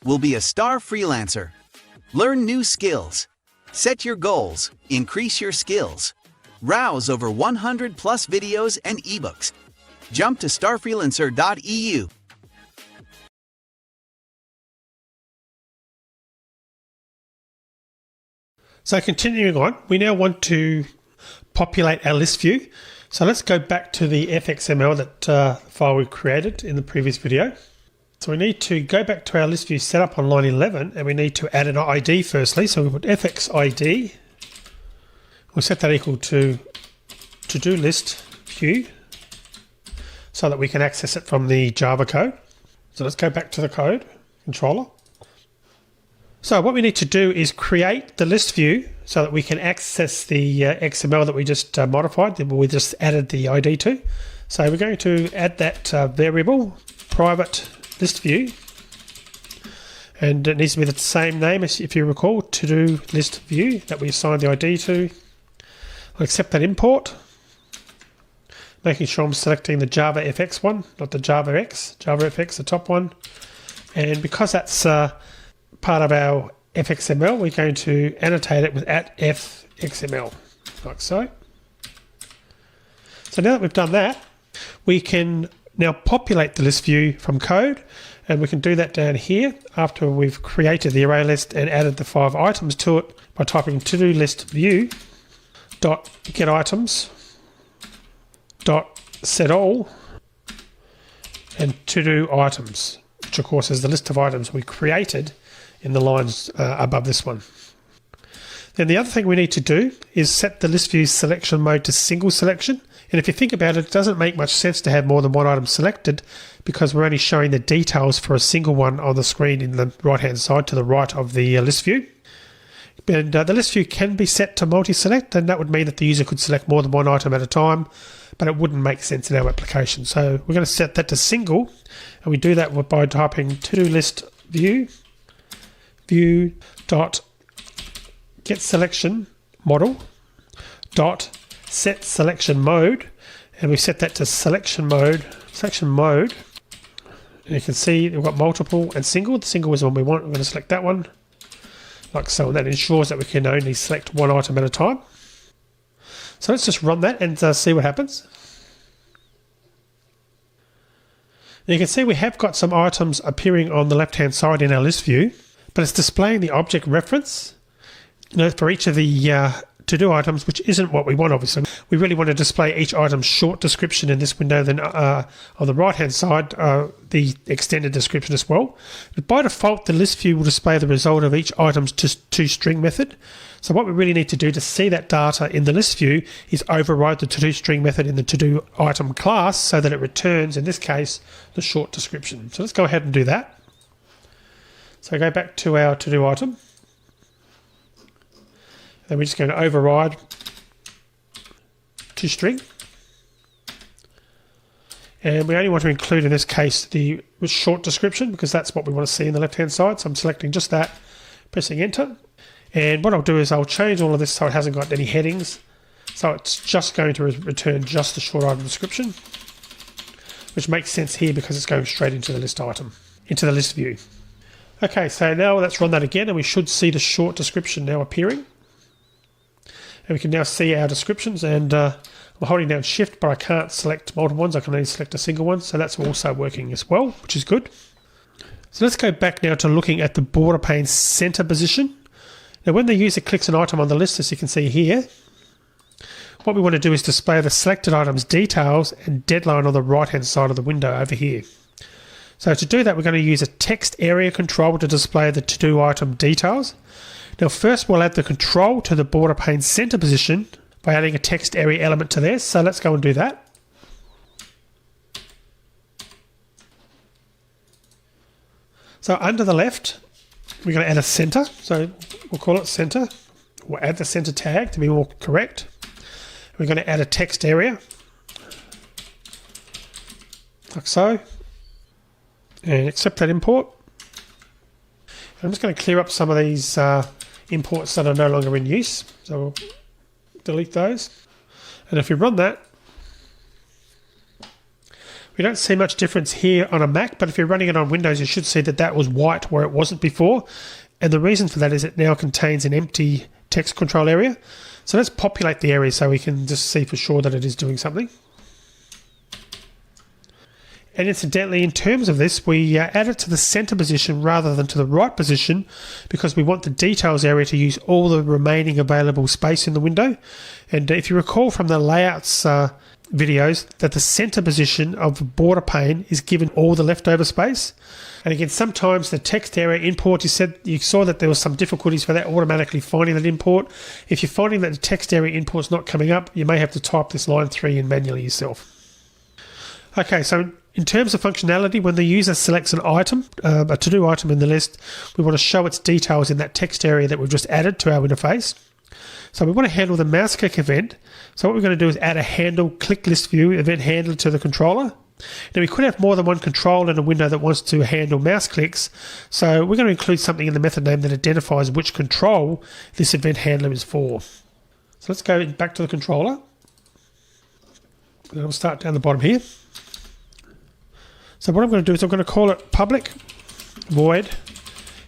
will be a Starfreelancer. Learn new skills. Set your goals. Increase your skills. Browse over 100 plus videos and ebooks. Jump to starfreelancer.eu. So continuing on, we now want to populate our list view. So let's go back to the HinXcmOax that file we created in the previous video. So we need to go back to our list view setup on line 11, and we need to add an ID firstly. So we put fxid. We'll set that equal to to-do list view so that we can access it from the Java code. So let's go back to the code controller. So what we need to do is create the list view so that we can access the XML that we just modified, that we just added the ID to. So we're going to add that variable, private list view, and it needs to be the same name as, if you recall, to-do list view that we assigned the ID to. I'll accept that import, making sure I'm selecting the Java FX one, not the Java X, Java FX, the top one. And because that's part of our HinXcmOax, we're going to annotate it with @fxml, like so. So now that we've done that, we can now populate the list view from code, and we can do that down here after we've created the array list and added the 5 items to it by typing to-do list view dot get items dot set all and to-do items, which of course is the list of items we created in the lines above this one. Then the other thing we need to do is set the list view selection mode to single selection. And if you think about it, it doesn't make much sense to have more than one item selected because we're only showing the details for a single one on the screen in the right hand side to the right of the list view. And the list view can be set to multi-select, and that would mean that the user could select more than one item at a time, but it wouldn't make sense in our application. So we're going to set that to single, and we do that by typing to-do list view dot get selection model dot set selection mode, and we set that to selection mode. And you can see we've got multiple and single. The single is the one we want. We're going to select that one, like so, and that ensures that we can only select one item at a time. So let's just run that and see what happens. And you can see we have got some items appearing on the left hand side in our list view, but it's displaying the object reference, for each of the to-do items, which isn't what we want, obviously. We really want to display each item's short description in this window, then on the right-hand side, the extended description as well. But by default, the list view will display the result of each item's toString method. So what we really need to do to see that data in the list view is override the toString method in the to-do item class so that it returns, in this case, the short description. So let's go ahead and do that. So go back to our to-do item. Then we're just going to override toString. And we only want to include, in this case, the short description because that's what we want to see in the left-hand side. So I'm selecting just that, pressing enter. And what I'll do is I'll change all of this so it hasn't got any headings. So it's just going to return just the short item description, which makes sense here because it's going straight into the list item, into the list view. Okay, so now let's run that again and we should see the short description now appearing. And we can now see our descriptions, and I'm holding down shift, but I can't select multiple ones. I can only select a single one. So that's also working as well, which is good. So let's go back now to looking at the border pane center position. Now when the user clicks an item on the list, as you can see here, what we want to do is display the selected item's details and deadline on the right-hand side of the window over here. So to do that, we're going to use a text area control to display the to-do item details. Now first we'll add the control to the border pane center position by adding a text area element to there. So let's go and do that. So under the left, we're going to add a center. So we'll call it center. We'll add the center tag to be more correct. We're going to add a text area, like so, and accept that import. I'm just going to clear up some of these imports that are no longer in use. So we'll delete those. And if we run that, We don't see much difference here on a Mac, but if you're running it on Windows, you should see that that was white where it wasn't before. And the reason for that is it now contains an empty text control area. So let's populate the area so we can just see for sure that it is doing something. And incidentally, in terms of this, we add it to the center position rather than to the right position because we want the details area to use all the remaining available space in the window. And if you recall from the layouts videos, that the center position of the border pane is given all the leftover space. And again, sometimes the text area import, you saw that there was some difficulties for that automatically finding that import. If you're finding that the text area import's not coming up, you may have to type this line 3 in manually yourself. Okay, so in terms of functionality, when the user selects an item, a to-do item in the list, we want to show its details in that text area that we've just added to our interface. So we want to handle the mouse click event. So what we're going to do is add a handle click list view event handler to the controller. Now we could have more than one control in a window that wants to handle mouse clicks. So we're going to include something in the method name that identifies which control this event handler is for. So let's go back to the controller. And we'll start down the bottom here. So what I'm going to do is I'm going to call it public void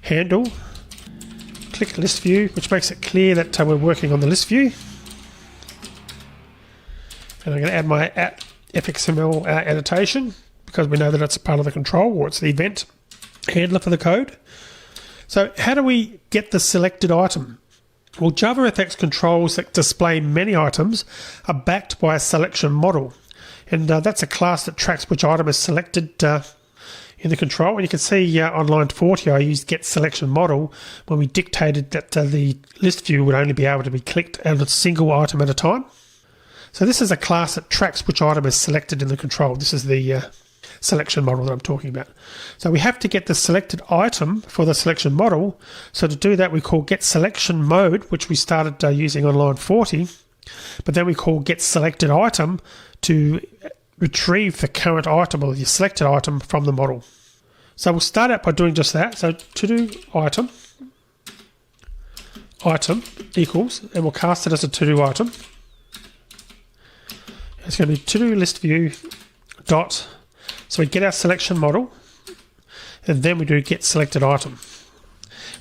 handle click list view, which makes it clear that we're working on the list view. And I'm going to add my @fxml annotation because we know that it's a part of the control, or it's the event handler for the code. So how do we get the selected item? Well, JavaFX controls that display many items are backed by a selection model. And that's a class that tracks which item is selected in the control. And you can see on line 40, I used get selection model when we dictated that the list view would only be able to be clicked on a single item at a time. So this is a class that tracks which item is selected in the control. This is the selection model that I'm talking about. So we have to get the selected item for the selection model. So to do that, we call get selection mode, which we started using on line 40. But then we call get selected item to retrieve the current item or the selected item from the model. So we'll start out by doing just that. So to do item equals, and we'll cast it as a to-do item. It's going to be to-do list view dot. So we get our selection model, and then we do get selected item.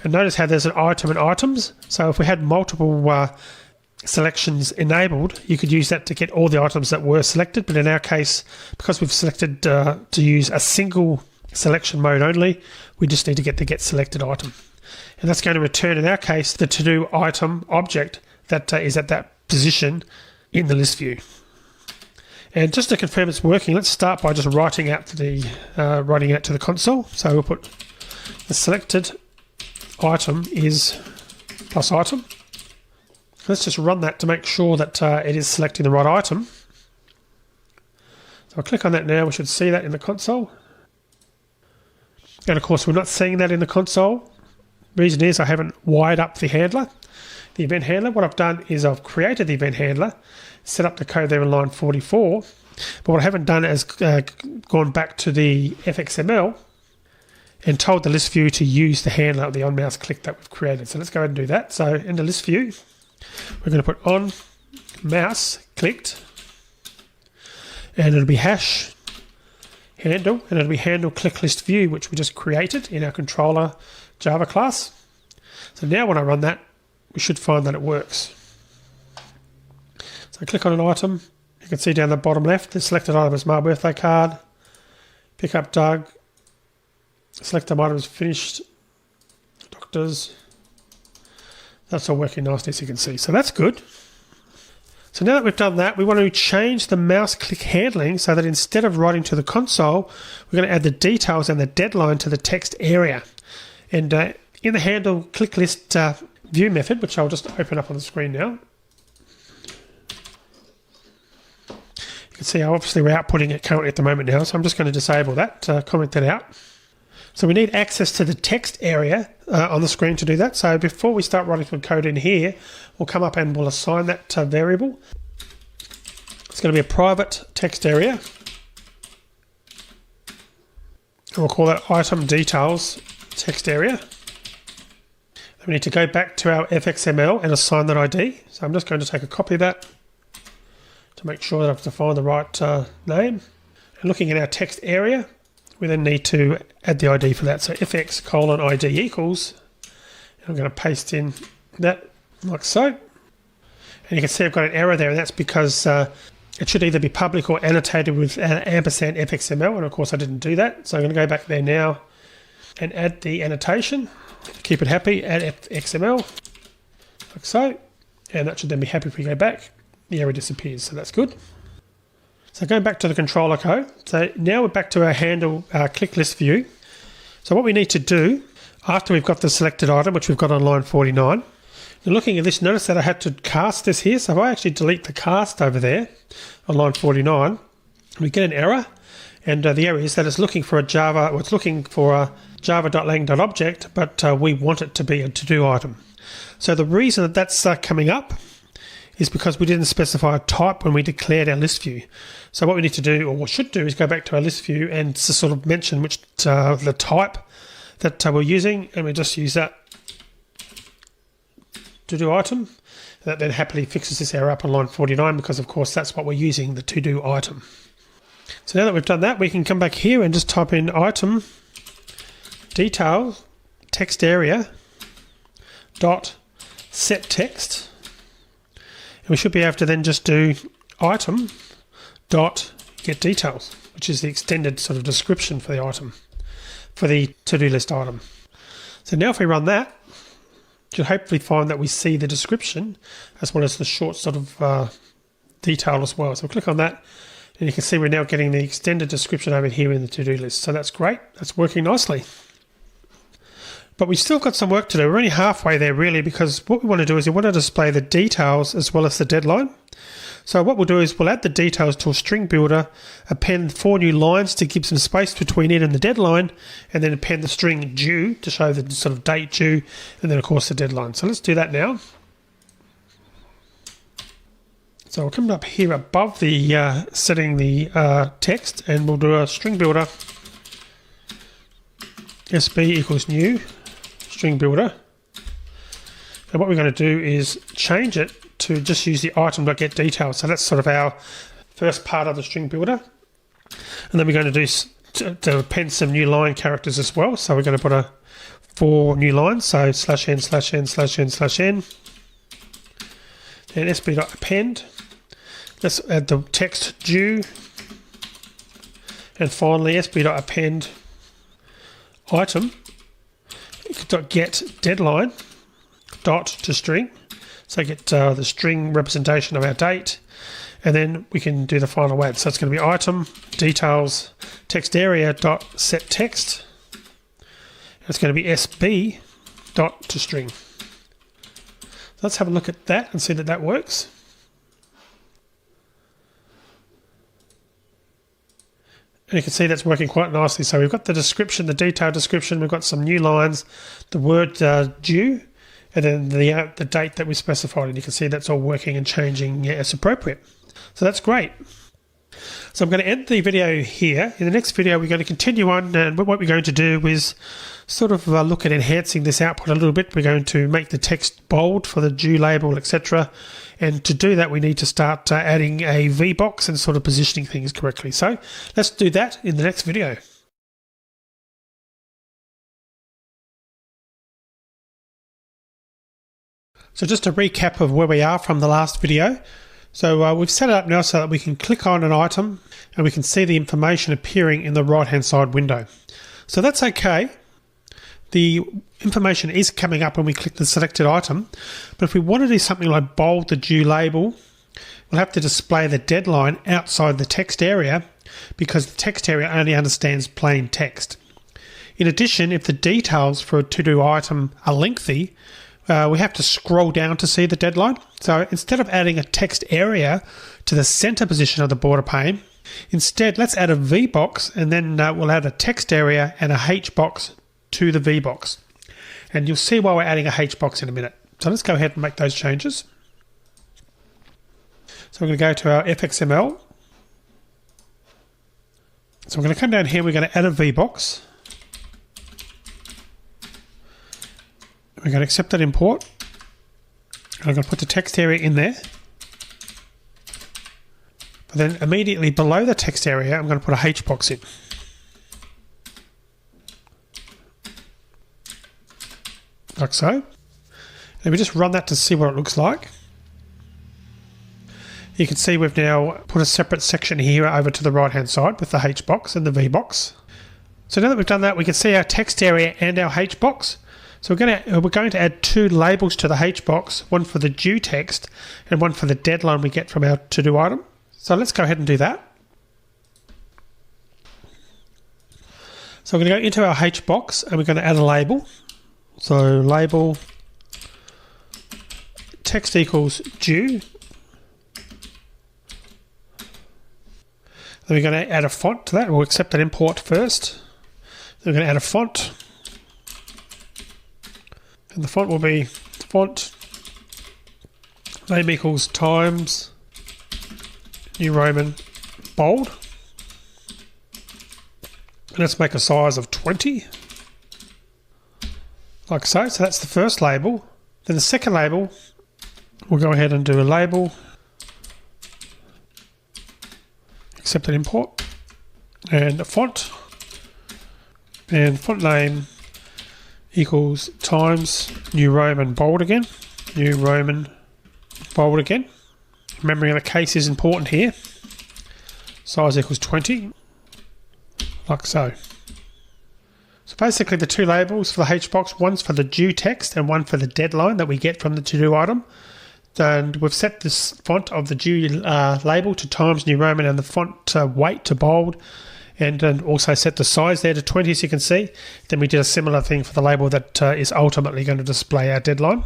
And notice how there's an item and items. So if we had multiple selections enabled, you could use that to get all the items that were selected. But in our case, because we've selected to use a single selection mode only, we just need to get the get selected item. And that's going to return, in our case, the to-do item object that is at that position in the list view. And just to confirm it's working, let's start by just writing out to the console. So we'll put the selected item is plus item. Let's just run that to make sure that it is selecting the right item. So I'll click on that now. We should see that in the console. And of course, we're not seeing that in the console. Reason is I haven't wired up the handler, the event handler. What I've done is I've created the event handler, set up the code there in line 44. But what I haven't done is gone back to the FXML and told the list view to use the handler, the on mouse click that we've created. So let's go ahead and do that. So in the list view, we're going to put on mouse clicked, and it'll be hash handle, and it'll be handle click list view, which we just created in our controller Java class. So now when I run that, we should find that it works. So I click on an item. You can see down the bottom left, the selected item is my birthday card. Pick up Doug. Select item is finished. Doctors. That's all working nicely, as you can see. So that's good. So now that we've done that, we want to change the mouse click handling so that instead of writing to the console, we're going to add the details and the deadline to the text area. And in the handle click list view method, which I'll just open up on the screen now, you can see how obviously we're outputting it currently at the moment now. So I'm just going to disable that, comment that out. So we need access to the text area on the screen to do that. So before we start writing some code in here, we'll come up and we'll assign that variable. It's going to be a private text area. And we'll call that item details text area. Then we need to go back to our FXML and assign that ID. So I'm just going to take a copy of that to make sure that I've defined the right name. And looking at our text area, we then need to add the ID for that. So fx:/id equals, and I'm going to paste in that like so. And you can see I've got an error there, and that's because it should either be public or annotated with an ampersand fxml, and of course I didn't do that. So I'm going to go back there now and add the annotation. Keep it happy, add fxml, like so. And that should then be happy if we go back. The error disappears, so that's good. So going back to the controller code. So now we're back to our handle click list view. So what we need to do, after we've got the selected item, which we've got on line 49, and looking at this, notice that I had to cast this here. So if I actually delete the cast over there on line 49, we get an error. And the error is that it's looking for a Java, or it's looking for a java.lang.object, but we want it to be a to-do item. So the reason that that's coming up is because we didn't specify a type when we declared our list view. So what we need to do, or what should do, is go back to our list view and to sort of mention which the type that we're using, and we just use that to-do item. That then happily fixes this error up on line 49, because of course that's what we're using, the to-do item. So now that we've done that, we can come back here and just type in item detail text area dot set text, and we should be able to then just do item dot get details, which is the extended sort of description for the item, for the to-do list item. So now if we run that, you'll hopefully find that we see the description as well as the short sort of detail as well. So we'll click on that, and you can see we're now getting the extended description over here in the to-do list. So that's great, that's working nicely. But we've still got some work to do. We're only halfway there really, because what we want to do is we want to display the details as well as the deadline. So what we'll do is we'll add the details to a string builder, append 4 new lines to give some space between it and the deadline, and then append the string due to show the sort of date due, and then of course the deadline. So let's do that now. So we'll come up here above the setting the text, and we'll do a string builder sb equals new string builder, and what we're going to do is change it to just use the item.getDetails. So that's sort of our first part of the string builder, and then we're going to do to append some new line characters as well. So we're going to put 4 new lines, so /n/n/n/n/n, and sb.append. Let's add the text due, and finally sb.append item .get deadline dot to string, so get the string representation of our date, and then we can do the final add. So it's going to be item details text area dot set text, and it's going to be sb dot to string. So let's have a look at that and see that that works. And you can see that's working quite nicely. So we've got the description, the detailed description, we've got some new lines, the word due, and then the date that we specified. And you can see that's all working and changing as appropriate. So that's great. So I'm going to end the video here. In the next video, we're going to continue on, and what we're going to do is sort of look at enhancing this output a little bit. We're going to make the text bold for the due label, etc. And to do that, we need to start adding a VBox and sort of positioning things correctly. So let's do that in the next video. So just a recap of where we are from the last video. So we've set it up now so that we can click on an item and we can see the information appearing in the right-hand side window. So that's okay. The information is coming up when we click the selected item, but if we want to do something like bold the due label, we'll have to display the deadline outside the text area, because the text area only understands plain text. In addition, if the details for a to-do item are lengthy, we have to scroll down to see the deadline. So instead of adding a text area to the center position of the border pane, instead let's add a VBox, and then we'll add a text area and a HBox to the VBox. And you'll see why we're adding a HBox in a minute. So let's go ahead and make those changes. So we're going to go to our FXML. So we're going to come down here, we're going to add a VBox. We're going to accept that import. I'm going to put the text area in there for Then immediately below the text area, I'm going to put a H box in. Like so. Let me just run that to see what it looks like. You can see we've now put a separate section here over to the right hand side with the H box and the V box. So now that we've done that, we can see our text area and our H box. So we're going to add two labels to the H box, one for the due text and one for the deadline we get from our to-do item. So let's go ahead and do that. So we're going to go into our H box and we're going to add a label. So label text equals due. Then we're going to add a font to that. We'll accept an import first. Then we're going to add a font. And the font will be font name equals Times New Roman bold. And let's make a size of 20. Like so. So that's the first label. Then the second label, we'll go ahead and do a label. Accept an import. And a font. And font name equals Times New Roman bold again. New Roman bold again. Remembering the case is important here. Size equals 20. Like so. So basically the two labels for the H box, one's for the due text and one for the deadline that we get from the to-do item. And we've set this font of the due label to Times New Roman and the font weight to bold. And also set the size there to 20, as you can see. Then we did a similar thing for the label that is ultimately going to display our deadline.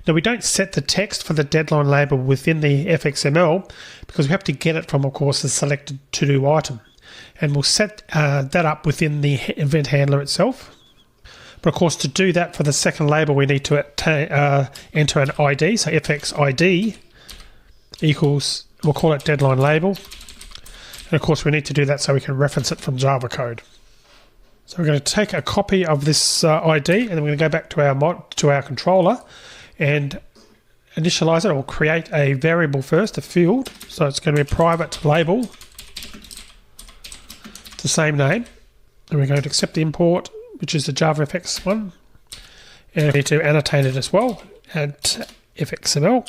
Now we don't set the text for the deadline label within the FXML because we have to get it from, of course, the selected to-do item. And we'll set that up within the event handler itself. But of course, to do that for the second label, we need to enter an ID. So FX ID equals, we'll call it deadline label. And of course, we need to do that so we can reference it from Java code. So we're going to take a copy of this ID and then we're going to go back to our controller and initialize it or create a variable first, a field. So it's going to be a private label, the same name. And we're going to accept the import, which is the JavaFX one. And we need to annotate it as well at FXML.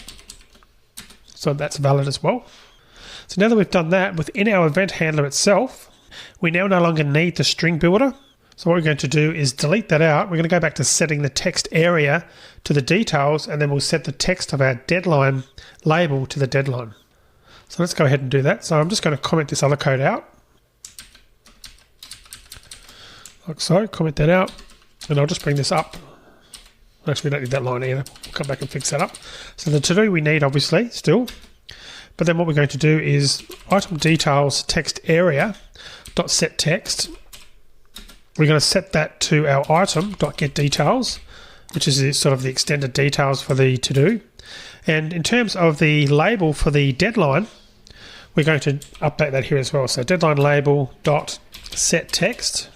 So that's valid as well. So now that we've done that, within our event handler itself, we now no longer need the string builder. So what we're going to do is delete that out. We're going to go back to setting the text area to the details, and then we'll set the text of our deadline label to the deadline. So let's go ahead and do that. So I'm just going to comment this other code out. Like so, comment that out, and I'll just bring this up. Actually, we don't need that line either. We'll come back and fix that up. So the to-do we need, obviously, still. But then what we're going to do is item details text area dot set text. We're going to set that to our item dot get details, which is sort of the extended details for the to do. And in terms of the label for the deadline, we're going to update that here as well. So deadline label dot set text.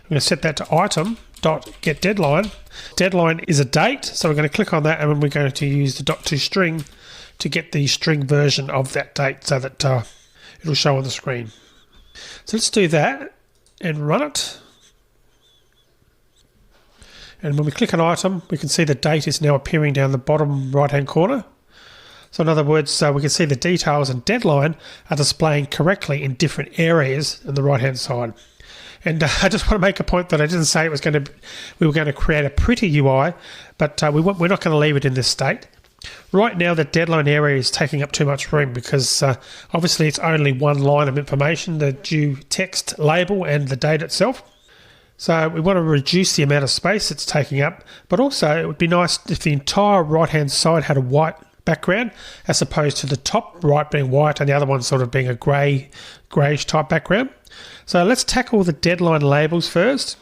We're going to set that to item dot get deadline. Deadline is a date, so we're going to click on that, and then we're going to use the .toString to get the string version of that date so that it'll show on the screen. So let's do that and run it. And when we click an item, we can see the date is now appearing down the bottom right-hand corner. So in other words, we can see the details and deadline are displaying correctly in different areas on the right-hand side. And I just want to make a point that I didn't say we were going to create a pretty UI, but we're not going to leave it in this state. Right now, the deadline area is taking up too much room because obviously it's only one line of information, the due text label and the date itself. So we want to reduce the amount of space it's taking up, but also it would be nice if the entire right-hand side had a white background as opposed to the top right being white and the other one sort of being a greyish type background. So let's tackle the deadline labels first.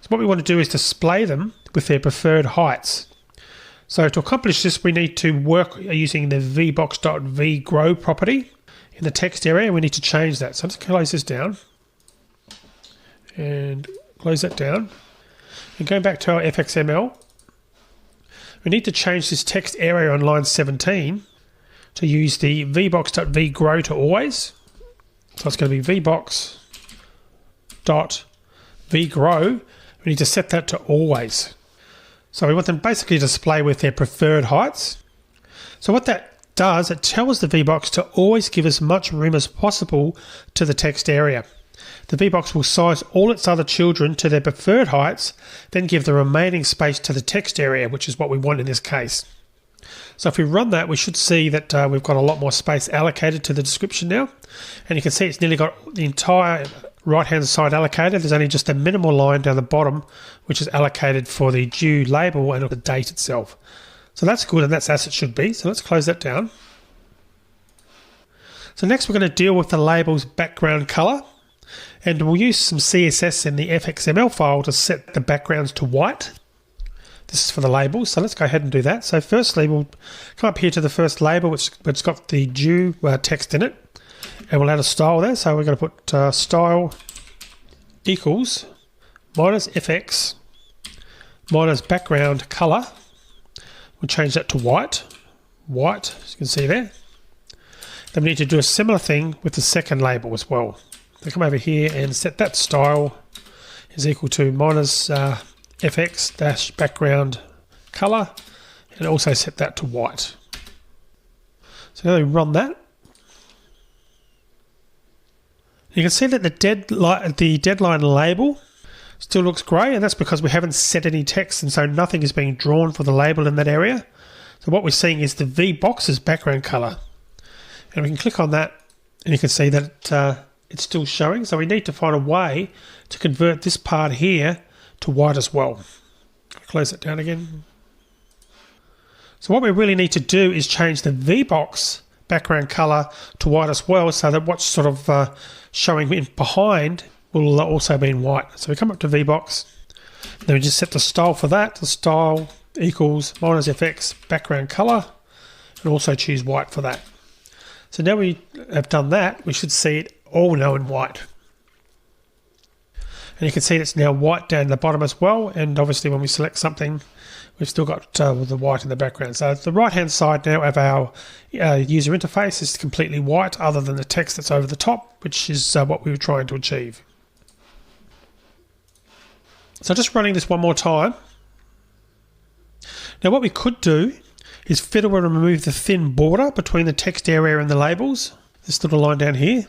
So what we want to do is display them with their preferred heights. So to accomplish this, we need to work using the vbox.vgrow property in the text area. We need to change that. So let's close this down and close that down. And going back to our FXML, we need to change this text area on line 17 to use the vbox.vgrow to always. So it's going to be vbox.vgrow. We need to set that to always. So we want them basically to display with their preferred heights. So what that does, it tells the VBox to always give as much room as possible to the text area. The VBox will size all its other children to their preferred heights, then give the remaining space to the text area, which is what we want in this case. So if we run that, we should see that we've got a lot more space allocated to the description now. And you can see it's nearly got the entire right-hand side allocated. There's only just a minimal line down the bottom, which is allocated for the due label and the date itself. So that's good, and that's as it should be. So let's close that down. So next we're going to deal with the label's background color. And we'll use some CSS in the FXML file to set the backgrounds to white. This is for the labels, so let's go ahead and do that. So firstly, we'll come up here to the first label, which has got the due text in it. And we'll add a style there. So we're going to put style equals minus FX minus background color. We'll change that to white. White, as you can see there. Then we need to do a similar thing with the second label as well. So come over here and set that style is equal to minus FX dash background color, and also set that to white. So now we run that. You can see that the deadline label still looks grey, and that's because we haven't set any text, and so nothing is being drawn for the label in that area. So what we're seeing is the VBox's background color, and we can click on that, and you can see that it's still showing. So we need to find a way to convert this part here to white as well. Close it down again. So what we really need to do is change the VBox background color to white as well, so that what's sort of showing in behind will also be in white. So we come up to VBox, then we just set the style for that. The style equals minus FX background color, and also choose white for that. So now we have done that, we should see it all now in white. And you can see it's now white down the bottom as well, and obviously when we select something, we've still got the white in the background. So the right hand side now of our user interface is completely white, other than the text that's over the top, which is what we were trying to achieve. So just running this one more time. Now what we could do is fiddle and remove the thin border between the text area and the labels, this little line down here.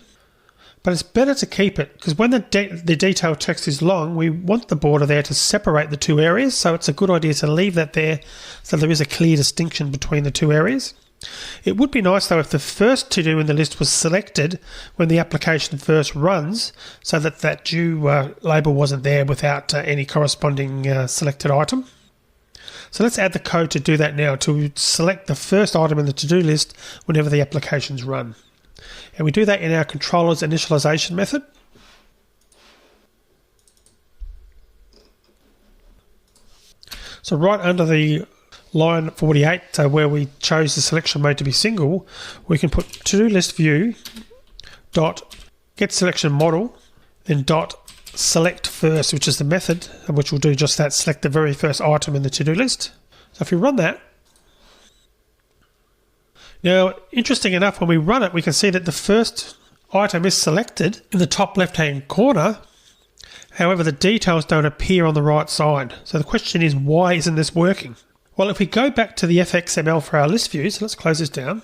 But it's better to keep it, because when the detailed text is long, we want the border there to separate the two areas, so it's a good idea to leave that there so there is a clear distinction between the two areas. It would be nice though if the first to-do in the list was selected when the application first runs, so that that due label wasn't there without any corresponding selected item. So let's add the code to do that now, to select the first item in the to-do list whenever the application's run. And we do that in our controller's initialization method. So right under the line 48, where we chose the selection mode to be single, we can put to-do list view dot get selection model, then dot select first, which is the method, which will do just that, select the very first item in the to-do list. So if we run that, now, interesting enough, when we run it, we can see that the first item is selected in the top left-hand corner. However, the details don't appear on the right side. So the question is, why isn't this working? Well, if we go back to the FXML for our list views, let's close this down.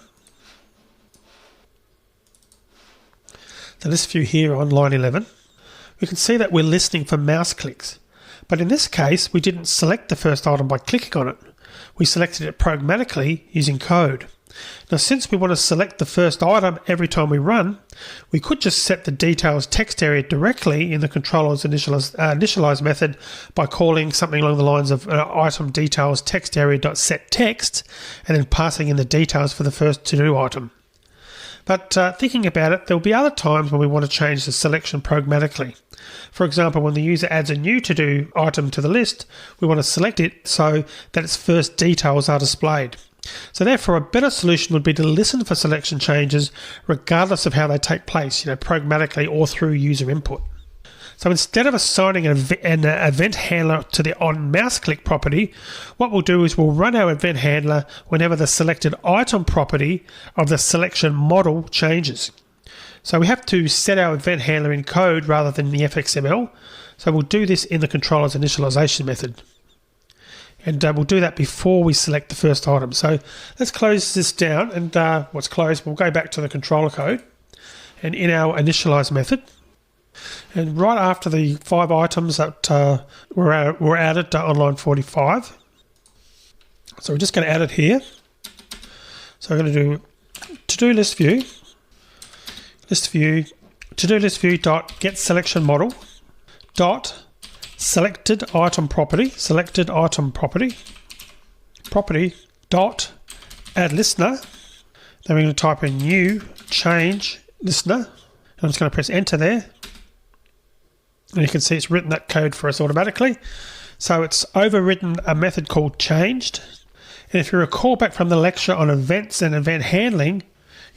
The list view here on line 11, we can see that we're listening for mouse clicks. But in this case, we didn't select the first item by clicking on it. We selected it programmatically using code. Now, since we want to select the first item every time we run, we could just set the details text area directly in the controller's initialize method by calling something along the lines of item details text area.setText, and then passing in the details for the first to-do item. But thinking about it, there will be other times when we want to change the selection programmatically. For example, when the user adds a new to-do item to the list, we want to select it so that its first details are displayed. So therefore, a better solution would be to listen for selection changes regardless of how they take place, programmatically or through user input. So instead of assigning an event handler to the onMouseClick property, what we'll do is we'll run our event handler whenever the selected item property of the selection model changes. So we have to set our event handler in code rather than the FXML. So we'll do this in the controller's initialization method. And we'll do that before we select the first item. So let's close this down, and what's closed, we'll go back to the controller code and in our initialize method. And right after the 5 items that were added on line 45. So we're just going to add it here. So we're going to do to-do list view, to-do list view dot get selection model dot selected item property dot add listener. Then we're going to type in new change listener, and I'm just going to press enter there, and you can see it's written that code for us automatically. So it's overridden a method called changed. And if you recall back from the lecture on events and event handling,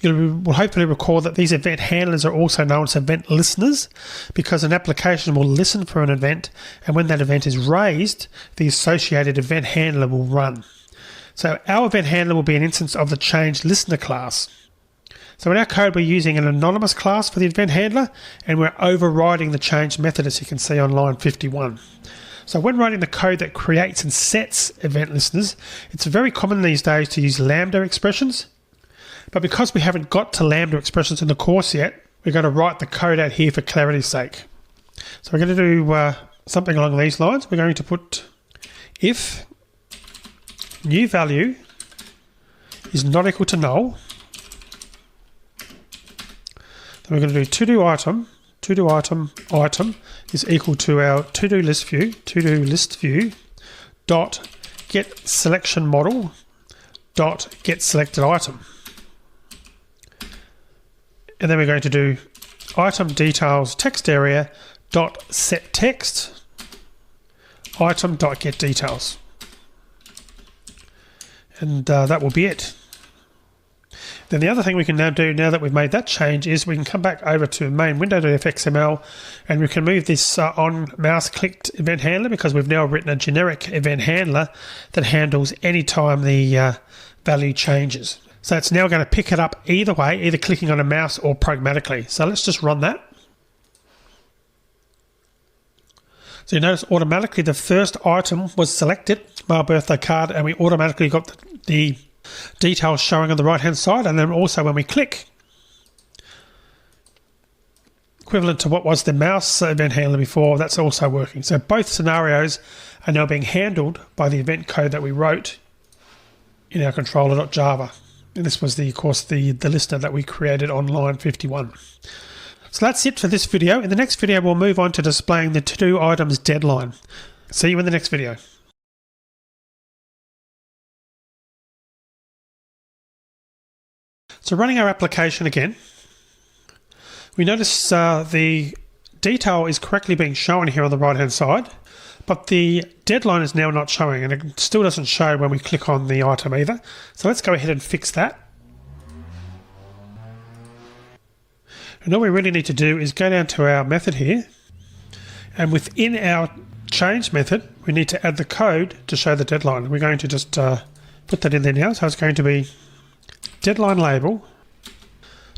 you will hopefully recall that these event handlers are also known as event listeners, because an application will listen for an event, and when that event is raised, the associated event handler will run. So our event handler will be an instance of the changed listener class. So in our code, we're using an anonymous class for the event handler, and we're overriding the change method, as you can see on line 51. So when writing the code that creates and sets event listeners, it's very common these days to use Lambda expressions. But because we haven't got to Lambda expressions in the course yet, we're going to write the code out here for clarity's sake. So we're going to do something along these lines. We're going to put if new value is not equal to null, then we're going to do to-do item is equal to our to-do list view dot get selection model dot get selected item. And then we're going to do item details text area dot set text item dot get details. And that will be it. Then the other thing we can now do, now that we've made that change, is we can come back over to main window.fxml, and we can move this on mouse clicked event handler, because we've now written a generic event handler that handles any time the value changes. So it's now going to pick it up either way, either clicking on a mouse or programmatically. So let's just run that. So you notice automatically the first item was selected, my birthday card, and we automatically got the details showing on the right hand side. And then also when we click, equivalent to what was the mouse event handler before, that's also working. So both scenarios are now being handled by the event code that we wrote in our controller.java. And this was, of course, the listener that we created on line 51. So that's it for this video. In the next video, we'll move on to displaying the to-do items deadline. See you in the next video. So running our application again, we notice the detail is correctly being shown here on the right-hand side, but the deadline is now not showing, and it still doesn't show when we click on the item either. So let's go ahead and fix that. And all we really need to do is go down to our method here, and within our change method, we need to add the code to show the deadline. We're going to just put that in there now. So it's going to be deadline label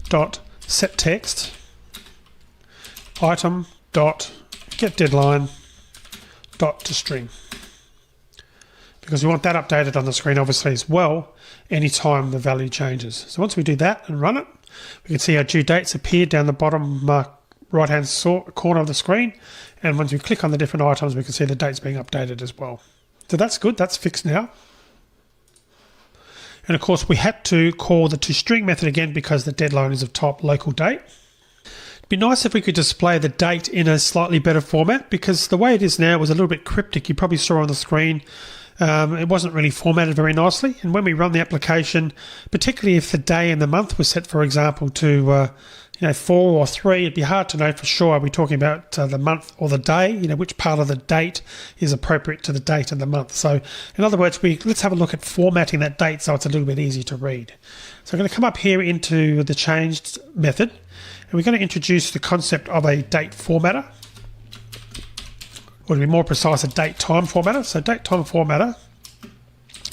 dot set text item dot get deadline dot to string, because we want that updated on the screen obviously as well anytime the value changes. So once we do that and run it, we can see our due dates appear down the bottom right hand corner of the screen, and once we click on the different items we can see the dates being updated as well. So that's good, that's fixed now. And of course we had to call the toString method again because the deadline is of type local date. It'd be nice if we could display the date in a slightly better format, because the way it is now was a little bit cryptic. You probably saw on the screen it wasn't really formatted very nicely, and when we run the application, particularly if the day and the month was set, for example, to 4 or 3, it'd be hard to know for sure, are we talking about the month or the day, which part of the date is appropriate to the date and the month. So in other words, let's have a look at formatting that date so it's a little bit easier to read. So I'm going to come up here into the changed method, and we're going to introduce the concept of a date formatter. or to be more precise, a date time formatter. So date time formatter,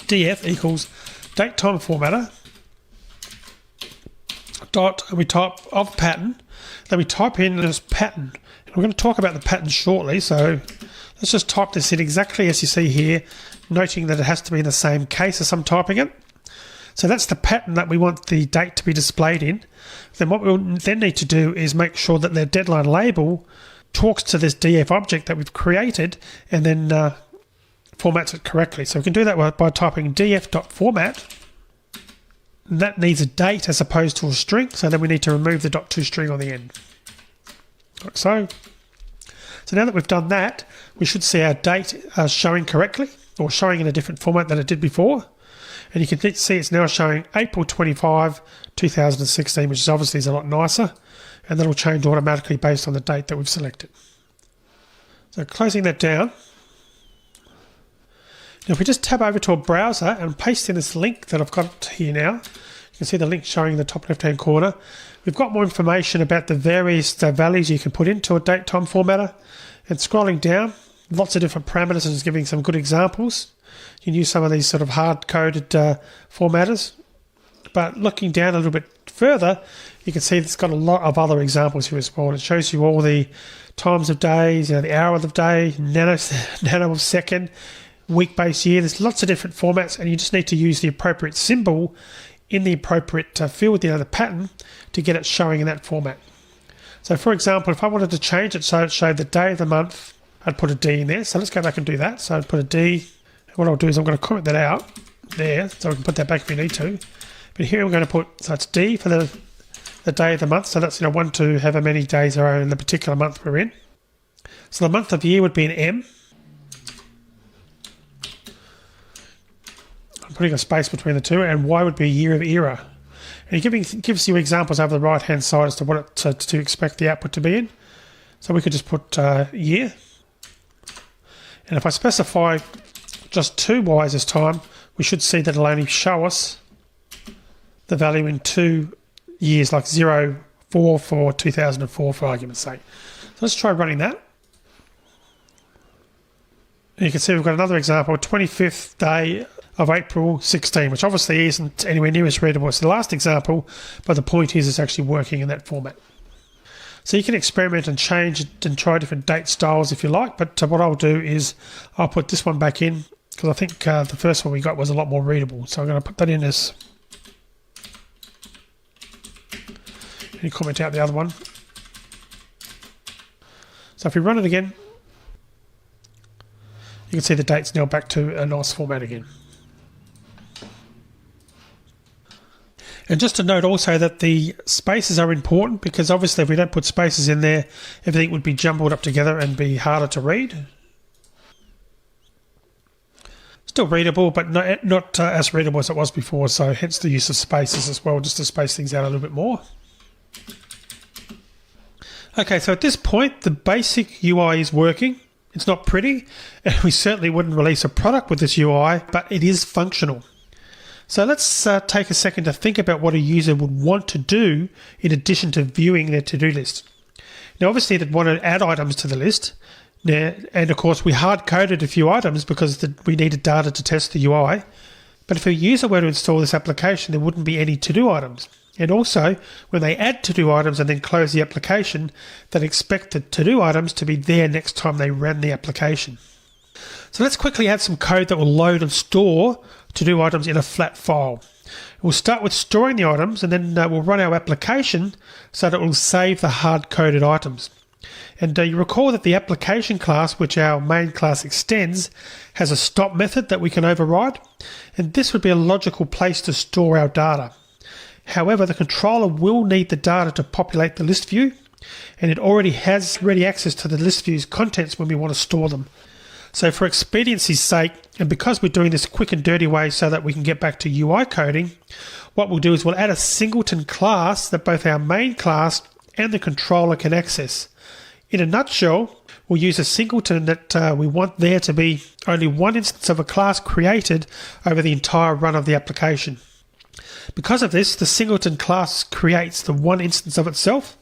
df equals date time formatter dot, and we type of pattern, then we type in this pattern. And we're going to talk about the pattern shortly, so let's just type this in exactly as you see here, noting that it has to be in the same case as I'm typing it. So that's the pattern that we want the date to be displayed in. Then what we'll then need to do is make sure that the deadline label talks to this df object that we've created and then formats it correctly. So we can do that by typing df.format. That needs a date as opposed to a string, so then we need to remove the .toString on the end. Like so. So now that we've done that, we should see our date showing correctly, or showing in a different format than it did before. And you can see it's now showing April 25, 2016, which is obviously is a lot nicer. And that'll change automatically based on the date that we've selected. So closing that down. Now if we just tab over to a browser and paste in this link that I've got here now, you can see the link showing in the top left hand corner. We've got more information about the various values you can put into a date time formatter. And scrolling down, lots of different parameters and it's giving some good examples. You can use some of these sort of hard-coded formatters. But looking down a little bit further, you can see it's got a lot of other examples here as well. It shows you all the times of days, the hour of the day, nano of second, week base year. There's lots of different formats, and you just need to use the appropriate symbol in the appropriate field, the pattern, to get it showing in that format. So for example, if I wanted to change it so it showed the day of the month, I'd put a D in there. So let's go back and do that. So I'd put a D. What I'll do is I'm going to comment that out there, so we can put that back if we need to. But here I'm going to put, so it's D for the day of the month. So that's, one to however many days there are in the particular month we're in. So the month of year would be an M. I'm putting a space between the two, and Y would be year of era. And it gives you examples over the right-hand side as to what to expect the output to be in. So we could just put year. And if I specify just 2 Ys this time, we should see that it'll only show us the value in 2 years, like 04 for 2004, for argument's sake. So let's try running that. And you can see we've got another example, 25th day of April 16, which obviously isn't anywhere near as readable as the last example, but the point is it's actually working in that format. So you can experiment and change it and try different date styles if you like, but what I'll do is I'll put this one back in because I think the first one we got was a lot more readable. So I'm going to put that in as, and you comment out the other one. So if we run it again, you can see the date's now back to a nice format again. And just to note also that the spaces are important, because obviously if we don't put spaces in there, everything would be jumbled up together and be harder to read. Still readable, but not as readable as it was before, so hence the use of spaces as well, just to space things out a little bit more. Okay, so at this point, the basic UI is working. It's not pretty, and we certainly wouldn't release a product with this UI, but it is functional. So let's take a second to think about what a user would want to do in addition to viewing their to-do list. Now obviously they'd want to add items to the list. Now, and of course we hard-coded a few items because we needed data to test the UI. But if a user were to install this application, there wouldn't be any to-do items. And also, when they add to-do items and then close the application, they'd expect the to-do items to be there next time they ran the application. So let's quickly add some code that will load and store to-do items in a flat file. We'll start with storing the items, and then we'll run our application so that it will save the hard-coded items. And you recall that the application class, which our main class extends, has a stop method that we can override, and this would be a logical place to store our data. However, the controller will need the data to populate the list view, and it already has ready access to the list view's contents when we want to store them. So for expediency's sake, and because we're doing this quick and dirty way so that we can get back to UI coding, what we'll do is we'll add a singleton class that both our main class and the controller can access. In a nutshell, we'll use a singleton that we want there to be only one instance of a class created over the entire run of the application. Because of this, the singleton class creates the one instance of itself,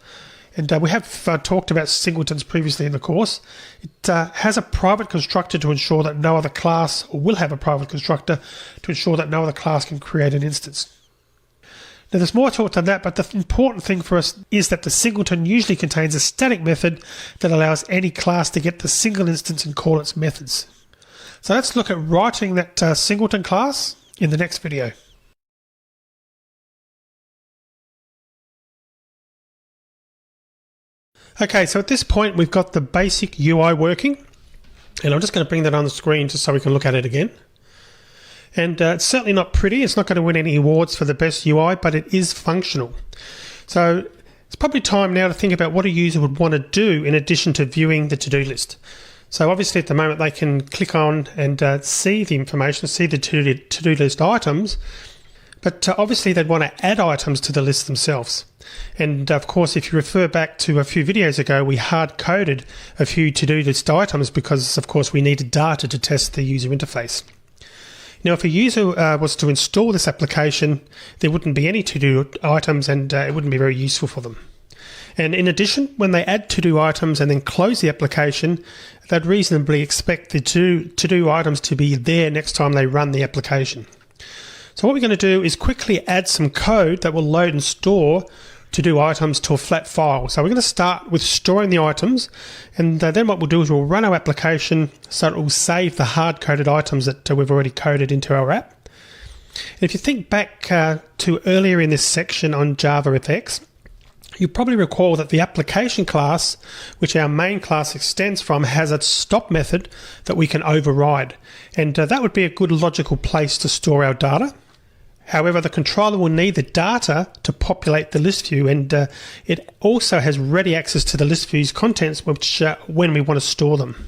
And we have talked about singletons previously in the course. It has a private constructor to ensure that no other class, or will have a private constructor to ensure that no other class can create an instance. Now there's more to it than that, but the important thing for us is that the singleton usually contains a static method that allows any class to get the single instance and call its methods. So let's look at writing that singleton class in the next video. Okay, so at this point we've got the basic UI working, and I'm just going to bring that on the screen just so we can look at it again. And it's certainly not pretty, it's not going to win any awards for the best UI, but it is functional. So it's probably time now to think about what a user would want to do in addition to viewing the to-do list. So obviously at the moment they can click on and see the information, see the to-do list items, but obviously they'd want to add items to the list themselves. And of course, if you refer back to a few videos ago, we hard-coded a few to-do list items because of course we needed data to test the user interface. Now, if a user was to install this application, there wouldn't be any to-do items and it wouldn't be very useful for them. And in addition, when they add to-do items and then close the application, they'd reasonably expect the to-do items to be there next time they run the application. So what we're going to do is quickly add some code that will load and store to-do items to a flat file. So we're going to start with storing the items, and then what we'll do is we'll run our application so it will save the hard-coded items that we've already coded into our app. And if you think back to earlier in this section on JavaFX, you probably recall that the application class, which our main class extends from, has a stop method that we can override. And that would be a good logical place to store our data. However, the controller will need the data to populate the list view, and it also has ready access to the list view's contents which when we want to store them.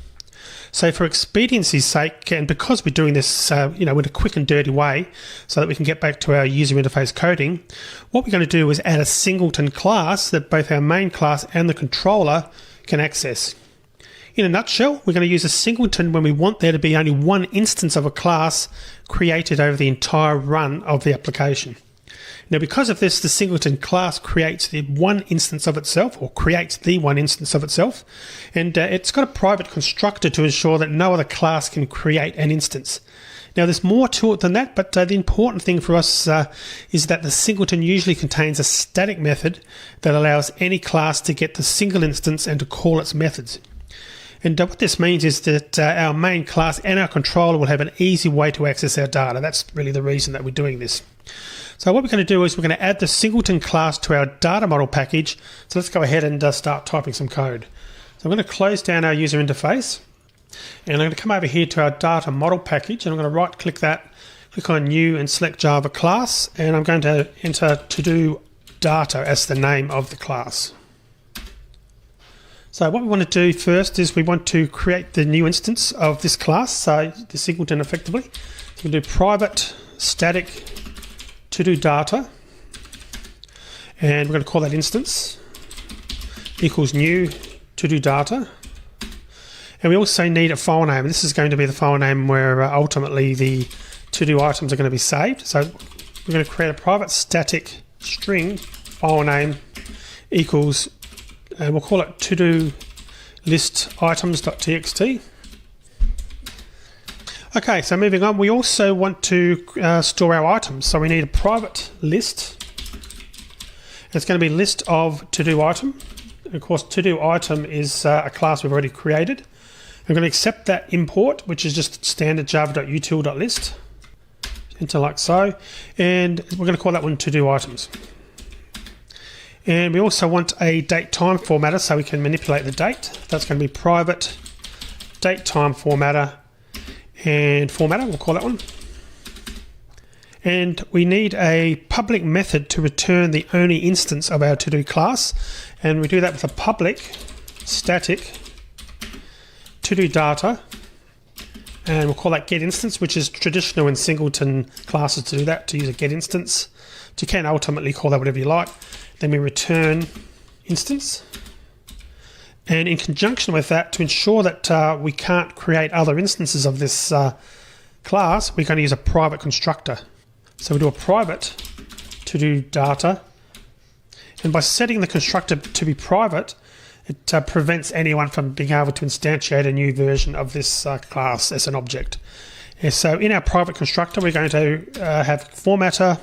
So for expediency's sake, and because we're doing this in a quick and dirty way so that we can get back to our user interface coding, what we're going to do is add a singleton class that both our main class and the controller can access. In a nutshell, we're going to use a singleton when we want there to be only one instance of a class created over the entire run of the application. Now, because of this, the singleton class creates the one instance of itself, and it's got a private constructor to ensure that no other class can create an instance. Now, there's more to it than that, but the important thing for us is that the singleton usually contains a static method that allows any class to get the single instance and to call its methods. And what this means is that our main class and our controller will have an easy way to access our data. That's really the reason that we're doing this. So what we're going to do is we're going to add the singleton class to our data model package. So let's go ahead and start typing some code. So I'm going to close down our user interface, and I'm going to come over here to our data model package, and I'm going to right click that, click on new and select Java class, and I'm going to enter to-do data as the name of the class. So what we want to do first is we want to create the new instance of this class, so the singleton effectively. So we do private static to-do data, and we're going to call that instance equals new to-do data. And we also need a file name. This is going to be the file name where ultimately the to-do items are going to be saved. So we're going to create a private static string file name equals, and we'll call it to-do list items.txt. Okay, so moving on, we also want to store our items. So we need a private list. It's going to be list of to-do item. Of course, to-do item is a class we've already created. We're going to accept that import, which is just standard java.util.list. Enter like so. And we're going to call that one to-do items. And we also want a date time formatter so we can manipulate the date. That's going to be private date time formatter and formatter, we'll call that one. And we need a public method to return the only instance of our to-do class. And we do that with a public static to-do data. And we'll call that get instance, which is traditional in singleton classes to do that, to use a get instance. But you can ultimately call that whatever you like. Then we return instance. And in conjunction with that, to ensure that we can't create other instances of this class, we're going to use a private constructor. So we do a private to-do data, And by setting the constructor to be private, it prevents anyone from being able to instantiate a new version of this class as an object. And so in our private constructor, we're going to have formatter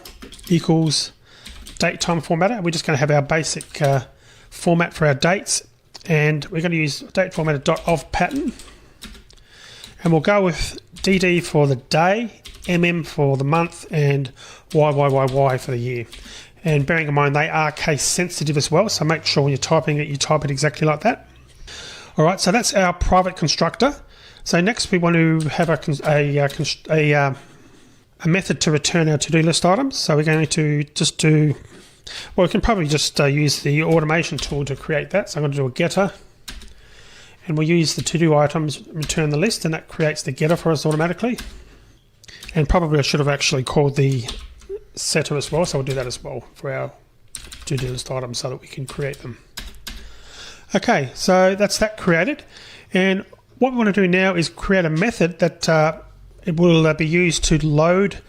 equals date time formatter. We're just going to have our basic format for our dates, and we're going to use date formatter .of pattern, and we'll go with DD for the day, MM for the month, and YYYY for the year. And bearing in mind they are case sensitive as well, so make sure when you're typing it, you type it exactly like that. All right, so that's our private constructor. So next we want to have a method to return our to-do list items. So we're going to just do, well, we can probably just use the automation tool to create that. So I'm going to do a getter, and we'll use the to-do items, return the list, and that creates the getter for us automatically. And probably I should have actually called the setter as well, so we'll do that as well for our to-do list items so that we can create them. Okay, so that's that created, and what we want to do now is create a method that it will be used to load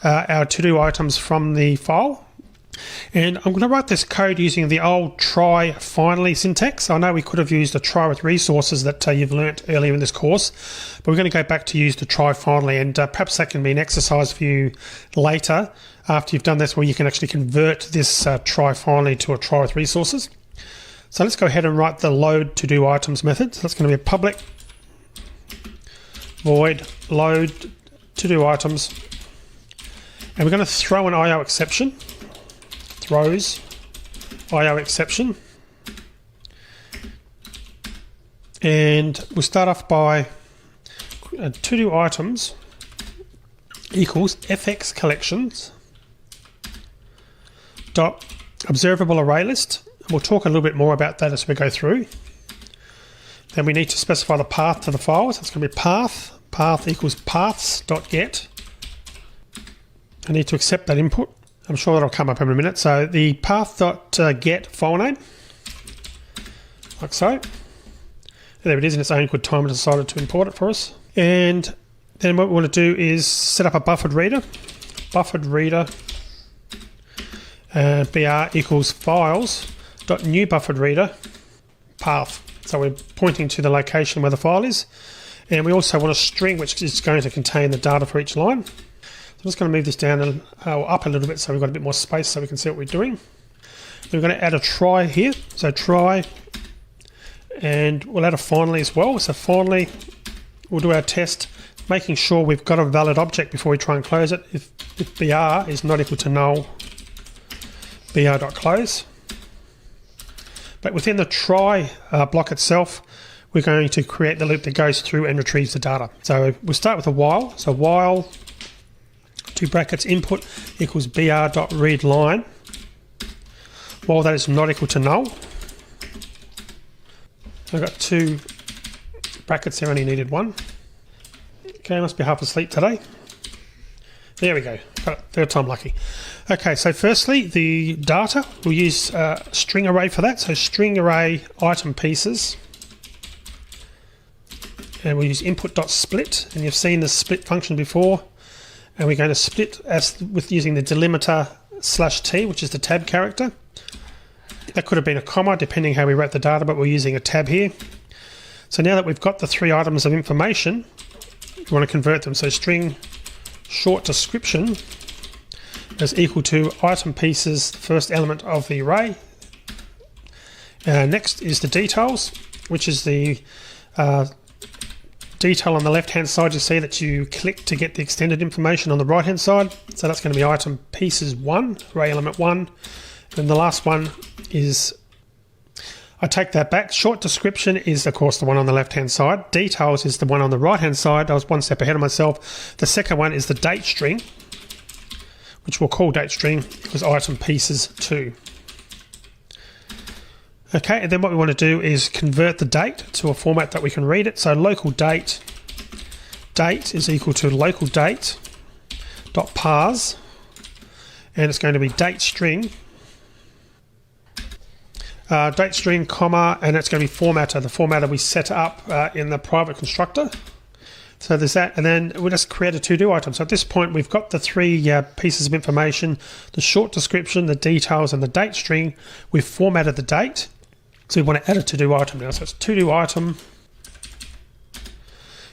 our to-do items from the file. And I'm going to write this code using the old try finally syntax. I know we could have used a try with resources that you've learnt earlier in this course, but we're going to go back to use the try finally, and perhaps that can be an exercise for you later after you've done this, where you can actually convert this try finally to a try with resources. So let's go ahead and write the load to do items method. So that's going to be a public void load to do items, and we're going to throw an IO exception. Throws IO exception, and we'll start off by to do items equals fx collections dot observable array list. We'll talk a little bit more about that as we go through. Then we need to specify the path to the file, so it's going to be path equals paths.get. I need to accept that input. I'm sure that'll come up in a minute. So the path.get file name, like so. There it is in its own good time. It decided to import it for us. And then what we want to do is set up a buffered reader. Buffered reader br equals files.new buffered reader path. So we're pointing to the location where the file is. And we also want a string which is going to contain the data for each line. I'm just going to move this down and up a little bit so we've got a bit more space so we can see what we're doing. We're going to add a try here. So try, and we'll add a finally as well. So finally, we'll do our test, making sure we've got a valid object before we try and close it. If br is not equal to null, br.close. But within the try block itself, we're going to create the loop that goes through and retrieves the data. So we'll start with a while. So while, two brackets, input equals br.readLine. While that is not equal to null. I've got two brackets there, only needed one. Okay, I must be half asleep today. There we go, got it, third time lucky. Okay, so firstly, the data, we'll use string array for that. So string array item pieces. And we'll use input.split, and you've seen the split function before. And we're going to split with using the delimiter /t, which is the tab character. That could have been a comma, depending how we wrote the data, but we're using a tab here. So now that we've got the three items of information, we want to convert them. So string short description is equal to item pieces, the first element of the array. Next is the details, which is the detail on the left hand side. You see that you click to get the extended information on the right hand side. So that's going to be item pieces 1, array element 1. And the last one is, I take that back, short description is of course the one on the left hand side. Details is the one on the right hand side. I was one step ahead of myself. The second one is the date string, which we'll call date string, because item pieces 2. Okay, and then what we want to do is convert the date to a format that we can read it. So local date is equal to local date dot parse, and it's going to be date string, comma, and it's going to be formatter, the formatter we set up in the private constructor. So there's that, and then we'll just create a to-do item. So at this point, we've got the three pieces of information, the short description, the details, and the date string. We've formatted the date. So we want to add a to-do item now. So it's to-do item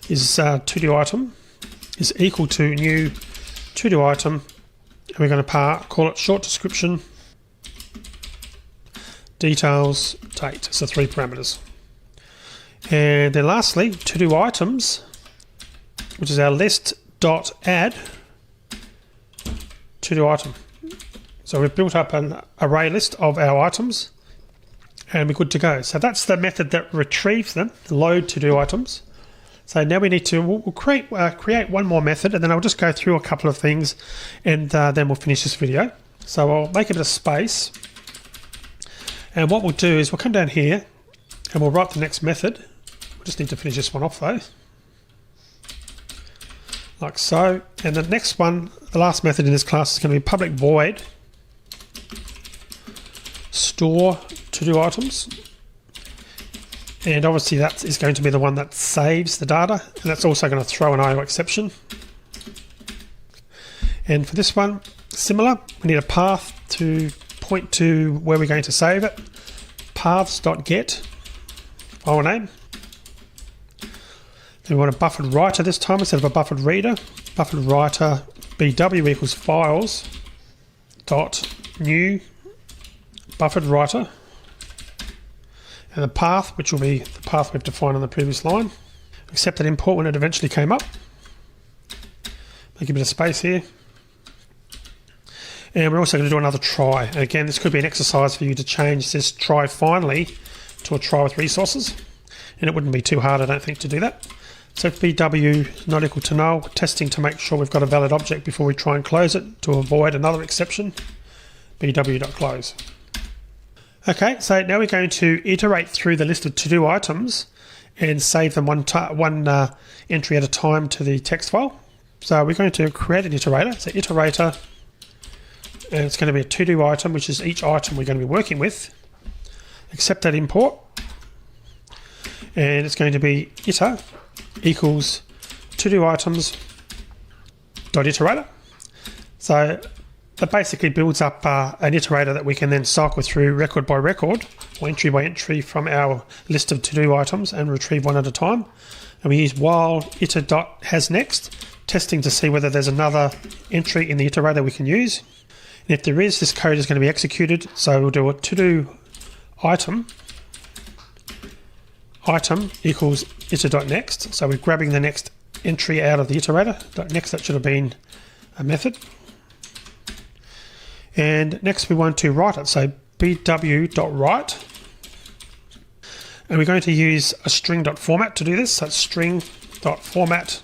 is equal to new to-do item. And we're going to call it short description, details, date. So 3 parameters. And then lastly, to-do items, which is our list.add to-do item. So we've built up an array list of our items and we're good to go. So that's the method that retrieves them, load to-do items. So now we need to, we'll create one more method, and then I'll just go through a couple of things and then we'll finish this video. So I'll make a bit of space. And what we'll do is we'll come down here and we'll write the next method. We just need to finish this one off though. Like so, and the next one, the last method in this class is going to be public void store to-do items, and obviously that is going to be the one that saves the data, and that's also going to throw an IO exception. And for this one, similar, we need a path to point to where we're going to save it. Paths.get file name. We want a buffered writer this time instead of a buffered reader. Buffered writer BW equals files dot new buffered writer, and the path, which will be the path we've defined on the previous line. Accept that import when it eventually came up. Make a bit of space here. And we're also going to do another try. And again, this could be an exercise for you to change this try finally to a try with resources. And it wouldn't be too hard, I don't think, to do that. So BW not equal to null, testing to make sure we've got a valid object before we try and close it to avoid another exception. BW.close. Okay, so now we're going to iterate through the list of to-do items and save them one entry at a time to the text file. So we're going to create an iterator. So iterator, and it's going to be a to-do item, which is each item we're going to be working with. Accept that import, and it's going to be iter equals to-do items dot iterator. So that basically builds up an iterator that we can then cycle through record by record or entry by entry from our list of to-do items and retrieve one at a time. And we use while iter.hasNext, testing to see whether there's another entry in the iterator we can use. And if there is, this code is going to be executed. So we'll do a to-do item equals iter.next. So we're grabbing the next entry out of the iterator. .next, that should have been a method. And next we want to write it. So bw.write. And we're going to use a string.format to do this. So it's string.format.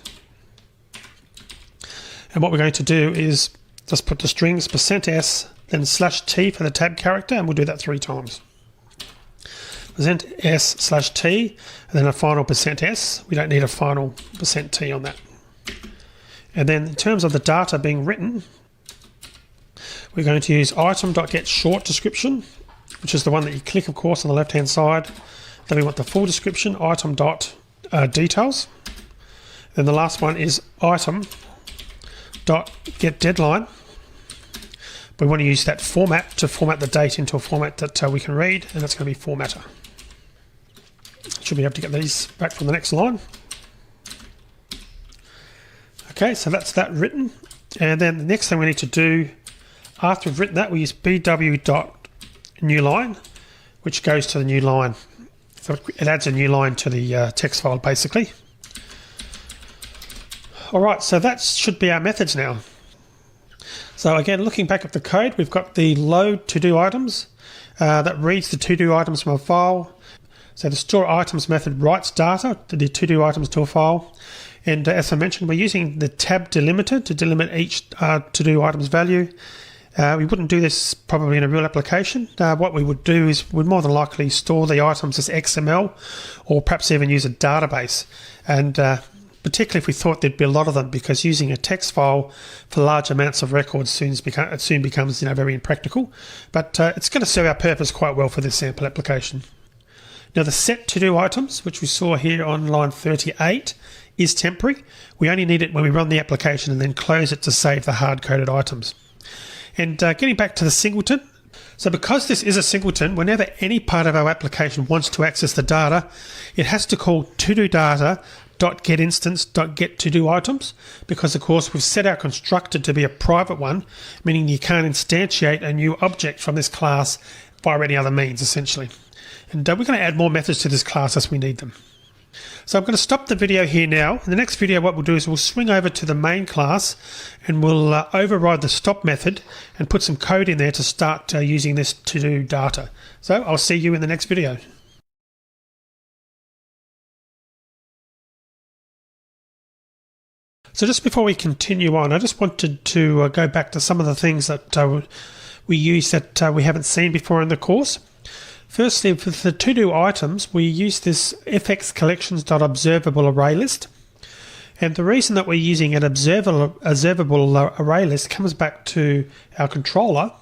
And what we're going to do is just put the strings %s, then /t for the tab character, and we'll do that 3 times. %s/t, and then a final %s. We don't need a final %t on that. And then in terms of the data being written, we're going to use item.get short description, which is the one that you click, of course, on the left-hand side. Then we want the full description, item.details. Then the last one is item.get deadline. We want to use that format to format the date into a format that we can read, and that's going to be formatter. Should be able to get these back from the next line. Okay, so that's that written. And then the next thing we need to do after we've written that, we use bw.newline, which goes to the new line. So it adds a new line to the text file, basically. All right, so that should be our methods now. So again, looking back at the code, we've got the load to-do items that reads the to-do items from a file. So the store items method writes data, the to-do items to a file. And as I mentioned, we're using the tab delimiter to delimit each to-do items value. We wouldn't do this probably in a real application. What we would do is we'd more than likely store the items as XML, or perhaps even use a database. And particularly if we thought there'd be a lot of them, because using a text file for large amounts of records soon becomes very impractical. But it's going to serve our purpose quite well for this sample application. Now the set to-do items, which we saw here on line 38, is temporary. We only need it when we run the application and then close it to save the hard-coded items. And getting back to the singleton, so because this is a singleton, whenever any part of our application wants to access the data, it has to call toDoData.getInstance.getToDoItems, because of course we've set our constructor to be a private one, meaning you can't instantiate a new object from this class via any other means, essentially. And we're going to add more methods to this class as we need them. So I'm going to stop the video here now. In the next video, what we'll do is we'll swing over to the main class and we'll override the stop method and put some code in there to start using this toDoData. So I'll see you in the next video. So just before we continue on, I just wanted to go back to some of the things that we use that we haven't seen before in the course. Firstly, for the to-do items, we use this fxcollections.observable array list. And the reason that we're using an observable array list comes back to our controller.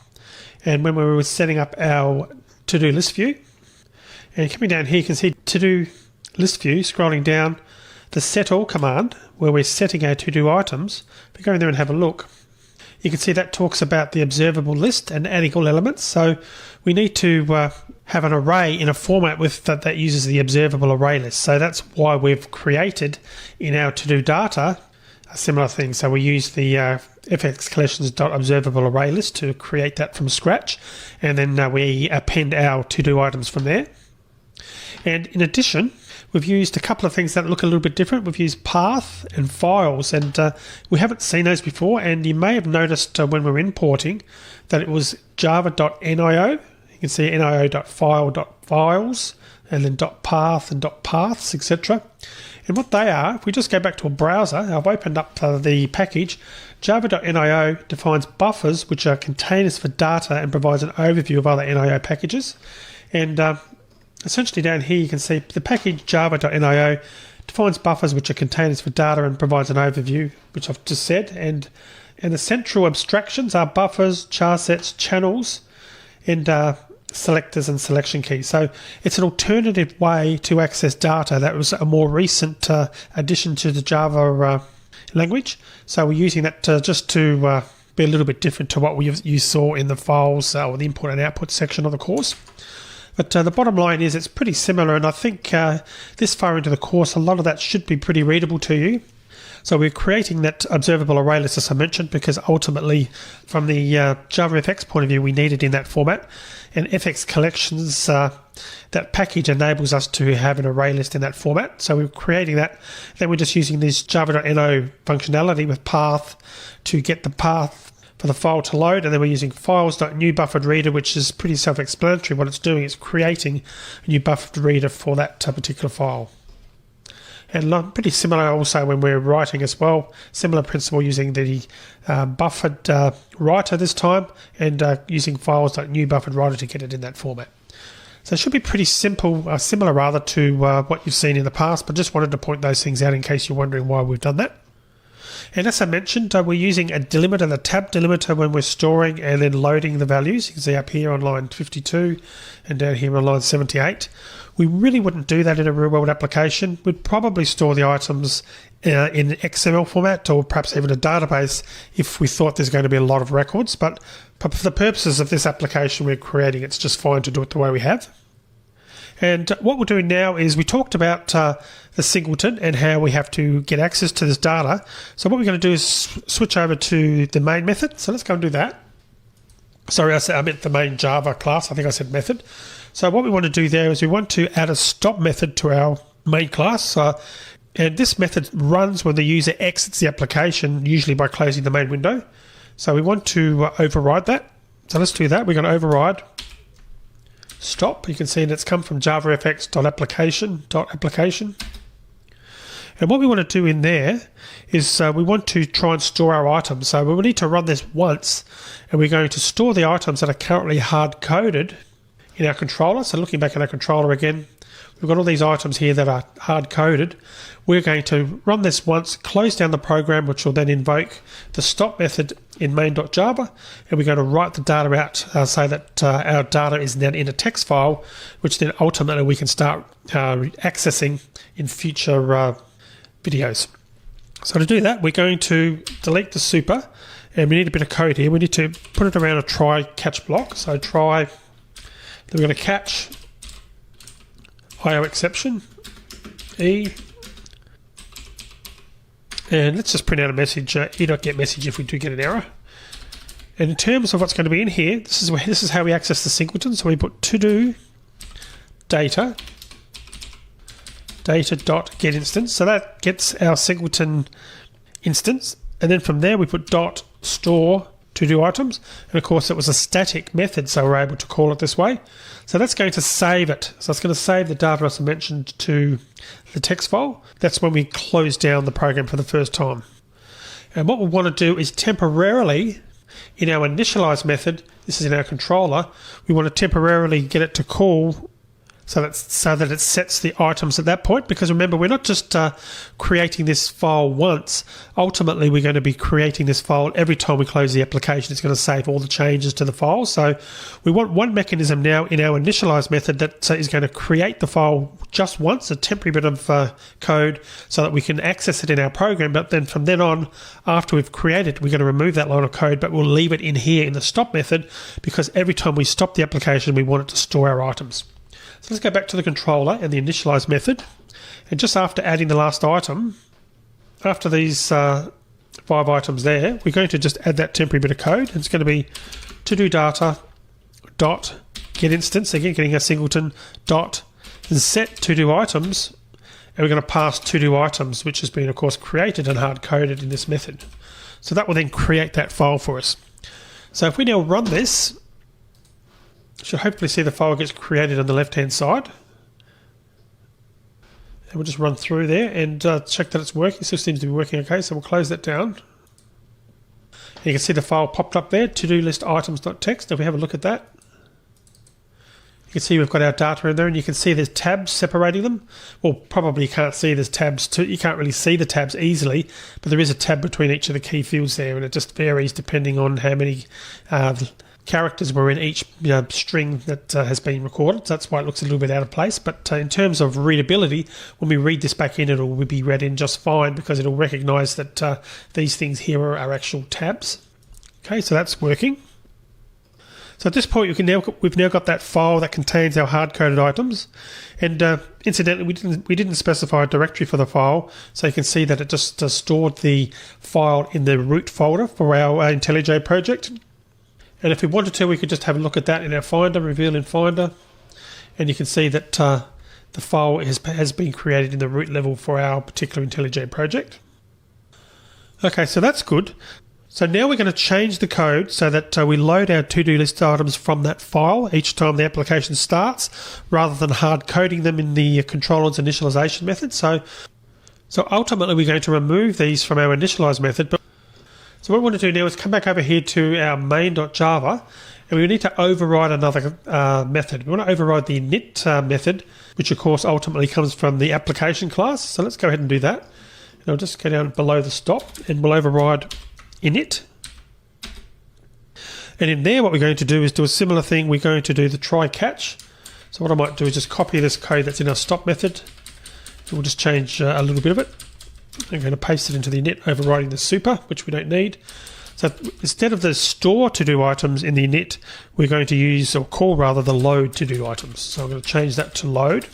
And when we were setting up our to-do list view, and coming down here, you can see to-do list view, scrolling down the set all command, where we're setting our to-do items. If we go in there and have a look, you can see that talks about the observable list and adding all elements. So we need to have an array in a format with that uses the observable array list. So that's why we've created in our toDoData a similar thing. So we use the fxcollections.observable array list to create that from scratch, and then we append our to-do items from there. And in addition, we've used a couple of things that look a little bit different. We've used path and files, and we haven't seen those before. And you may have noticed when we're importing that it was java.nio. You can see nio.file.files, and then .path and .paths, etc. And what they are, if we just go back to a browser, I've opened up the package. Java.nio defines buffers, which are containers for data, and provides an overview of other NIO packages. And essentially down here you can see the package java.nio defines buffers which are containers for data and provides an overview, which I've just said. And the central abstractions are buffers, char sets, channels, and selectors and selection keys. So it's an alternative way to access data. That was a more recent addition to the Java language. So we're using that just to be a little bit different to what you saw in the files or the input and output section of the course. But the bottom line is it's pretty similar, and I think this far into the course, a lot of that should be pretty readable to you. So we're creating that observable array list, as I mentioned, because ultimately, from the JavaFX point of view, we need it in that format. And FX Collections, that package enables us to have an array list in that format. So we're creating that. Then we're just using this java.no functionality with path to get the path for the file to load, and then we're using files.newBufferedReader, which is pretty self-explanatory. What it's doing is creating a new buffered reader for that particular file. And pretty similar also when we're writing as well. Similar principle using the buffered writer this time, and using files.newBufferedWriter to get it in that format. So it should be pretty simple, similar rather to what you've seen in the past, but just wanted to point those things out in case you're wondering why we've done that. And as I mentioned, we're using a delimiter, the tab delimiter, when we're storing and then loading the values. You can see up here on line 52 and down here on line 78. We really wouldn't do that in a real-world application. We'd probably store the items in XML format, or perhaps even a database if we thought there's going to be a lot of records. But for the purposes of this application we're creating, it's just fine to do it the way we have. And what we're doing now is we talked about the singleton and how we have to get access to this data. So what we're going to do is switch over to the main method. So let's go and do that. Sorry, I meant the main Java class. I think I said method. So what we want to do there is we want to add a stop method to our main class. And this method runs when the user exits the application, usually by closing the main window. So we want to override that. So let's do that. We're going to override stop. You can see it's come from javafx.application. And what we want to do in there is we want to try and store our items. So we will need to run this once, and we're going to store the items that are currently hard-coded in our controller. So looking back at our controller again, we've got all these items here that are hard-coded. We're going to run this once, close down the program, which will then invoke the stop method in main.java, and we're going to write the data out so that our data is then in a text file, which then ultimately we can start accessing in future videos. So to do that, we're going to delete the super, and we need a bit of code here. We need to put it around a try catch block. So try, then we're going to catch IO exception E, and let's just print out a message, e.get message if we do get an error. And in terms of what's going to be in here, this is how we access the singleton. So we put to do data dot get instance. So that gets our singleton instance, and then from there we put dot store to do items, and of course it was a static method, so we're able to call it this way. So that's going to save it. So it's going to save the data as I mentioned to the text file. That's when we close down the program for the first time. And what we want to do is temporarily, in our initialize method, this is in our controller, we want to temporarily get it to call so that it sets the items at that point, because remember, we're not just creating this file once. Ultimately, we're going to be creating this file every time we close the application. It's going to save all the changes to the file. So we want one mechanism now in our initialize method that is going to create the file just once, a temporary bit of code, so that we can access it in our program. But then from then on, after we've created, we're going to remove that line of code, but we'll leave it in here in the stop method, because every time we stop the application, we want it to store our items. So let's go back to the controller and the initialize method, and just after adding the last item, after these 5 items there, we're going to just add that temporary bit of code, and it's going to be to do data dot get instance, again getting a singleton dot and set to do items, and we're going to pass to do items, which has been of course created and hard coded in this method. So that will then create that file for us. So if we now run this, should hopefully see the file gets created on the left hand side, and we'll just run through there and check that it's working. Still seems to be working okay, so we'll close that down. And you can see the file popped up there, to do list items.txt. If we have a look at that, you can see we've got our data in there, and you can see there's tabs separating them. Well, probably you can't see there's tabs too. You can't really see the tabs easily, but there is a tab between each of the key fields there, and it just varies depending on how many characters were in each string that has been recorded. So that's why it looks a little bit out of place. But in terms of readability, when we read this back in, it will be read in just fine, because it'll recognize that these things here are actual tabs. Okay, so that's working. So at this point, we've now got that file that contains our hard-coded items. And incidentally, we didn't specify a directory for the file, so you can see that it just stored the file in the root folder for our IntelliJ project. And if we wanted to, we could just have a look at that in our Finder, reveal in Finder, and you can see that the file has been created in the root level for our particular IntelliJ project. Okay, so that's good. So now we're going to change the code so that we load our to-do list items from that file each time the application starts, rather than hard coding them in the controller's initialization method. So ultimately, we're going to remove these from our initialize method. So what we want to do now is come back over here to our main.java, and we need to override another method. We want to override the init method, which of course ultimately comes from the application class. So let's go ahead and do that. And I'll just go down below the stop, and we'll override init. And in there, what we're going to do is do a similar thing. We're going to do the try catch. So what I might do is just copy this code that's in our stop method. We'll just change a little bit of it. I'm going to paste it into the init, overriding the super, which we don't need. So instead of the store to do items in the init, we're going to use, or call rather, the load to do items. So I'm going to change that to load,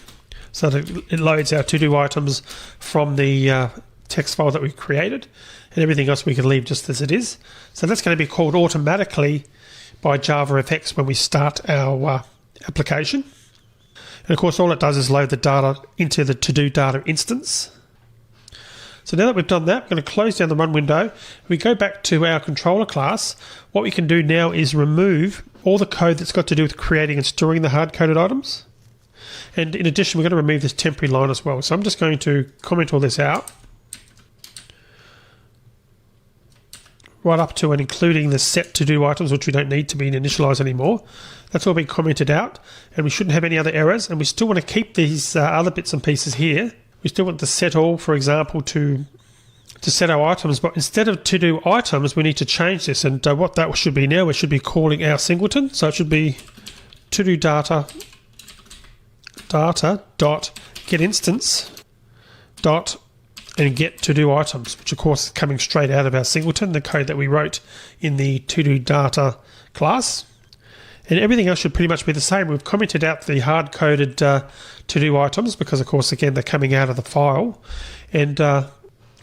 so that it loads our to do items from the text file that we created, and everything else we can leave just as it is. So that's going to be called automatically by JavaFX when we start our application. And of course, all it does is load the data into the to do data instance. So now that we've done that, we're going to close down the run window. If we go back to our controller class, what we can do now is remove all the code that's got to do with creating and storing the hard-coded items. And in addition, we're going to remove this temporary line as well. So I'm just going to comment all this out, right up to and including the set to do items, which we don't need to be initialized anymore. That's all been commented out, and we shouldn't have any other errors. And we still want to keep these other bits and pieces here. We still want the set all, for example, to set our items, but instead of to do items, we need to change this. And what that should be now, we should be calling our singleton. So it should be to do data dot get instance dot, and get to-do items, which of course is coming straight out of our singleton, the code that we wrote in the to-do data class. And everything else should pretty much be the same. We've commented out the hard-coded to-do items because, of course, again, they're coming out of the file. And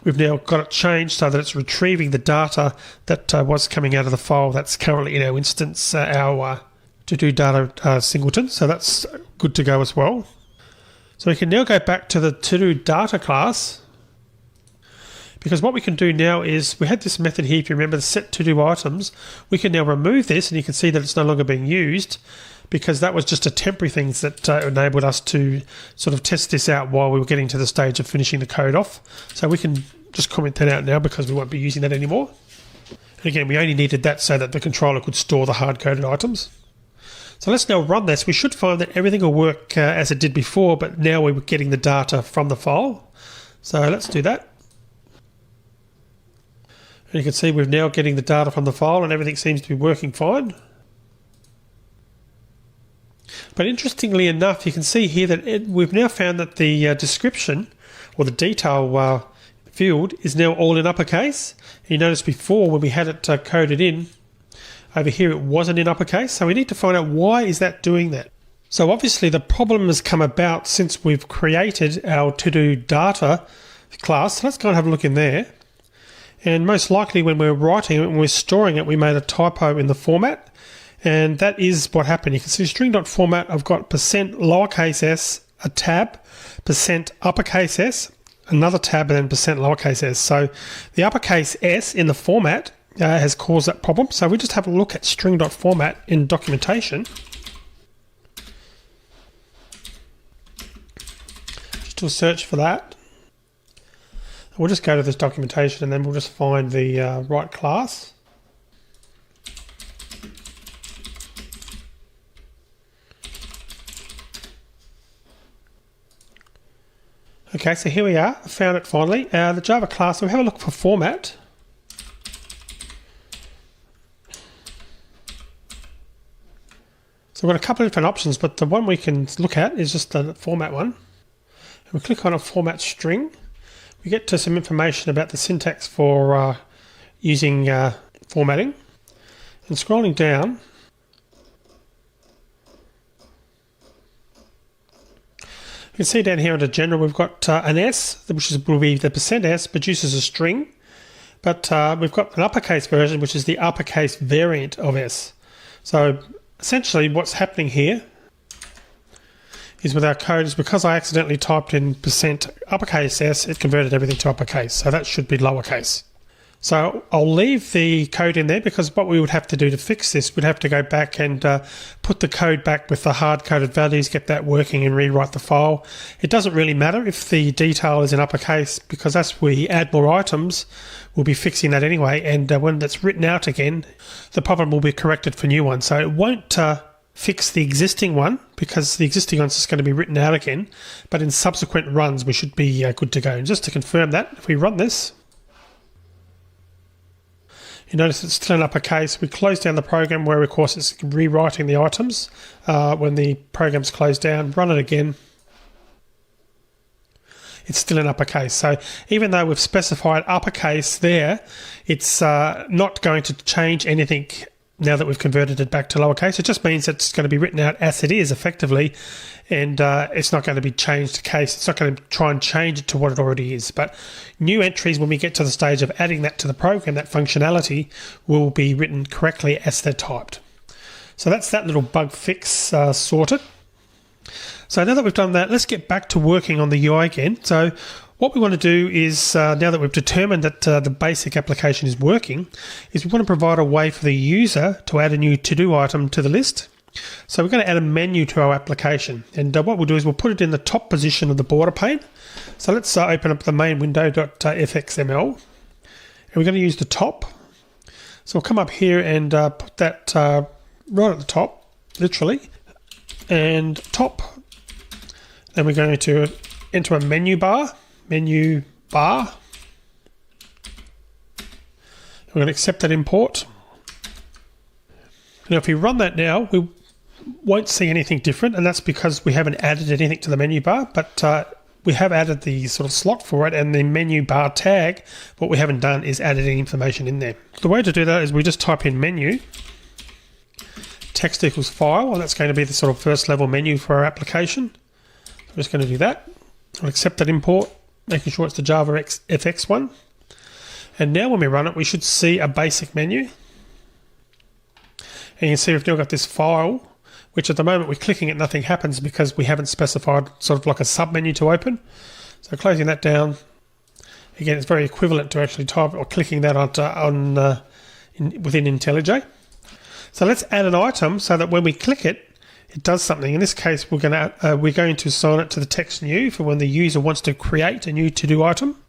we've now got it changed so that it's retrieving the data that was coming out of the file that's currently in our instance, our to-do data singleton. So that's good to go as well. So we can now go back to the to-do data class, because what we can do now is, we had this method here, if you remember, the set to-do items. We can now remove this, and you can see that it's no longer being used, because that was just a temporary thing that enabled us to sort of test this out while we were getting to the stage of finishing the code off. So we can just comment that out now because we won't be using that anymore. And again, we only needed that so that the controller could store the hard-coded items. So let's now run this. We should find that everything will work as it did before, but now we're getting the data from the file. So let's do that. And you can see we're now getting the data from the file and everything seems to be working fine. But interestingly enough, you can see here that we've now found that the description or the detail field is now all in uppercase. And you notice before when we had it coded in, over here it wasn't in uppercase. So we need to find out why is that doing that. So obviously the problem has come about since we've created our to-do data class. So let's go and have a look in there. And most likely when we're writing it, when we're storing it, we made a typo in the format. And that is what happened. You can see string.format, I've got % lowercase s, a tab, % uppercase s, another tab, and then % lowercase s. So the uppercase s in the format has caused that problem. So we just have a look at string.format in documentation. Just do a search for that. We'll just go to this documentation and then we'll just find the right class. Okay, so here we are. I found it finally. The Java class, so we'll have a look for format. So we've got a couple of different options, but the one we can look at is just the format one. And we click on a format string. We get to some information about the syntax for using formatting. And scrolling down, you can see down here under general we've got an S, which will be the %s, produces a string. But we've got an uppercase version, which is the uppercase variant of S. So essentially what's happening here is with our code is because I accidentally typed in % uppercase s, it converted everything to uppercase. So that should be lowercase. So I'll leave the code in there because what we would have to do to fix this, we'd have to go back and put the code back with the hard-coded values, get that working and rewrite the file. It doesn't really matter if the detail is in uppercase because as we add more items, we'll be fixing that anyway. And when that's written out again, the problem will be corrected for new ones. So it won't fix the existing one because the existing one's just going to be written out again. But in subsequent runs, we should be good to go. And just to confirm that, if we run this, you notice it's still in uppercase. We close down the program where, of course, it's rewriting the items. When the program's closed down, run it again. It's still in uppercase. So even though we've specified uppercase there, it's not going to change anything now that we've converted it back to lowercase. It just means it's going to be written out as it is effectively, and it's not going to be changed to case. It's not going to try and change it to what it already is. But new entries, when we get to the stage of adding that to the program, that functionality will be written correctly as they're typed. So that's that little bug fix sorted. So now that we've done that, let's get back to working on the UI again. So what we want to do is, now that we've determined that the basic application is working, is we want to provide a way for the user to add a new to-do item to the list. So we're going to add a menu to our application. And what we'll do is we'll put it in the top position of the border pane. So let's open up the main window.fxml. And we're going to use the top. So we'll come up here and put that right at the top, literally. And top. Then we're going to enter a menu bar. We're going to accept that import. Now if we run that now, we won't see anything different, and that's because we haven't added anything to the menu bar, but we have added the sort of slot for it and the menu bar tag. What we haven't done is added any information in there. The way to do that is we just type in menu, text equals file, and that's going to be the sort of first level menu for our application. I'm just going to do that. I'll accept that import, making sure it's the Java FX one. And now when we run it, we should see a basic menu. And you can see we've now got this file, which at the moment we're clicking it, nothing happens because we haven't specified sort of like a sub-menu to open. So closing that down, again, it's very equivalent to actually type or clicking that within IntelliJ. So let's add an item so that when we click it, it does something. In this case, we're going to assign it to the text new for when the user wants to create a new to-do item.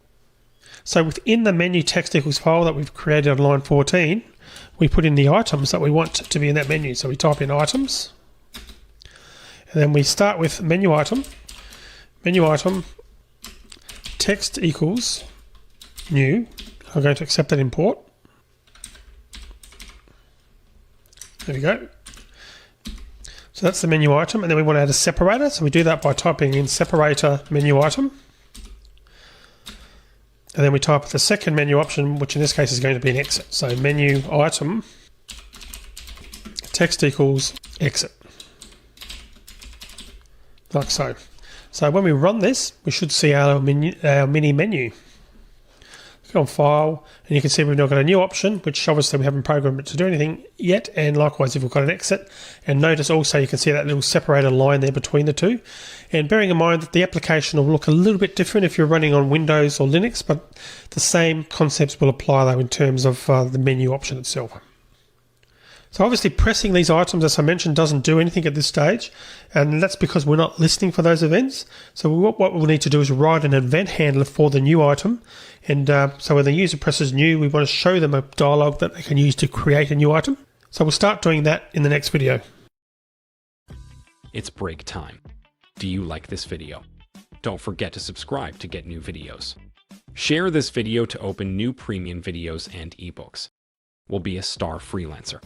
So within the menu text equals file that we've created on line 14, we put in the items that we want to be in that menu. So we type in items, and then we start with menu item, text equals new. I'm going to accept that import. There we go. So that's the menu item, and then we want to add a separator. So we do that by typing in separator menu item. And then we type the second menu option, which in this case is going to be an exit. So menu item, text equals exit. Like so. So when we run this, we should see our mini menu. Go on file, and you can see we've now got a new option, which obviously we haven't programmed it to do anything yet. And likewise, if we've got an exit, and notice also you can see that little separator line there between the two. And bearing in mind that the application will look a little bit different if you're running on Windows or Linux, but the same concepts will apply though in terms of the menu option itself. So obviously pressing these items, as I mentioned, doesn't do anything at this stage, and that's because we're not listening for those events. So what we'll need to do is write an event handler for the new item, and so when the user presses new, we want to show them a dialog that they can use to create a new item. So we'll start doing that in the next video. It's break time. Do you like this video? Don't forget to subscribe to get new videos. Share this video to open new premium videos and ebooks. We'll be a star freelancer.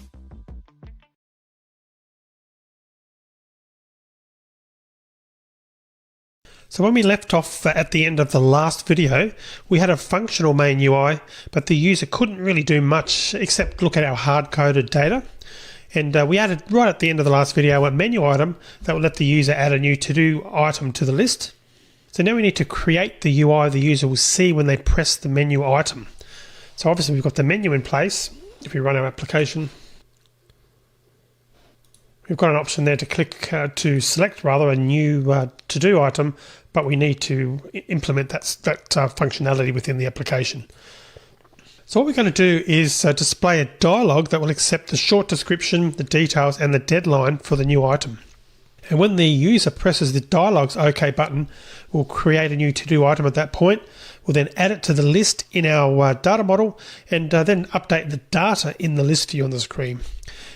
So when we left off at the end of the last video, we had a functional main UI, but the user couldn't really do much except look at our hard-coded data. And we added, right at the end of the last video, a menu item that will let the user add a new to-do item to the list. So now we need to create the UI the user will see when they press the menu item. So obviously we've got the menu in place. If we run our application, we've got an option there to click to select a new to-do item, but we need to implement that functionality within the application. So what we're going to do is display a dialog that will accept the short description, the details, and the deadline for the new item. And when the user presses the dialog's OK button, we'll create a new to-do item at that point. We'll then add it to the list in our data model, and then update the data in the list view on the screen.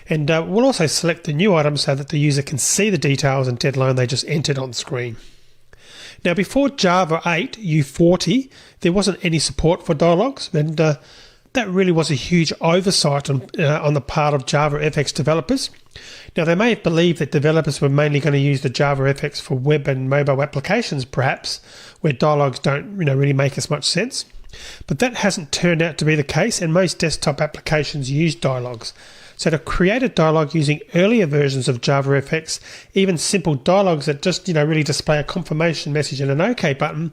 And we'll also select the new item so that the user can see the details and deadline they just entered on the screen. Now, before Java 8 U40, there wasn't any support for dialogues, and that really was a huge oversight on the part of Java FX developers. Now, they may have believed that developers were mainly going to use the Java FX for web and mobile applications, perhaps, where dialogues don't really make as much sense. But that hasn't turned out to be the case, and most desktop applications use dialogues. So to create a dialog using earlier versions of Java FX, even simple dialogues that just really display a confirmation message and an OK button,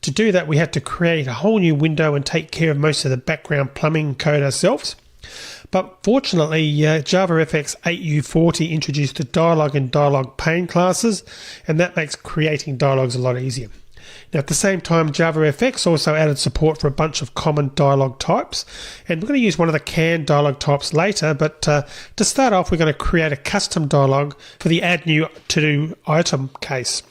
to do that we had to create a whole new window and take care of most of the background plumbing code ourselves. But fortunately, Java FX88 U40 introduced the dialog and dialog pane classes, and that makes creating dialogues a lot easier. Now, at the same time, Java FX also added support for a bunch of common dialog types, and we're going to use one of the canned dialog types later, but to start off, we're going to create a custom dialog for the add new to-do item case.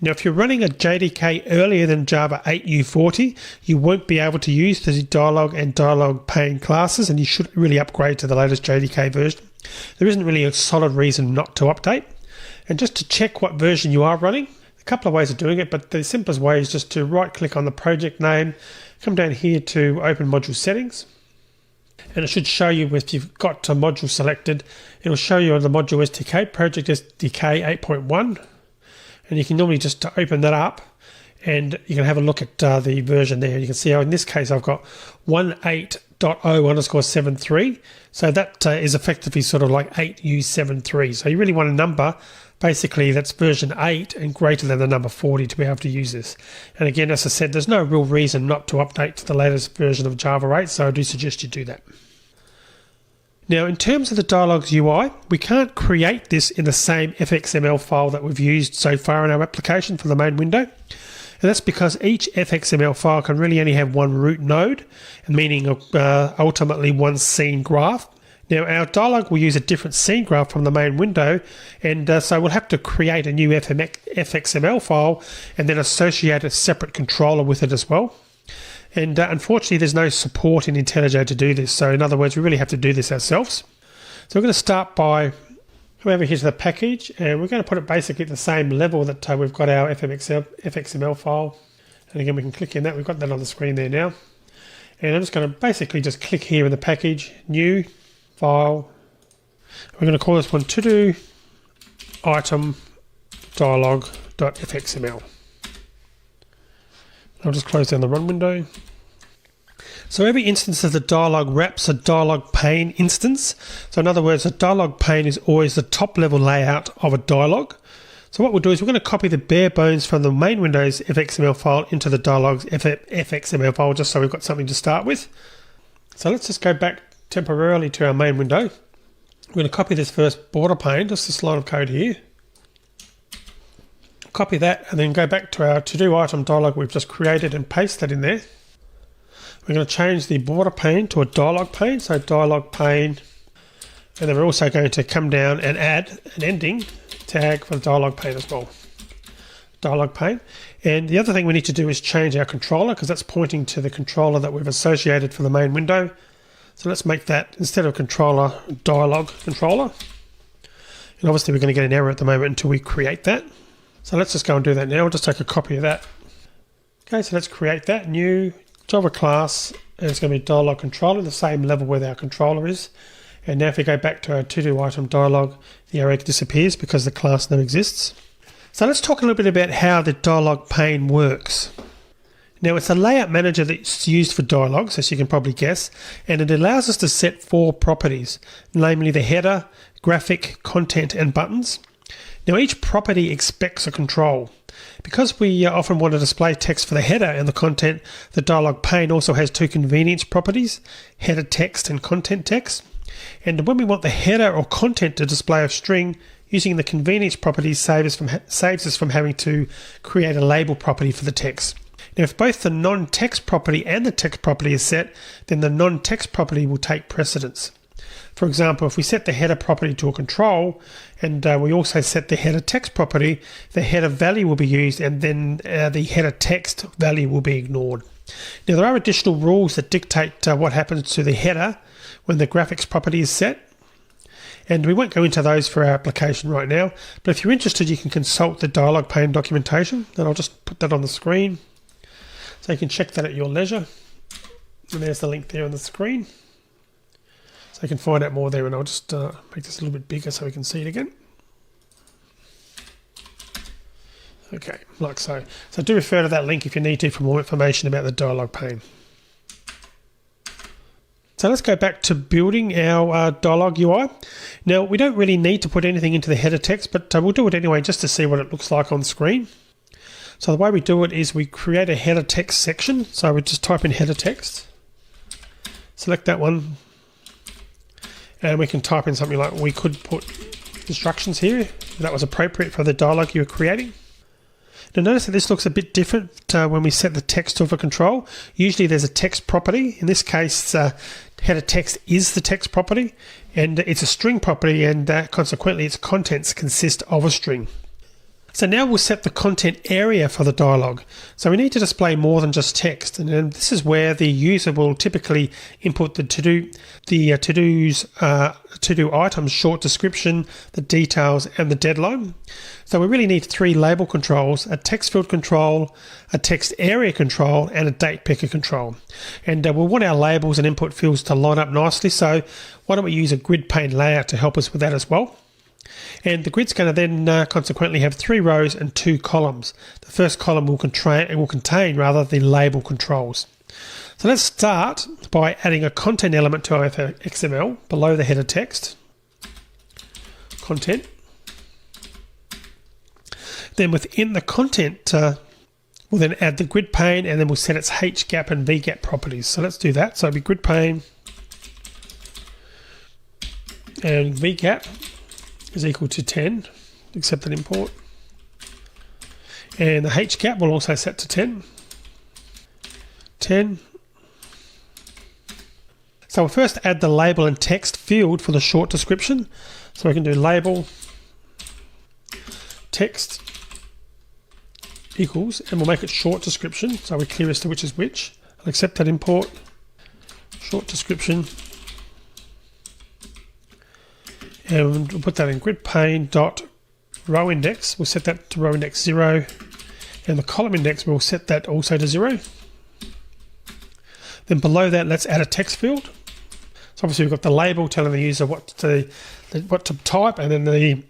Now, if you're running a JDK earlier than Java 8 U40, you won't be able to use the dialog and dialog pane classes, and you should really upgrade to the latest JDK version. There isn't really a solid reason not to update. And just to check what version you are running, a couple of ways of doing it, but the simplest way is just to right-click on the project name, come down here to Open Module Settings, and it should show you, if you've got a module selected, it'll show you on the module SDK, Project SDK 8.1, and you can normally just open that up, and you can have a look at the version there. You can see how in this case I've got 18.0_73, so that is effectively sort of like 8U73. So you really want a number basically that's version 8 and greater than the number 40 to be able to use this. And again, as I said, there's no real reason not to update to the latest version of Java 8, so I do suggest you do that. Now, in terms of the Dialogues UI, we can't create this in the same FXML file that we've used so far in our application for the main window. And that's because each FXML file can really only have one root node, meaning ultimately one scene graph. Now, our dialogue will use a different scene graph from the main window, and so we'll have to create a new FXML file and then associate a separate controller with it as well. And unfortunately, there's no support in IntelliJ to do this. So in other words, we really have to do this ourselves. So we're going to start by come over here to the package, and we're going to put it basically at the same level that we've got our FXML file. And again, we can click in that. We've got that on the screen there now. And I'm just going to basically just click here in the package, new file. We're going to call this one to-do item dialog.fxml. I'll just close down the run window. So every instance of the dialog wraps a dialog pane instance. So in other words, a dialog pane is always the top level layout of a dialog. So what we'll do is we're going to copy the bare bones from the main Windows FXML file into the dialogs FXML file, just so we've got something to start with. So let's just go back temporarily to our main window. We're going to copy this first border pane, just this line of code here. Copy that and then go back to our to-do item dialog we've just created and paste that in there. We're going to change the border pane to a dialog pane, so dialog pane, and then we're also going to come down and add an ending tag for the dialog pane as well. Dialog pane. And the other thing we need to do is change our controller, because that's pointing to the controller that we've associated for the main window. So let's make that, instead of controller, dialog controller. And obviously we're going to get an error at the moment until we create that. So let's just go and do that now. We'll just take a copy of that. Okay, so let's create that new Java class, and it's going to be dialog controller, the same level where our controller is. And now if we go back to our to-do item dialog, the error disappears because the class now exists. So let's talk a little bit about how the dialog pane works. Now, it's a layout manager that's used for dialogues, as you can probably guess, and it allows us to set 4 properties, namely the header, graphic, content, and buttons. Now, each property expects a control. Because we often want to display text for the header and the content, the dialog pane also has 2 convenience properties, header text and content text. And when we want the header or content to display a string, using the convenience properties saves us from having to create a label property for the text. Now, if both the non-text property and the text property is set, then the non-text property will take precedence. For example, if we set the header property to a control, and we also set the header text property, the header value will be used, and then the header text value will be ignored. Now, there are additional rules that dictate what happens to the header when the graphics property is set. And we won't go into those for our application right now, but if you're interested, you can consult the dialog pane documentation, and I'll just put that on the screen. So you can check that at your leisure. And there's the link there on the screen. So you can find out more there, and I'll just make this a little bit bigger so we can see it again. Okay, like so. So do refer to that link if you need to for more information about the dialog pane. So let's go back to building our dialog UI. Now, we don't really need to put anything into the header text, but we'll do it anyway just to see what it looks like on screen. So the way we do it is we create a header text section. So we just type in header text, select that one, and we can type in something like, we could put instructions here if that was appropriate for the dialog you were creating. Now notice that this looks a bit different when we set the text to a control. Usually there's a text property. In this case, header text is the text property, and it's a string property, and consequently its contents consist of a string. So now we'll set the content area for the dialog. So we need to display more than just text, and this is where the user will typically input the to-do items short description, the details, and the deadline. So we really need 3 label controls: a text field control, a text area control, and a date picker control. And we'll want our labels and input fields to line up nicely. So why don't we use a grid pane layout to help us with that as well? And the grid's going to then consequently have 3 rows and 2 columns. The first column will contain the label controls. So let's start by adding a content element to our XML below the header text. Content. Then within the content, we'll then add the grid pane, and then we'll set its HGAP and VGAP properties. So let's do that. So it'll be grid pane and VGAP is equal to 10. Accept that import. And the HGAP will also set to 10. 10. So we'll first add the label and text field for the short description. So we can do label text equals, and we'll make it short description, so we're clear as to which is which. I'll accept that import. Short description. And we'll put that in grid pane dot row index. We'll set that to row index 0. And the column index, we'll set that also to 0. Then below that, let's add a text field. So obviously we've got the label telling the user what to type, and then the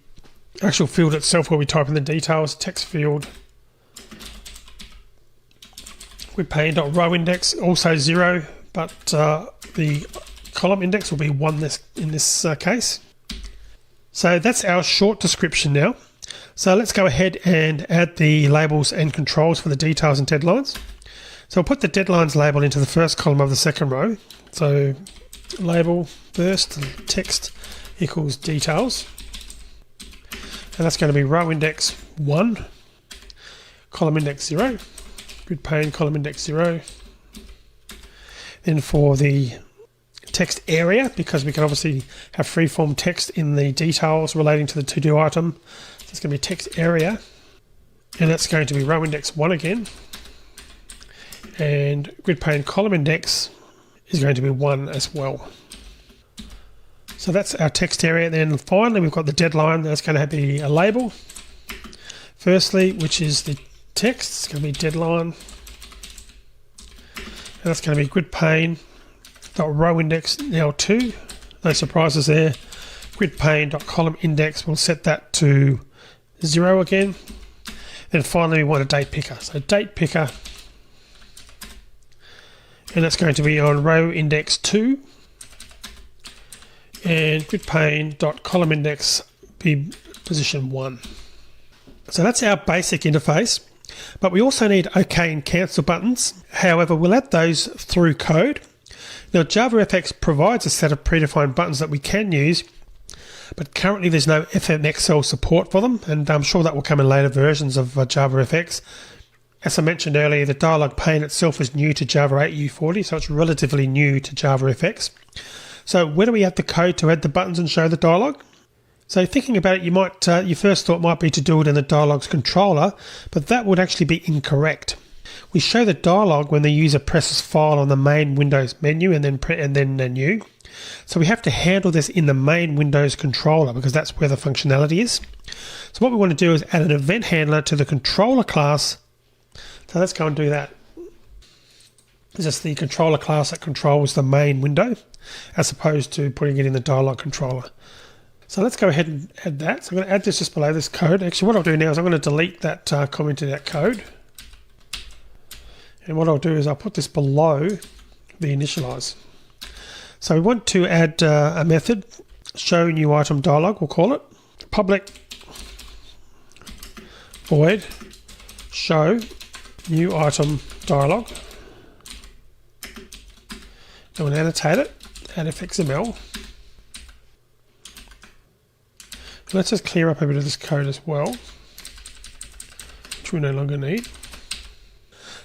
actual field itself where we type in the details, text field. Grid pane dot row index also 0, but the column index will be 1 in this case. So that's our short description now. So let's go ahead and add the labels and controls for the details and deadlines. So I'll put the deadlines label into the first column of the second row. So label first, text equals details. And that's going to be row index 1, column index 0, grid pane column index 0. Then for the text area, because we can obviously have freeform text in the details relating to the to-do item, so it's going to be text area, and that's going to be row index 1 again, and grid pane column index is going to be 1 as well. So that's our text area. Then finally we've got the deadline. That's going to be a label firstly, which is the text. It's going to be deadline, and that's going to be grid pane dot row index now 2, no surprises there. Grid pane dot column index, we'll set that to 0 again. Then finally we want a date picker, so date picker, and that's going to be on row index 2, and grid pane dot column index be position 1. So that's our basic interface, but we also need OK and cancel buttons. However, we'll add those through code. Now, JavaFX provides a set of predefined buttons that we can use, but currently there's no FMXL support for them, and I'm sure that will come in later versions of JavaFX. As I mentioned earlier, the dialog pane itself is new to Java 8 U40, so it's relatively new to JavaFX. So where do we add the code to add the buttons and show the dialog? So thinking about it, your first thought might be to do it in the dialog's controller, but that would actually be incorrect. We show the dialog when the user presses File on the main Windows menu and then New. So we have to handle this in the main Windows controller because that's where the functionality is. So what we want to do is add an event handler to the controller class. So let's go and do that. It's just the controller class that controls the main window as opposed to putting it in the dialog controller. So let's go ahead and add that. So I'm going to add this just below this code. Actually, what I'll do now is I'm going to delete that comment in that code. And what I'll do is I'll put this below the initialize. So we want to add a method, show new item dialog, we'll call it. Public void show new item dialog. And we'll annotate it, add fxml. Let's just clear up a bit of this code as well, which we no longer need.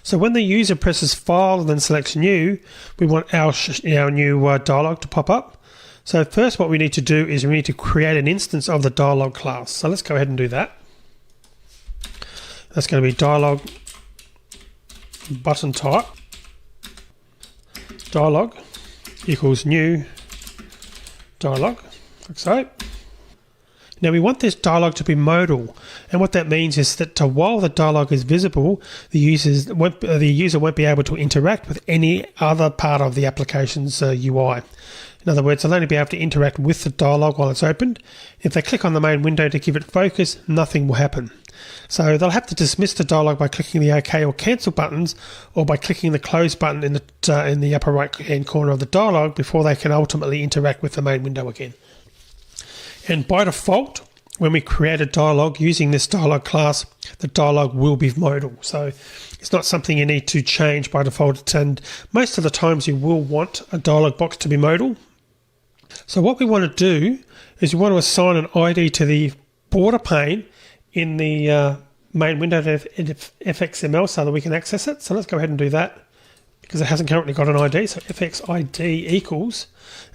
So when the user presses File and then selects New, we want our new dialog to pop up. So first what we need to do is we need to create an instance of the dialog class. So let's go ahead and do that. That's going to be dialog button type dialog equals new dialog, like so. Now we want this dialog to be modal, and what that means is that while the dialog is visible, the user won't be able to interact with any other part of the application's UI. In other words, they'll only be able to interact with the dialog while it's opened. If they click on the main window to give it focus, nothing will happen. So they'll have to dismiss the dialog by clicking the OK or Cancel buttons, or by clicking the Close button in the upper right hand corner of the dialog before they can ultimately interact with the main window again. And by default, when we create a dialog using this dialog class, the dialog will be modal. So it's not something you need to change by default, and most of the times you will want a dialog box to be modal. So what we want to do is we want to assign an ID to the border pane in the main window of FXML so that we can access it. So let's go ahead and do that because it hasn't currently got an ID. So fxid equals,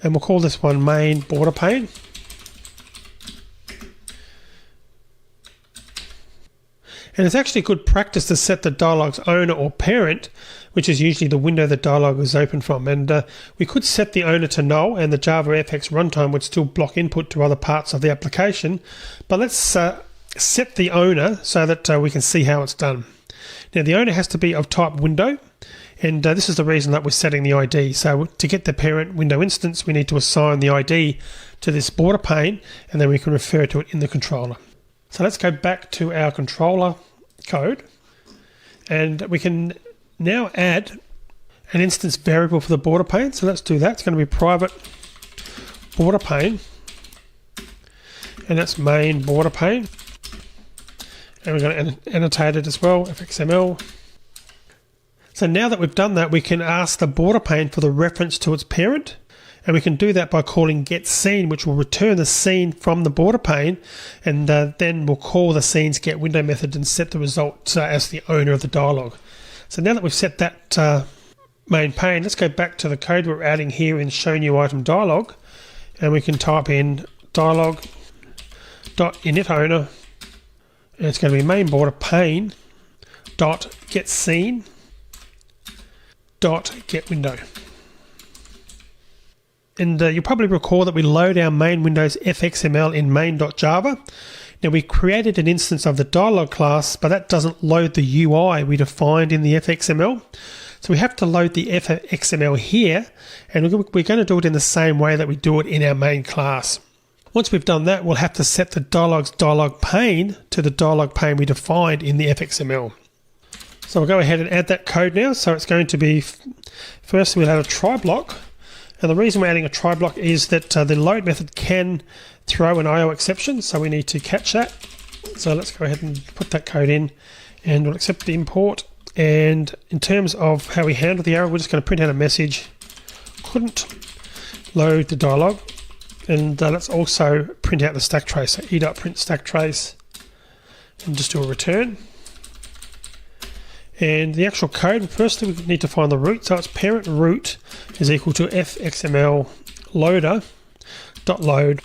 and we'll call this one main border pane. And it's actually good practice to set the dialog's owner or parent, which is usually the window the dialog is open from. And we could set the owner to null, and the JavaFX runtime would still block input to other parts of the application. But let's set the owner so that we can see how it's done. Now the owner has to be of type window, and this is the reason that we're setting the ID. So to get the parent window instance, we need to assign the ID to this border pane, and then we can refer to it in the controller. So let's go back to our controller code, and we can now add an instance variable for the border pane. So let's do that. It's going to be private border pane, and that's main border pane. And we're going to annotate it as well, fxml. So now that we've done that, we can ask the border pane for the reference to its parent. And we can do that by calling getScene, which will return the scene from the border pane, and then we'll call the scene's getWindow method and set the result as the owner of the dialog. So now that we've set that main pane, let's go back to the code we're adding here in showNewItemDialog, and we can type in dialog.initOwner, and it's going to be main border pane dot getScene dot getWindow. And you'll probably recall that we load our main Windows fxml in main.java. Now we created an instance of the dialog class, but that doesn't load the UI we defined in the fxml. So we have to load the fxml here, and we're going to do it in the same way that we do it in our main class. Once we've done that, we'll have to set the dialog's dialog pane to the dialog pane we defined in the fxml. So we'll go ahead and add that code now. So it's going to be, first we'll add a try block. And the reason we're adding a try block is that the load method can throw an IO exception, so we need to catch that. So let's go ahead and put that code in, and we'll accept the import. And in terms of how we handle the error, we're just going to print out a message, couldn't load the dialog. And let's also print out the stack trace, so e.print stack trace, and just do a return. And the actual code, firstly we need to find the root, so it's parent root is equal to fxml loader.load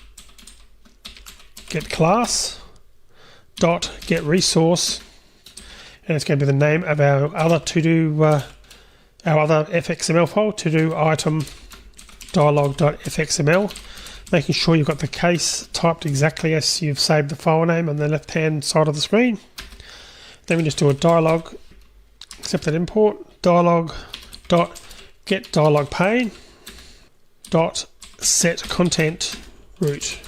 get class dot get resource, and it's going to be the name of our other fxml file, to do item dialog.fxml, making sure you've got the case typed exactly as you've saved the file name on the left hand side of the screen. Then we just do a dialog, accept that import, dialog dot get dialog pane dot set content root.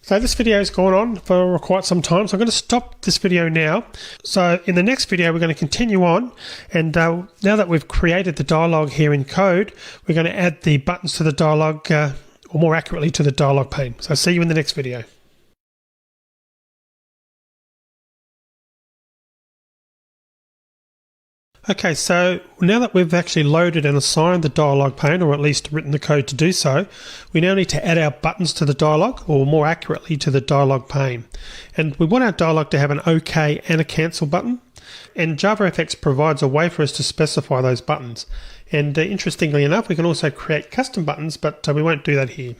So this video has gone on for quite some time, so I'm going to stop this video now. So in the next video we're going to continue on, and now that we've created the dialog here in code, we're going to add the buttons to the dialog, or more accurately to the dialog pane. So see you in the next video. Okay, so now that we've actually loaded and assigned the dialog pane, or at least written the code to do so, we now need to add our buttons to the dialog, or more accurately to the dialog pane. And we want our dialog to have an OK and a cancel button, and JavaFX provides a way for us to specify those buttons. And interestingly enough, we can also create custom buttons, but we won't do that here.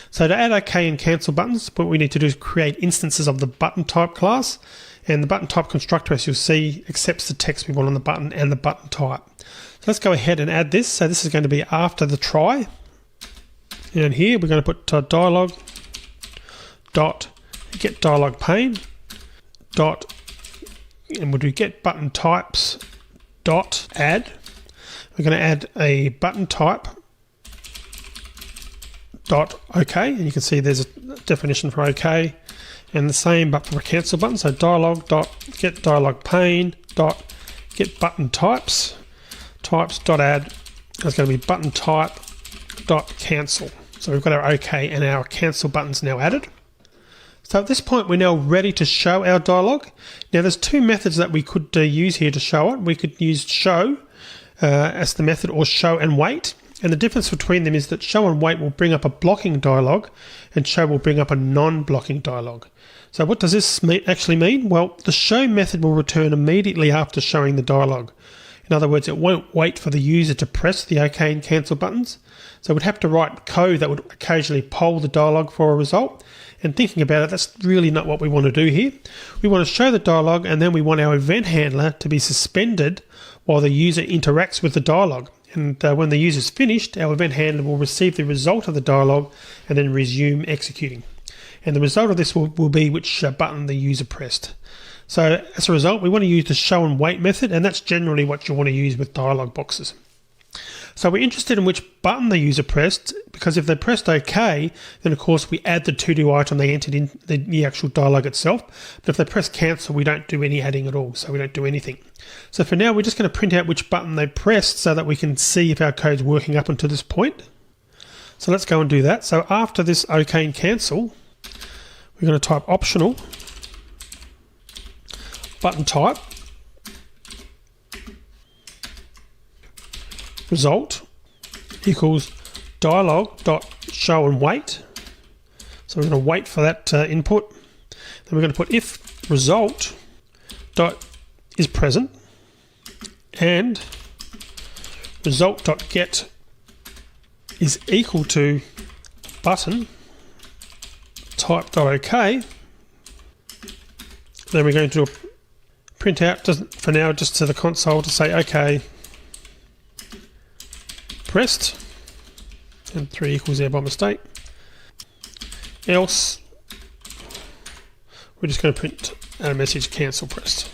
So to add OK and cancel buttons, what we need to do is create instances of the button type class. And the button type constructor, as you'll see, accepts the text we want on the button and the button type. So let's go ahead and add this. So this is going to be after the try. And here we're going to put dialog dot get dialog pane dot, and we'll do get button types dot add. We're going to add a button type dialog.OK, and you can see there's a definition for OK, and the same but for a cancel button. So dialog.get dialog pane dot get button types types.add. That's going to be button type dot cancel. So we've got our OK and our cancel buttons now added. So at this point, we're now ready to show our dialog. Now there's two methods that we could use here to show it. We could use show as the method, or show and wait. And the difference between them is that show and wait will bring up a blocking dialog, and show will bring up a non-blocking dialog. So what does this actually mean? Well, the show method will return immediately after showing the dialog. In other words, it won't wait for the user to press the OK and cancel buttons. So we'd have to write code that would occasionally poll the dialog for a result. And thinking about it, that's really not what we want to do here. We want to show the dialog, and then we want our event handler to be suspended while the user interacts with the dialog. And when the user's finished, our event handler will receive the result of the dialog and then resume executing. And the result of this will be which button the user pressed. So as a result, we want to use the show and wait method, and that's generally what you want to use with dialog boxes. So we're interested in which button the user pressed, because if they pressed OK, then of course we add the to-do item they entered in the actual dialog itself. But if they press cancel, we don't do any adding at all, so we don't do anything. So for now, we're just going to print out which button they pressed so that we can see if our code's working up until this point. So let's go and do that. So after this OK and cancel, we're going to type optional button type result equals dialog.show and wait. So we're going to wait for that input. Then we're going to put if result dot is present and result.get is equal to button type.ok. Then we're going to do a print out for now just to the console to say OK pressed, and 3 equals there by mistake. Else we're just going to print a message cancel pressed.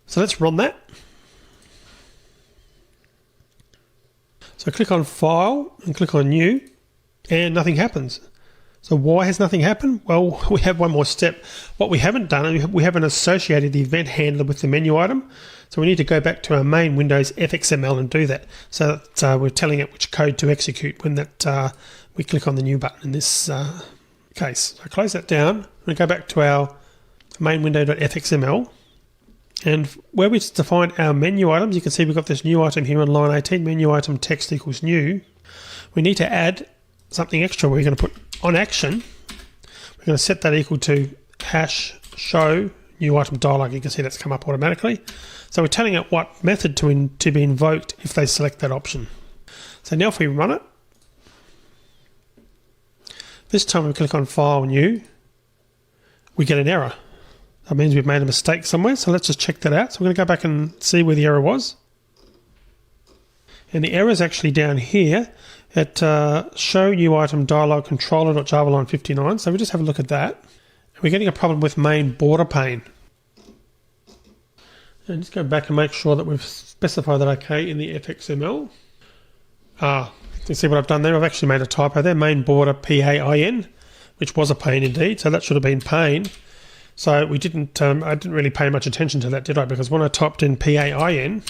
So let's run that. So click on File and click on New, and nothing happens. So why has nothing happened? Well, we have one more step. What we haven't done, we haven't associated the event handler with the menu item. So we need to go back to our main Windows FXML and do that, so that we're telling it which code to execute when that we click on the new button in this case. So close that down and go back to our main window.fxml. And where we define our menu items, you can see we've got this new item here on line 18, menu item text equals new. We need to add something extra. We're going to put on action. We're going to set that equal to hash show new item dialog. You can see that's come up automatically. So we're telling it what method to be invoked if they select that option. So now if we run it, this time we click on File, New, we get an error. That means we've made a mistake somewhere. So let's just check that out. So we're going to go back and see where the error was. And the error is actually down here at show new item dialog controller.java line 59. So we just have a look at that. We're getting a problem with main border pane. And just go back and make sure that we've specified that OK in the FXML. You see what I've done there? I've actually made a typo there. Main border PAIN, which was a pain indeed. So that should have been pain. So we didn't. I didn't really pay much attention to that, did I? Because when I typed in PAIN,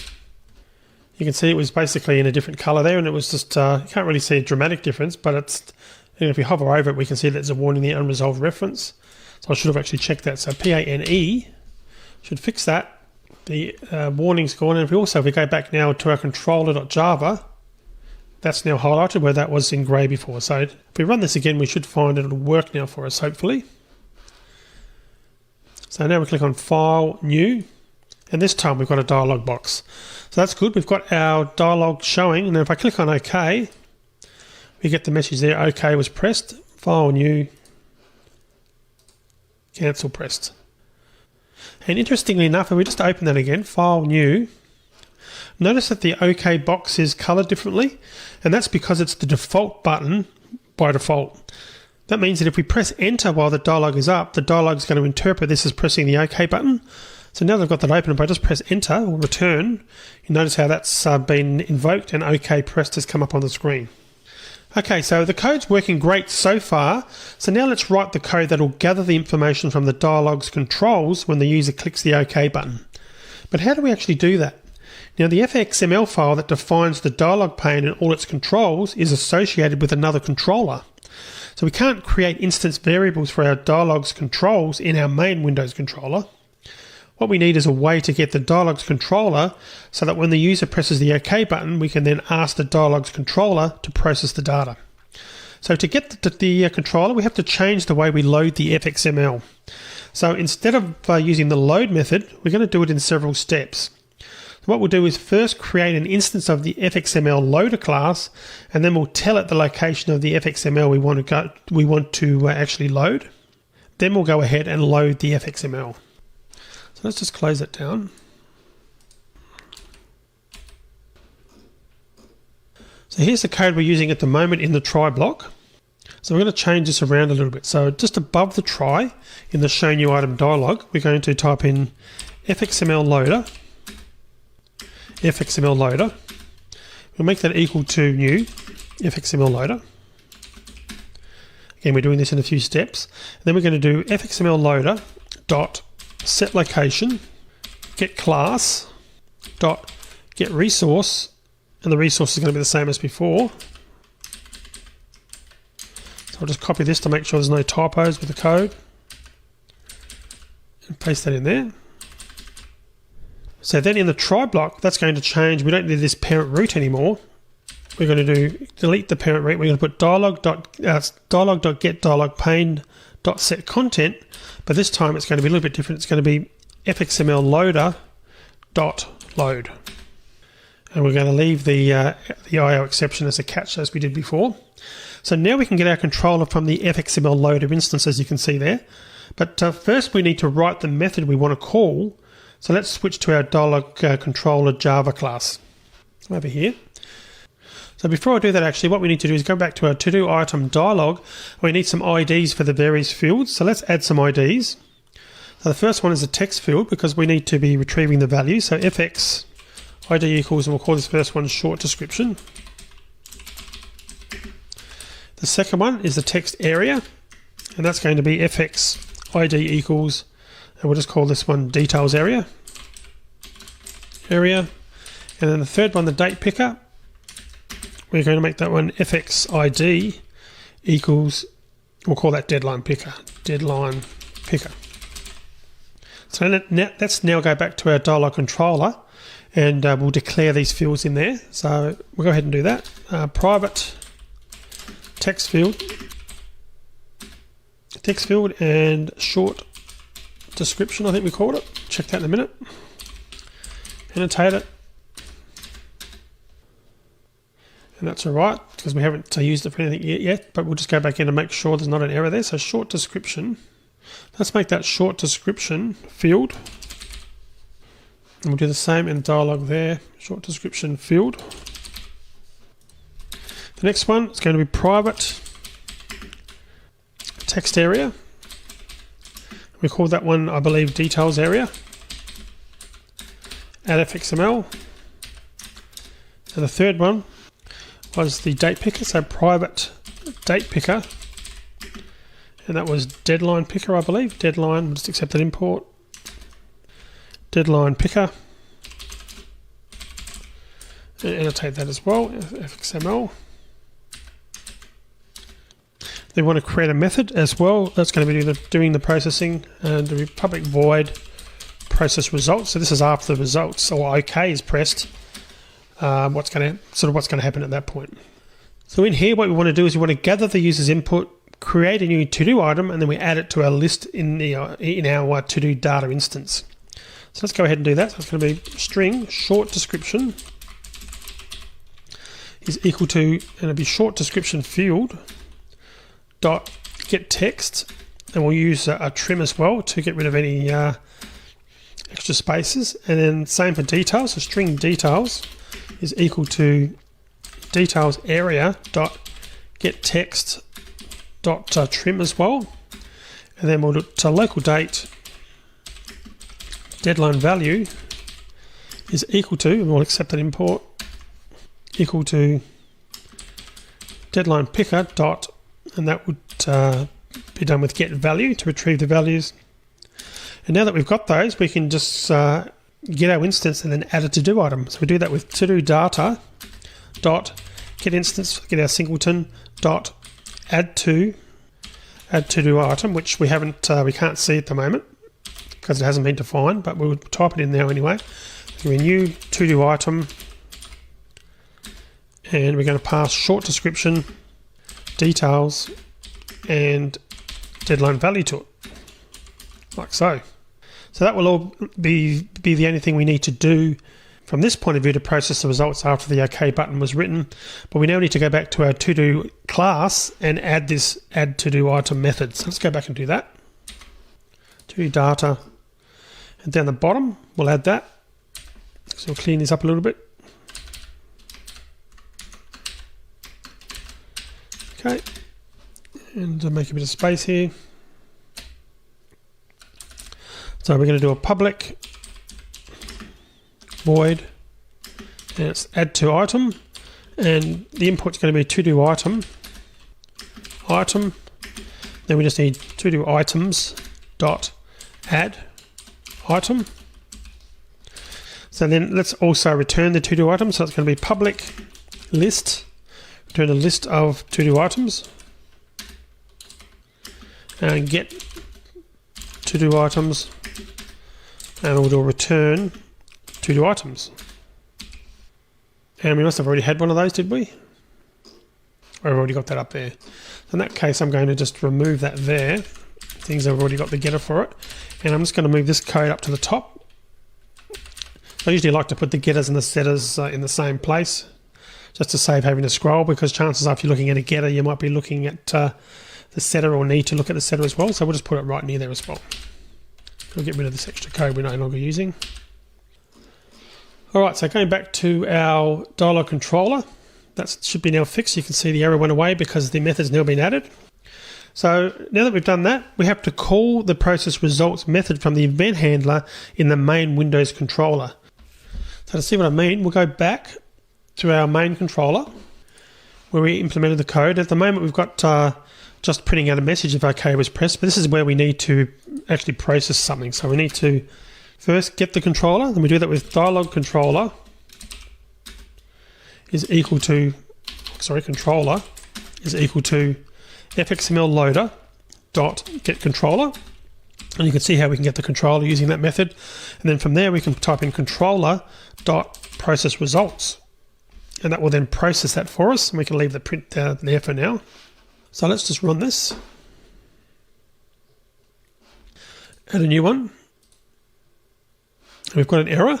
you can see it was basically in a different color there, and it was just you can't really see a dramatic difference. But it's, you know, if you hover over it, we can see that there's a warning there, unresolved reference. So I should have actually checked that. So PANE should fix that. The warning's gone, and if we go back now to our controller.java, that's now highlighted where that was in grey before. So if we run this again, we should find it'll work now for us, hopefully. So now we click on File, New, and this time we've got a dialog box. So that's good. We've got our dialog showing, and then if I click on OK, we get the message there, OK was pressed, File, New, cancel pressed. And interestingly enough, if we just open that again, File, New, notice that the OK box is coloured differently, and that's because it's the default button by default. That means that if we press Enter while the dialog is up, the dialog is going to interpret this as pressing the OK button. So now that I've got that open, if I just press enter or return, you notice how that's been invoked and OK pressed has come up on the screen. Okay, so the code's working great so far. So now let's write the code that will gather the information from the dialog's controls when the user clicks the OK button. But how do we actually do that? Now, the fxml file that defines the dialog pane and all its controls is associated with another controller. So we can't create instance variables for our dialog's controls in our main Windows controller. What we need is a way to get the dialog's controller so that when the user presses the OK button, we can then ask the dialog's controller to process the data. So to get the controller, we have to change the way we load the fxml. So instead of using the load method, we're going to do it in several steps. So what we'll do is first create an instance of the fxml loader class, and then we'll tell it the location of the fxml we want to actually load. Then we'll go ahead and load the fxml. So let's just close that down. So here's the code we're using at the moment in the try block. So we're going to change this around a little bit. So just above the try, in the show new item dialog, we're going to type in fxml loader. We'll make that equal to new fxml loader. Again, we're doing this in a few steps. And then we're going to do fxml loader dot set location, get class, dot get resource, and the resource is going to be the same as before. So I'll just copy this to make sure there's no typos with the code and paste that in there. So then in the try block, that's going to change. We don't need this parent root anymore. We're going to delete the parent root. We're going to put dialog.get.dialogpane.set content, but this time it's going to be a little bit different. It's going to be fxml loader.load. And we're going to leave the IO exception as a catch as we did before. So now we can get our controller from the fxml loader instance, as you can see there. But first we need to write the method we want to call. So let's switch to our dialog controller Java class over here. So before I do that, actually, what we need to do is go back to our to-do item dialog. We need some IDs for the various fields. So let's add some IDs. So the first one is a text field because we need to be retrieving the value. So fx ID equals, and we'll call this first one short description. The second one is the text area, and that's going to be fx ID equals, and we'll just call this one details area. And then the third one, the date picker, we're going to make that one fx ID equals, we'll call that deadline picker. So let's now go back to our dialog controller, and we'll declare these fields in there. So we'll go ahead and do that. Private text field and short description, I think we called it. Check that in a minute. Annotate it. And that's all right because we haven't used it for anything yet, but we'll just go back in and make sure there's not an error there. So short description. Let's make that short description field. And we'll do the same in dialog there, short description field. The next one is going to be private text area. We call that one, I believe, details area. Add fxml. And the third one was the date picker, so private date picker. And that was deadline picker, I believe. Deadline, we'll just accept that import. Deadline picker. And annotate that as well, fxml. Then we want to create a method as well. That's going to be doing the processing, and the public void process results. So this is after the results or OK is pressed. What's going to happen at that point. So in here, what we want to do is we want to gather the user's input, create a new to-do item, and then we add it to our list in our to-do data instance. So let's go ahead and do that. So it's going to be string short description is equal to, and it'll be short description field dot get text, and we'll use a trim as well to get rid of any extra spaces. And then same for details. So string details is equal to details area dot get text dot trim as well. And then we'll do to local date deadline value is equal to, and we'll accept that import, equal to deadline picker dot, and that would be done with get value to retrieve the values. And now that we've got those, we can just get our instance and then add a to-do item. So we do that with to-do data dot get instance, get our singleton dot add to do item, which we can't see at the moment because it hasn't been defined, but we'll type it in now anyway. So we new to do item, and we're going to pass short description, details, and deadline value to it, like so. So that will all be the only thing we need to do from this point of view to process the results after the OK button was written. But we now need to go back to our to-do class and add this add to-do item method. So let's go back and do that. To-do data, and down the bottom we'll add that. So we'll clean this up a little bit. Okay, and make a bit of space here. So we're going to do a public void, and it's add to item, and the input's going to be to do item. Then we just need to do items dot add item. So then let's also return the to do item. So it's going to be public list, return a list of to do items, and get to do items, and we'll do a return to do items. And we must have already had one of those, did we? Or I've already got that up there. So in that case, I'm going to just remove that there. Things I've already got the getter for it. And I'm just going to move this code up to the top. I usually like to put the getters and the setters in the same place, just to save having to scroll, because chances are if you're looking at a getter, you might be looking at the setter or need to look at the setter as well. So we'll just put it right near there as well. We'll get rid of this extra code we're no longer using. All right, so going back to our dialog controller, that should be now fixed. You can see the error went away because the method's now been added. So now that we've done that, we have to call the process results method from the event handler in the main Windows controller. So to see what I mean, we'll go back to our main controller where we implemented the code. At the moment, we've got just printing out a message if OK was pressed, but this is where we need to actually process something. So we need to first get the controller, and we do that with dialog controller is equal to, controller is equal to fxml loader dot get controller, and you can see how we can get the controller using that method. And then from there we can type in controller dot process results, and that will then process that for us, and we can leave the print there for now. So let's just run this, add a new one. We've got an error,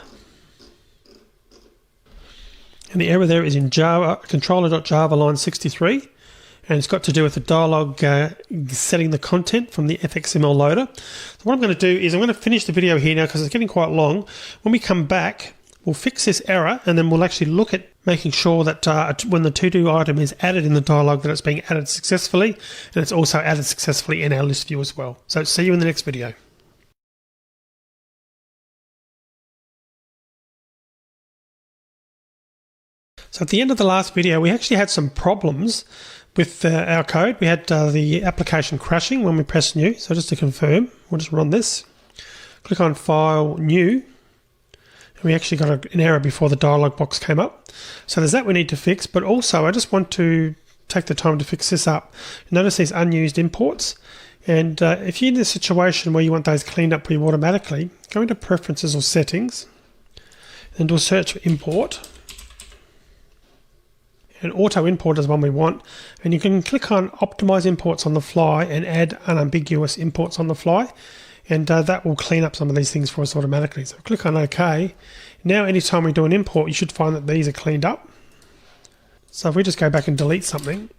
and the error there is in Java controller.java line 63, and it's got to do with the dialog setting the content from the fxml loader. So what I'm going to do is I'm going to finish the video here now because it's getting quite long. When we come back, we'll fix this error, and then we'll actually look at making sure that when the to-do item is added in the dialog, that it's being added successfully, and it's also added successfully in our list view as well. So see you in the next video. So at the end of the last video, we actually had some problems with our code. We had the application crashing when we pressed new. So just to confirm, we'll just run this. Click on File, New. And we actually got an error before the dialog box came up. So there's that we need to fix, but also I just want to take the time to fix this up. Notice these unused imports. And if you're in a situation where you want those cleaned up for you automatically, go into Preferences or Settings, and do a search for Import. And auto import is one we want, and you can click on optimize imports on the fly and add unambiguous imports on the fly, and that will clean up some of these things for us automatically. So click on OK. Now anytime we do an import, you should find that these are cleaned up. So if we just go back and delete something,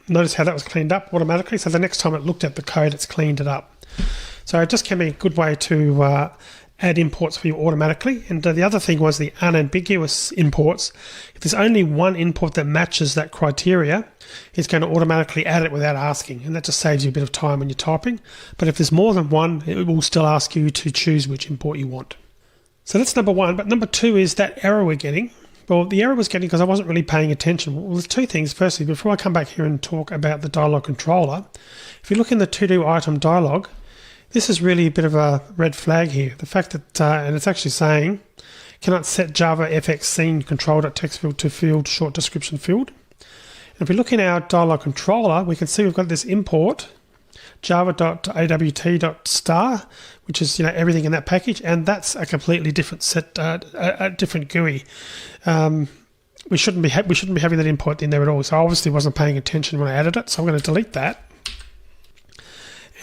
notice how that was cleaned up automatically. So the next time it looked at the code, it's cleaned it up. So it just can be a good way to add imports for you automatically. And the other thing was the unambiguous imports. If there's only one import that matches that criteria, it's going to automatically add it without asking. And that just saves you a bit of time when you're typing. But if there's more than one, it will still ask you to choose which import you want. So that's number one. But number two is that error we're getting. Well, the error was getting because I wasn't really paying attention. Well, there's two things. Firstly, before I come back here and talk about the dialog controller, if you look in the to-do item dialog, this is really a bit of a red flag here. The fact that, and it's actually saying, cannot set Java FX scene control.text field to field short description field. And if we look in our dialog controller, we can see we've got this import, java.awt.star, which is everything in that package, and that's a completely different set, a different GUI. We shouldn't be having that import in there at all. So I obviously wasn't paying attention when I added it. So I'm going to delete that.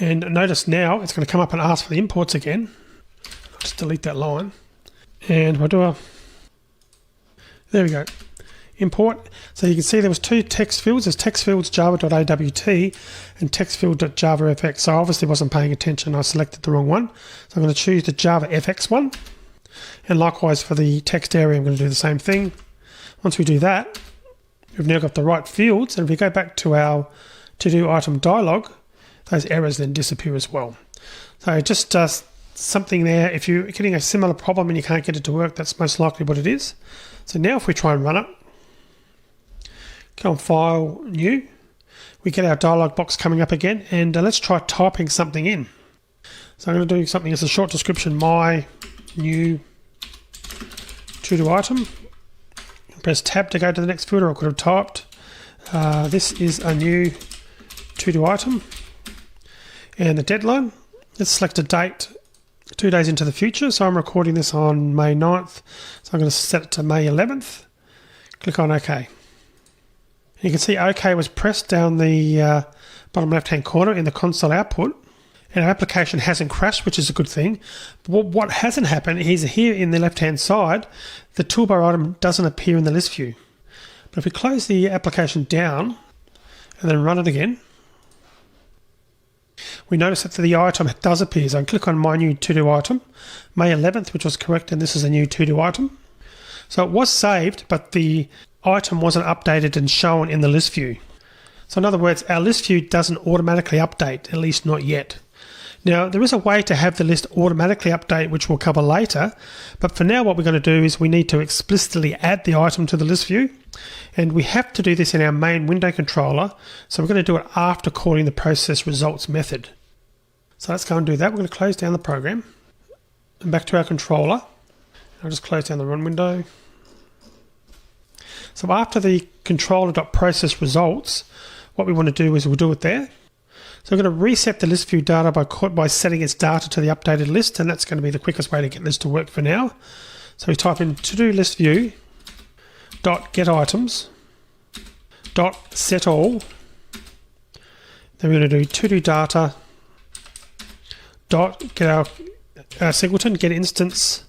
And notice now it's going to come up and ask for the imports again. I'll just delete that line. And we'll do there we go. Import. So you can see there was two text fields. There's text fields java.awt and text field.javafx. So I obviously wasn't paying attention. I selected the wrong one. So I'm going to choose the JavaFX one. And likewise for the text area, I'm going to do the same thing. Once we do that, we've now got the right fields. And if we go back to our to-do item dialog, those errors then disappear as well. So just something there. If you're getting a similar problem and you can't get it to work, that's most likely what it is. So now if we try and run it, go on File, New, we get our dialog box coming up again, and let's try typing something in. So I'm going to do something as a short description, my new to-do item. Press Tab to go to the next field, or I could have typed, this is a new to-do item. And the deadline, let's select a date 2 days into the future. So I'm recording this on May 9th. So I'm going to set it to May 11th. Click on OK. And you can see OK was pressed down the bottom left-hand corner in the console output. And our application hasn't crashed, which is a good thing. But what hasn't happened is here in the left-hand side, the toolbar item doesn't appear in the list view. But if we close the application down and then run it again, we notice that the item does appear. So I click on my new to-do item, May 11th, which was correct, and this is a new to-do item. So it was saved, but the item wasn't updated and shown in the list view. So in other words, our list view doesn't automatically update, at least not yet. Now, there is a way to have the list automatically update, which we'll cover later, but for now what we're going to do is we need to explicitly add the item to the list view, and we have to do this in our main window controller, so we're going to do it after calling the process results method. So let's go and do that. We're going to close down the program, and back to our controller. I'll just close down the run window. So after the controller.process results, what we want to do is we'll do it there. So we're going to reset the list view data by setting its data to the updated list, and that's going to be the quickest way to get this to work for now. So we type in to-do list view dot get items dot set all. Then we're going to do to-do data dot get our singleton get instance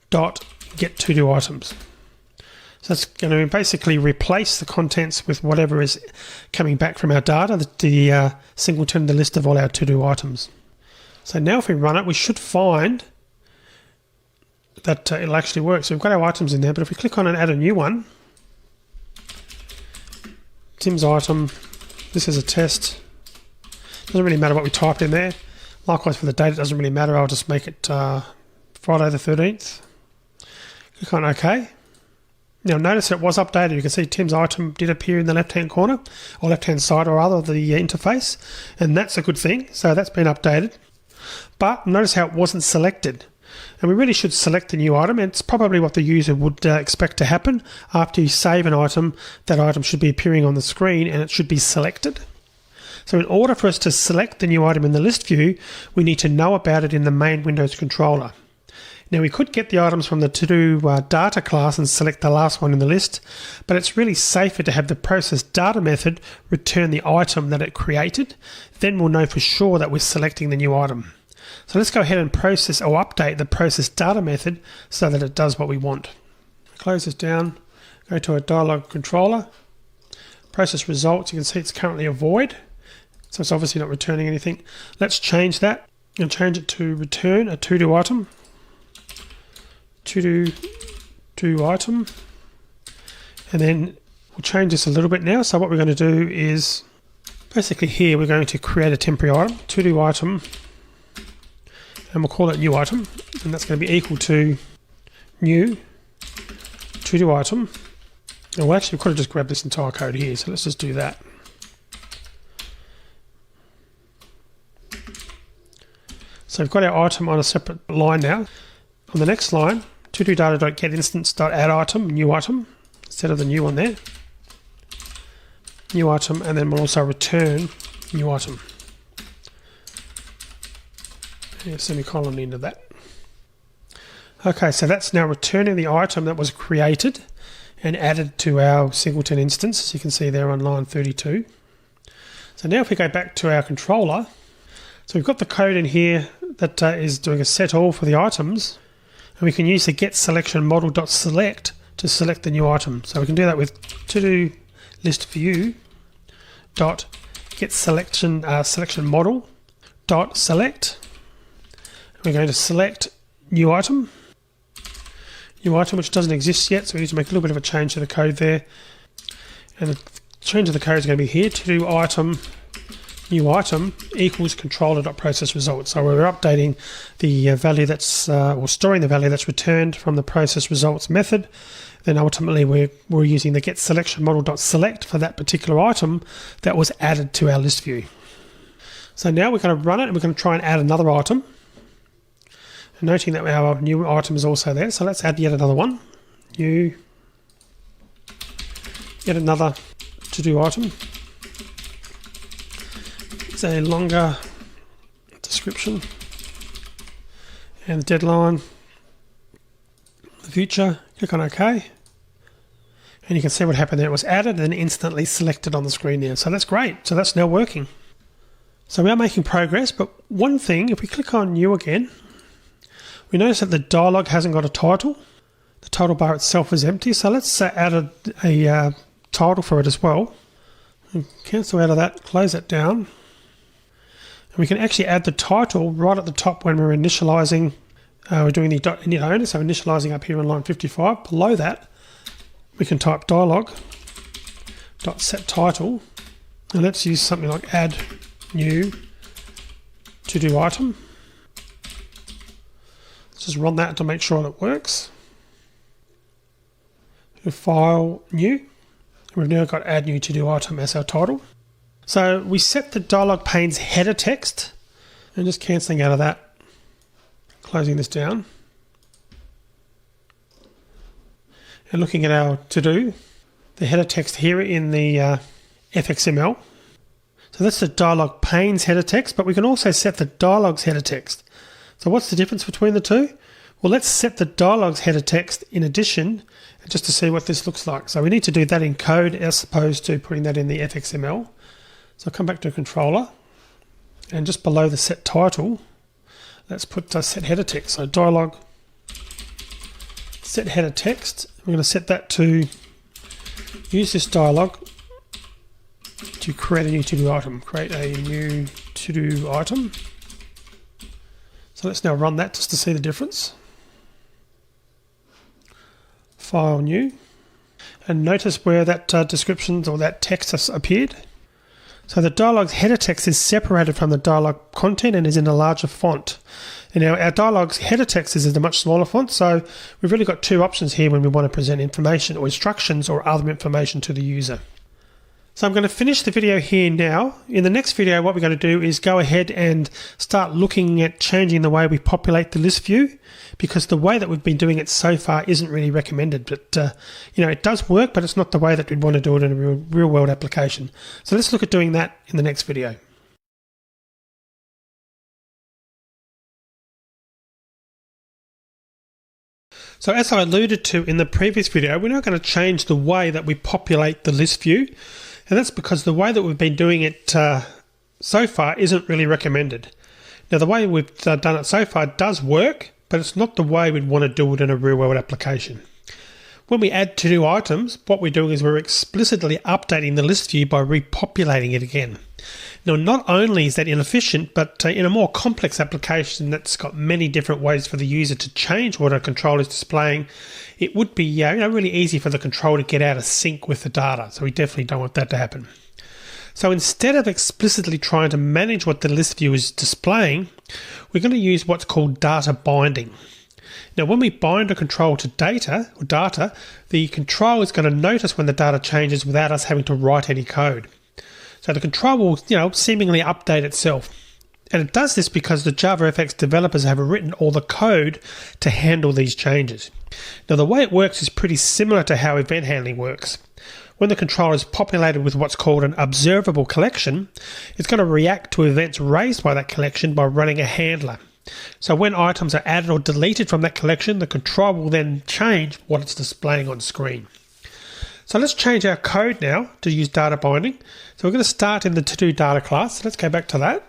dot get to-do items. So that's going to basically replace the contents with whatever is coming back from our data, the singleton, the list of all our to-do items. So now if we run it, we should find that it'll actually work. So we've got our items in there, but if we click on and add a new one, Tim's item, this is a test. Doesn't really matter what we type in there. Likewise for the date, it doesn't really matter. I'll just make it Friday the 13th. Click on OK. Now notice it was updated. You can see Tim's item did appear in the left-hand corner, or left-hand side or other of the interface, and that's a good thing. So that's been updated. But notice how it wasn't selected. And we really should select the new item, and it's probably what the user would expect to happen. After you save an item, that item should be appearing on the screen and it should be selected. So in order for us to select the new item in the list view, we need to know about it in the main Windows controller. Now we could get the items from the to-do data class and select the last one in the list, but it's really safer to have the process data method return the item that it created. Then we'll know for sure that we're selecting the new item. So let's go ahead and process or update the process data method so that it does what we want. Close this down, go to a dialog controller, process results. You can see it's currently a void, so it's obviously not returning anything. Let's change that and change it to return a to-do item. to item, and then we'll change this a little bit now. So what we're going to do is basically here we're going to create a temporary item, to-do item, and we'll call it new item, and that's going to be equal to new to-do item. And well, actually we could have just grabbed this entire code here, so let's just do that. So we've got our item on a separate line now. On the next line, to-do data.getInstance.add item, new item, instead of the new one there. New item, and then we'll also return new item. Yeah, semicolon into that. Okay, so that's now returning the item that was created and added to our singleton instance, as you can see there on line 32. So now if we go back to our controller, so we've got the code in here that is doing a set all for the items, and we can use the get selection model.select to select the new item. So we can do that with to-do list view dot get selection selection model dot select. We're going to select new item, which doesn't exist yet, so we need to make a little bit of a change to the code there. And the change of the code is going to be here, to do item, new item equals controller.processResult. So we're updating the value that's, or storing the value that's returned from the process results method. Then ultimately we're using the get selection model.select for that particular item that was added to our list view. So now we're going to run it and we're going to try and add another item. And noting that our new item is also there, so let's add yet another one. New, yet another to-do item. It's a longer description and the deadline, the future. Click on OK, and you can see what happened there. It was added and instantly selected on the screen there. So that's great. So that's now working. So we are making progress, but one thing, if we click on new again, we notice that the dialog hasn't got a title. The title bar itself is empty, so let's add a title for it as well. And cancel out of that, close it down. And we can actually add the title right at the top when we're initializing. We're doing the .init only, so initializing up here on line 55. Below that, we can type dialog.setTitle, and let's use something like add new to-do item. Just run that to make sure that it works. File new. We've now got add new to-do item as our title. So we set the dialog pane's header text, and just cancelling out of that, closing this down. And looking at our to-do, the header text here in the FXML. So that's the dialog pane's header text, but we can also set the dialog's header text. So what's the difference between the two? Well, let's set the dialog's header text in addition, just to see what this looks like. So we need to do that in code as opposed to putting that in the FXML. So I'll come back to controller, and just below the set title, let's put set header text. So dialog set header text. We're going to set that to use this dialog to create a new to-do item. Create a new to-do item. So let's now run that just to see the difference. File new, and notice where that descriptions or that text has appeared. So the dialog's header text is separated from the dialog content and is in a larger font. And now our dialog's header text is in a much smaller font, so we've really got two options here when we want to present information or instructions or other information to the user. So I'm going to finish the video here now. In the next video, what we're going to do is go ahead and start looking at changing the way we populate the list view, because the way that we've been doing it so far isn't really recommended. But it does work, but it's not the way that we'd want to do it in a real world application. So let's look at doing that in the next video. So as I alluded to in the previous video, we're now going to change the way that we populate the list view. And that's because the way that we've been doing it so far isn't really recommended. Now, the way we've done it so far does work, but it's not the way we'd want to do it in a real-world application. When we add to-do items, what we're doing is we're explicitly updating the list view by repopulating it again. Now, not only is that inefficient, but in a more complex application that's got many different ways for the user to change what a control is displaying, it would be really easy for the control to get out of sync with the data. So we definitely don't want that to happen. So instead of explicitly trying to manage what the list view is displaying, we're going to use what's called data binding. Now, when we bind a control to data, the control is going to notice when the data changes without us having to write any code. So the control will, seemingly update itself. And it does this because the JavaFX developers have written all the code to handle these changes. Now, the way it works is pretty similar to how event handling works. When the controller is populated with what's called an observable collection, it's going to react to events raised by that collection by running a handler. So when items are added or deleted from that collection, the control will then change what it's displaying on screen. So let's change our code now to use data binding. So we're going to start in the to-do data class. So let's go back to that.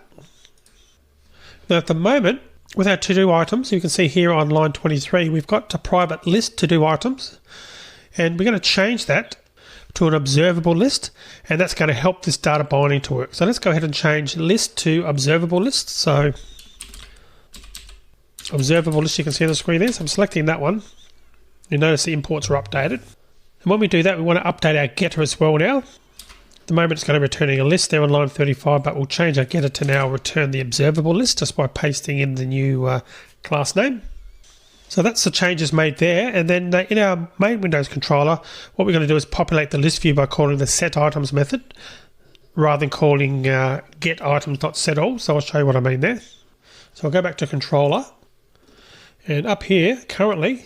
Now at the moment, with our to-do items, you can see here on line 23, we've got a private list to-do items. And we're going to change that to an observable list. And that's going to help this data binding to work. So let's go ahead and change list to observable list. So observable list, you can see on the screen there. So I'm selecting that one. You notice the imports are updated. And when we do that, we want to update our getter as well now. At the moment, it's going to be returning a list there on line 35, but we'll change our getter to now return the observable list just by pasting in the new class name. So that's the changes made there. And then in our main Windows controller, what we're going to do is populate the list view by calling the setItems method rather than calling getItems.setAll. So I'll show you what I mean there. So I'll go back to controller. And up here, currently, you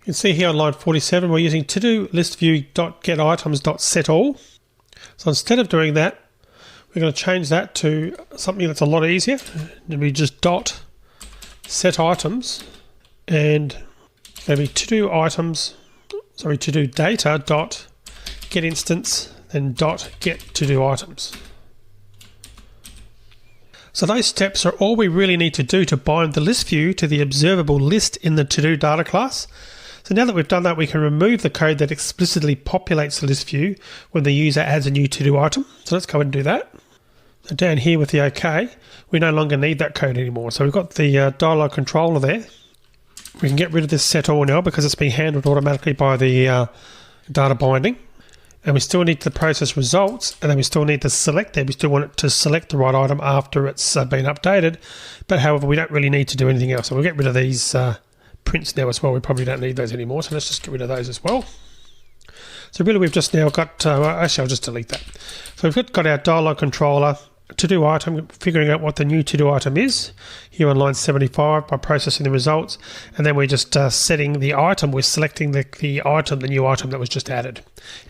can see here on line 47, we're using to-do list view.getItems.setAll. So instead of doing that, we're going to change that to something that's a lot easier. It'll be just dot set items, and it's going to be to-do data dot get instance, then dot get to-do items. So those steps are all we really need to do to bind the list view to the observable list in the to-do data class. So now that we've done that, we can remove the code that explicitly populates the list view when the user adds a new to-do item. So let's go ahead and do that. So down here with the OK, we no longer need that code anymore. So we've got the dialog controller there. We can get rid of this set all now because it's being handled automatically by the data binding. And we still need to process results, and then we still need to select there. We still want it to select the right item after it's been updated. But however, we don't really need to do anything else. So we'll get rid of these prints now as well. We probably don't need those anymore. So let's just get rid of those as well. So really we've just now got, actually I'll just delete that. So we've got our dialog controller, to-do item, figuring out what the new to-do item is here on line 75 by processing the results, and then we're just setting the item. We're selecting the item, the new item that was just added.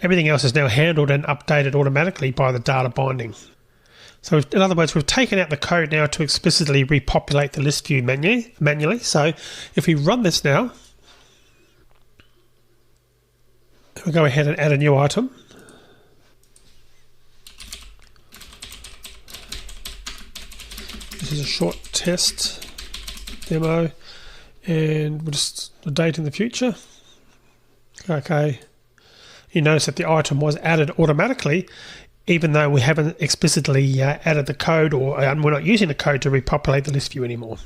Everything else is now handled and updated automatically by the data binding. So in other words, we've taken out the code now to explicitly repopulate the list view manually. So if we run this now, we'll go ahead and add a new item. This is a short test demo, and we'll just the date in the future. Okay. You notice that the item was added automatically, even though we haven't explicitly added the code, or we're not using the code to repopulate the list view anymore.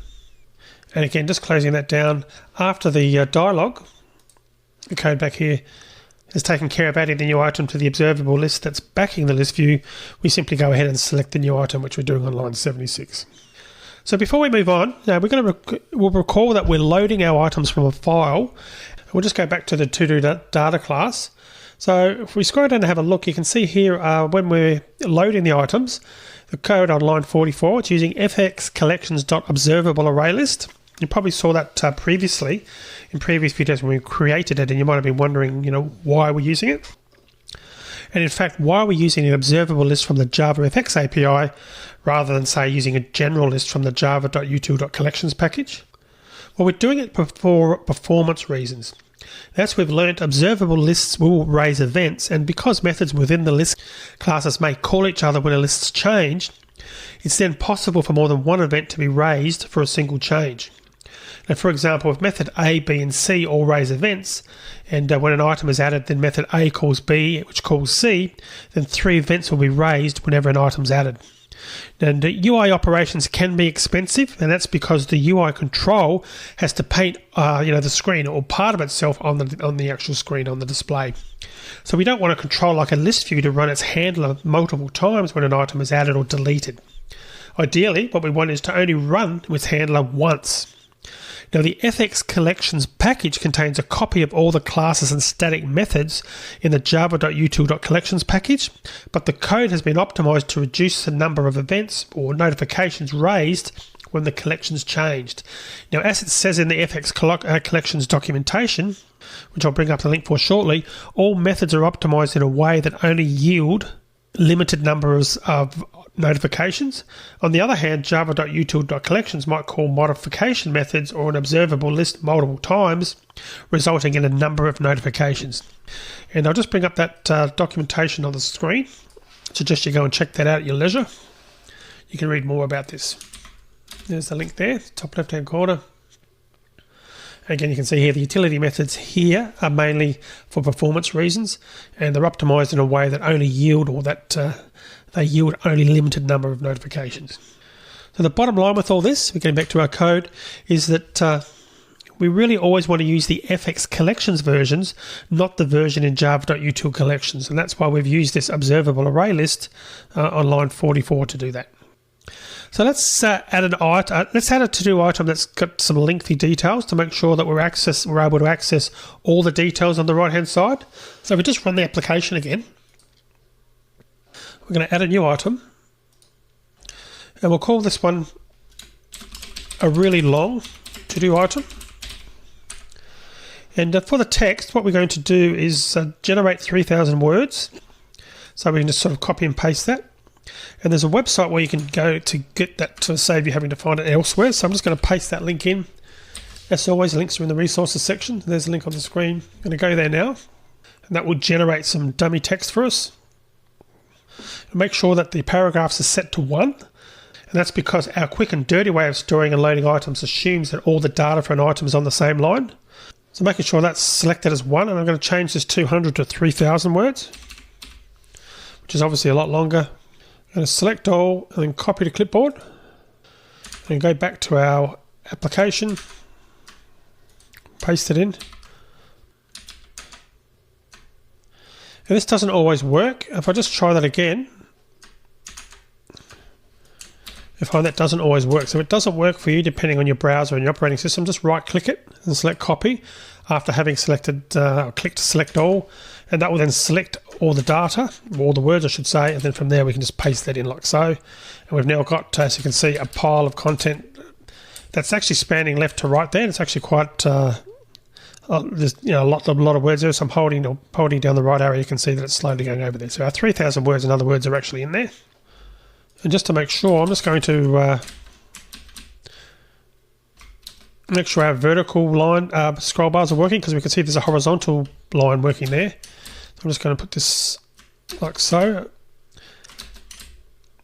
And again, just closing that down, after the dialog, the code back here has taken care of adding the new item to the observable list that's backing the list view. We simply go ahead and select the new item, which we're doing on line 76. So before we move on, we'll recall that we're loading our items from a file. We'll just go back to the to-do data class. So if we scroll down and have a look, you can see here when we're loading the items, the code on line 44, it's using fxcollections.observableArrayList. You probably saw that previously in previous videos when we created it, and you might have been wondering, why we're using it. And in fact, why we're using an observable list from the JavaFX API rather than, say, using a general list from the java.util.collections package? Well, we're doing it for performance reasons. As we've learnt, observable lists will raise events, and because methods within the list classes may call each other when a list's changed, it's then possible for more than one event to be raised for a single change. Now, for example, if method A, B, and C all raise events, and when an item is added, then method A calls B, which calls C, then 3 events will be raised whenever an item is added. And UI operations can be expensive, and that's because the UI control has to paint, the screen or part of itself on the actual screen on the display. So we don't want to control like a list view to run its handler multiple times when an item is added or deleted. Ideally, what we want is to only run its handler once. Now, the FX Collections package contains a copy of all the classes and static methods in the java.util.collections package, but the code has been optimized to reduce the number of events or notifications raised when the collections changed. Now, as it says in the FX Collections documentation, which I'll bring up the link for shortly, all methods are optimized in a way that only yield limited numbers of notifications. On the other hand, java.util.collections might call modification methods or an observable list multiple times, resulting in a number of notifications. And I'll just bring up that documentation on the screen. I suggest you go and check that out at your leisure. You can read more about this. There's the link there, top left-hand corner. Again, you can see here the utility methods here are mainly for performance reasons, and they're optimized in a way that only yield they yield only limited number of notifications. So the bottom line with all this, we're getting back to our code, is that we really always want to use the FX Collections versions, not the version in java.util collections, and that's why we've used this observable array list on line 44 to do that. So let's add let's add a to-do item that's got some lengthy details to make sure that we're able to access all the details on the right-hand side. So we just run the application again. We're going to add a new item, and we'll call this one a really long to-do item. And for the text, what we're going to do is generate 3,000 words. So we can just sort of copy and paste that. And there's a website where you can go to get that to save you having to find it elsewhere. So I'm just going to paste that link in. As always, links are in the resources section. There's a link on the screen. I'm going to go there now, and that will generate some dummy text for us. And make sure that the paragraphs are set to 1. And that's because our quick and dirty way of storing and loading items assumes that all the data for an item is on the same line. So making sure that's selected as 1, and I'm going to change this 200 to 3,000 words, which is obviously a lot longer. I'm going to select all and then copy to clipboard and go back to our application, paste it in. And this doesn't always work. If I just try that again, you find that doesn't always work. So if it doesn't work for you, depending on your browser and your operating system, just right click it and select copy after having selected, click to select all, and that will then select all the data, all the words I should say, and then from there we can just paste that in like so. And we've now got, as you can see, a pile of content that's actually spanning left to right there. It's actually quite, there's a lot of words there, so I'm holding down the right arrow, you can see that it's slowly going over there. So our 3,000 words, in other words, are actually in there. And just to make sure, I'm just going to make sure our vertical line scroll bars are working, because we can see there's a horizontal line working there. So I'm just going to put this like so.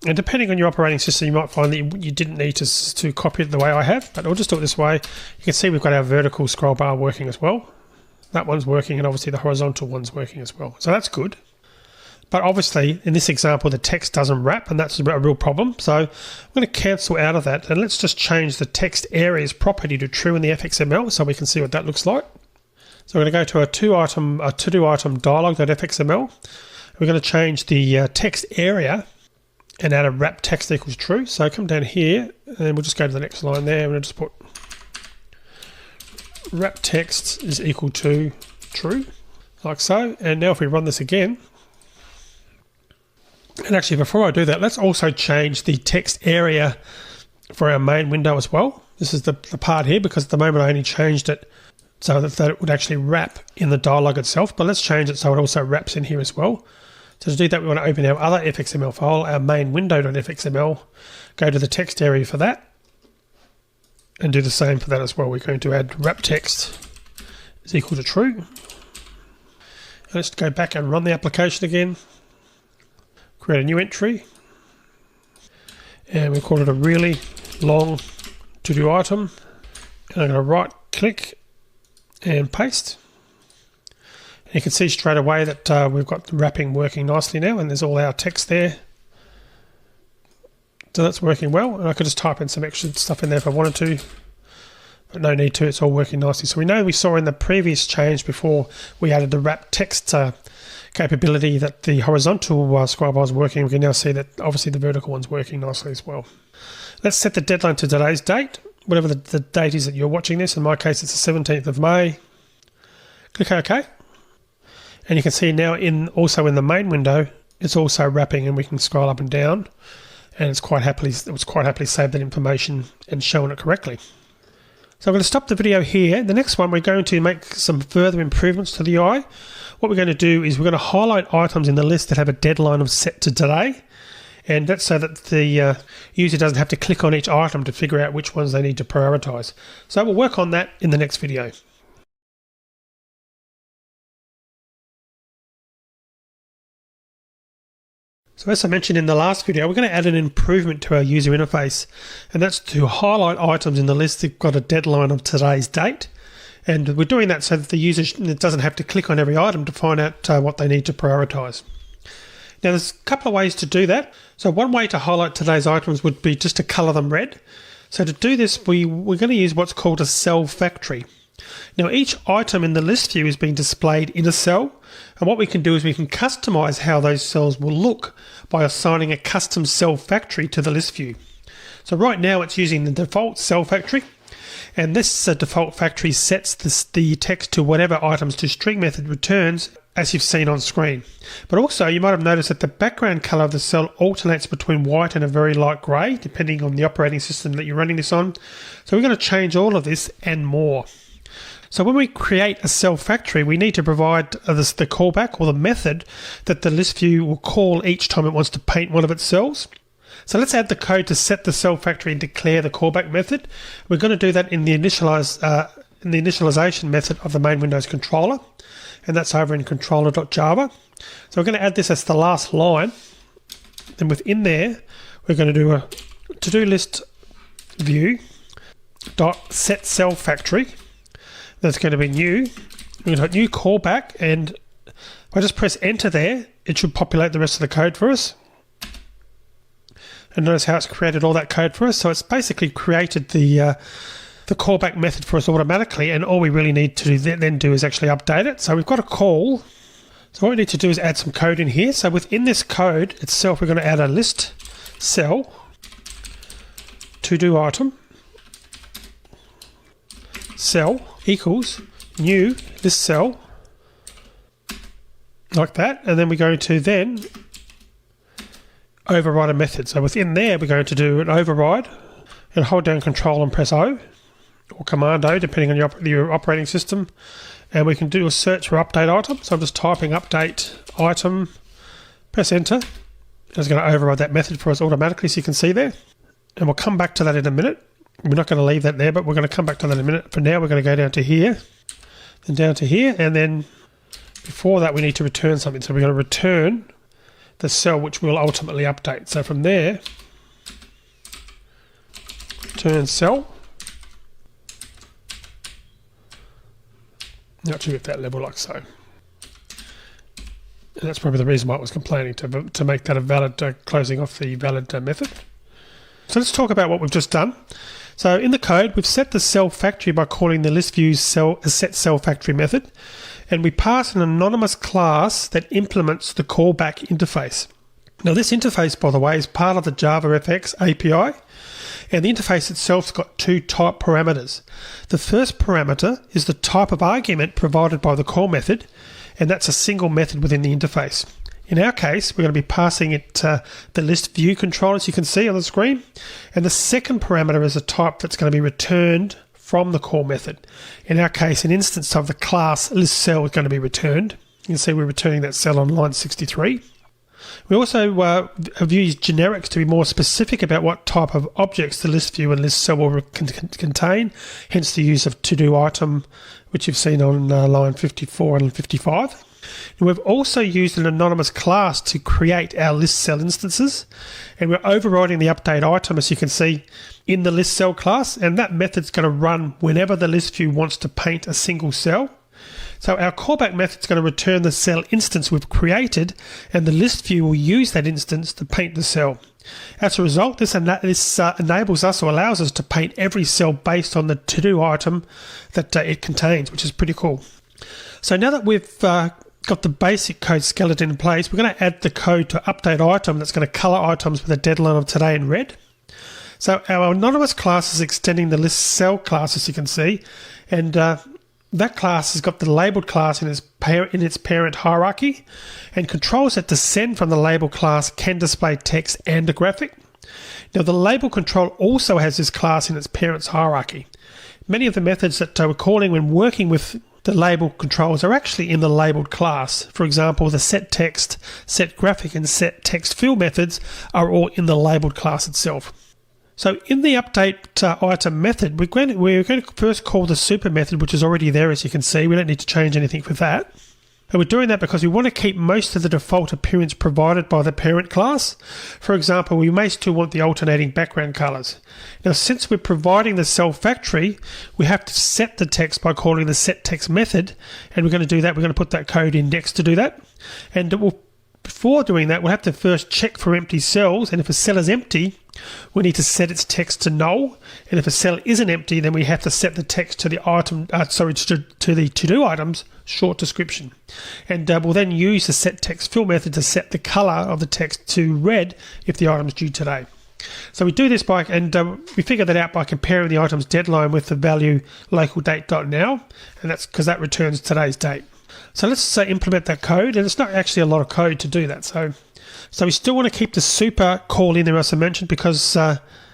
And depending on your operating system, you might find that you didn't need to copy it the way I have, but I'll just do it this way. You can see we've got our vertical scroll bar working as well. That one's working, and obviously the horizontal one's working as well. So that's good. But obviously, in this example, the text doesn't wrap, and that's a real problem. So I'm going to cancel out of that, and let's just change the text areas property to true in the FXML so we can see what that looks like. So we're going to go to a to-do item dialog.fxml. We're going to change the text area and add a wrap text equals true. So come down here, and we'll just go to the next line there, and we'll just put wrap text is equal to true, like so. And now if we run this again, and actually before I do that, let's also change the text area for our main window as well. This is the part here, because at the moment I only changed it so that it would actually wrap in the dialog itself, but let's change it so it also wraps in here as well. So to do that, we want to open our other FXML file, our main window.fxml, go to the text area for that, and do the same for that as well. We're going to add wrap text is equal to true. And let's go back and run the application again. Create a new entry, and we call it a really long to-do item, And I'm going to right click and paste. And you can see straight away that we've got the wrapping working nicely now, and there's all our text there. So that's working well, and I could just type in some extra stuff in there if I wanted to, but no need to, it's all working nicely. So we saw in the previous change before we added the wrap text capability that the horizontal scroll bar was working. We can now see that obviously the vertical one's working nicely as well. Let's set the deadline to today's date, whatever the date is that you're watching this. In my case, it's the 17th of May. Click OK. And you can see now also in the main window, it's also wrapping, and we can scroll up and down. And it was quite happily saved that information and shown it correctly. So I'm going to stop the video here. The next one, we're going to make some further improvements to the UI. What we're going to do is we're going to highlight items in the list that have a deadline of set to today. And that's so that the user doesn't have to click on each item to figure out which ones they need to prioritize. So we'll work on that in the next video. So as I mentioned in the last video, we're going to add an improvement to our user interface, and that's to highlight items in the list that have got a deadline of today's date. And we're doing that so that the user doesn't have to click on every item to find out what they need to prioritize. Now there's a couple of ways to do that. So one way to highlight today's items would be just to color them red. So to do this, we're going to use what's called a cell factory. Now each item in the list view is being displayed in a cell, and what we can do is we can customize how those cells will look by assigning a custom cell factory to the list view. So right now it's using the default cell factory, and this default factory sets the text to whatever items to string method returns, as you've seen on screen. But also you might have noticed that the background color of the cell alternates between white and a very light gray, depending on the operating system that you're running this on. So we're going to change all of this and more. So when we create a cell factory, we need to provide the callback or the method that the list view will call each time it wants to paint one of its cells. So let's add the code to set the cell factory and declare the callback method. We're going to do that in the initialization method of the main Windows controller, and that's over in controller.java. So we're going to add this as the last line. Then within there, we're going to do a to-do list view dot set cell factory. That's going to be new. We're going to new callback, and if I just press enter there, it should populate the rest of the code for us. And notice how it's created all that code for us. So it's basically created the callback method for us automatically, and all we really need to then do is actually update it. So we've got a call. So what we need to do is add some code in here. So within this code itself, we're going to add a list cell to-do item cell equals new list cell, like that, and then we're going to then override a method. So within there we're going to do an override and hold down Control and press O, or Command O depending on your operating system, and we can do a search for update item. So I'm just typing update item, press enter, and it's going to override that method for us automatically, so you can see there, and we'll come back to that in a minute. We're not going to leave that there, but we're going to come back to that in a minute. For now, we're going to go down to here, then down to here, and then before that, we need to return something. So we're going to return the cell which we'll ultimately update. So from there, return cell. Now it should be at that level like so. And that's probably the reason why it was complaining, to make that a valid, closing off the valid method. So let's talk about what we've just done. So in the code, we've set the cell factory by calling the list view's set cell factory method, and we pass an anonymous class that implements the callback interface. Now this interface, by the way, is part of the JavaFX API, and the interface itself's got two type parameters. The first parameter is the type of argument provided by the call method, and that's a single method within the interface. In our case, we're going to be passing it the list view control, as you can see on the screen. And the second parameter is a type that's going to be returned from the call method. In our case, an instance of the class list cell is going to be returned. You can see we're returning that cell on line 63. We also have used generics to be more specific about what type of objects the list view and list cell will contain, hence the use of to-do item, which you've seen on line 54 and 55. And we've also used an anonymous class to create our list cell instances, and we're overriding the update item, as you can see, in the list cell class, and that method's going to run whenever the list view wants to paint a single cell. So our callback method is going to return the cell instance we've created, and the list view will use that instance to paint the cell. As a result, this enables us or allows us to paint every cell based on the to-do item that it contains, which is pretty cool. So now that we've got the basic code skeleton in place, we're going to add the code to update item that's going to color items with a deadline of today in red. So our anonymous class is extending the list cell class, as you can see, and that class has got the labeled class in its parent hierarchy, and controls that descend from the label class can display text and a graphic. Now the label control also has this class in its parent's hierarchy. Many of the methods that we're calling when working with the label controls are actually in the labeled class. For example, the set text, set graphic, and set text field methods are all in the labeled class itself. So in the update item method, we're going to first call the super method, which is already there, as you can see. We don't need to change anything with that. And we're doing that because we want to keep most of the default appearance provided by the parent class. For example, we may still want the alternating background colors. Now, since we're providing the cell factory, we have to set the text by calling the set text method, and we're going to do that. We're going to put that code in next to do that. And before doing that, we'll have to first check for empty cells, and if a cell is empty, we need to set its text to null, and if a cell isn't empty, then we have to set the text to the item, to the to-do items short description. And we'll then use the set text fill method to set the color of the text to red if the item's due today. So we do this we figure that out by comparing the item's deadline with the value local date.now, and that's because that returns today's date. So let's implement that code, and it's not actually a lot of code to do that. So we still want to keep the super call in there, as I mentioned, because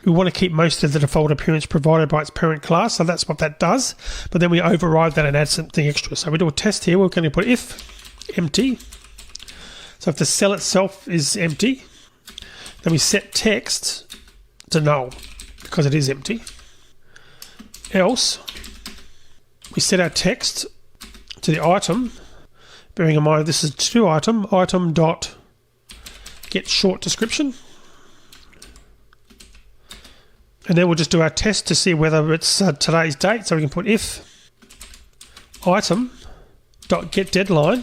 we want to keep most of the default appearance provided by its parent class. So that's what that does. But then we override that and add something extra. So we do a test here. We're going to put if empty. So if the cell itself is empty, then we set text to null because it is empty. Else, we set our text to the item, bearing in mind this is to item dot get short description, and then we'll just do our test to see whether it's today's date. So we can put if item dot get deadline,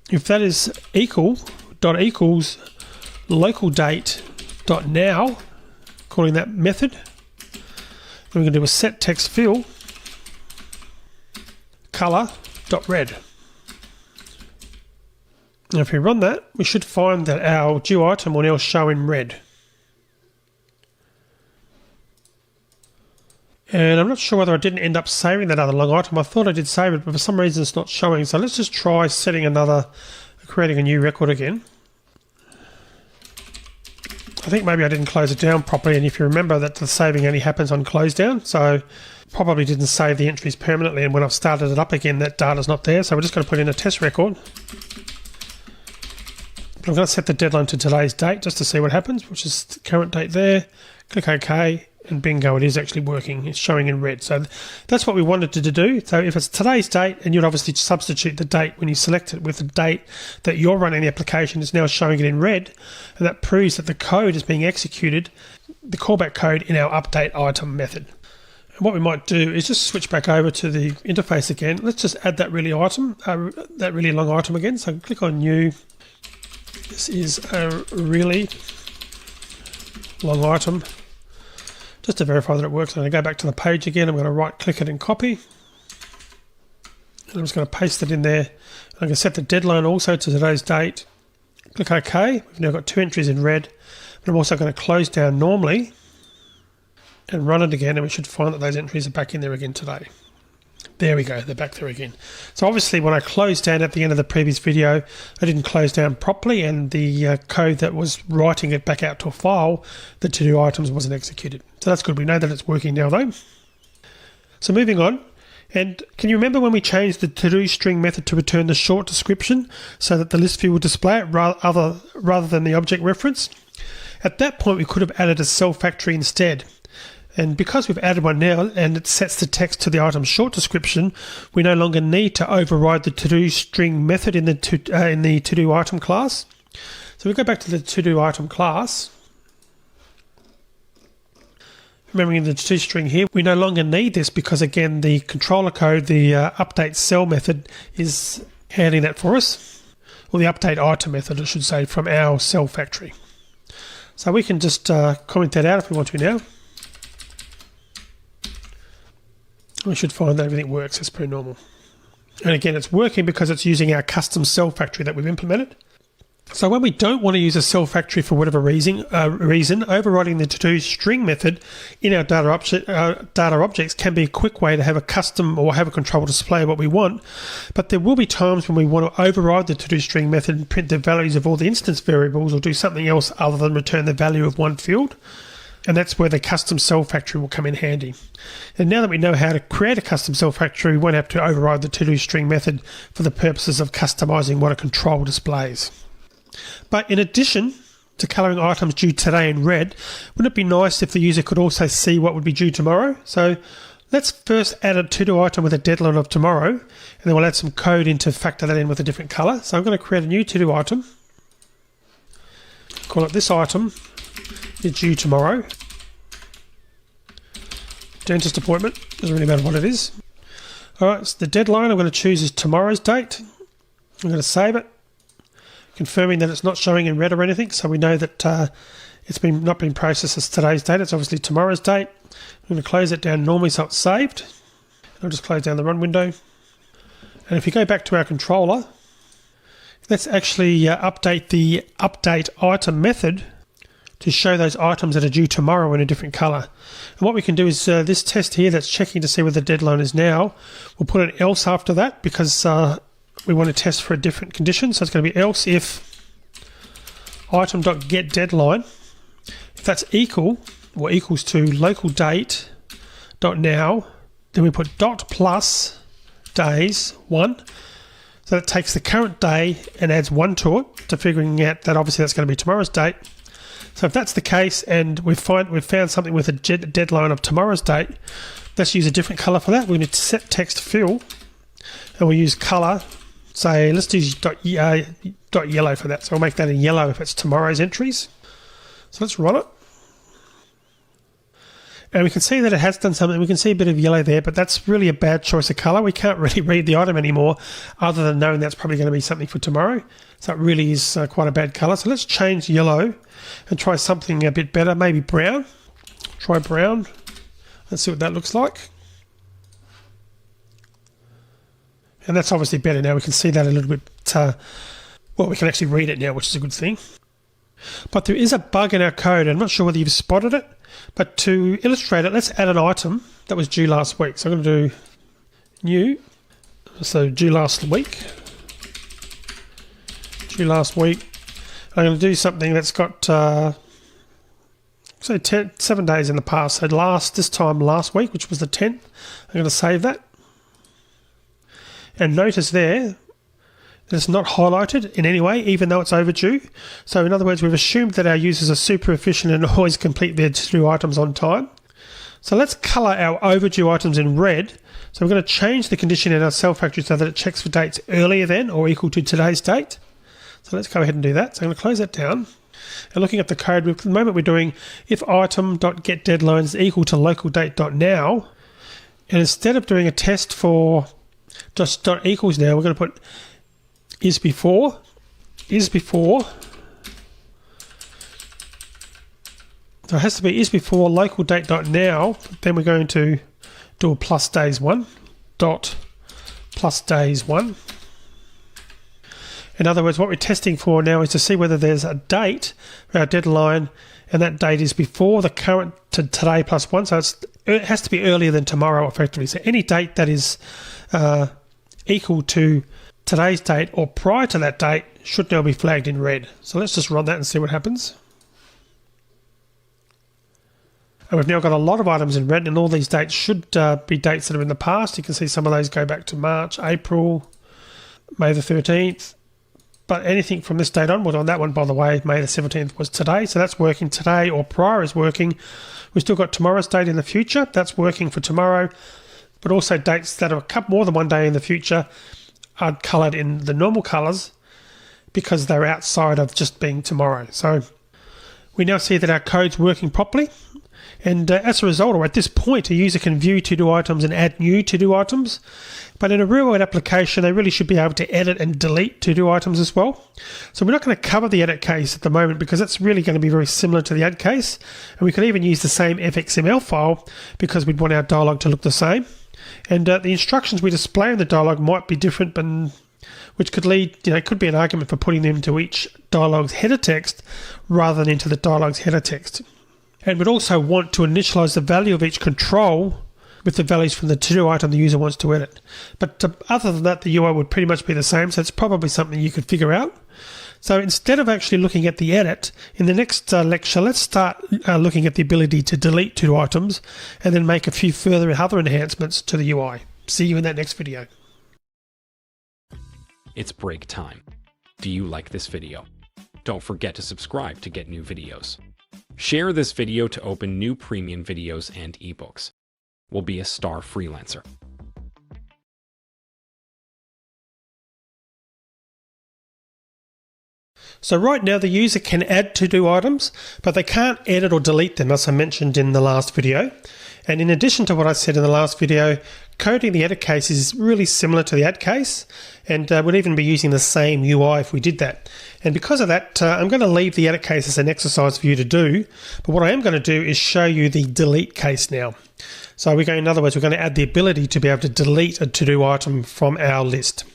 if that is equals local date dot now, calling that method. Then we're going to do a set text fill color dot red. Now if we run that, we should find that our due item will now show in red. And I'm not sure whether I didn't end up saving that other long item. I thought I did save it, but for some reason it's not showing. So let's just try creating a new record again. I think maybe I didn't close it down properly, and if you remember that the saving only happens on close down, so probably didn't save the entries permanently, and when I've started it up again that data's not there. So we're just going to put in a test record. I'm going to set the deadline to today's date just to see what happens, which is the current date there. Click OK, and bingo, it is actually working. It's showing in red. So that's what we wanted to do. So if it's today's date, and you'd obviously substitute the date when you select it with the date that you're running the application, it's now showing it in red, and that proves that the code is being executed, the callback code, in our update item method. And what we might do is just switch back over to the interface again. Let's just add that really long item again. So click on new. This is a really long item. Just to verify that it works, I'm going to go back to the page again. I'm going to right click it and copy. And I'm just going to paste it in there. I'm going to set the deadline also to today's date. Click OK. We've now got two entries in red. But I'm also going to close down normally and run it again, and we should find that those entries are back in there again today. There we go, they're back there again. So obviously when I closed down at the end of the previous video, I didn't close down properly, and the code that was writing it back out to a file, the to-do items, wasn't executed. So that's good. We know that it's working now though. So moving on, and can you remember when we changed the to-do string method to return the short description so that the list view would display it rather than the object reference? At that point we could have added a cell factory instead. And because we've added one now and it sets the text to the item short description, we no longer need to override the to-do string method in the to-do item class. So we go back to the to-do item class. Remembering the to-do string here, we no longer need this because, again, the controller code, the update cell method, is handling that for us. Or the update item method, I should say, from our cell factory. So we can just comment that out if we want to now. We should find that everything works as per normal. And again, it's working because it's using our custom cell factory that we've implemented. So when we don't want to use a cell factory for whatever reason, overriding the to-do string method in our data objects can be a quick way to have a custom or have a control display what we want. But there will be times when we want to override the to-do string method and print the values of all the instance variables or do something else other than return the value of one field. And that's where the custom cell factory will come in handy. And now that we know how to create a custom cell factory, we won't have to override the to-do string method for the purposes of customizing what a control displays. But in addition to colouring items due today in red, wouldn't it be nice if the user could also see what would be due tomorrow? So let's first add a to-do item with a deadline of tomorrow, and then we'll add some code in to factor that in with a different colour. So I'm going to create a new to-do item. Call it this item is due tomorrow. Dentist appointment, doesn't really matter what it is. Alright, so the deadline I'm going to choose is tomorrow's date. I'm going to save it, confirming that it's not showing in red or anything, so we know that it's not been processed as today's date. It's obviously tomorrow's date. I'm going to close it down normally so it's saved. I'll just close down the run window. And if you go back to our controller, let's actually update the update item method to show those items that are due tomorrow in a different colour. And what we can do is this test here that's checking to see where the deadline is now, we'll put an else after that because we want to test for a different condition. So it's going to be else if item.getDeadline, if that's equal or equals to local date dot now, then we put dot plus days 1. So that takes the current day and adds 1 to it, to figuring out that obviously that's going to be tomorrow's date. So if that's the case and we've found something with a deadline of tomorrow's date, let's use a different colour for that. We're going to set text fill and we'll use colour. Say let's use dot yellow for that. So we'll make that in yellow if it's tomorrow's entries. So let's run it. And we can see that it has done something. We can see a bit of yellow there, but that's really a bad choice of colour. We can't really read the item anymore other than knowing that's probably going to be something for tomorrow. So it really is quite a bad colour. So let's change yellow and try something a bit better, maybe brown. Try brown. Let's see what that looks like. And that's obviously better now. We can see that a little bit, well, we can actually read it now, which is a good thing. But there is a bug in our code. I'm not sure whether you've spotted it, but to illustrate it, let's add an item that was due last week. So I'm going to do new, so due last week. Due last week. I'm going to do something that's got, say 7 days in the past. So this time last week, which was the 10th. I'm going to save that. And notice there, it's not highlighted in any way, even though it's overdue. So in other words, we've assumed that our users are super efficient and always complete their to-do items on time. So let's colour our overdue items in red. So we're going to change the condition in our cell factory so that it checks for dates earlier than or equal to today's date. So let's go ahead and do that. So I'm going to close that down. And looking at the code, at the moment we're doing if item.getDeadline is equal to local date.now. And instead of doing a test for just dot equals now, we're going to put is before. So it has to be is before local date dot now. Then we're going to do a plus days 1 dot plus days 1. In other words, what we're testing for now is to see whether there's a date for our deadline, and that date is before the current to today plus 1. So it has to be earlier than tomorrow, effectively. So any date that is equal to today's date or prior to that date should now be flagged in red. So let's just run that and see what happens. And we've now got a lot of items in red, and all these dates should be dates that are in the past. You can see some of those go back to March, April, May the 13th, But anything from this date onward, on that one, by the way, May the 17th was today. So that's working today, or prior is working. We've still got tomorrow's date in the future. That's working for tomorrow. But also dates that are a couple more than one day in the future are coloured in the normal colours because they're outside of just being tomorrow. So we now see that our code's working properly. And as a result, or at this point, a user can view to-do items and add new to-do items. But in a real-world application, they really should be able to edit and delete to-do items as well. So we're not going to cover the edit case at the moment because that's really going to be very similar to the add case. And we could even use the same fxml file because we'd want our dialog to look the same. And the instructions we display in the dialog might be different, but which could lead, could be an argument for putting them into each dialog's header text rather than into the dialog's header text. And we'd also want to initialize the value of each control with the values from the to-do item the user wants to edit. But other than that, the UI would pretty much be the same, so it's probably something you could figure out. So instead of actually looking at the edit, in the next lecture, let's start looking at the ability to delete to-do items and then make a few further other enhancements to the UI. See you in that next video. It's break time. Do you like this video? Don't forget to subscribe to get new videos. Share this video to open new premium videos and ebooks. We'll be a Starfreelancer. So right now the user can add to-do items, but they can't edit or delete them, as I mentioned in the last video. And in addition to what I said in the last video, coding the edit case is really similar to the add case, and would even be using the same UI if we did that. And because of that, I'm going to leave the edit case as an exercise for you to do, but what I am going to do is show you the delete case now. So in other words, we're going to add the ability to be able to delete a to-do item from our list.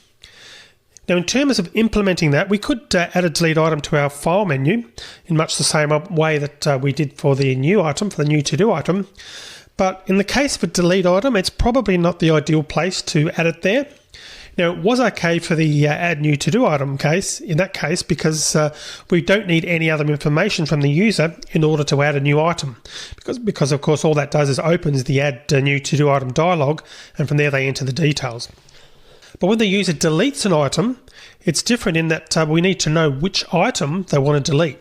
Now, in terms of implementing that, we could add a delete item to our file menu in much the same way that we did for the new item, for the new to-do item. But in the case of a delete item, it's probably not the ideal place to add it there. Now, it was okay for the add new to-do item case, in that case, because we don't need any other information from the user in order to add a new item. Because of course, all that does is opens the add new to-do item dialog, and from there they enter the details. But when the user deletes an item, it's different in that we need to know which item they want to delete.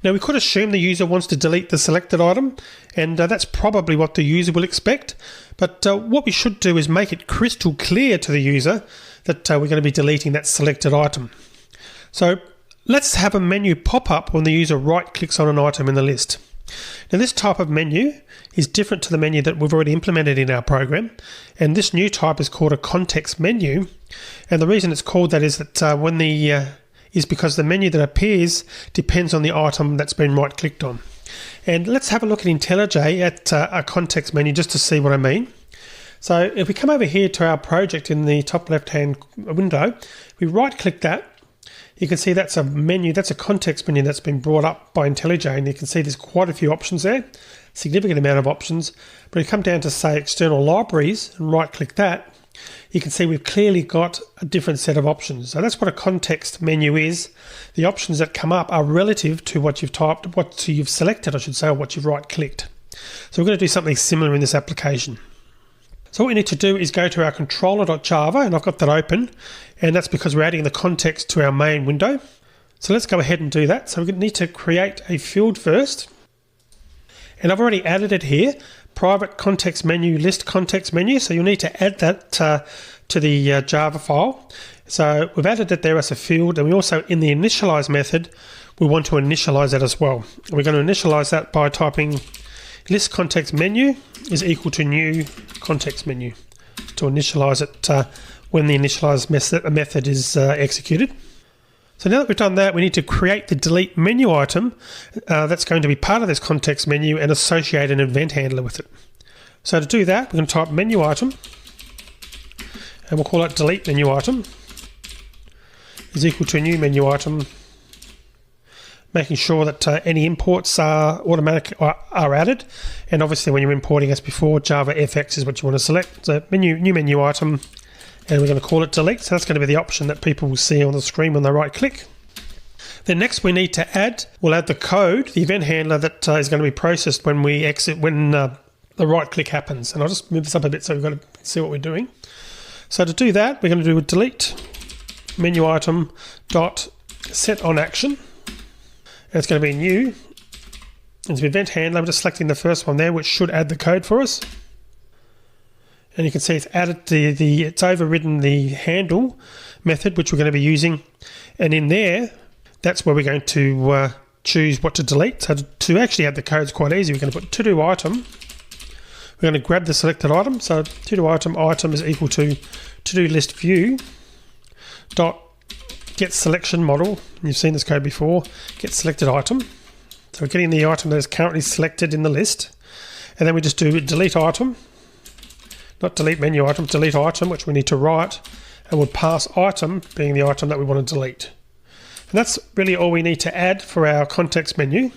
Now, we could assume the user wants to delete the selected item, and that's probably what the user will expect. But what we should do is make it crystal clear to the user that we're going to be deleting that selected item. So let's have a menu pop up when the user right-clicks on an item in the list. Now, this type of menu is different to the menu that we've already implemented in our program, and this new type is called a context menu. And the reason it's called that is that is because the menu that appears depends on the item that's been right-clicked on. And let's have a look at IntelliJ at a context menu just to see what I mean. So if we come over here to our project in the top left-hand window, we right-click that. You can see that's a menu, that's a context menu that's been brought up by IntelliJ, and you can see there's quite a few options there, significant amount of options. But if you come down to, say, external libraries and right-click that, you can see we've clearly got a different set of options. So that's what a context menu is. The options that come up are relative to what you've typed, what you've selected, I should say, or what you've right-clicked. So we're going to do something similar in this application. So what we need to do is go to our controller.java, and I've got that open, and that's because we're adding the context to our main window. So let's go ahead and do that. So we need to create a field first, and I've already added it here, private context menu, list context menu. So you'll need to add that to the Java file. So we've added it there as a field, and we also, in the initialize method, we want to initialize that as well. We're going to initialize that by typing list context menu is equal to new context menu to initialize it when the initialize method is executed. So now that we've done that, we need to create the delete menu item that's going to be part of this context menu and associate an event handler with it. So to do that, we're going to type menu item, and we'll call it delete menu item is equal to new menu item, making sure that any imports are automatic are added. And obviously when you're importing, as before, Java FX is what you want to select. So new menu item, and we're going to call it delete. So that's going to be the option that people will see on the screen when they right click. Then next we need to we'll add the code, the event handler that is going to be processed when we exit, when the right click happens. And I'll just move this up a bit so we've got to see what we're doing. So to do that, we're going to do a delete menu item dot set on action. And it's going to be new. It's the event handler. I'm just selecting the first one there, which should add the code for us. And you can see it's added it's overridden the handle method, which we're going to be using. And in there, that's where we're going to choose what to delete. So to actually add the code is quite easy. We're going to put to-do item. We're going to grab the selected item. So to-do item is equal to to-do list view dot get selection model. You've seen this code before. Get selected item. So we're getting the item that is currently selected in the list. And then we just do delete item. Not delete menu item, delete item, which we need to write. And we'll pass item being the item that we want to delete. And that's really all we need to add for our context menu.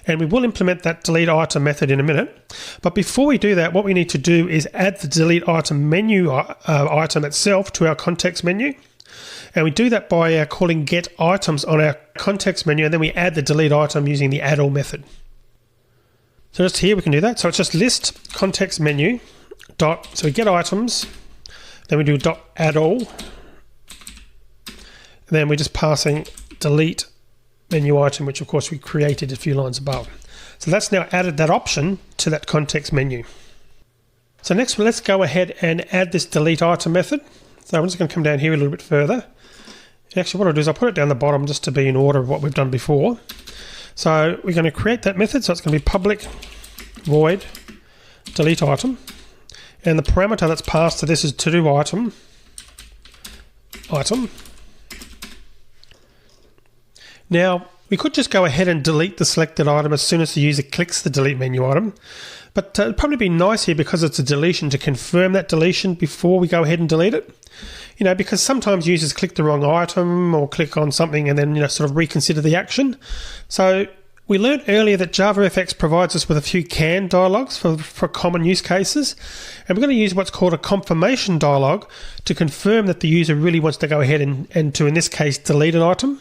And we will implement that delete item method in a minute. But before we do that, what we need to do is add the delete item menu item itself to our context menu. And we do that by calling get items on our context menu, and then we add the delete item using the add all method. So just here we can do that. So it's just list context menu dot, so we get items, then we do dot add all, and then we're just passing delete menu item, which of course we created a few lines above. So that's now added that option to that context menu. So next, let's go ahead and add this delete item method. So I'm just going to come down here a little bit further. Actually, what I'll do is I'll put it down the bottom just to be in order of what we've done before. So we're going to create that method. So it's going to be public void delete item. And the parameter that's passed to this is to-do item. Now, we could just go ahead and delete the selected item as soon as the user clicks the delete menu item. But it'd probably be nice here, because it's a deletion, to confirm that deletion before we go ahead and delete it. You know, because sometimes users click the wrong item or click on something and then, sort of reconsider the action. So we learned earlier that JavaFX provides us with a few can dialogues for common use cases. And we're going to use what's called a confirmation dialog to confirm that the user really wants to go ahead and to, in this case, delete an item.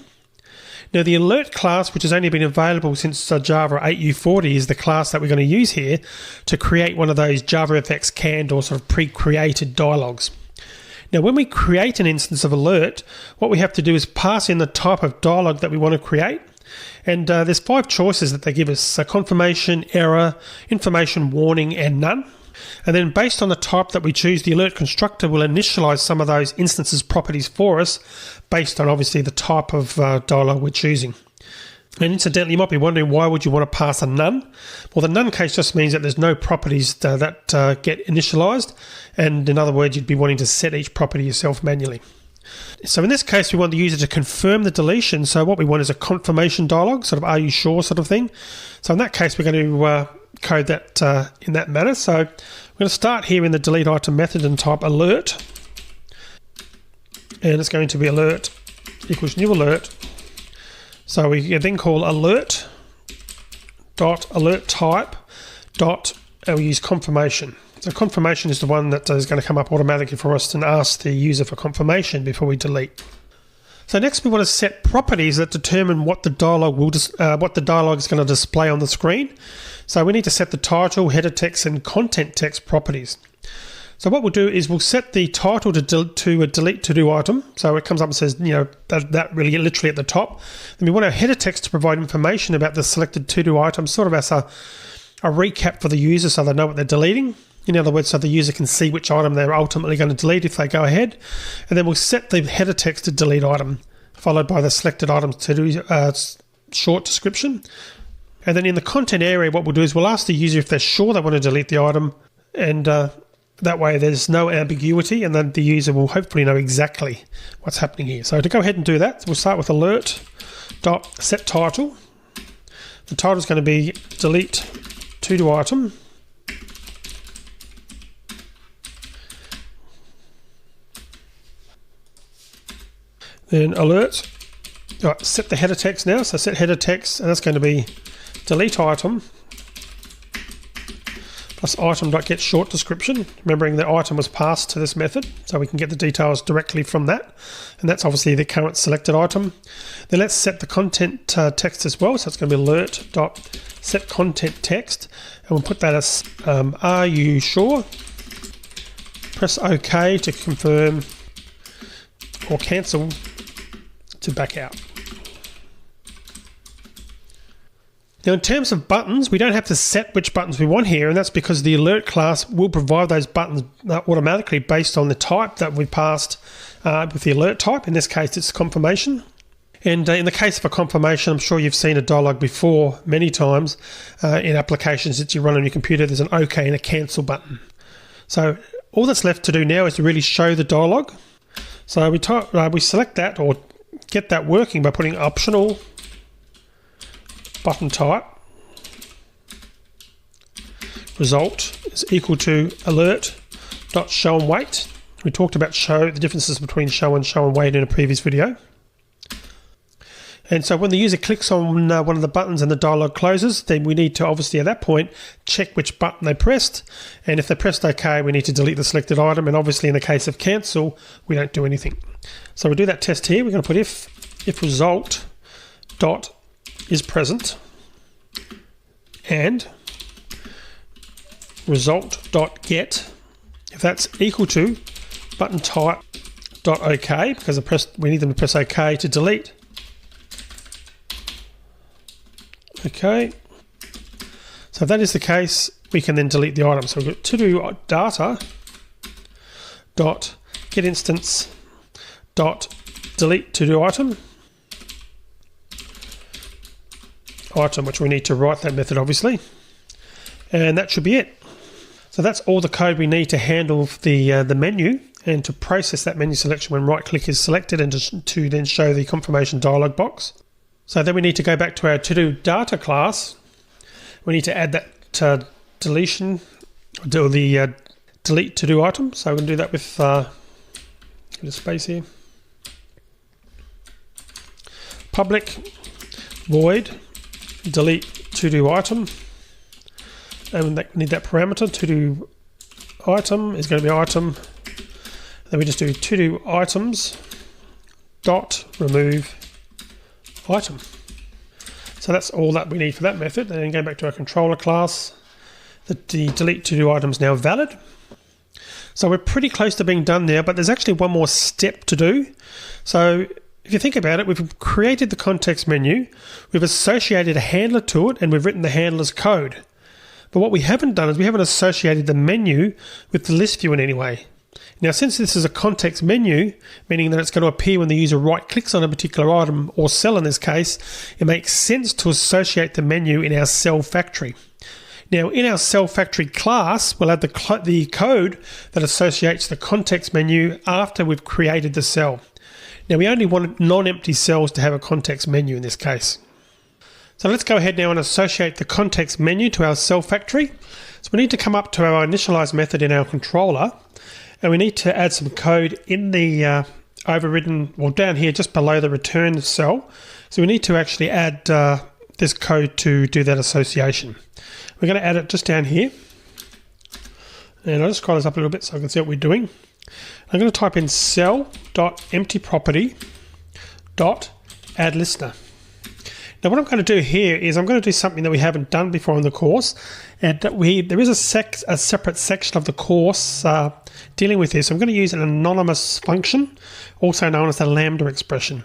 Now, the alert class, which has only been available since Java 8U40, is the class that we're going to use here to create one of those JavaFX canned or sort of pre-created dialogues. Now, when we create an instance of alert, what we have to do is pass in the type of dialog that we want to create. And there's 5 choices that they give us: so confirmation, error, information, warning, and none. And then based on the type that we choose, the alert constructor will initialize some of those instances properties for us based on obviously the type of dialog we're choosing. And incidentally, you might be wondering, why would you want to pass a none? Well, the none case just means that there's no properties that get initialized. And in other words, you'd be wanting to set each property yourself manually. So in this case, we want the user to confirm the deletion. So what we want is a confirmation dialog, sort of are you sure sort of thing. So in that case, we're going to code that in that manner. So we're going to start here in the delete item method and type alert. And it's going to be alert equals new alert. So we can then call alert dot alert type dot, and we use confirmation. So confirmation is the one that is going to come up automatically for us and ask the user for confirmation before we delete. So next we want to set properties that determine what the dialog is going to display on the screen. So we need to set the title, header text, and content text properties. So what we'll do is we'll set the title to a delete to-do item. So it comes up and says, that really literally at the top. Then we want our header text to provide information about the selected to-do item, sort of as a recap for the user so they know what they're deleting. In other words, so the user can see which item they're ultimately going to delete if they go ahead. And then we'll set the header text to delete item, followed by the selected items to do short description. And then in the content area, what we'll do is we'll ask the user if they're sure they want to delete the item, and that way there's no ambiguity, and then the user will hopefully know exactly what's happening here. So to go ahead and do that, we'll start with alert.setTitle. The title is going to be delete to-do item. Then alert, set the header text now. So set header text, and that's going to be delete item plus item.get short description, remembering the item was passed to this method, so we can get the details directly from that. And that's obviously the current selected item. Then let's set the content text as well. So it's going to be alert.set content text, and we'll put that as are you sure? Press OK to confirm or cancel to back out. Now in terms of buttons, we don't have to set which buttons we want here, and that's because the alert class will provide those buttons automatically based on the type that we passed with the alert type. In this case, it's confirmation. And in the case of a confirmation, I'm sure you've seen a dialog before many times in applications that you run on your computer. There's an OK and a cancel button. So all that's left to do now is to really show the dialog. So we select that or get that working by putting optional button type result is equal to alert.show and wait. We talked about the differences between show and wait in a previous video. And so when the user clicks on one of the buttons and the dialog closes, then we need to obviously at that point check which button they pressed. And if they pressed OK, we need to delete the selected item. And obviously in the case of cancel, we don't do anything. So we'll do that test here. We're going to put if result dot is present and result.get, if that's equal to button type dot OK, because we need them to press OK to delete. Okay, so if that is the case, we can then delete the item. So we've got to do data dot get instance dot delete to do item, which we need to write that method obviously, and that should be it. So that's all the code we need to handle the menu and to process that menu selection when right click is selected, and to then show the confirmation dialog box. So then we need to go back to our to-do data class. We need to add that deletion, or do the delete to-do item. So we're going to do that with get a space here. Public void delete to-do item, and we need that parameter. To-do item is going to be item. Then we just do to-do items dot remove item. So that's all that we need for that method. And then go back to our controller class. The delete to do item is now valid. So we're pretty close to being done there, but there's actually one more step to do. So if you think about it, we've created the context menu, we've associated a handler to it, and we've written the handler's code. But what we haven't done is we haven't associated the menu with the list view in any way. Now, since this is a context menu, meaning that it's going to appear when the user right-clicks on a particular item or cell in this case, it makes sense to associate the menu in our cell factory. Now, in our cell factory class, we'll add the code that associates the context menu after we've created the cell. Now, we only want non-empty cells to have a context menu in this case. So let's go ahead now and associate the context menu to our cell factory. So we need to come up to our initialize method in our controller, and we need to add some code in the overridden, well, down here just below the return cell. So we need to actually add this code to do that association. We're going to add it just down here, and I'll just scroll this up a little bit so I can see what we're doing. I'm going to type in cell.emptyProperty.addListener. Now what I'm going to do here is I'm going to do something that we haven't done before in the course, and there is a separate section of the course dealing with this. I'm going to use an anonymous function, also known as the lambda expression.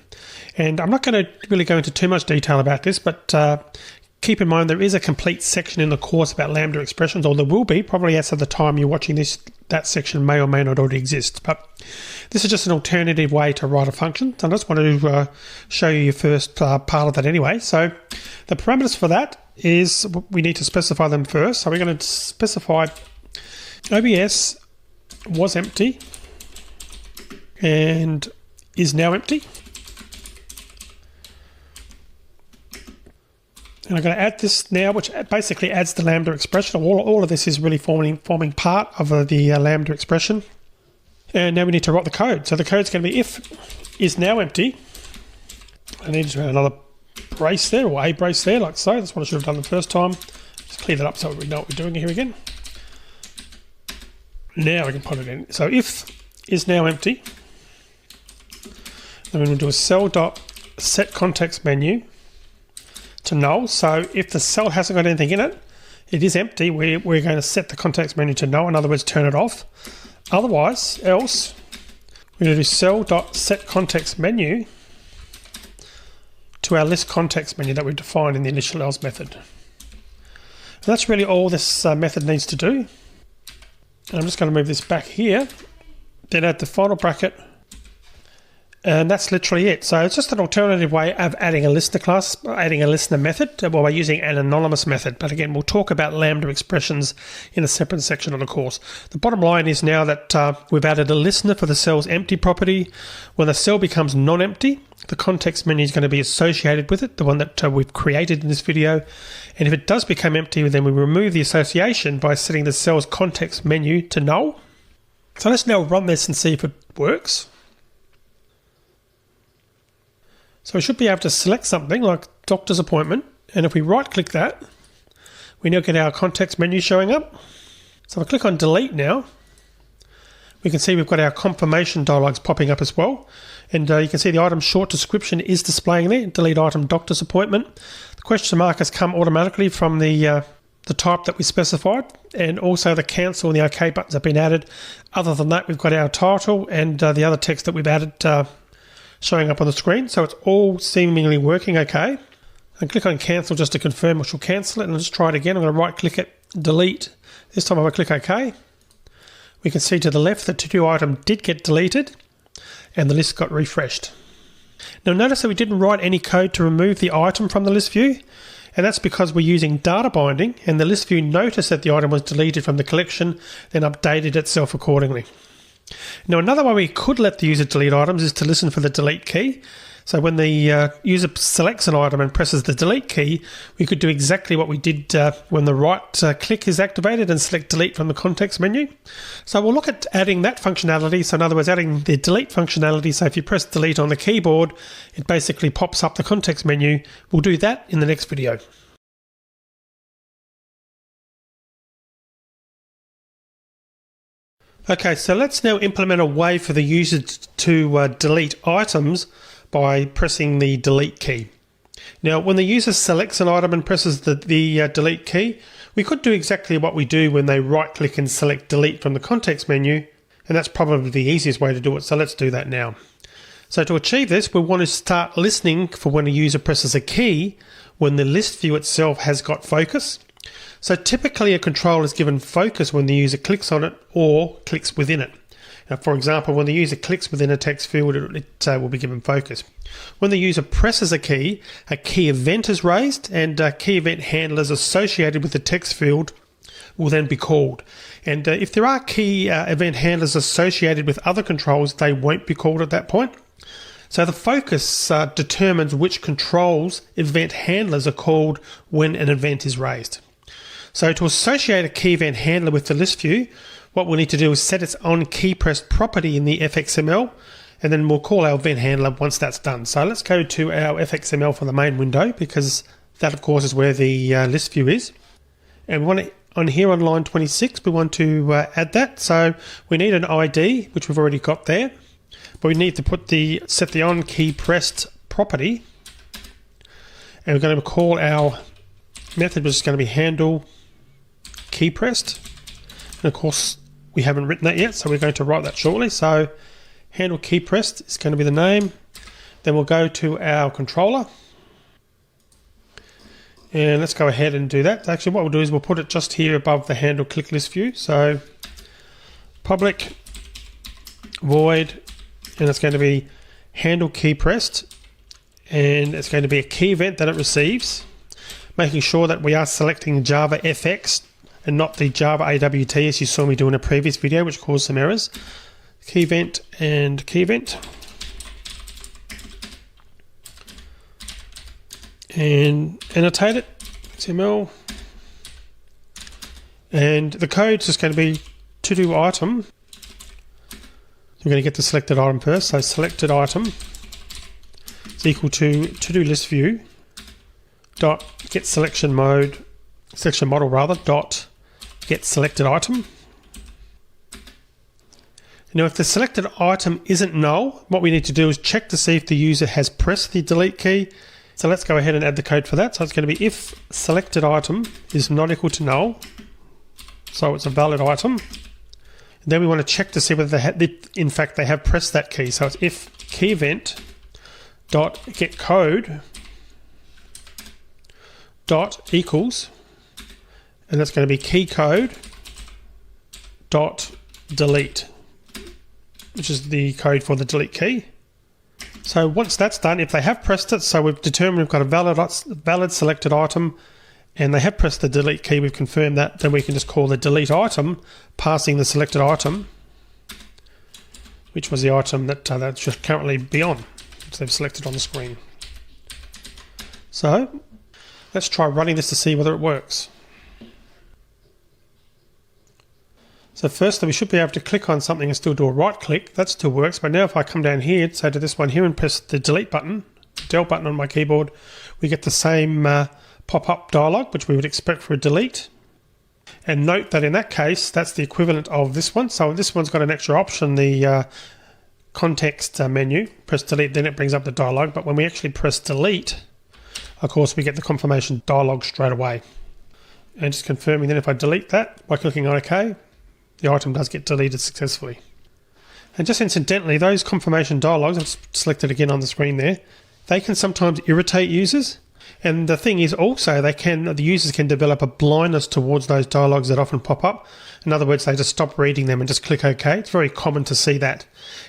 And I'm not going to really go into too much detail about this, but keep in mind there is a complete section in the course about lambda expressions, or there will be, probably as of the time you're watching this, that section may or may not already exist. But this is just an alternative way to write a function. So I just want to show you your first part of that anyway. So the parameters for that is we need to specify them first. So we're going to specify OBS was empty and is now empty. And I'm going to add this now, which basically adds the lambda expression. All of this is really forming part of the lambda expression. And now we need to write the code. So the code's going to be if is now empty. I need to add another brace there, or a brace there, like so. That's what I should have done the first time. Just clear that up so we know what we're doing here again. Now we can put it in. So if is now empty, then we'll do a cell.setContextMenu to null. So if the cell hasn't got anything in it, it is empty. We're going to set the context menu to null, in other words, turn it off. Otherwise, else, we're going to do cell.setContext menu to our list context menu that we've defined in the initial else method. And that's really all this method needs to do. And I'm just going to move this back here, then add the final bracket, and that's literally it. So it's just an alternative way of adding a listener class, adding a listener method, while we're using an anonymous method. But again, we'll talk about Lambda expressions in a separate section of the course. The bottom line is now that we've added a listener for the cell's empty property. When the cell becomes non-empty, the context menu is going to be associated with it, the one that we've created in this video. And if it does become empty, then we remove the association by setting the cell's context menu to null. So let's now run this and see if it works. So we should be able to select something like doctor's appointment, and if we right click that, we now get our context menu showing up. So if I click on delete now, we can see we've got our confirmation dialogues popping up as well. And you can see the item short description is displaying there, delete item doctor's appointment. The question mark has come automatically from the type that we specified, and also the cancel and the OK buttons have been added. Other than that, we've got our title and the other text that we've added showing up on the screen. So it's all seemingly working okay. And click on cancel just to confirm, which will cancel it. And I'll just try it again. I'm going to right click it, delete. This time I'm going to click OK. We can see to the left that to-do item did get deleted and the list got refreshed. Now notice that we didn't write any code to remove the item from the list view, and that's because we're using data binding, and the list view noticed that the item was deleted from the collection, then updated itself accordingly. Now another way we could let the user delete items is to listen for the delete key. So when the user selects an item and presses the delete key, we could do exactly what we did when the right click is activated and select delete from the context menu. So we'll look at adding that functionality. So in other words, adding the delete functionality. So if you press delete on the keyboard, it basically pops up the context menu. We'll do that in the next video. Okay, so let's now implement a way for the user to delete items by pressing the delete key. Now, when the user selects an item and presses the delete key, we could do exactly what we do when they right-click and select delete from the context menu, and that's probably the easiest way to do it, so let's do that now. So to achieve this, we want to start listening for when a user presses a key when the list view itself has got focus. So typically a control is given focus when the user clicks on it or clicks within it. Now, for example, when the user clicks within a text field, it will be given focus. When the user presses a key event is raised, and key event handlers associated with the text field will then be called. And if there are key event handlers associated with other controls, they won't be called at that point. So the focus determines which controls event handlers are called when an event is raised. So to associate a key event handler with the list view, what we'll need to do is set its own key pressed property in the fxml, and then we'll call our event handler once that's done. So let's go to our fxml for the main window, because that of course is where the list view is. And we want to, on here on line 26, we want to add that. So we need an ID, which we've already got there, but we need to set the on key pressed property, and we're going to call our method, which is going to be handle key pressed. And of course we haven't written that yet, so we're going to write that shortly. So handle key pressed is going to be the name. Then we'll go to our controller, and let's go ahead and do that. Actually, what we'll do is we'll put it just here above the handle click list view. So public void, and it's going to be handle key pressed, and it's going to be a key event that it receives, making sure that we are selecting Java FX and not the Java AWT as you saw me do in a previous video, which caused some errors. Key event and key event. And annotate it, XML. And the code is just going to be to-do item. We're going to get the selected item first. So selected item is equal to-do list view dot get selection model dot get selected item. Now if the selected item isn't null, what we need to do is check to see if the user has pressed the delete key. So let's go ahead and add the code for that. So it's going to be if selected item is not equal to null, so it's a valid item, and Then we want to check to see whether in fact they have pressed that key. So it's if key event dot get code dot equals, and that's going to be key code dot delete, which is the code for the delete key. So once that's done, if they have pressed it, so we've determined we've got a valid selected item, and they have pressed the delete key, we've confirmed that, then we can just call the delete item, passing the selected item, which was the item that should currently be on, which they've selected on the screen. So let's try running this to see whether it works. So first, we should be able to click on something and still do a right click. That still works. But now if I come down here, so to this one here, and press the delete button, del button on my keyboard, we get the same pop-up dialog, which we would expect for a delete. And note that in that case, that's the equivalent of this one. So this one's got an extra option, the context menu. Press delete, then it brings up the dialog. But when we actually press delete, of course, we get the confirmation dialog straight away. And just confirming that if I delete that by clicking on OK, the item does get deleted successfully. And just incidentally, those confirmation dialogues, I've selected again on the screen there, they can sometimes irritate users. And the thing is also, the users can develop a blindness towards those dialogues that often pop up. In other words, they just stop reading them and just click OK. It's very common to see that.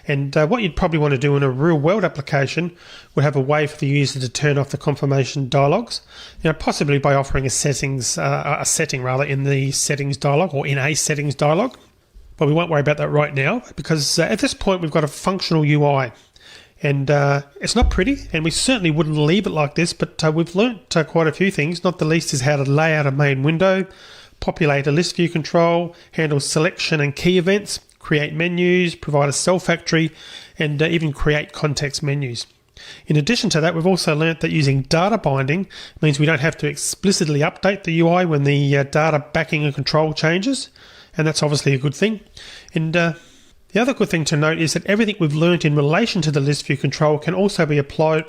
And what you'd probably want to do in a real world application would have a way for the user to turn off the confirmation dialogues, possibly by offering a setting in the settings dialog or in a settings dialog. But we won't worry about that right now, because at this point we've got a functional UI. And it's not pretty, and we certainly wouldn't leave it like this, but we've learnt quite a few things. Not the least is how to lay out a main window, populate a list view control, handle selection and key events, create menus, provide a cell factory, and even create context menus. In addition to that, we've also learnt that using data binding means we don't have to explicitly update the UI when the data backing and control changes, and that's obviously a good thing. And the other good thing to note is that everything we've learnt in relation to the list view control can also be applied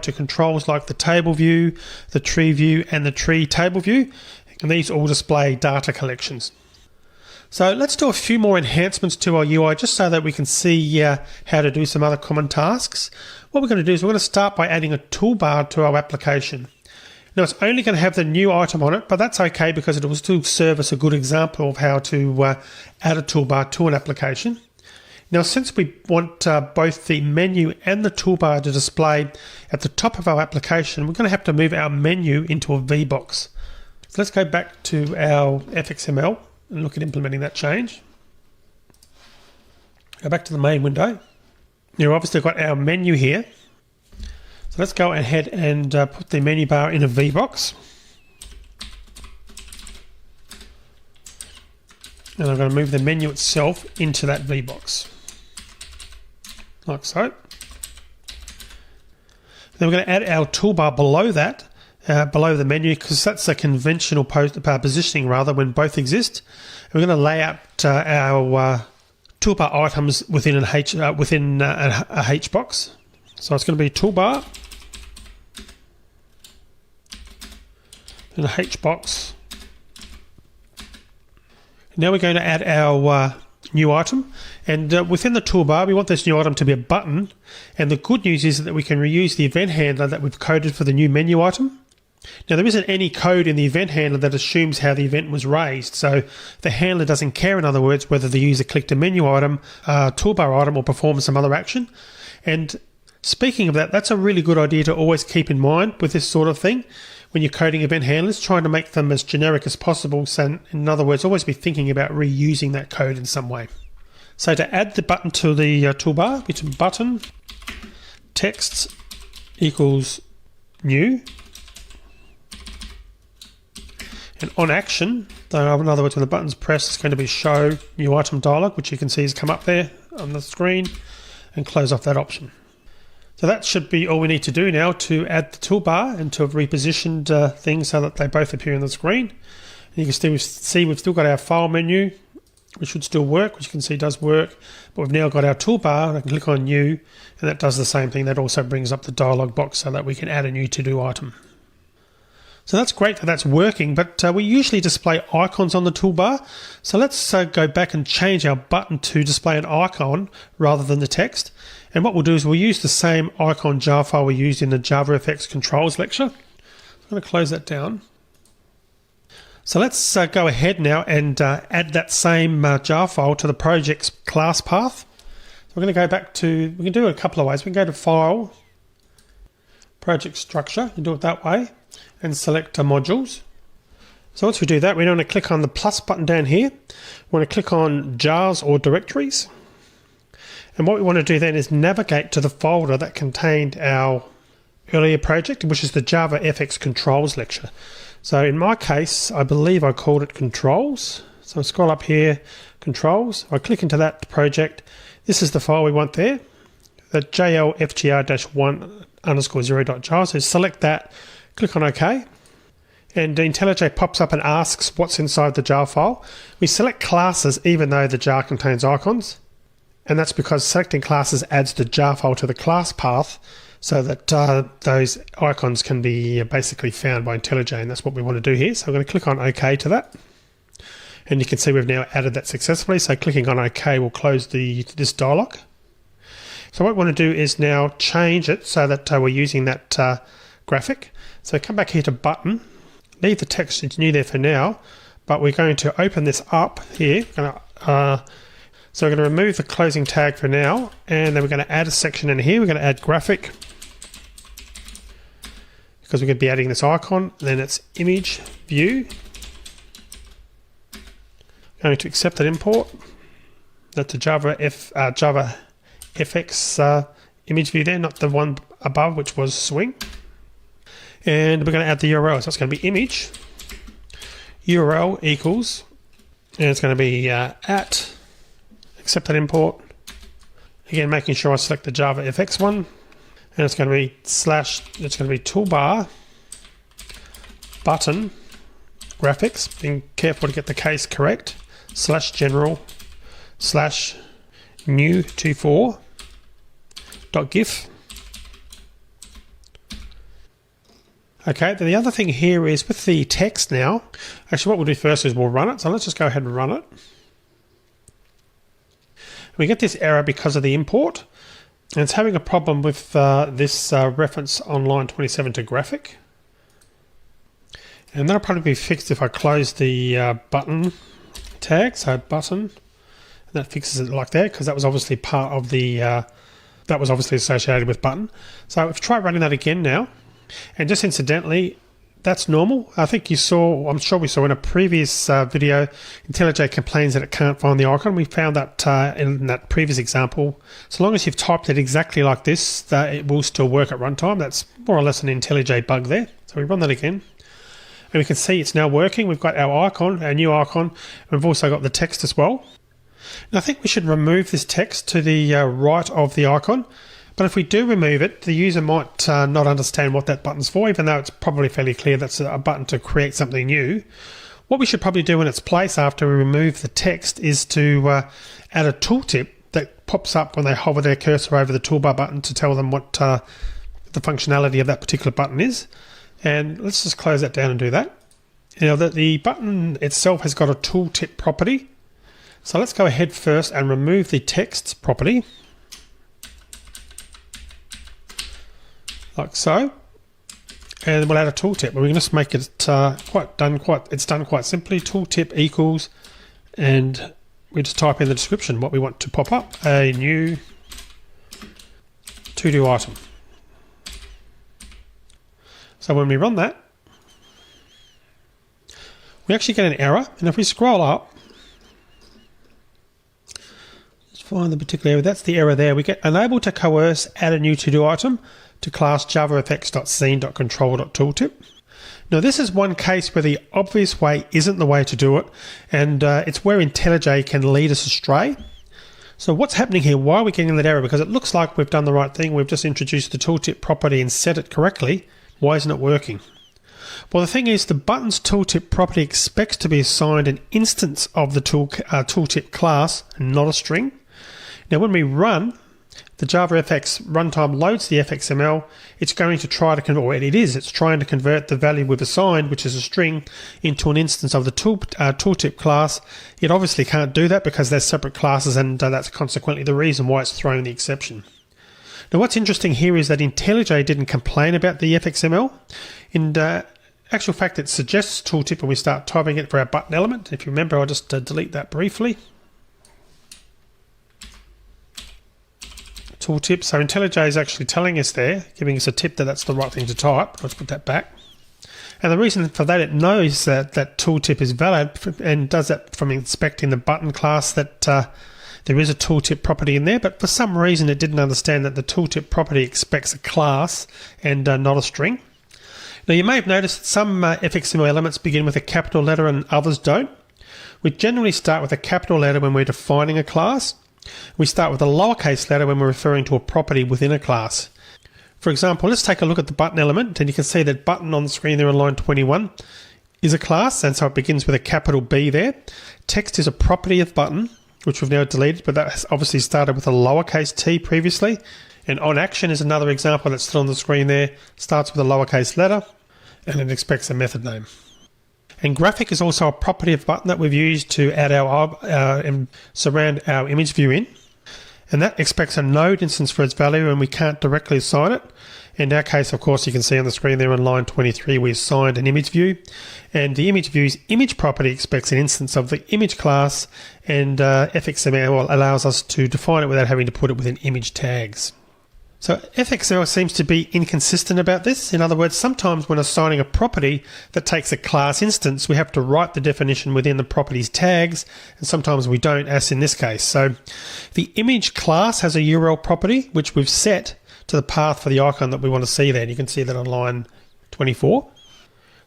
to controls like the table view, the tree view, and the tree table view, and these all display data collections. So let's do a few more enhancements to our UI just so that we can see how to do some other common tasks. What we're going to do is we're going to start by adding a toolbar to our application. Now it's only going to have the new item on it, but that's okay because it will still serve as a good example of how to add a toolbar to an application. Now, since we want both the menu and the toolbar to display at the top of our application, we're going to have to move our menu into a VBox. So let's go back to our FXML and look at implementing that change. Go back to the main window. Now, we've obviously got our menu here. So let's go ahead and put the menu bar in a VBox. And I'm going to move the menu itself into that VBox. Like so. Then we're going to add our toolbar below that, below the menu, because that's a conventional positioning when both exist. And we're going to lay out our toolbar items within a H box. So it's going to be toolbar in a H box. Now we're going to add our new item, and within the toolbar we want this new item to be a button, and the good news is that we can reuse the event handler that we've coded for the new menu item. Now there isn't any code in the event handler that assumes how the event was raised, so the handler doesn't care, in other words, whether the user clicked a menu item, toolbar item, or performed some other action. And speaking of that, that's a really good idea to always keep in mind with this sort of thing. When you're coding event handlers, trying to make them as generic as possible. So in other words, always be thinking about reusing that code in some way. So to add the button to the toolbar, we do button text equals new. And on action, in other words, when the button's pressed, it's going to be show new item dialog, which you can see has come up there on the screen, and close off that option. So that should be all we need to do now to add the toolbar and to have repositioned things so that they both appear on the screen. And you can still see we've still got our file menu, which should still work, which you can see does work. But we've now got our toolbar, and I can click on new, and that does the same thing. That also brings up the dialog box so that we can add a new to-do item. So that's great that that's working, but we usually display icons on the toolbar. So let's go back and change our button to display an icon rather than the text. And what we'll do is we'll use the same icon jar file we used in the JavaFX controls lecture. I'm going to close that down. So let's go ahead now and add that same jar file to the project's class path. So we're going to go back to, we can do it a couple of ways. We can go to File, Project Structure, and do it that way, and select Modules. So once we do that, we want to click on the plus button down here. We want to click on Jars or Directories. And what we want to do then is navigate to the folder that contained our earlier project, which is the JavaFX controls lecture. So in my case, I believe I called it controls. So I scroll up here, controls. I click into that project. This is the file we want there, the jlfgr-1_0.jar. So select that, click on OK. And IntelliJ pops up and asks what's inside the jar file. We select classes even though the jar contains icons. And that's because selecting classes adds the jar file to the class path so that those icons can be basically found by IntelliJ, and that's what we want to do here. So I'm going to click on OK to that. And you can see we've now added that successfully. So clicking on OK will close this dialog. So what we want to do is now change it so that we're using that graphic. So come back here to button. Leave the text it's new there for now, but we're going to open this up here. So we're going to remove the closing tag for now, and then we're going to add a section in here. We're going to add graphic, because we're going to be adding this icon. Then it's image view. Going to accept that import. That's the JavaFX image view there, not the one above, which was swing. And we're going to add the URL. So it's going to be image URL equals, and it's going to be at, accept that import. Again, making sure I select the JavaFX one, and it's going to be slash, it's going to be toolbar button graphics, being careful to get the case correct, slash general slash new 24.gif. Okay, then the other thing here is with the text now, actually what we'll do first is we'll run it. So let's just go ahead and run it. We get this error because of the import, and it's having a problem with this reference on line 27 to graphic. And that'll probably be fixed if I close the button tag, so button, and that fixes it like that, because that was obviously part of the, that was obviously associated with button. So if I try running that again now, and just incidentally, that's normal. I think you saw, I'm sure we saw in a previous video, IntelliJ complains that it can't find the icon. We found that in that previous example. So long as you've typed it exactly like this, it will still work at runtime. That's more or less an IntelliJ bug there. So we run that again. And we can see it's now working. We've got our icon, our new icon. And we've also got the text as well. And I think we should remove this text to the right of the icon. But if we do remove it, the user might not understand what that button's for, even though it's probably fairly clear that's a button to create something new. What we should probably do in its place after we remove the text is to add a tooltip that pops up when they hover their cursor over the toolbar button to tell them what the functionality of that particular button is. And let's just close that down and do that. Now, the button itself has got a tooltip property. So let's go ahead first and remove the text property. Like so, and we'll add a tooltip. We're going to make it done quite simply. Tooltip equals, and we just type in the description what we want to pop up: a new to-do item. So when we run that, we actually get an error, and if we scroll up, let's find the particular error. That's the error there. We get unable to coerce add a new to-do item to class javafx.scene.control.tooltip. Now this is one case where the obvious way isn't the way to do it, and it's where IntelliJ can lead us astray. So what's happening here? Why are we getting that error? Because it looks like we've done the right thing. We've just introduced the tooltip property and set it correctly. Why isn't it working? Well, the thing is, the button's tooltip property expects to be assigned an instance of the tooltip class, and not a string. Now when we run, the JavaFX runtime loads the fxml, it's going to try to convert, it's trying to convert the value we've assigned, which is a string, into an instance of the tooltip class. It obviously can't do that because they're separate classes, and that's consequently the reason why it's throwing the exception. Now what's interesting here is that IntelliJ didn't complain about the fxml. In actual fact, it suggests tooltip when we start typing it for our button element. If you remember, I'll just delete that briefly. Tooltip. So IntelliJ is actually telling us there, giving us a tip that that's the right thing to type. Let's put that back. And the reason for that, it knows that that tooltip is valid and does that from inspecting the button class, that there is a tooltip property in there, but for some reason it didn't understand that the tooltip property expects a class and not a string. Now you may have noticed that some fxml elements begin with a capital letter and others don't. We generally start with a capital letter when we're defining a class. We start with a lowercase letter when we're referring to a property within a class. For example, let's take a look at the button element, and you can see that button on the screen there on line 21 is a class, and so it begins with a capital B there. Text is a property of button, which we've now deleted, but that has obviously started with a lowercase t previously. And on action is another example that's still on the screen there, starts with a lowercase letter, and it expects a method name. And graphic is also a property of button that we've used to add our and surround our image view in. And that expects a node instance for its value, and we can't directly assign it. In our case, of course, you can see on the screen there on line 23, we assigned an image view. And the image view's image property expects an instance of the image class, and fxml allows us to define it without having to put it within image tags. So fxml seems to be inconsistent about this. In other words, sometimes when assigning a property that takes a class instance, we have to write the definition within the property's tags, and sometimes we don't, as in this case. So the image class has a URL property, which we've set to the path for the icon that we want to see there. And you can see that on line 24.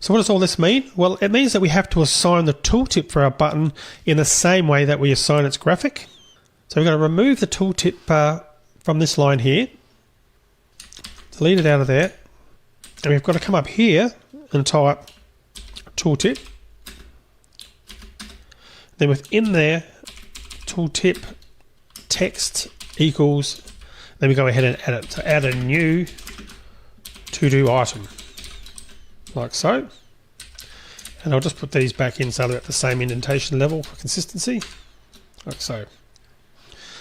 So what does all this mean? Well, it means that we have to assign the tooltip for our button in the same way that we assign its graphic. So we're going to remove the tooltip from this line here. Delete it out of there, and we've got to come up here and type tooltip. Then within there, tooltip text equals, then we go ahead and add it. So add a new to-do item, like so. And I'll just put these back in so they're at the same indentation level for consistency, like so.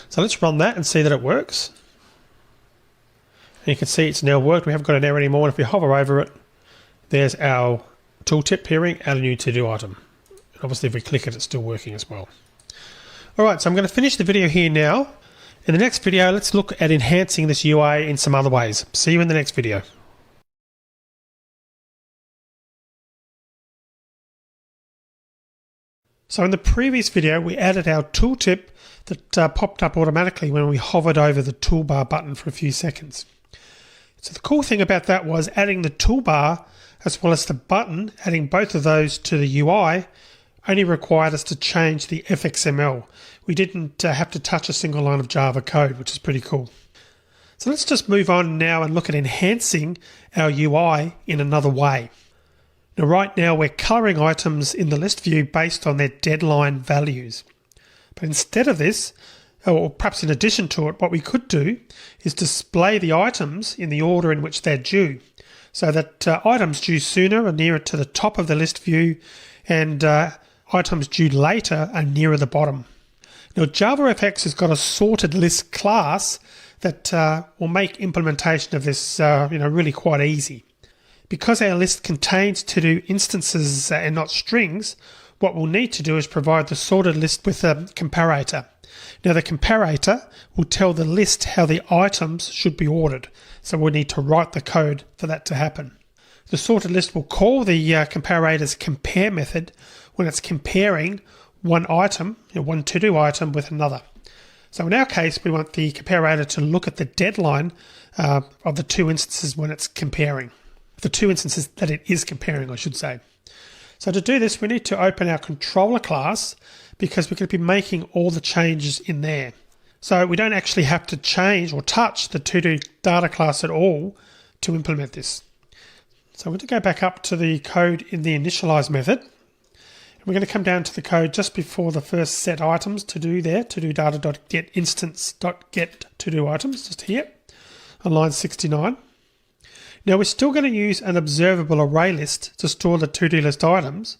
So let's run that and see that it works. And you can see it's now worked. We haven't got an error anymore. And if we hover over it, there's our tooltip appearing, add a new to-do item. And obviously, if we click it, it's still working as well. All right, so I'm going to finish the video here now. In the next video, let's look at enhancing this UI in some other ways. See you in the next video. So in the previous video, we added our tooltip that popped up automatically when we hovered over the toolbar button for a few seconds. So the cool thing about that was adding the toolbar as well as the button, adding both of those to the UI, only required us to change the fxml. We didn't have to touch a single line of Java code, which is pretty cool. So let's just move on now and look at enhancing our UI in another way. Now right now we're coloring items in the list view based on their deadline values. But instead of this, or perhaps in addition to it, what we could do is display the items in the order in which they're due, so that items due sooner are nearer to the top of the list view, and items due later are nearer the bottom. Now JavaFX has got a sorted list class that will make implementation of this really quite easy. Because our list contains to-do instances and not strings, what we'll need to do is provide the sorted list with a comparator. Now the comparator will tell the list how the items should be ordered, so we'll need to write the code for that to happen. The sorted list will call the comparator's compare method when it's comparing one item, one to-do item with another. So in our case, we want the comparator to look at the deadline of the two instances when it's comparing. The two instances that it is comparing, I should say. So to do this, we need to open our controller class because we're going to be making all the changes in there. So we don't actually have to change or touch the to-do data class at all to implement this. So we're going to go back up to the code in the initialize method. And We're going to come down to the code just before the first set items to do there, to do data.getInstance.get to do items, just here on line 69. Now we're still going to use an observable array list to store the to-do list items,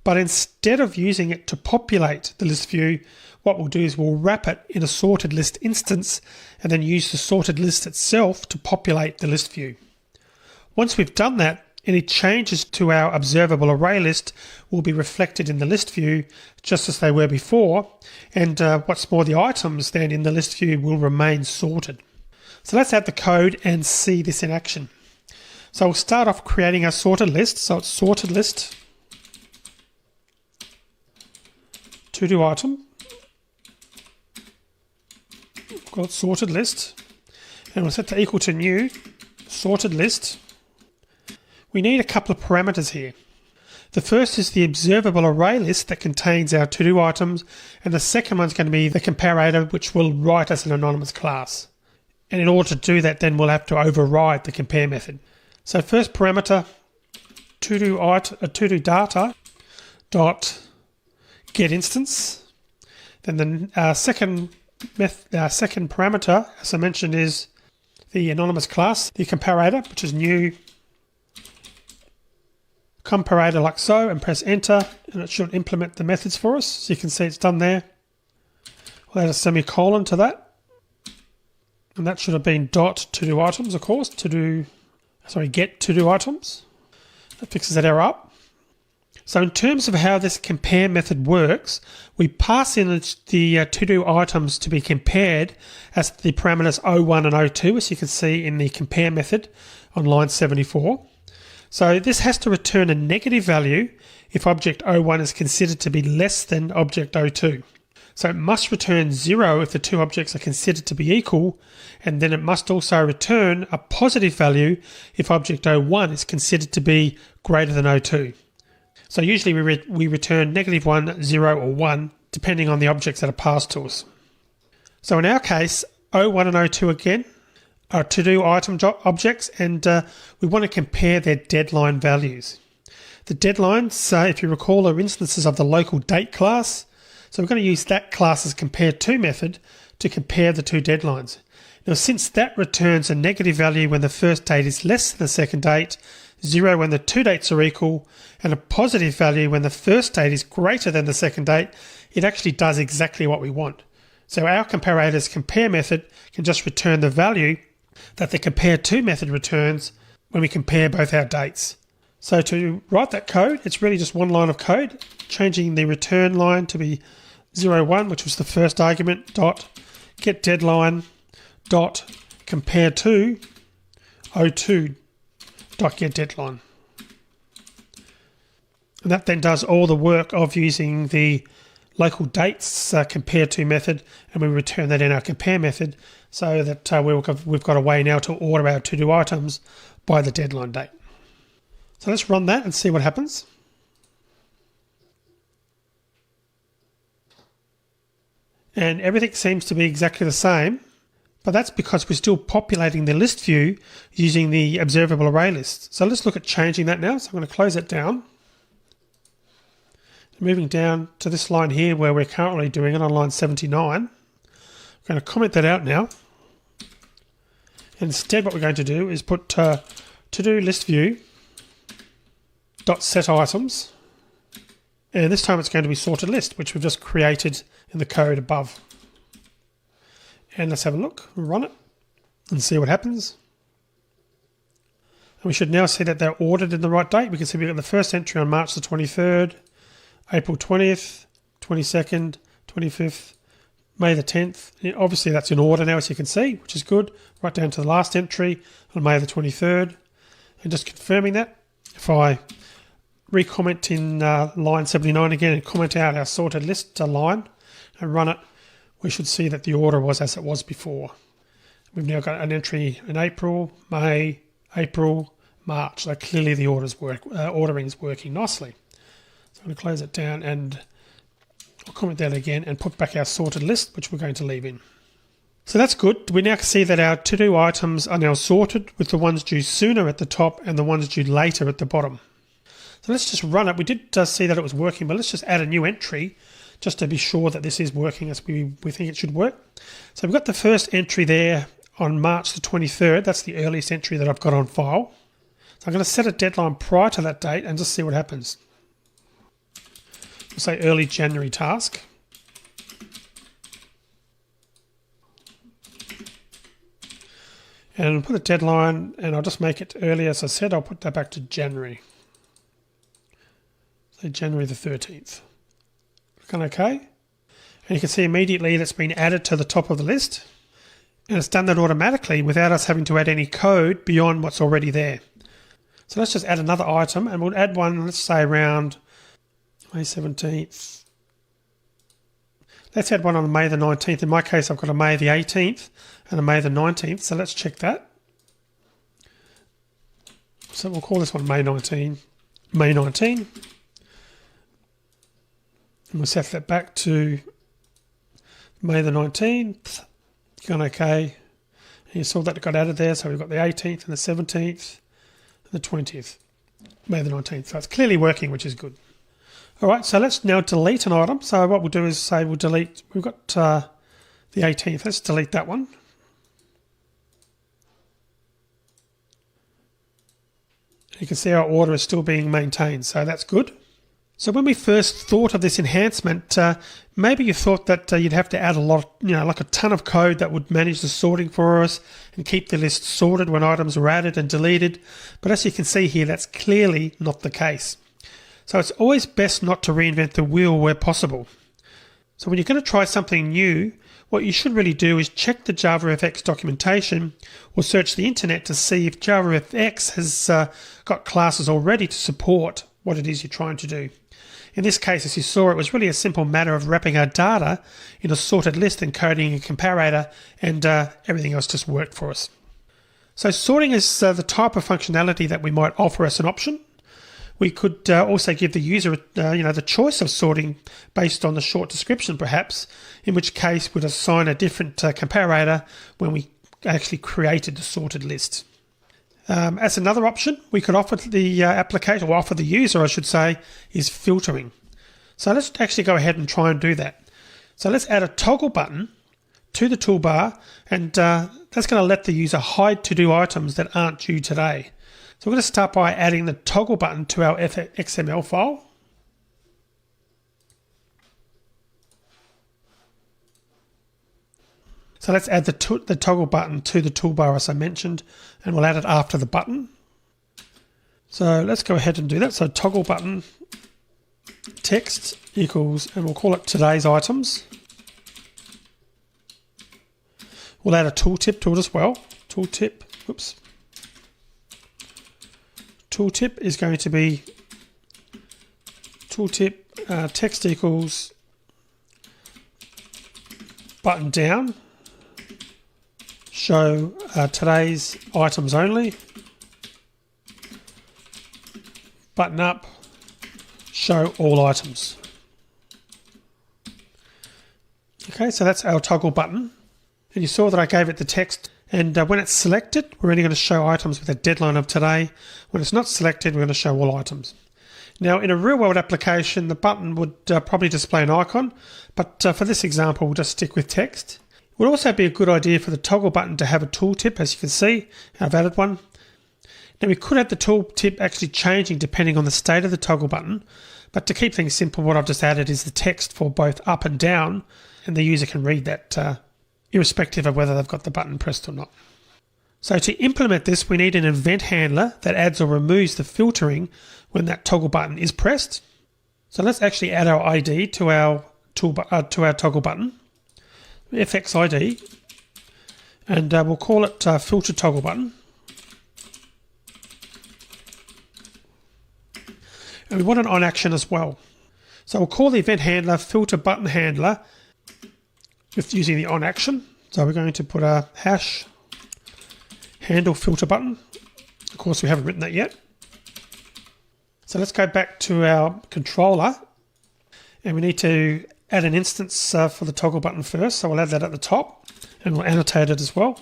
but instead of using it to populate the list view, what we'll do is we'll wrap it in a sorted list instance and then use the sorted list itself to populate the list view. Once we've done that, any changes to our observable array list will be reflected in the list view just as they were before, and what's more, the items then in the list view will remain sorted. So let's add the code and see this in action. So we'll start off creating our sorted list. So it's sorted list to do item, called sorted list, and we'll set to equal to new sorted list. We need a couple of parameters here. The first is the observable array list that contains our to-do items, and the second one's going to be the comparator, which we'll write as an anonymous class. And in order to do that, then we'll have to override the compare method. So first parameter, to-do data dot get instance. Then the second parameter, as I mentioned, is the anonymous class, the comparator, which is new comparator like so, and press enter, and it should implement the methods for us. So you can see it's done there. We'll add a semicolon to that, and that should have been dot to do items, of course, get to do items. That fixes that error up. So in terms of how this compare method works, we pass in the to do items to be compared as the parameters O1 and O2, as you can see in the compare method on line 74. So this has to return a negative value if object O1 is considered to be less than object O2. So it must return 0 if the two objects are considered to be equal, and then it must also return a positive value if object O1 is considered to be greater than O2. So usually we return -1, 0 or 1 depending on the objects that are passed to us. So in our case, O1 and O2 again are to-do item objects, and we want to compare their deadline values. The deadlines, if you recall, are instances of the local date class. So we're going to use that class's compare_to method to compare the two deadlines. Now, since that returns a negative value when the first date is less than the second date, 0 when the two dates are equal, and a positive value when the first date is greater than the second date, it actually does exactly what we want. So our comparator's compare method can just return the value that the compare_to method returns when we compare both our dates. So to write that code, it's really just one line of code, changing the return line to be 01, which was the first argument, dot get deadline dot compare_to O2 dot get deadline. And that then does all the work of using the local dates compare_to method, and we return that in our compare method, so that we've got a way now to order our to-do items by the deadline date. So let's run that and see what happens. And everything seems to be exactly the same, but that's because we're still populating the list view using the observable array list. So let's look at changing that now. So I'm going to close it down. Moving down to this line here where we're currently doing it on line 79. I'm going to comment that out now. And instead what we're going to do is put to-do list view dot set items, and this time it's going to be sorted list, which we've just created in the code above. And let's have a look, run it, and see what happens. And we should now see that they're ordered in the right date. We can see we've got the first entry on March the 23rd, April 20th, 22nd, 25th, May the 10th. Obviously that's in order now, as you can see, which is good. Right down to the last entry on May the 23rd. And just confirming that, if I recomment in line 79 again and comment out our sorted list line and run it, we should see that the order was as it was before. We've now got an entry in April, May, April, March. So clearly the ordering is working nicely. So I'm going to close it down and I'll comment that again and put back our sorted list, which we're going to leave in. So that's good. We now see that our to-do items are now sorted with the ones due sooner at the top and the ones due later at the bottom. So let's just run it. We did see that it was working, but let's just add a new entry just to be sure that this is working as we think it should work. So we've got the first entry there on March the 23rd. That's the earliest entry that I've got on file. So I'm going to set a deadline prior to that date and just see what happens. We'll say early January task. And I'll put the deadline, and I'll just make it early. As I said, I'll put that back to January. So January the 13th. Click on OK. And you can see immediately that's been added to the top of the list. And it's done that automatically without us having to add any code beyond what's already there. So let's just add another item, and we'll add one, let's say around May 17th. Let's add one on May the 19th. In my case, I've got a May the 18th and a May the 19th. So let's check that. So we'll call this one May 19. May 19. And we'll set that back to May the 19th. Click on OK. And you saw that it got added there. So we've got the 18th and the 17th and the 20th. May the 19th. So it's clearly working, which is good. All right, so let's now delete an item. So what we'll do is say we'll delete, we've got the 18th. Let's delete that one. You can see our order is still being maintained, so that's good. So when we first thought of this enhancement, maybe you thought that you'd have to add a lot, like a ton of code that would manage the sorting for us and keep the list sorted when items are added and deleted. But as you can see here, that's clearly not the case. So it's always best not to reinvent the wheel where possible. So when you're going to try something new, what you should really do is check the JavaFX documentation or search the internet to see if JavaFX has got classes already to support what it is you're trying to do. In this case, as you saw, it was really a simple matter of wrapping our data in a sorted list and coding a comparator, and everything else just worked for us. So sorting is the type of functionality that we might offer as an option. We could also give the user, the choice of sorting based on the short description, perhaps, in which case we'd assign a different comparator when we actually created the sorted list. As another option, we could offer the application, or offer the user, I should say, is filtering. So let's actually go ahead and try and do that. So let's add a toggle button to the toolbar, and that's going to let the user hide to-do items that aren't due today. So we're going to start by adding the toggle button to our XML file. So let's add the toggle button to the toolbar as I mentioned, and we'll add it after the button. So let's go ahead and do that. So toggle button text equals, and we'll call it today's items. We'll add a tooltip to it as well. Tooltip is going to be tooltip text equals button down, show today's items only, button up, show all items. Okay, so that's our toggle button. And you saw that I gave it the text, and when it's selected, we're only going to show items with a deadline of today. When it's not selected, we're going to show all items. Now, in a real-world application, the button would probably display an icon, but for this example, we'll just stick with text. It would also be a good idea for the toggle button to have a tooltip, as you can see. I've added one. Now, we could have the tooltip actually changing depending on the state of the toggle button, but to keep things simple, what I've just added is the text for both up and down, and the user can read that irrespective of whether they've got the button pressed or not. So to implement this, we need an event handler that adds or removes the filtering when that toggle button is pressed. So let's actually add our ID to our toggle button, FX ID, and we'll call it filter toggle button. And we want an on action as well. So we'll call the event handler filter button handler with using the on action. So we're going to put a hash handle filter button. Of course, we haven't written that yet. So let's go back to our controller, and we need to add an instance for the toggle button first. So we'll add that at the top, and we'll annotate it as well.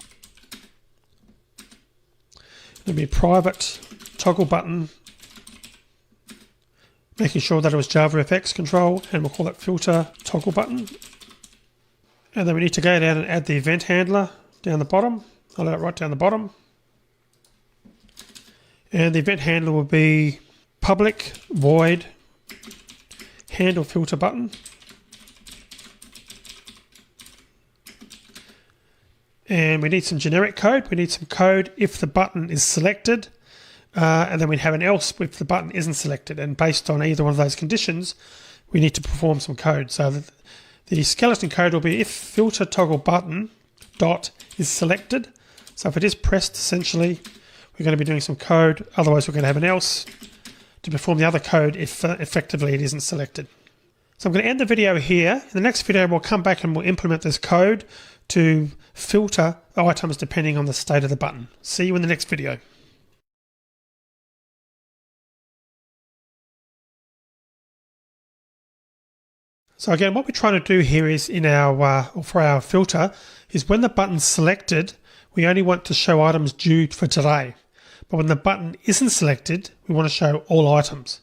It'll be private toggle button making sure that it was JavaFX control, and we'll call it filter toggle button. And then we need to go down and add the event handler down the bottom. I'll add it right down the bottom. And the event handler will be public void handle filter button. And we need some generic code. We need some code if the button is selected. And then we have an else if the button isn't selected. And based on either one of those conditions, we need to perform some code. So the skeleton code will be if filter toggle button dot is selected. So if it is pressed, essentially, we're going to be doing some code. Otherwise, we're going to have an else to perform the other code if effectively it isn't selected. So I'm going to end the video here. In the next video, we'll come back and we'll implement this code to filter items depending on the state of the button. See you in the next video. So again, what we're trying to do here is for our filter is when the button's selected, we only want to show items due for today. But when the button isn't selected, we want to show all items.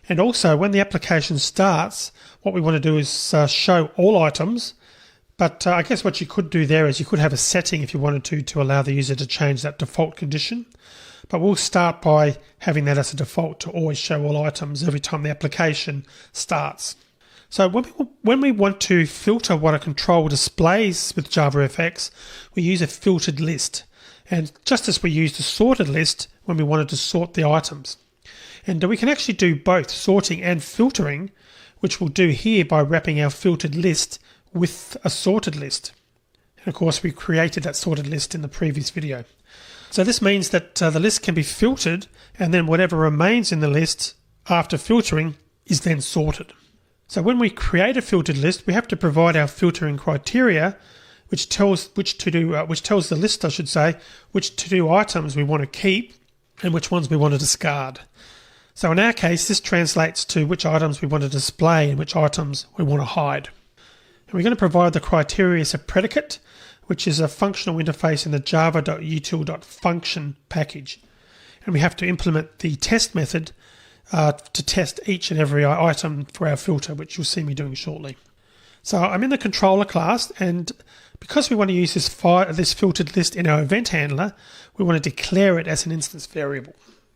And also when the application starts, what we want to do is show all items. But I guess what you could do there is you could have a setting if you wanted to allow the user to change that default condition. But we'll start by having that as a default to always show all items every time the application starts. So when we want to filter what a control displays with JavaFX, we use a filtered list. And just as we used a sorted list when we wanted to sort the items. And we can actually do both sorting and filtering, which we'll do here by wrapping our filtered list with a sorted list. And of course, we created that sorted list in the previous video. So this means that the list can be filtered, and then whatever remains in the list after filtering is then sorted. So when we create a filtered list, we have to provide our filtering criteria, which tells the list, I should say, which to-do items we want to keep and which ones we want to discard. So in our case, this translates to which items we want to display and which items we want to hide. And we're going to provide the criteria as a predicate, which is a functional interface in the java.util.function package. And we have to implement the test method to test each and every item for our filter, which you'll see me doing shortly. So I'm in the controller class, and because we want to use this filtered list in our event handler, we want to declare it as an instance variable.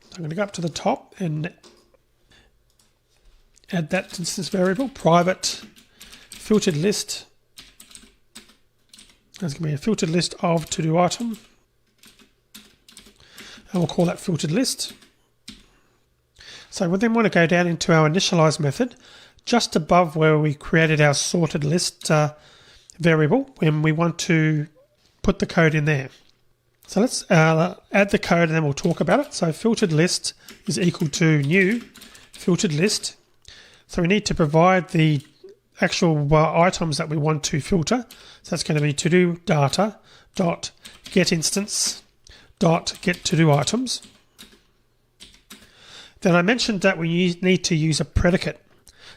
So I'm going to go up to the top and add that instance variable, private filtered list. There's going to be a filtered list of to-do item, and we'll call that filtered list. So we then want to go down into our initialize method, just above where we created our sorted list variable, when we want to put the code in there. So let's add the code and then we'll talk about it. So filtered list is equal to new filtered list. So we need to provide the actual items that we want to filter. So that's going to be to-do data dot get instance dot get to-do items. Then I mentioned that we need to use a predicate.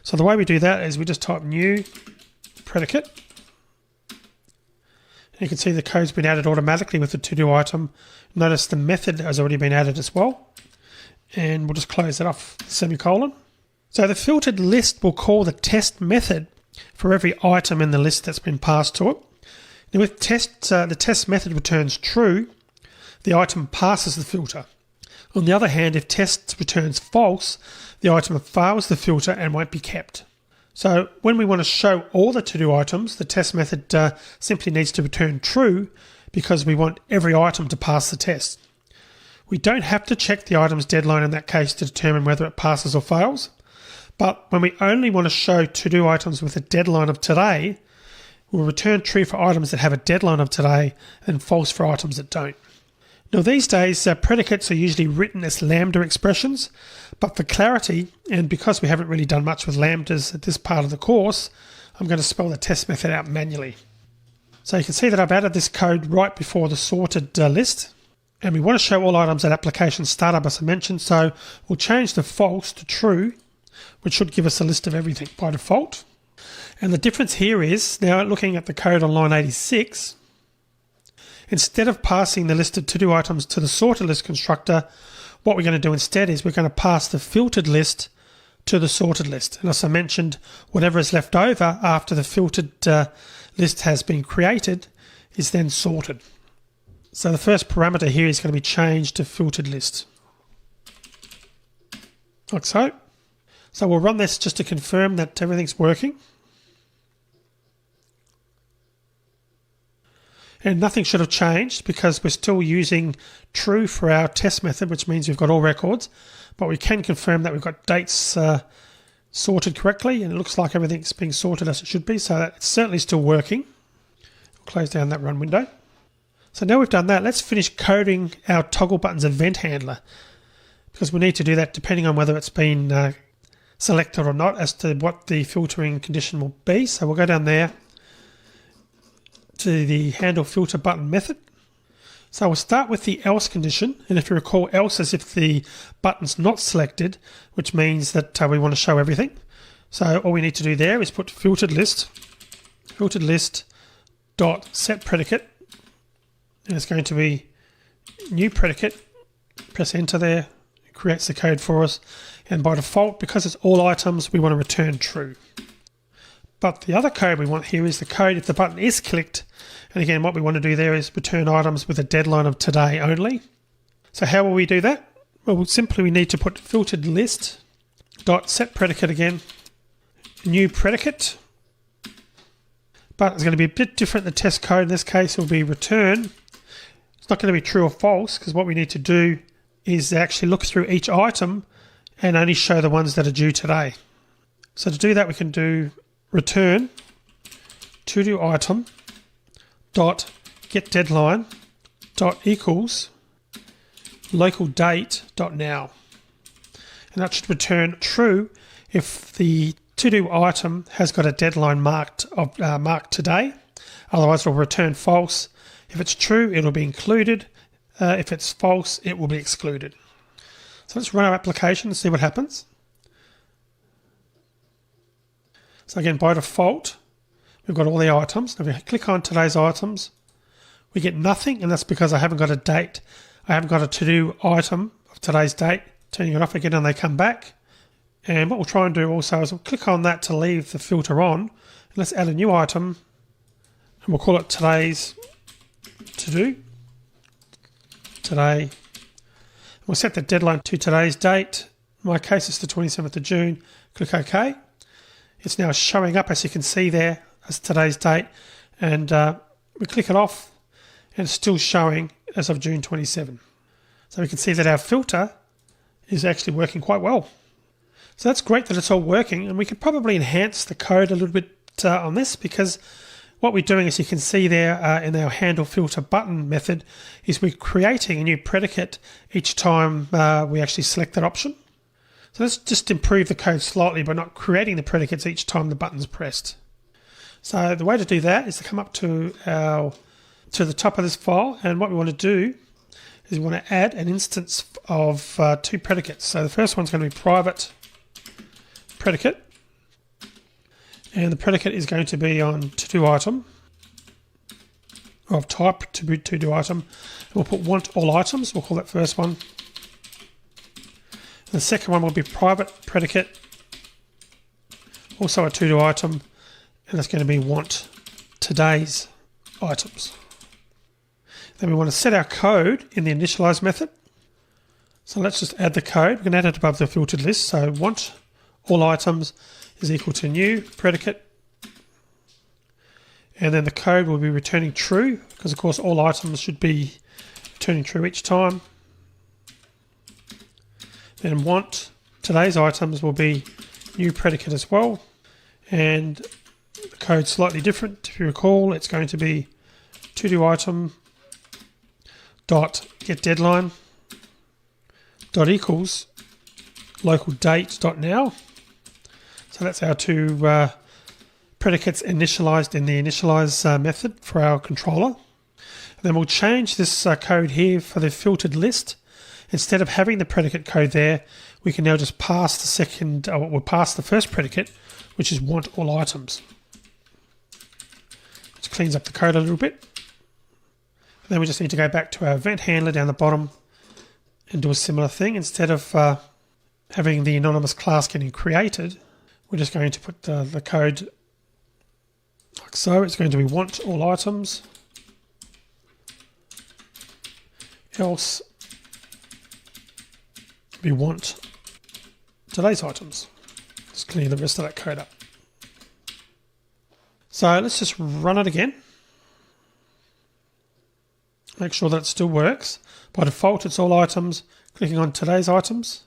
So the way we do that is we just type new predicate. And you can see the code's been added automatically with the to-do item. Notice the method has already been added as well. And we'll just close that off, semicolon. So the filtered list will call the test method for every item in the list that's been passed to it. Now with the test method returns true, the item passes the filter. On the other hand, if test returns false, the item fails the filter and won't be kept. So when we want to show all the to-do items, the test method simply needs to return true because we want every item to pass the test. We don't have to check the item's deadline in that case to determine whether it passes or fails. But when we only want to show to-do items with a deadline of today, we'll return true for items that have a deadline of today and false for items that don't. Now these days, predicates are usually written as lambda expressions, but for clarity, and because we haven't really done much with lambdas at this part of the course, I'm going to spell the test method out manually. So you can see that I've added this code right before the sorted list, and we want to show all items at application startup as I mentioned, so we'll change the false to true, which should give us a list of everything by default. And the difference here is, now looking at the code on line 86, instead of passing the list of to-do items to the sorted list constructor, what we're going to do instead is we're going to pass the filtered list to the sorted list. And as I mentioned, whatever is left over after the filtered list has been created is then sorted. So the first parameter here is going to be changed to filtered list, like so. So we'll run this just to confirm that everything's working. And nothing should have changed because we're still using true for our test method, which means we've got all records. But we can confirm that we've got dates sorted correctly, and it looks like everything's being sorted as it should be, so it's certainly still working. I'll close down that run window. So now we've done that, let's finish coding our toggle buttons event handler, because we need to do that depending on whether it's been selected or not as to what the filtering condition will be. So we'll go down there to the handle filter button method. So we'll start with the else condition, and if you recall, else is if the button's not selected, which means that we want to show everything. So all we need to do there is put filtered list dot set predicate, and it's going to be new predicate. Press enter there, it creates the code for us, and by default, because it's all items, we want to return true. But the other code we want here is the code if the button is clicked. And again, what we want to do there is return items with a deadline of today only. So how will we do that? Well, simply we need to put filtered list dot set predicate again, new predicate. But it's going to be a bit different. The test code in this case will be return. It's not going to be true or false, because what we need to do is actually look through each item and only show the ones that are due today. So to do that, we can do return to do item dot get deadline dot equals local date dot now, and that should return true if the to do item has got a deadline marked today. Otherwise, it'll return false. If it's true, it'll be included. If it's false, it will be excluded. So let's run our application and see what happens. So again, by default, we've got all the items. Now if we click on today's items, we get nothing, and that's because I haven't got a date. I haven't got a to-do item of today's date. Turning it off again and they come back. And what we'll try and do also is we'll click on that to leave the filter on. And let's add a new item, and we'll call it today's to-do. Today. We'll set the deadline to today's date. In my case, it's the 27th of June. Click OK. It's now showing up, as you can see there, as today's date, and we click it off and it's still showing as of June 27. So we can see that our filter is actually working quite well. So that's great that it's all working, and we could probably enhance the code a little bit on this, because what we're doing, as you can see there in our handle filter button method, is we're creating a new predicate each time we actually select that option. So let's just improve the code slightly by not creating the predicates each time the button's pressed. So the way to do that is to come up to the top of this file, and what we want to do is we want to add an instance of two predicates. So the first one's going to be private predicate, and the predicate is going to be on to-do item of type to-do item. And we'll put want all items. We'll call that first one. The second one will be private predicate, also a to-do item, and that's going to be want today's items. Then we want to set our code in the initialize method. So let's just add the code. We can add it above the filtered list. So want all items is equal to new predicate. And then the code will be returning true, because of course all items should be returning true each time. Then want today's items will be new predicate as well, and the code's slightly different. If you recall, it's going to be to do item dot get deadline dot equals local date dot now. So that's our two predicates initialized in the initialize method for our controller. And then we'll change this code here for the filtered list. Instead of having the predicate code there, we can now just pass the second, or we'll pass the first predicate, which is want all items. Which cleans up the code a little bit. And then we just need to go back to our event handler down the bottom and do a similar thing. Instead of having the anonymous class getting created, we're just going to put the code like so. It's going to be want all items, else we want today's items. Just clear the rest of that code up. So let's just run it again. Make sure that it still works. By default, it's all items. Clicking on today's items.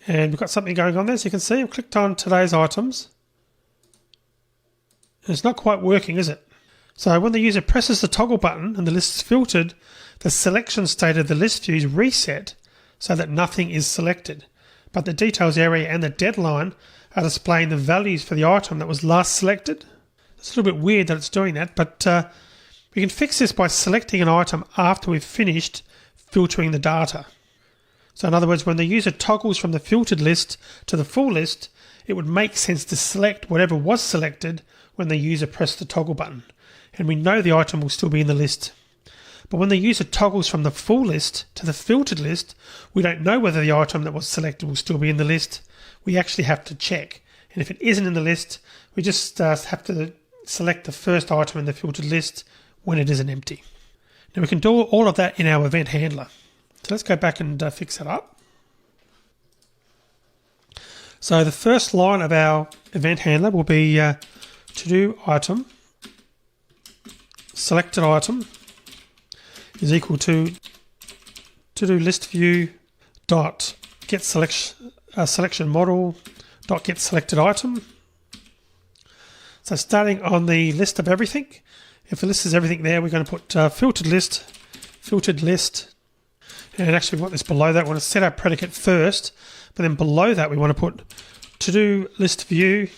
And we've got something going on there. As you can see, I've clicked on today's items. And it's not quite working, is it? So when the user presses the toggle button and the list is filtered, the selection state of the list view is reset so that nothing is selected. But the details area and the deadline are displaying the values for the item that was last selected. It's a little bit weird that it's doing that, but we can fix this by selecting an item after we've finished filtering the data. So in other words, when the user toggles from the filtered list to the full list, it would make sense to select whatever was selected when the user pressed the toggle button. And we know the item will still be in the list. But when the user toggles from the full list to the filtered list, we don't know whether the item that was selected will still be in the list. We actually have to check. And if it isn't in the list, we just have to select the first item in the filtered list when it isn't empty. Now we can do all of that in our event handler. So let's go back and fix that up. So the first line of our event handler will be to-do item, selected item is equal to to-do list view dot get selection model dot get selected item. So starting on the list of everything, if the list is everything there, we're going to put filtered list, and actually we want this below that. We want to set our predicate first, but then below that we want to put to-do list view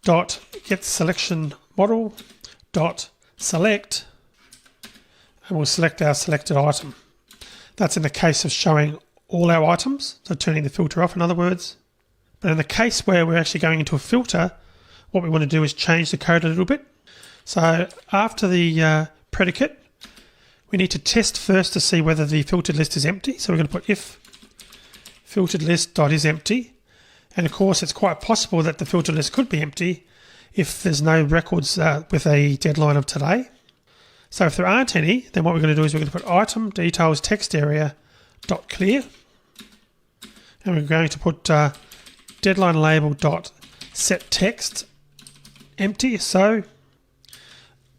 dot get selection model dot select, and we'll select our selected item. That's in the case of showing all our items, so turning the filter off in other words. But in the case where we're actually going into a filter, what we want to do is change the code a little bit. So after the predicate, we need to test first to see whether the filtered list is empty. So we're going to put if filtered list dot is empty. And of course, it's quite possible that the filtered list could be empty if there's no records with a deadline of today. So if there aren't any, then what we're going to do is we're going to put item details text area dot clear. And we're going to put deadline label dot set text empty. So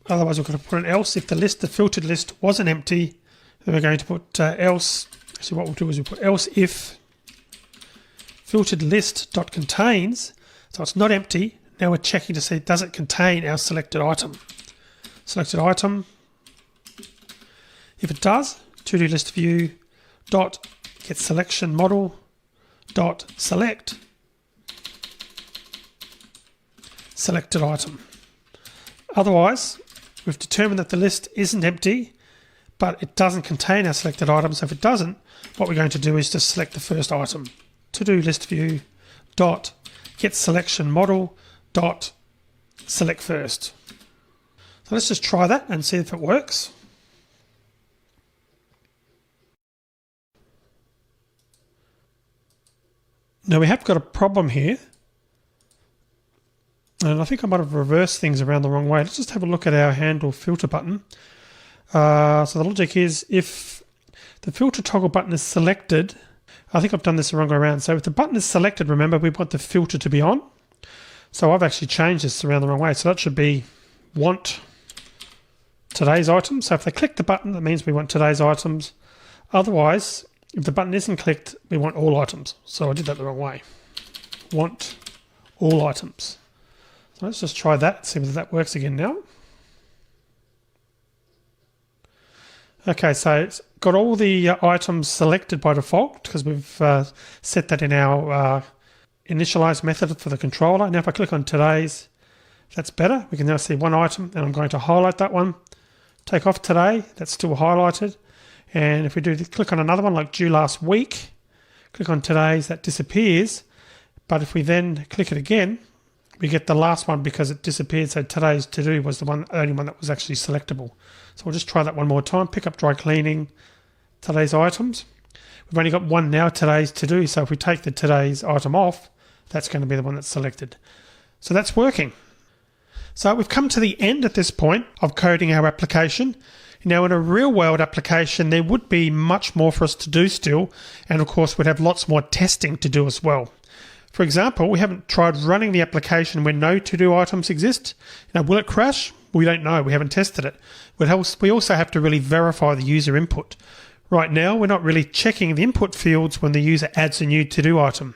otherwise we're going to put an else. If the filtered list wasn't empty, then we're going to put else. Actually, what we'll do is we'll put else if filtered list dot contains. So it's not empty. Now we're checking to see, does it contain our selected item? Selected item. If it does, to-do list view dot get selection model dot select selected item. Otherwise, we've determined that the list isn't empty, but it doesn't contain our selected item. So if it doesn't, what we're going to do is just select the first item. To-do list view dot get selection model dot select first. So let's just try that and see if it works. Now we have got a problem here. And I think I might have reversed things around the wrong way. Let's just have a look at our handle filter button. So the logic is if the filter toggle button is selected, I think I've done this the wrong way around. So if the button is selected, remember, we want the filter to be on. So I've actually changed this around the wrong way. So that should be want today's items. So if they click the button, that means we want today's items. Otherwise, if the button isn't clicked, we want all items. So I did that the wrong way. Want all items. So let's just try that, see whether that works again now. Okay, so it's got all the items selected by default because we've set that in our initialize method for the controller. Now if I click on today's, that's better. We can now see one item, and I'm going to highlight that one. Take off today, that's still highlighted. And if we do click on another one like due last week, click on today's, that disappears. But if we then click it again, we get the last one because it disappeared. So today's to do was the only one that was actually selectable. So we'll just try that one more time. Pick up dry cleaning, today's items. We've only got one now today's to do, so if we take the today's item off, that's going to be the one that's selected. So that's working. So we've come to the end at this point of coding our application. Now in a real world application, there would be much more for us to do still, and of course we'd have lots more testing to do as well. For example, we haven't tried running the application when no to-do items exist. Now, will it crash? We don't know. We haven't tested it. We also have to really verify the user input. Right now, we're not really checking the input fields when the user adds a new to-do item.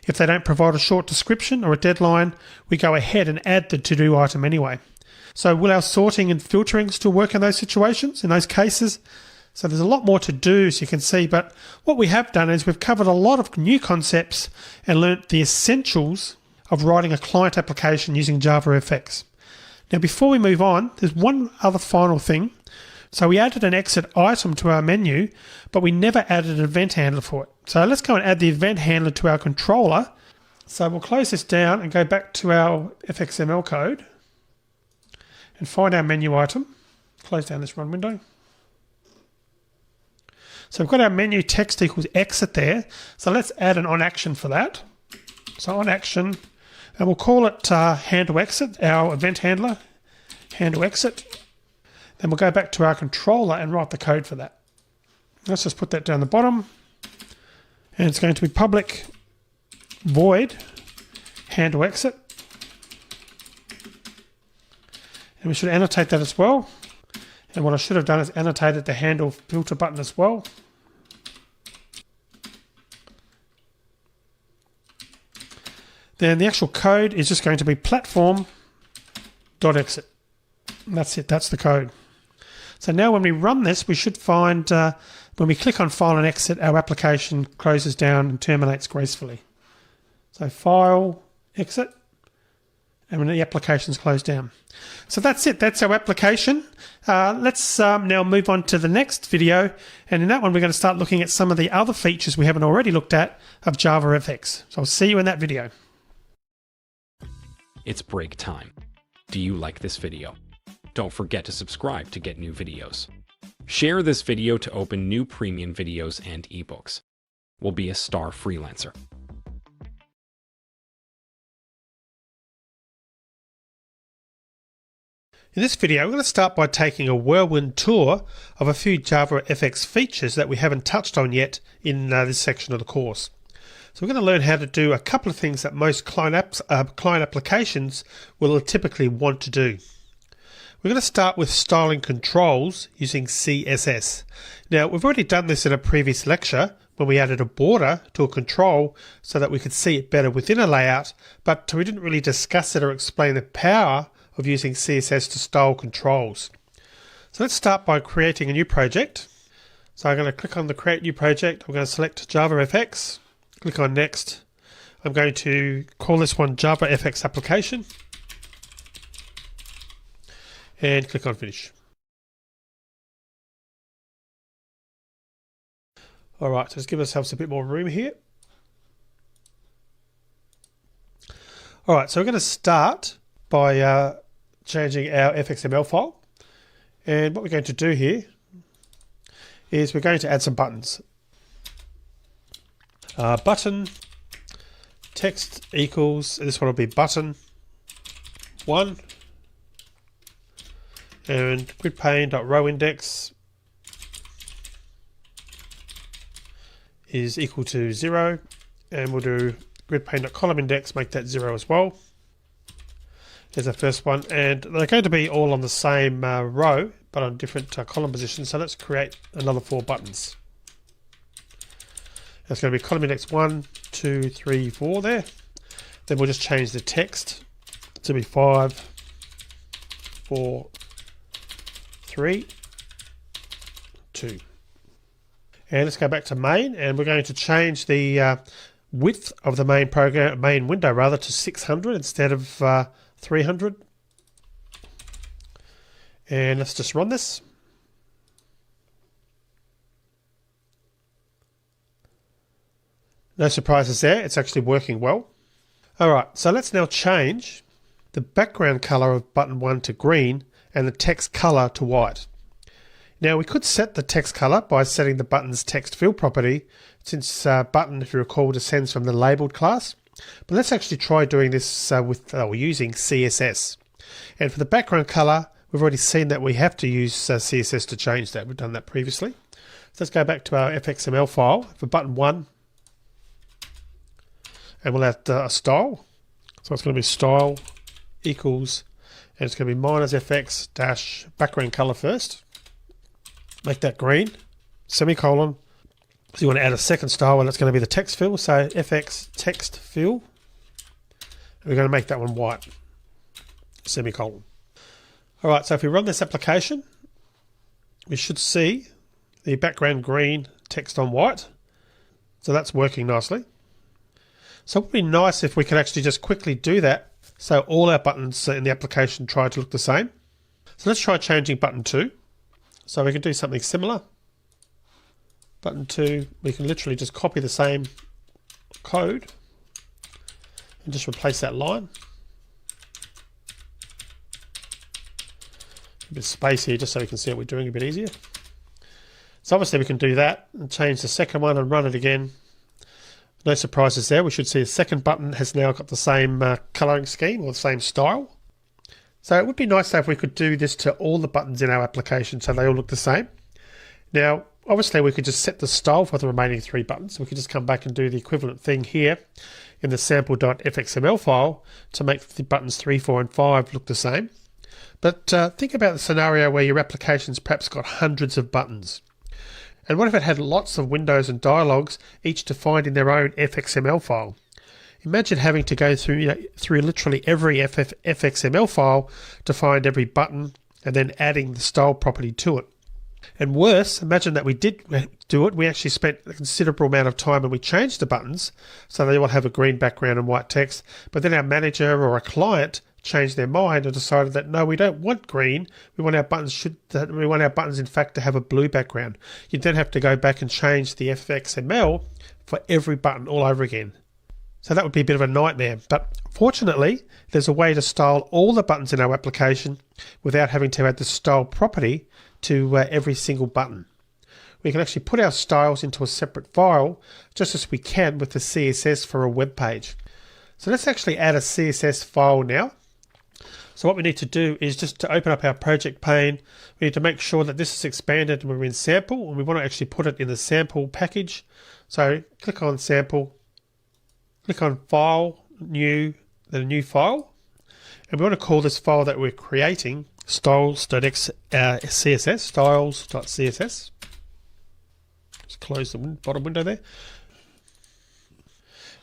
If they don't provide a short description or a deadline, we go ahead and add the to-do item anyway. So will our sorting and filtering still work in those situations, in those cases? So there's a lot more to do, as you can see, but what we have done is we've covered a lot of new concepts and learnt the essentials of writing a client application using JavaFX. Now before we move on, there's one other final thing. So we added an exit item to our menu, but we never added an event handler for it. So let's go and add the event handler to our controller. So we'll close this down and go back to our FXML code and find our menu item. Close down this run window. So we've got our menu text equals exit there. So let's add an on action for that. So on action, and we'll call it handle exit, our event handler, handle exit. Then we'll go back to our controller and write the code for that. Let's just put that down the bottom. And it's going to be public void handle exit. And we should annotate that as well. And what I should have done is annotated the handle filter button as well. Then the actual code is just going to be platform.exit. That's it, that's the code. So now when we run this, we should find, when we click on File and Exit, our application closes down and terminates gracefully. So File, Exit, and when the application's closed down. So that's it, that's our application. Let's now move on to the next video, and in that one we're going to start looking at some of the other features we haven't already looked at of JavaFX. So I'll see you in that video. It's break time. Do you like this video? Don't forget to subscribe to get new videos. Share this video to open new premium videos and ebooks. We'll be a Starfreelancer. In this video, we're going to start by taking a whirlwind tour of a few JavaFX features that we haven't touched on yet in this section of the course. So we're going to learn how to do a couple of things that most client applications will typically want to do. We're going to start with styling controls using CSS. Now, we've already done this in a previous lecture when we added a border to a control so that we could see it better within a layout, but we didn't really discuss it or explain the power of using CSS to style controls. So let's start by creating a new project. So I'm going to click on the Create New Project. I'm going to select JavaFX, click on Next. I'm going to call this one JavaFX Application. And click on Finish. Alright, so let's give ourselves a bit more room here. Alright, so we're going to start by changing our FXML file. And what we're going to do here is we're going to add some buttons. Button text equals, this one will be button 1. And gridpane.rowindex is equal to 0, and we'll do gridpane.columnindex, make that 0 as well. There's the first one, and they're going to be all on the same row, but on different column positions. So let's create another 4 buttons. That's going to be column index 1, 2, 3, 4 there. Then we'll just change the text to be 5, 4, 3, 2. And let's go back to main, and we're going to change the width of the main window to 600 instead of 300. And let's just run this. No surprises there, it's actually working well. Alright, so let's now change the background color of button 1 to green and the text color to white. Now we could set the text color by setting the button's text fill property, since button, if you recall, descends from the labeled class. But let's actually try doing this using CSS. And for the background color, we've already seen that we have to use CSS to change that. We've done that previously. So let's go back to our fxml file for button 1, and we'll add a style. So it's going to be style equals, and it's going to be minus fx dash background color first. Make that green, semicolon. So you want to add a second style, and it's going to be the text fill. So fx text fill, and we're going to make that one white, semicolon. All right, so if we run this application, we should see the background green, text on white. So that's working nicely. So it would be nice if we could actually just quickly do that, so all our buttons in the application try to look the same. So let's try changing button 2. So we can do something similar. Button 2, we can literally just copy the same code and just replace that line. A bit of space here just so we can see what we're doing a bit easier. So obviously we can do that and change the second one and run it again. No surprises there. We should see the second button has now got the same colouring scheme or the same style. So it would be nice if we could do this to all the buttons in our application so they all look the same. Now, obviously we could just set the style for the remaining 3 buttons. We could just come back and do the equivalent thing here in the sample.fxml file to make the buttons 3, 4 and 5 look the same. But think about the scenario where your application's perhaps got hundreds of buttons. And what if it had lots of windows and dialogues, each defined in their own fxml file? Imagine having to go through literally every fxml file to find every button and then adding the style property to it. And worse, imagine that we did do it. We actually spent a considerable amount of time and we changed the buttons so they all have a green background and white text. But then our manager or a client changed their mind and decided that no, we don't want green. We want our buttons in fact to have a blue background. You'd then have to go back and change the fxml for every button all over again. So that would be a bit of a nightmare. But fortunately, there's a way to style all the buttons in our application without having to add the style property to every single button. We can actually put our styles into a separate file, just as we can with the CSS for a web page. So let's actually add a CSS file now. So what we need to do is just to open up our project pane, we need to make sure that this is expanded and we're in sample, and we want to actually put it in the sample package. So click on sample, click on file, new, then a new file. And we want to call this file that we're creating styles.css, styles.css. Just close the bottom window there.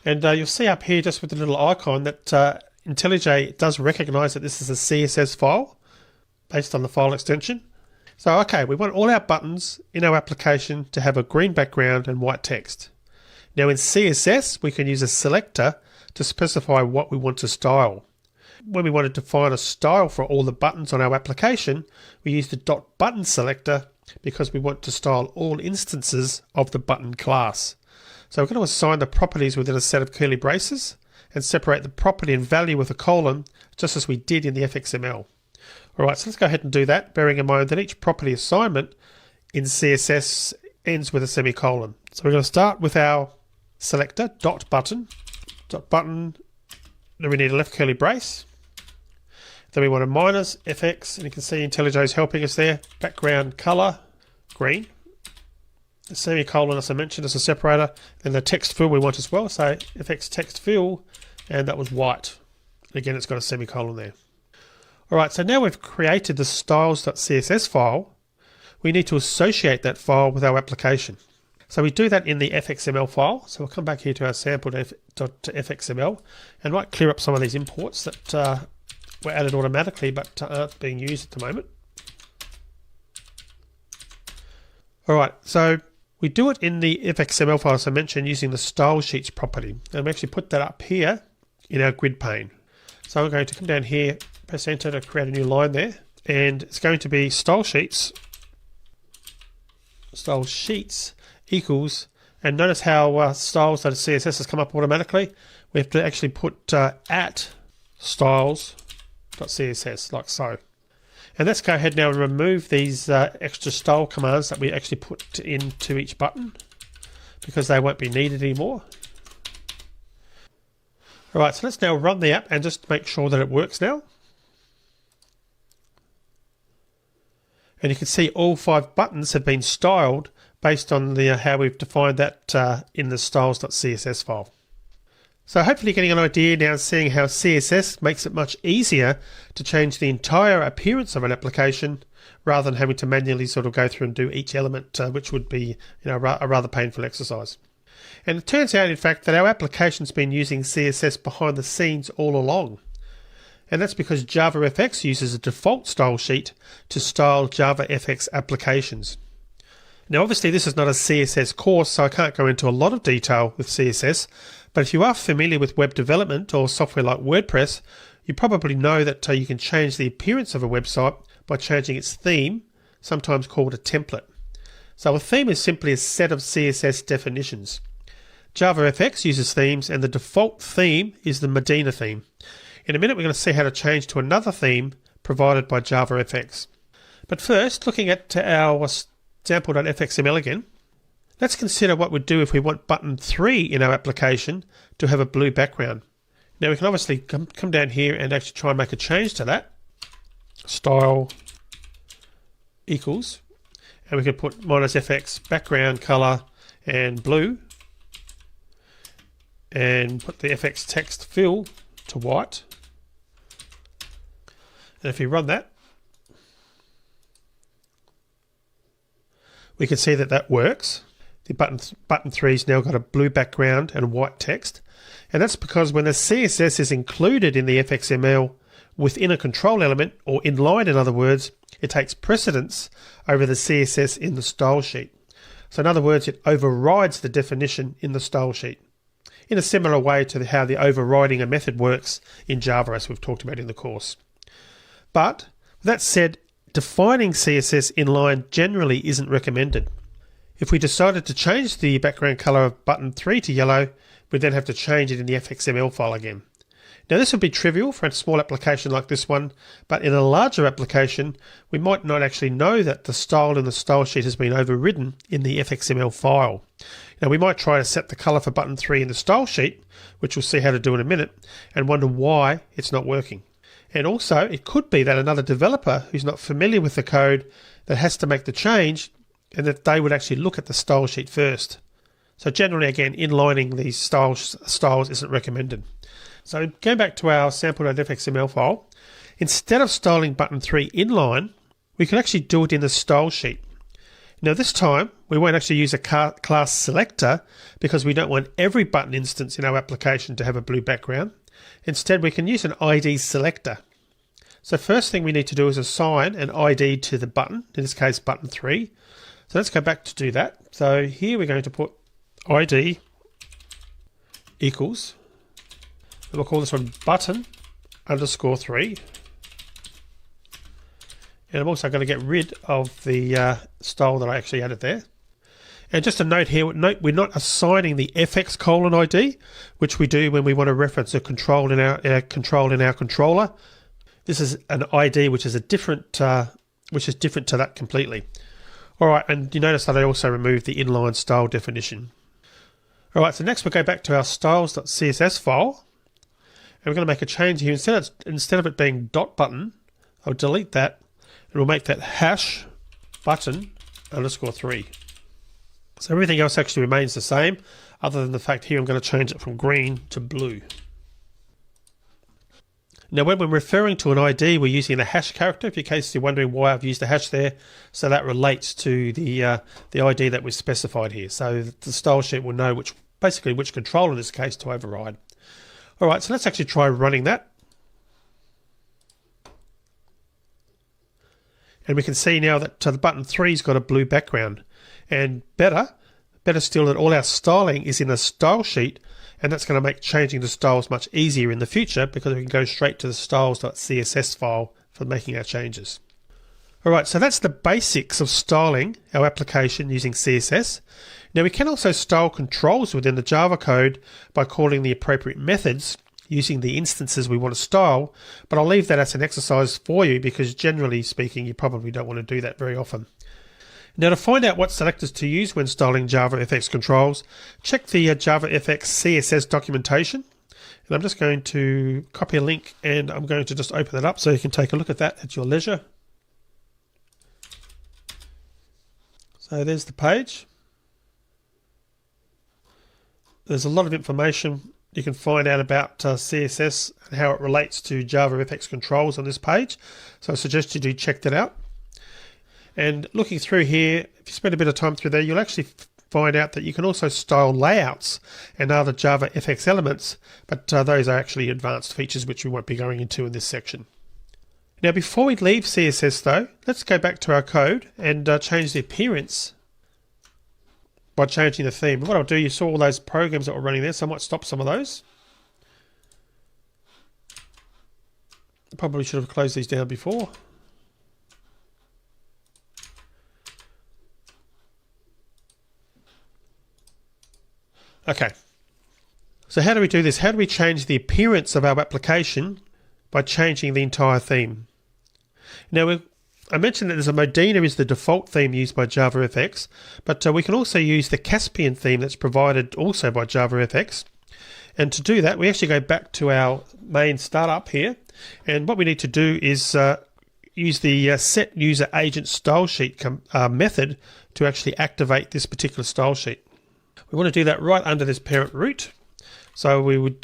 And you'll see up here just with the little icon that IntelliJ does recognize that this is a CSS file based on the file extension. So okay, we want all our buttons in our application to have a green background and white text. Now in CSS, we can use a selector to specify what we want to style. When we want to define a style for all the buttons on our application, we use the .button selector because we want to style all instances of the button class. So we're going to assign the properties within a set of curly braces and separate the property and value with a colon, just as we did in the fxml. Alright, so let's go ahead and do that, bearing in mind that each property assignment in CSS ends with a semicolon. So we're going to start with our selector, .button, then we need a left curly brace. Then we want a minus fx, and you can see IntelliJ is helping us there. Background color, green. The semicolon, as I mentioned, is a separator. Then the text fill we want as well, so fx text fill, and that was white. Again, it's got a semicolon there. Alright, so now we've created the styles.css file, we need to associate that file with our application. So we do that in the fxml file. So we'll come back here to our sample.fxml and might clear up some of these imports that were added automatically but aren't being used at the moment. Alright, so we do it in the fxml file, as I mentioned, using the style sheets property. And we actually put that up here in our grid pane. So I'm going to come down here, press enter to create a new line there. And it's going to be style sheets equals, and notice how styles.css has come up automatically. We have to actually put at styles.css like so. And let's go ahead now and remove these extra style commands that we actually put into each button, because they won't be needed anymore. Alright, so let's now run the app and just make sure that it works now. And you can see all 5 buttons have been styled based on how we've defined that in the styles.css file. So hopefully you're getting an idea now, seeing how CSS makes it much easier to change the entire appearance of an application rather than having to manually sort of go through and do each element, which would be a rather painful exercise. And it turns out, in fact, that our application's been using CSS behind the scenes all along. And that's because JavaFX uses a default style sheet to style JavaFX applications. Now, obviously, this is not a CSS course, so I can't go into a lot of detail with CSS, but if you are familiar with web development or software like WordPress, you probably know that you can change the appearance of a website by changing its theme, sometimes called a template. So a theme is simply a set of CSS definitions. JavaFX uses themes, and the default theme is the Medina theme. In a minute, we're going to see how to change to another theme provided by JavaFX. But first, looking at our sample.fxml again, let's consider what we'd do if we want button 3 in our application to have a blue background. Now we can obviously come down here and actually try and make a change to that. Style equals, and we can put -fx background color and blue, and put the fx text fill to white. And if we run that, we can see that that works. The button 3's now got a blue background and white text. And that's because when the CSS is included in the FXML within a control element, or inline in other words, it takes precedence over the CSS in the style sheet. So in other words, it overrides the definition in the style sheet, in a similar way to how the overriding a method works in Java, as we've talked about in the course. But that said, defining CSS inline generally isn't recommended. If we decided to change the background color of button 3 to yellow, we'd then have to change it in the FXML file again. Now this would be trivial for a small application like this one, but in a larger application, we might not actually know that the style in the style sheet has been overridden in the FXML file. Now we might try to set the color for button 3 in the style sheet, which we'll see how to do in a minute, and wonder why it's not working. And also, it could be that another developer who's not familiar with the code that has to make the change, and that they would actually look at the style sheet first. So generally, again, inlining these styles isn't recommended. So going back to our sample.fxml file, instead of styling button 3 inline, we can actually do it in the style sheet. Now this time, we won't actually use a class selector because we don't want every button instance in our application to have a blue background. Instead, we can use an ID selector. So first thing we need to do is assign an ID to the button, in this case button 3. So let's go back to do that. So here we're going to put ID equals, and we'll call this one button underscore 3. And I'm also going to get rid of the style that I actually added there. And just a note here, we're not assigning the fx colon ID, which we do when we want to reference a control in our controller. This is an ID which is different to that completely. All right, and you notice that I also removed the inline style definition. All right, so next we'll go back to our styles.css file, and we're going to make a change here. Instead of it being dot button, I'll delete that, and we'll make that hash button underscore 3. So everything else actually remains the same, other than the fact here I'm going to change it from green to blue. Now when we're referring to an ID, we're using a hash character, in case you're wondering why I've used a hash there. So that relates to the ID that was specified here. So the style sheet will know which control in this case to override. All right, so let's actually try running that. And we can see now that the button 3's got a blue background. And better still, that all our styling is in a style sheet, and that's going to make changing the styles much easier in the future because we can go straight to the styles.css file for making our changes. Alright, so that's the basics of styling our application using CSS. Now we can also style controls within the Java code by calling the appropriate methods using the instances we want to style, but I'll leave that as an exercise for you because generally speaking, you probably don't want to do that very often. Now to find out what selectors to use when styling JavaFX controls, check the JavaFX CSS documentation. And I'm just going to copy a link and I'm going to just open that up so you can take a look at that at your leisure. So there's the page. There's a lot of information you can find out about CSS and how it relates to JavaFX controls on this page. So I suggest you do check that out. And looking through here, if you spend a bit of time through there, you'll actually find out that you can also style layouts and other JavaFX elements, but those are actually advanced features which we won't be going into in this section. Now before we leave CSS though, let's go back to our code and change the appearance by changing the theme. What I'll do, you saw all those programs that were running there, so I might stop some of those. Probably should have closed these down before. Okay, so how do we do this? How do we change the appearance of our application by changing the entire theme? Now, I mentioned that there's a Modena is the default theme used by JavaFX, but we can also use the Caspian theme that's provided also by JavaFX. And to do that, we actually go back to our main startup here. And what we need to do is use the set user agent style sheet method to actually activate this particular style sheet. We want to do that right under this parent root. So we would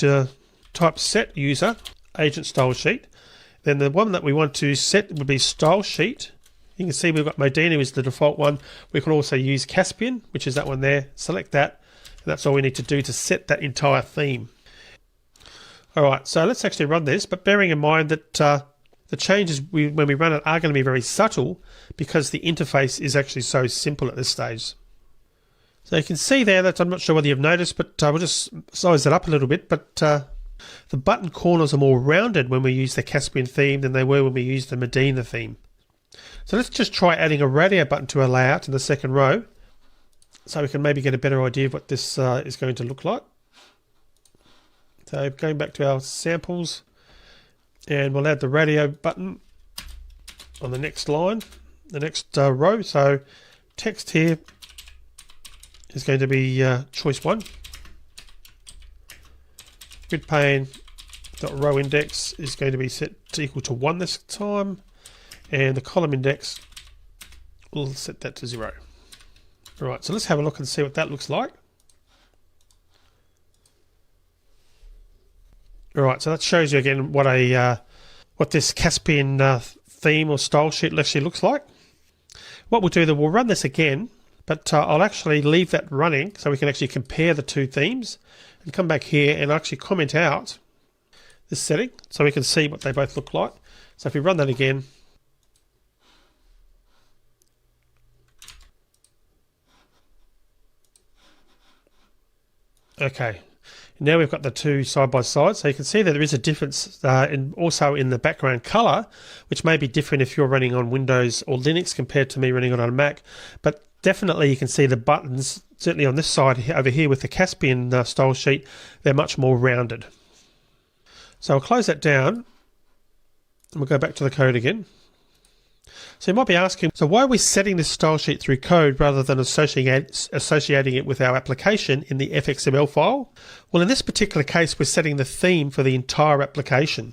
type set user agent style sheet. Then the one that we want to set would be style sheet. You can see we've got Modena is the default one. We can also use Caspian, which is that one there. Select that. And that's all we need to do to set that entire theme. All right, so let's actually run this, but bearing in mind that the changes when we run it are going to be very subtle because the interface is actually so simple at this stage. So you can see there that I'm not sure whether you've noticed, but we'll just size it up a little bit. But the button corners are more rounded when we use the Caspian theme than they were when we used the Modena theme. So let's just try adding a radio button to our layout in the second row so we can maybe get a better idea of what this is going to look like. So going back to our samples, and we'll add the radio button on the next line, the next row. So text here is going to be choice 1. Grid pane dot row index is going to be set to equal to 1 this time, and the column index we'll set that to 0. All right, so let's have a look and see what that looks like. All right, so that shows you again what this Caspian theme or style sheet actually looks like. What we'll do then, we'll run this again, but I'll actually leave that running so we can actually compare the two themes and come back here and actually comment out this setting so we can see what they both look like. So if we run that again, okay. Now we've got the two side by side, so you can see that there is a difference also in the background color, which may be different if you're running on Windows or Linux compared to me running on a Mac. But definitely you can see the buttons, certainly on this side over here with the Caspian style sheet, they're much more rounded. So I'll close that down and we'll go back to the code again. So you might be asking, so why are we setting this style sheet through code rather than associating it with our application in the FXML file? Well, in this particular case, we're setting the theme for the entire application.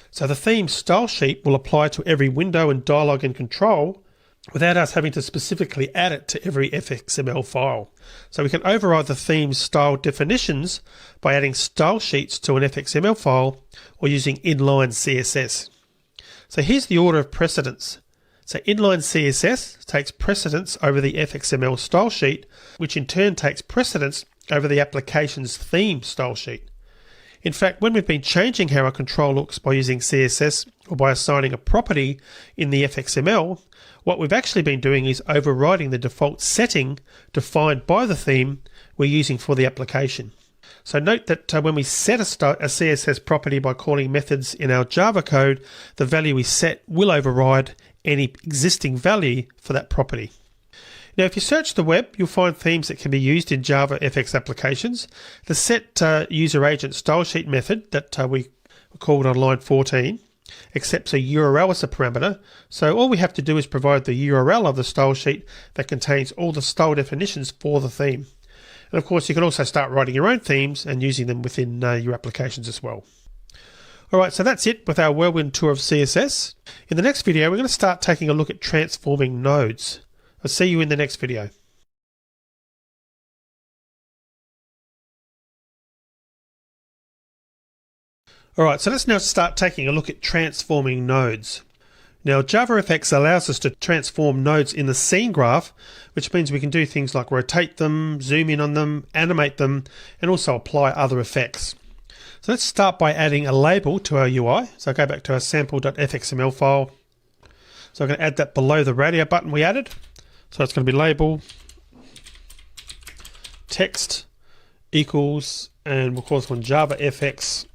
So the theme style sheet will apply to every window and dialog and control without us having to specifically add it to every FXML file. So we can override the theme's style definitions by adding style sheets to an FXML file or using inline CSS. So here's the order of precedence. So inline CSS takes precedence over the FXML style sheet, which in turn takes precedence over the application's theme style sheet. In fact, when we've been changing how our control looks by using CSS or by assigning a property in the FXML, what we've actually been doing is overriding the default setting defined by the theme we're using for the application. So note that when we set a CSS property by calling methods in our Java code, the value we set will override any existing value for that property. Now, if you search the web, you'll find themes that can be used in Java FX applications. The set user agent style sheet method that we called on line 14 accepts a URL as a parameter. So all we have to do is provide the URL of the style sheet that contains all the style definitions for the theme. And of course, you can also start writing your own themes and using them within your applications as well. Alright, so that's it with our whirlwind tour of CSS. In the next video, we're going to start taking a look at transforming nodes. I'll see you in the next video. Alright, so let's now start taking a look at transforming nodes. Now, JavaFX allows us to transform nodes in the scene graph, which means we can do things like rotate them, zoom in on them, animate them, and also apply other effects. So let's start by adding a label to our UI. So I'll go back to our sample.fxml file. So I'm going to add that below the radio button we added. So it's going to be label text equals, and we'll call this one JavaFX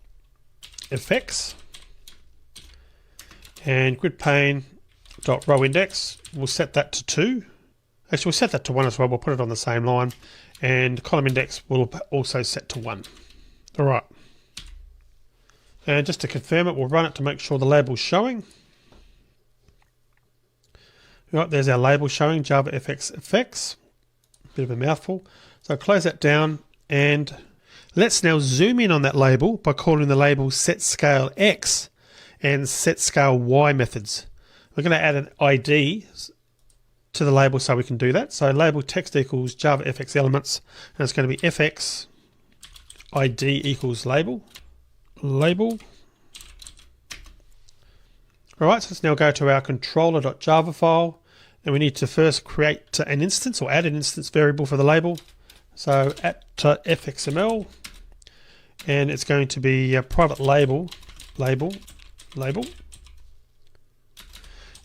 effects, and grid pane dot row index, we'll set that to 2. Actually, we'll set that to 1 as well. We'll put it on the same line, and column index will also set to 1. All right. And just to confirm it, we'll run it to make sure the label's showing. Right, there's our label showing, JavaFX effects. Bit of a mouthful. So I'll close that down, and let's now zoom in on that label by calling the label setScaleX and setScaleY methods. We're going to add an ID to the label so we can do that. So label text equals JavaFX elements, and it's going to be FX ID equals label. Label. Alright, so let's now go to our controller.java file, and we need to first create an instance or add an instance variable for the label. So at fxml, and it's going to be a private label,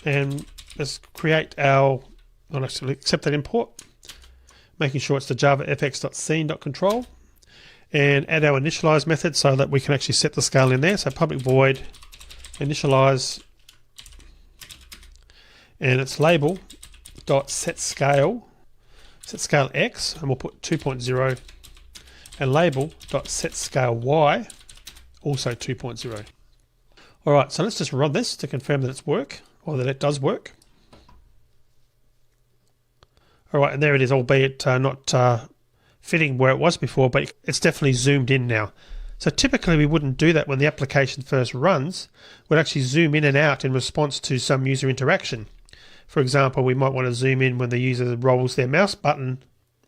and let's create our, I'll actually accept that import, making sure it's the javafx.scene.control, and add our initialize method so that we can actually set the scale in there. So public void initialize, and it's label dot set scale x, and we'll put 2.0, and label dot set scale y also 2.0. All right, so let's just run this to confirm that it's work, or that it does work. All right, and there it is, albeit not fitting where it was before, but it's definitely zoomed in now. So typically we wouldn't do that when the application first runs. We'd actually zoom in and out in response to some user interaction. For example, we might want to zoom in when the user rolls their mouse button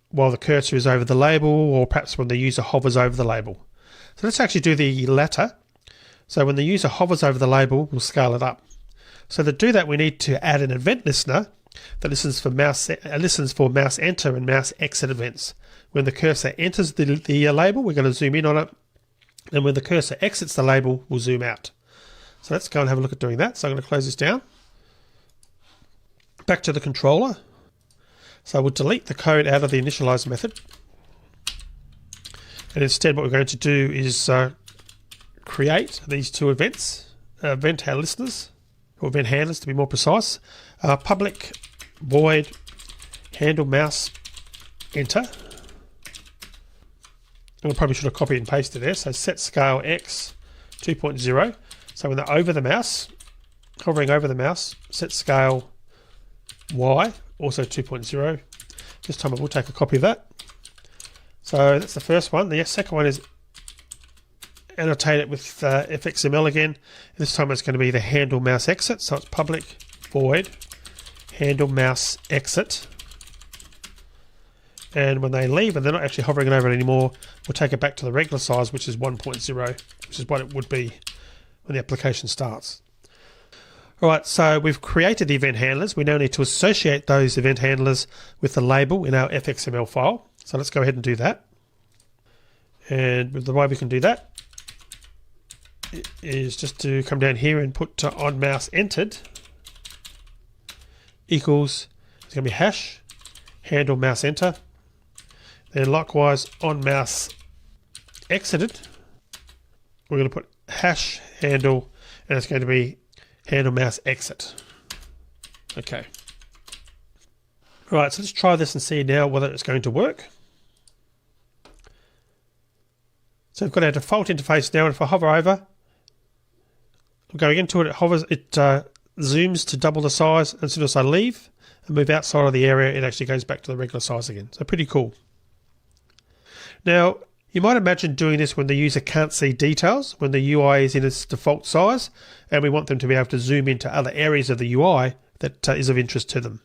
while the cursor is over the label, or perhaps when the user hovers over the label. So let's actually do the latter. So when the user hovers over the label, we'll scale it up. So to do that, we need to add an event listener that listens for mouse enter and mouse exit events. When the cursor enters the label, we're going to zoom in on it, and when the cursor exits the label, we'll zoom out. So let's go and have a look at doing that. So I'm going to close this down. Back to the controller. So we'll delete the code out of the initialize method, and instead what we're going to do is create these two events, event listeners, or event handlers to be more precise. Public void handle mouse enter. And I probably should have copied and pasted there. So set scale x 2.0. So when they're over the mouse, hovering over the mouse, set scale y also 2.0. This time I will take a copy of that. So that's the first one. The second one is annotate it with fxml again. This time it's going to be the handle mouse exit. So it's public void handle mouse exit. And when they leave and they're not actually hovering over it anymore, we'll take it back to the regular size, which is 1.0, which is what it would be when the application starts. All right, so we've created the event handlers. We now need to associate those event handlers with the label in our fxml file. So let's go ahead and do that. And the way we can do that is just to come down here and put on mouse entered equals, it's going to be hash handle mouse enter. Then likewise on mouse exited, we're going to put hash handle, and it's going to be handle mouse exit. Okay. Right, so let's try this and see now whether it's going to work. So we've got our default interface now, and if I hover over, I'm going into it, it zooms to double the size, and as soon as I leave and move outside of the area, it actually goes back to the regular size again. So pretty cool. Now, you might imagine doing this when the user can't see details, when the UI is in its default size, and we want them to be able to zoom into other areas of the UI that is of interest to them.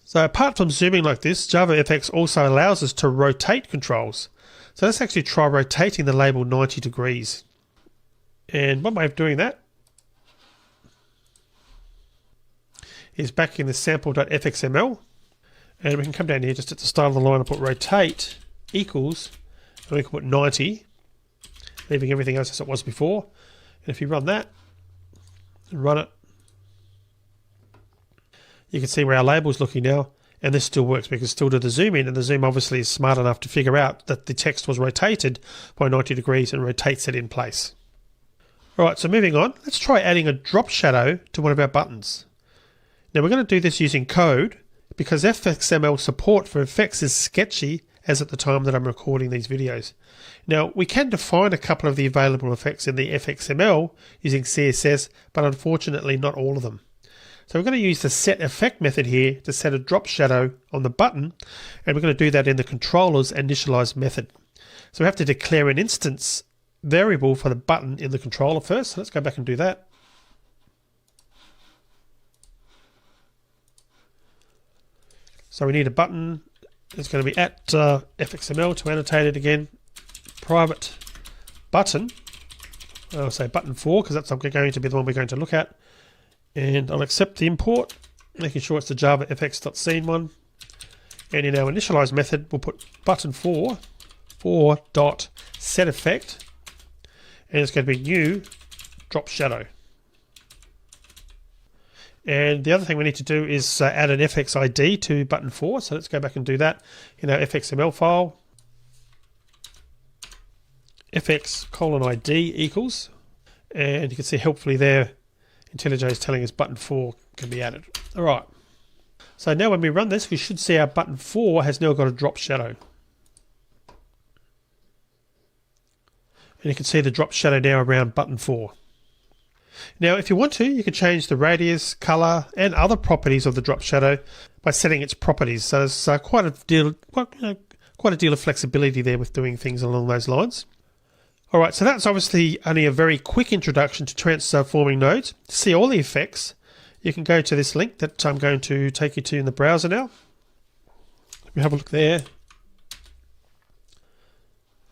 So apart from zooming like this, JavaFX also allows us to rotate controls. So let's actually try rotating the label 90 degrees. And one way of doing that is back in the sample.fxml, and we can come down here just at the start of the line and put rotate equals, and we can put 90, leaving everything else as it was before. And if you run that and run it, you can see where our label is looking now, and this still works. We can still do the zoom in, and the zoom obviously is smart enough to figure out that the text was rotated by 90 degrees and rotates it in place. Alright, so moving on, let's try adding a drop shadow to one of our buttons. Now we're going to do this using code, because FXML support for effects is sketchy as at the time that I'm recording these videos. Now we can define a couple of the available effects in the FXML using CSS, but unfortunately not all of them. So we're going to use the set effect method here to set a drop shadow on the button, and we're going to do that in the controller's initialize method. So we have to declare an instance variable for the button in the controller first. So let's go back and do that. So we need a button. It's going to be at FXML to annotate it again. Private button. I'll say button 4 because that's going to be the one we're going to look at. And I'll accept the import, making sure it's the javafx.scene one. And in our initialize method, we'll put button 4.setEffect, and it's going to be new drop shadow. And the other thing we need to do is add an FX ID to button 4. So let's go back and do that in our FXML file. fx:id equals, and you can see helpfully there, IntelliJ is telling us button 4 can be added. All right. So now when we run this, we should see our button 4 has now got a drop shadow. And you can see the drop shadow now around button 4. Now, if you want to, you can change the radius, color, and other properties of the drop shadow by setting its properties. So there's quite a deal of flexibility there with doing things along those lines. All right, so that's obviously only a very quick introduction to transforming nodes. To see all the effects, you can go to this link that I'm going to take you to in the browser now. Let me have a look there.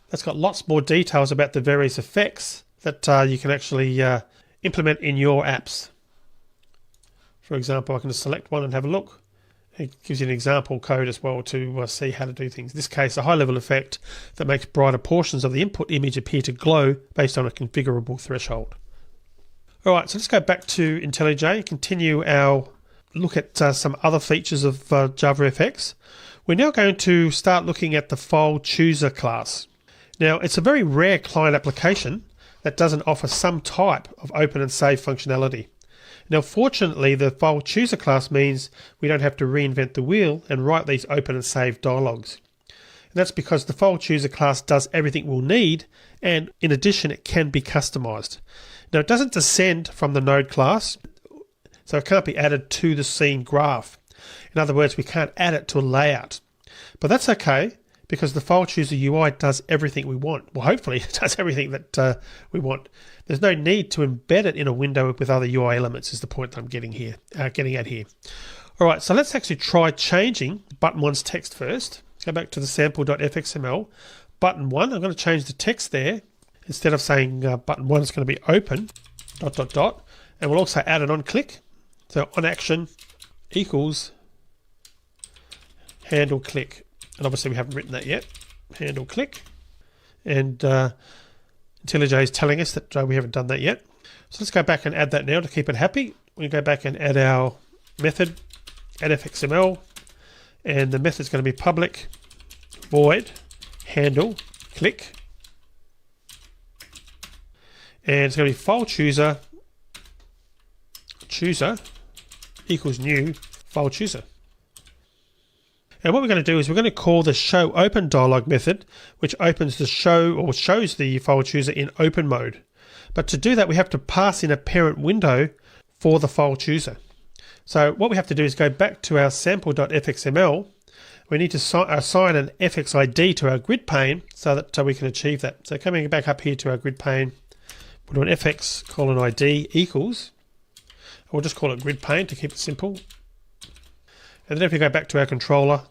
That's got lots more details about the various effects that you can actually implement in your apps. For example, I can just select one and have a look. It gives you an example code as well to see how to do things. In this case, a high-level effect that makes brighter portions of the input image appear to glow based on a configurable threshold. All right, so let's go back to IntelliJ and continue our look at some other features of JavaFX. We're now going to start looking at the file chooser class. Now, it's a very rare client application that doesn't offer some type of open and save functionality. Now, fortunately, the file chooser class means we don't have to reinvent the wheel and write these open and save dialogues. And that's because the file chooser class does everything we'll need, and in addition, it can be customized. Now, it doesn't descend from the node class, so it can't be added to the scene graph. In other words, we can't add it to a layout. But that's okay, because the file chooser UI does everything we want. Well, hopefully it does everything that we want. There's no need to embed it in a window with other UI elements is the point that I'm getting at here. All right, so let's actually try changing button 1's text first. Let's go back to the sample.fxml. Button 1, I'm going to change the text there. Instead of saying button 1 is going to be open, ... and we'll also add an on click. So on action equals handle click. And obviously we haven't written that yet. Handle click. And IntelliJ is telling us that we haven't done that yet. So let's go back and add that now to keep it happy. We go back and add our method, add FXML, and the method's going to be public void handle click. And it's going to be file chooser equals new file chooser. And what we're going to do is we're going to call the show open dialog method, which opens the show or shows the file chooser in open mode. But to do that, we have to pass in a parent window for the file chooser. So what we have to do is go back to our sample.fxml. We need to assign an fx ID to our grid pane so that we can achieve that. So coming back up here to our grid pane, we'll do an fx:id equals, we'll just call it grid pane to keep it simple. And then if we go back to our controller,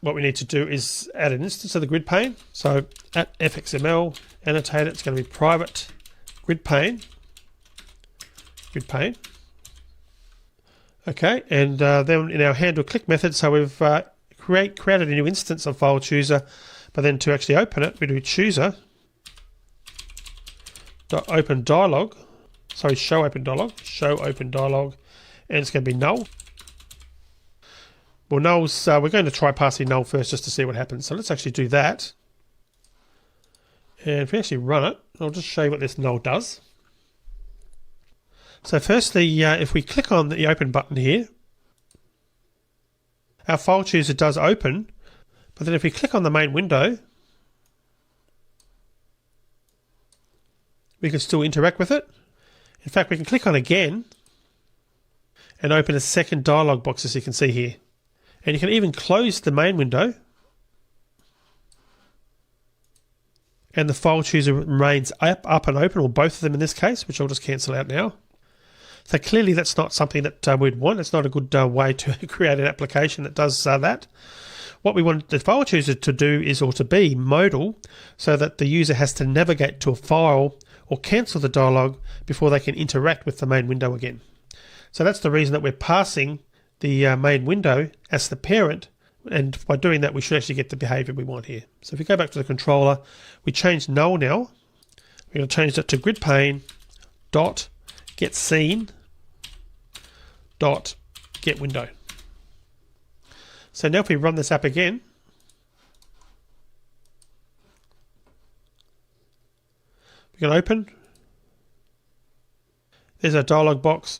what we need to do is add an instance of the grid pane. So at fxml, annotate it, it's going to be private grid pane. Okay, and then in our handle click method, so we've created a new instance of file chooser, but then to actually open it, we do chooser.open dialog, sorry, show open dialog, and it's going to be null. Well, null's, we're going to try passing null first just to see what happens. So let's actually do that. And if we actually run it, I'll just show you what this null does. So firstly, if we click on the open button here, our file chooser does open, but then if we click on the main window, we can still interact with it. In fact, we can click on again and open a second dialog box, as you can see here. And you can even close the main window and the file chooser remains up and open, or both of them in this case, which I'll just cancel out now. So clearly that's not something that we'd want. It's not a good way to create an application that does that. What we want the file chooser to do is, or to be, modal, so that the user has to navigate to a file or cancel the dialog before they can interact with the main window again. So that's the reason that we're passing the main window as the parent, and by doing that we should actually get the behavior we want here. So if we go back to the controller, we change null now. We're going to change that to grid pane dot get scene dot get window. So now if we run this app again, we can open. There's our dialog box,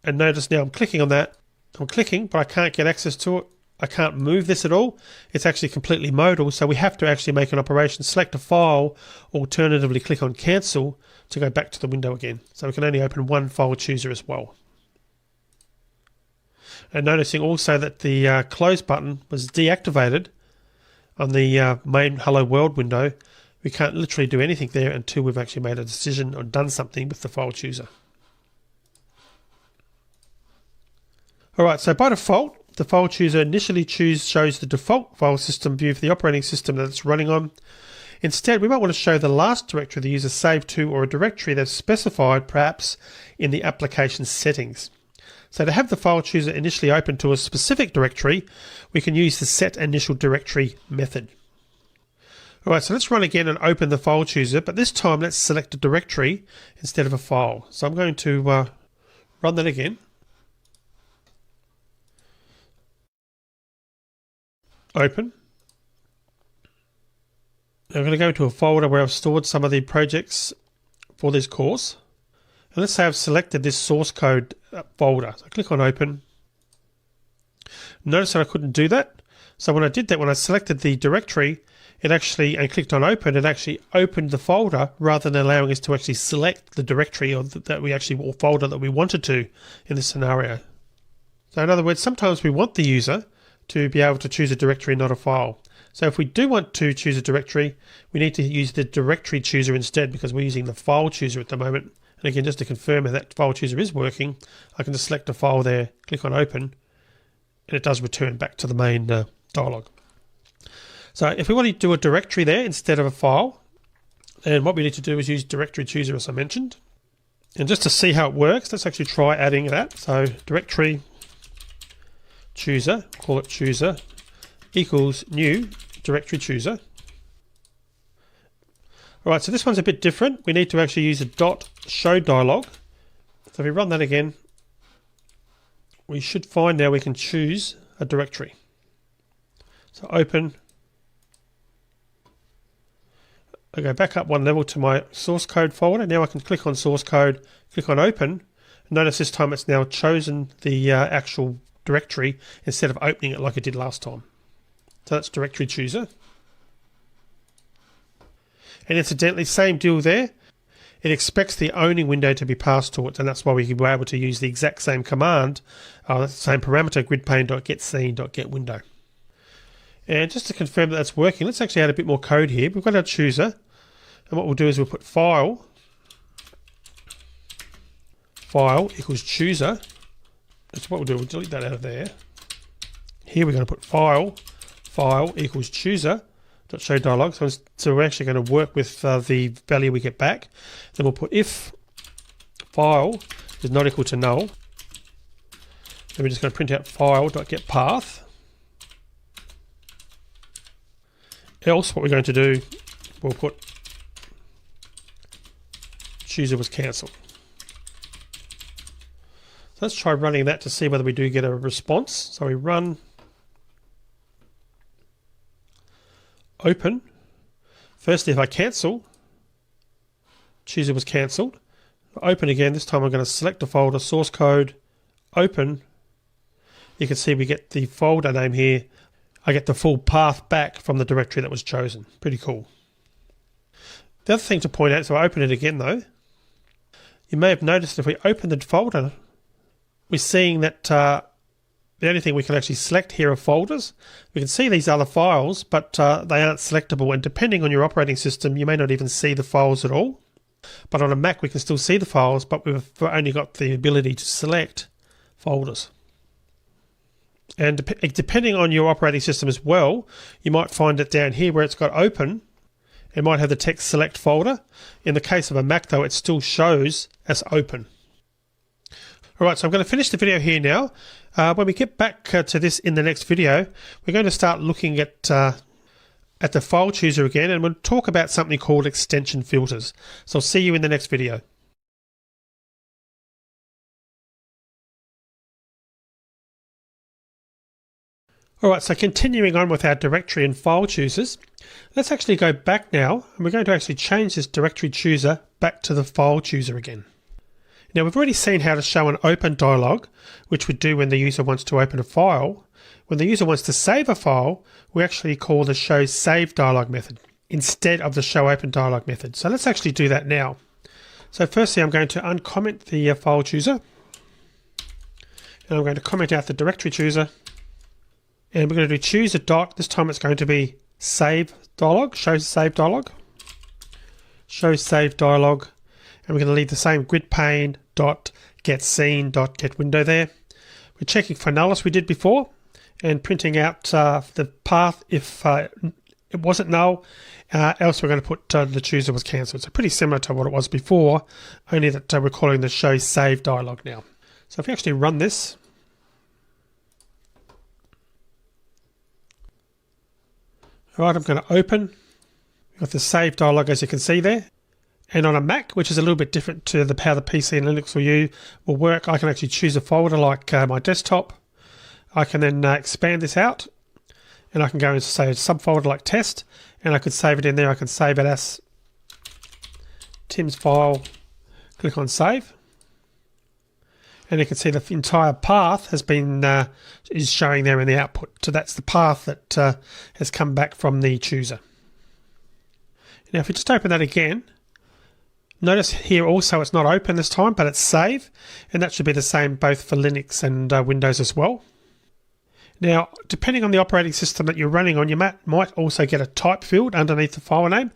and notice now I'm clicking on that. I'm clicking, but I can't get access to it. I can't move this at all. It's actually completely modal, so we have to actually make an operation, select a file, alternatively click on cancel to go back to the window again. So we can only open one file chooser as well. And noticing also that the close button was deactivated on the main Hello World window. We can't literally do anything there until we've actually made a decision or done something with the file chooser. Alright, so by default, the file chooser initially shows the default file system view for the operating system that it's running on. Instead, we might want to show the last directory the user saved to, or a directory that's specified perhaps in the application settings. So to have the file chooser initially open to a specific directory, we can use the set initial directory method. Alright, so let's run again and open the file chooser, but this time let's select a directory instead of a file. So I'm going to run that again. Open. Now I'm going to go into a folder where I've stored some of the projects for this course. And let's say I've selected this source code folder. So I click on open. Notice that I couldn't do that. So when I did that, when I selected the directory, it actually, and clicked on open, it actually opened the folder rather than allowing us to actually select the directory or folder that we wanted to in this scenario. So in other words, sometimes we want the user to be able to choose a directory, not a file. So if we do want to choose a directory, we need to use the directory chooser instead, because we're using the file chooser at the moment. And again, just to confirm that file chooser is working, I can just select a file there, click on open, and it does return back to the main dialog. So if we want to do a directory there instead of a file, then what we need to do is use directory chooser, as I mentioned. And just to see how it works, let's actually try adding that. So directory chooser, call it chooser, equals new directory chooser. Alright, so this one's a bit different. We need to actually use a dot show dialog. So if we run that again, we should find now we can choose a directory. So open. I go back up one level to my source code folder. Now I can click on source code, click on open. Notice this time it's now chosen the actual directory instead of opening it like it did last time. So that's directory chooser. And incidentally, same deal there. It expects the owning window to be passed to it, and that's why we were able to use the exact same command, the same parameter, gridpane.getScene.getWindow. And just to confirm that that's working, let's actually add a bit more code here. We've got our chooser, and what we'll do is we'll put file equals chooser. That's what we'll do. We'll delete that out of there. Here we're going to put file equals chooser.show dialog. So we're actually going to work with the value we get back. Then we'll put if file is not equal to null. Then we're just going to print out file.getPath. Else what we're going to do, we'll put chooser was cancelled. So let's try running that to see whether we do get a response. So we run open. Firstly, if I cancel, chooser was cancelled. Open again, this time I'm going to select a folder, source code, open. You can see we get the folder name here. I get the full path back from the directory that was chosen. Pretty cool. The other thing to point out, so I open it again though, you may have noticed if we open the folder, we're seeing that the only thing we can actually select here are folders. We can see these other files, but they aren't selectable, and depending on your operating system, you may not even see the files at all. But on a Mac, we can still see the files, but we've only got the ability to select folders. And depending on your operating system as well, you might find it down here where it's got open, it might have the text select folder. In the case of a Mac though, it still shows as open. Alright, so I'm going to finish the video here now. When we get back to this in the next video, we're going to start looking at the file chooser again, and we'll talk about something called extension filters. So I'll see you in the next video. Alright, so continuing on with our directory and file choosers, let's actually go back now, and we're going to actually change this directory chooser back to the file chooser again. Now we've already seen how to show an open dialog, which we do when the user wants to open a file. When the user wants to save a file, we actually call the show save dialog method instead of the show open dialog method. So let's actually do that now. So firstly, I'm going to uncomment the file chooser, and I'm going to comment out the directory chooser. And we're going to do choose a dot. This time it's going to be save dialog, show save dialog. Show save dialog. And we're going to leave the same grid pane dot get scene dot get window there. We're checking for null as we did before, and printing out the path if it wasn't null. Else we're going to put the chooser was cancelled. So pretty similar to what it was before, only that we're calling the show save dialog now. So if we actually run this, alright, I'm going to open. We've got the save dialog as you can see there. And on a Mac, which is a little bit different to how the PC and Linux will work, I can actually choose a folder like my desktop. I can then expand this out, and I can go and say a subfolder like test, and I could save it in there. I can save it as Tim's file, click on save. And you can see the entire path has been is showing there in the output. So that's the path that has come back from the chooser. Now if we just open that again, notice here also it's not open this time, but it's save, and that should be the same both for Linux and Windows as well. Now, depending on the operating system that you're running on, you might also get a type field underneath the file name.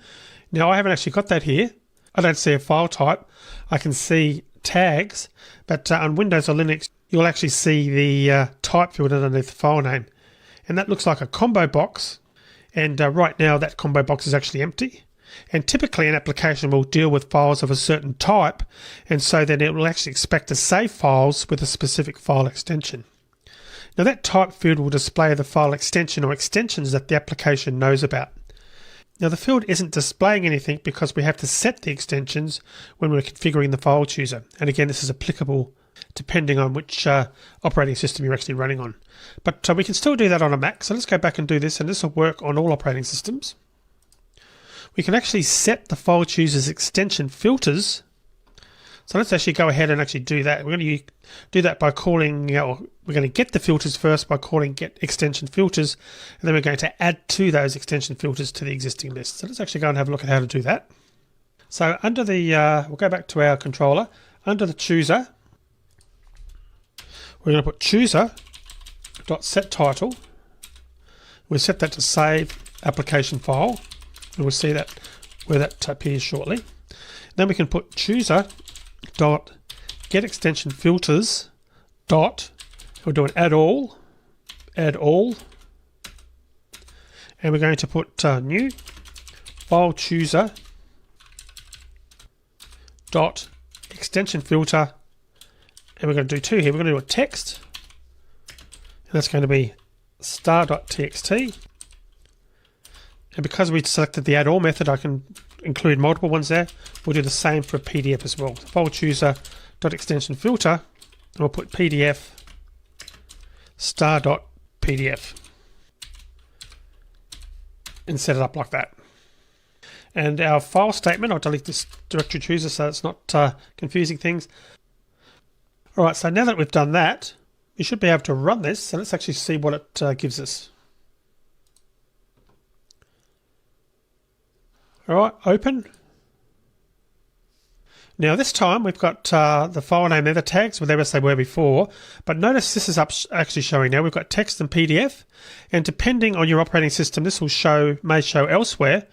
Now, I haven't actually got that here. I don't see a file type. I can see tags, but on Windows or Linux, you'll actually see the type field underneath the file name. And that looks like a combo box. And right now, that combo box is actually empty. And typically an application will deal with files of a certain type, and so then it will actually expect to save files with a specific file extension. Now that type field will display the file extension or extensions that the application knows about. Now the field isn't displaying anything because we have to set the extensions when we're configuring the file chooser. And again, this is applicable depending on which operating system you're actually running on. But we can still do that on a Mac. So let's go back and do this, and this will work on all operating systems. We can actually set the file chooser's extension filters. So let's actually go ahead and actually do that. We're going to do that by calling, we're going to get the filters first by calling get extension filters, and then we're going to add to those extension filters to the existing list. So let's actually go and have a look at how to do that. So under the, we'll go back to our controller. Under the chooser, we're going to put chooser.setTitle. We'll set that to save application file, and we'll see that where that appears shortly. Then we can put chooser.getExtensionFilters. We'll do an add all, and we're going to put new file chooser dot extension filter, and we're going to do two here. We're going to do a text, and that's going to be star.txt. And because we selected the add all method, I can include multiple ones there. We'll do the same for PDF as well. File chooser dot extension filter, and we'll put PDF star.pdf and set it up like that. And our file statement, I'll delete this directory chooser so it's not confusing things. All right, so now that we've done that, we should be able to run this. So let's actually see what it gives us. All right, open. Now this time we've got the file name there, the tags, whatever they were before, but notice this is actually showing now. We've got text and PDF, and depending on your operating system, this will may show elsewhere.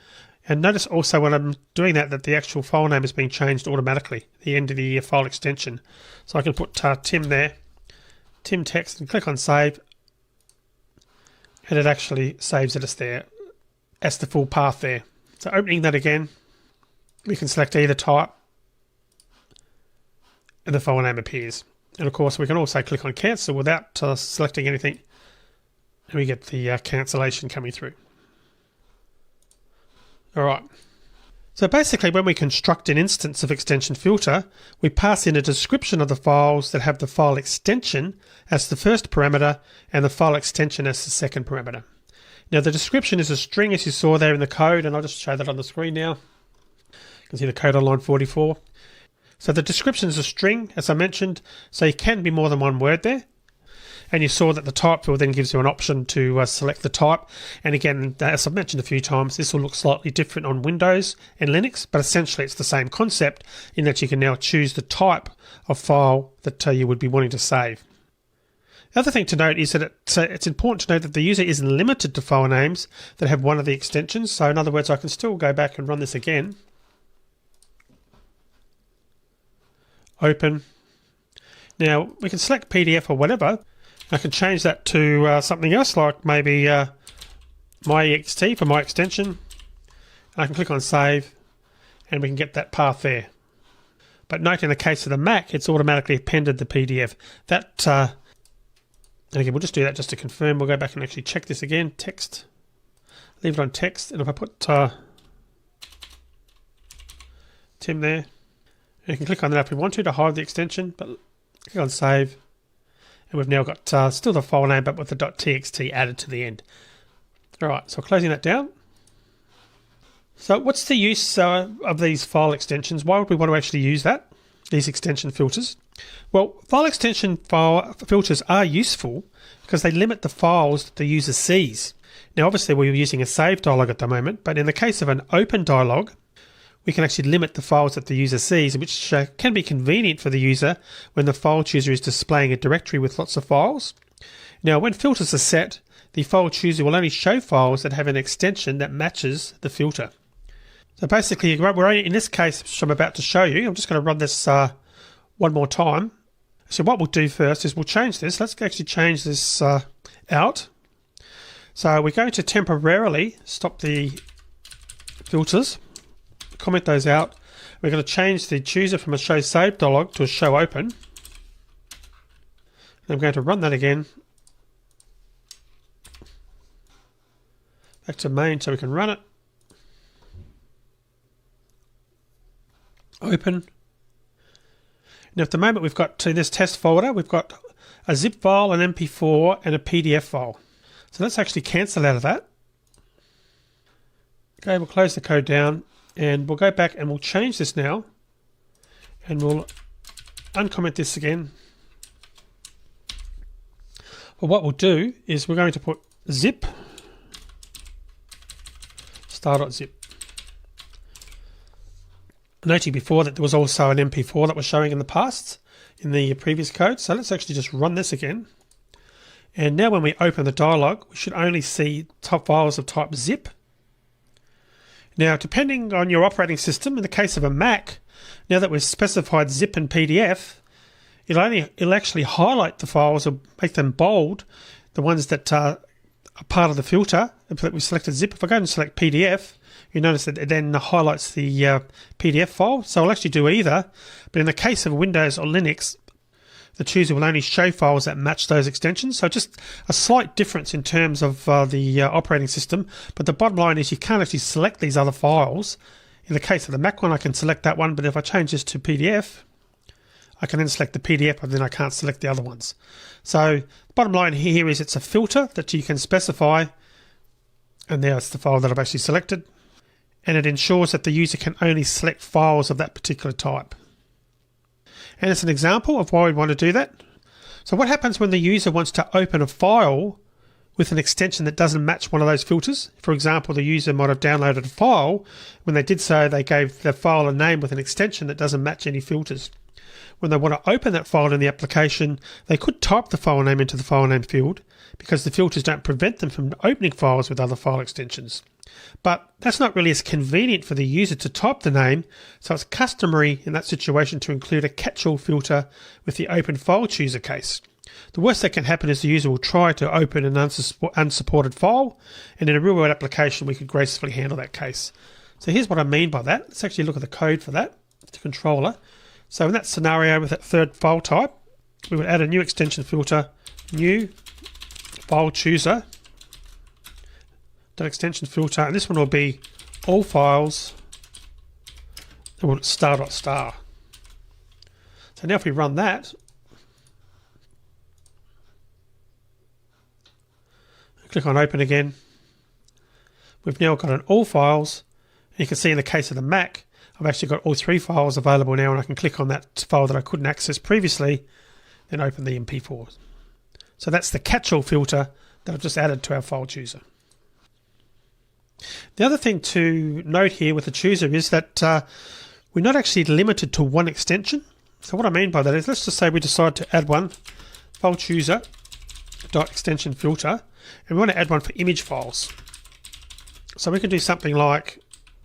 And notice also when I'm doing that the actual file name is being changed automatically, the end of the file extension. So I can put Tim there, Tim text, and click on save, and it actually saves it as there, as the full path there. So opening that again, we can select either type, and the file name appears. And of course we can also click on cancel without selecting anything, and we get the cancellation coming through. Alright, so basically when we construct an instance of extension filter, we pass in a description of the files that have the file extension as the first parameter and the file extension as the second parameter. Now the description is a string as you saw there in the code, and I'll just show that on the screen now. You can see the code on line 44. So the description is a string, as I mentioned, so it can be more than one word there. And you saw that the type field then gives you an option to select the type. And again, as I've mentioned a few times, this will look slightly different on Windows and Linux, but essentially it's the same concept in that you can now choose the type of file that you would be wanting to save. The other thing to note is that it's important to note that the user isn't limited to file names that have one of the extensions. So in other words, I can still go back and run this again. Open. Now we can select PDF or whatever. I can change that to something else, like maybe my.ext for my extension. And I can click on save, and we can get that path there. But note in the case of the Mac, it's automatically appended the PDF. That, and again, we'll just do that just to confirm. We'll go back and actually check this again. Text, leave it on text, and if I put Tim there, and you can click on that if we want to hide the extension, but click on save. And we've now got still the file name, but with the .txt added to the end. All right, so closing that down. So what's the use of these file extensions? Why would we want to actually use that, these extension filters? Well, file filters are useful because they limit the files that the user sees. Now, obviously, we're using a save dialog at the moment, but in the case of an open dialog, we can actually limit the files that the user sees, which can be convenient for the user when the file chooser is displaying a directory with lots of files. Now, when filters are set, the file chooser will only show files that have an extension that matches the filter. So basically, we're only, in this case, which I'm about to show you, I'm just going to run this one more time. So what we'll do first is we'll change this. Let's actually change this out. So we're going to temporarily stop the filters. Comment those out. We're going to change the chooser from a show save dialog to a show open. And I'm going to run that again. Back to main so we can run it. Open. Now at the moment we've got in this test folder, we've got a zip file, an MP4 and a PDF file. So let's actually cancel out of that. Okay, we'll close the code down. And we'll go back and we'll change this now, and we'll uncomment this again. But what we'll do is we're going to put zip star.zip. Noting before that there was also an MP4 that was showing in the past in the previous code. So let's actually just run this again. And now when we open the dialog, we should only see top files of type zip. Now, depending on your operating system, in the case of a Mac, now that we've specified zip and PDF, it'll actually highlight the files or make them bold, the ones that are part of the filter that we selected zip. If I go and select PDF, you notice that it then highlights the PDF file. So I'll actually do either, but in the case of Windows or Linux, the chooser will only show files that match those extensions. So just a slight difference in terms of the operating system, but the bottom line is you can't actually select these other files. In the case of the Mac one, I can select that one, but if I change this to PDF, I can then select the PDF, and then I can't select the other ones. So the bottom line here is it's a filter that you can specify, and now it's the file that I've actually selected, and it ensures that the user can only select files of that particular type. And it's an example of why we want to do that. So what happens when the user wants to open a file with an extension that doesn't match one of those filters? For example, the user might have downloaded a file. When they did so, they gave the file a name with an extension that doesn't match any filters. When they want to open that file in the application, they could type the file name into the file name field because the filters don't prevent them from opening files with other file extensions. But that's not really as convenient for the user to type the name, so it's customary in that situation to include a catch-all filter with the open file chooser case. The worst that can happen is the user will try to open an unsupported file, and in a real-world application we could gracefully handle that case. So here's what I mean by that. Let's actually look at the code for that, the controller. So in that scenario with that third file type, we would add a new extension filter, new file chooser, that extension filter, and this one will be all files, and we'll star.star. So now if we run that, click on open again, we've now got an all files, and you can see in the case of the Mac, I've actually got all three files available now, and I can click on that file that I couldn't access previously, then open the MP4. So that's the catch-all filter that I've just added to our file chooser. The other thing to note here with the chooser is that we're not actually limited to one extension. So what I mean by that is, let's just say we decide to add one, file chooser dot extension filter, and we want to add one for image files. So we can do something like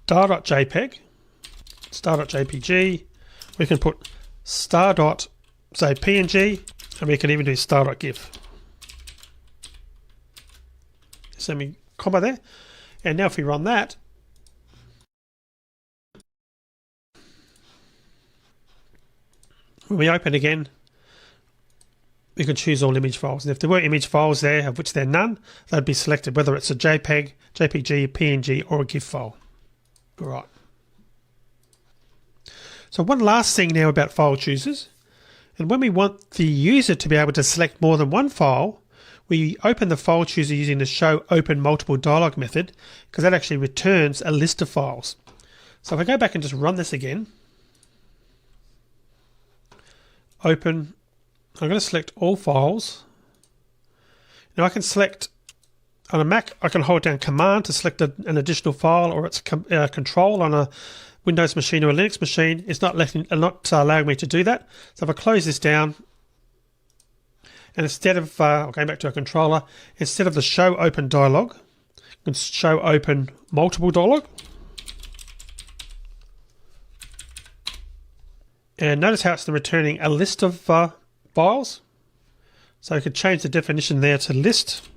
star.jpg, star.jpg, we can put star.png, and we can even do star.gif. Semi-comma there. And now if we run that, when we open again, we can choose all image files. And if there were image files there, of which there are none, they'd be selected, whether it's a JPEG, JPG, PNG, or a GIF file. All right. So one last thing now about file choosers. And when we want the user to be able to select more than one file, we open the file chooser using the show open multiple dialog method, because that actually returns a list of files. So if I go back and just run this again, open, I'm going to select all files. Now I can select, on a Mac, I can hold down Command to select an additional file, or it's Control on a Windows machine or a Linux machine. It's not allowing me to do that. So if I close this down, and instead of, going back to a controller, instead of the show open dialog, I can show open multiple dialog. And notice how it's returning a list of files. So I could change the definition there to list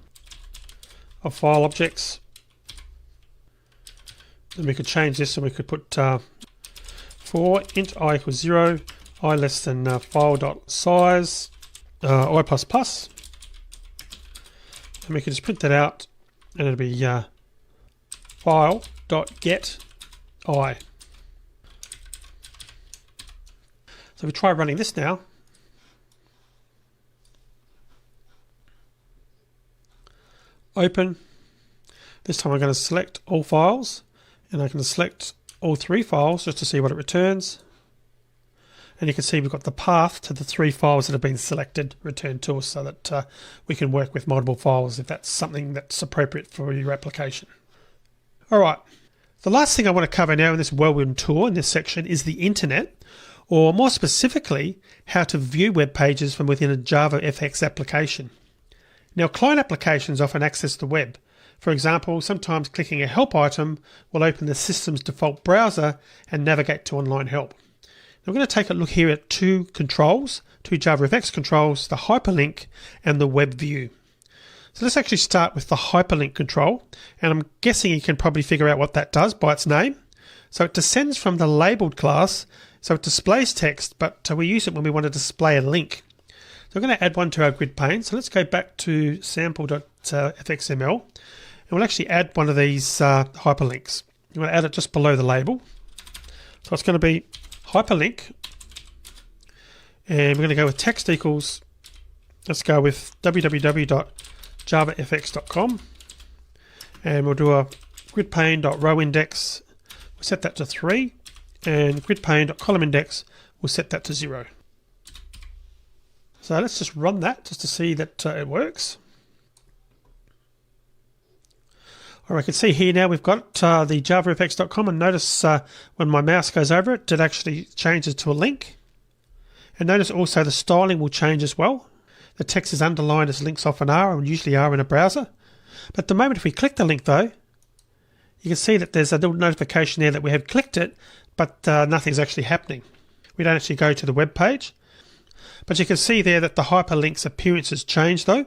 of file objects. Then we could change this, and we could put for int I equals 0, I less than file.size, I plus, and we can just print that out, and it'll be file.get I. So we try running this now. Open. This time I'm going to select all files, and I can select all three files just to see what it returns. And you can see we've got the path to the 3 files that have been selected returned to us so that we can work with multiple files if that's something that's appropriate for your application. All right, the last thing I want to cover now in this whirlwind tour in this section is the internet, or more specifically, how to view web pages from within a JavaFX application. Now, client applications often access the web. For example, sometimes clicking a help item will open the system's default browser and navigate to online help. Now, we're going to take a look here at two JavaFX controls, the hyperlink and the web view. So let's actually start with the hyperlink control, and I'm guessing you can probably figure out what that does by its name. So it descends from the labeled class, so it displays text, but we use it when we want to display a link. So we're going to add one to our grid pane. So let's go back to sample.fxml, and we'll actually add one of these hyperlinks. You want to add it just below the label. So it's going to be hyperlink, and we're going to go with text equals, let's go with www.javafx.com, and we'll do a gridpane.rowindex, we'll set that to 3, and gridpane.columnindex, we'll set that to 0. So let's just run that just to see that it works. All right, I can see here now we've got the javafx.com, and notice when my mouse goes over it, it actually changes to a link. And notice also the styling will change as well. The text is underlined as links often are, and usually are in a browser. But the moment if we click the link though, you can see that there's a little notification there that we have clicked it, but nothing's actually happening. We don't actually go to the web page. But you can see there that the hyperlink's appearance has changed though,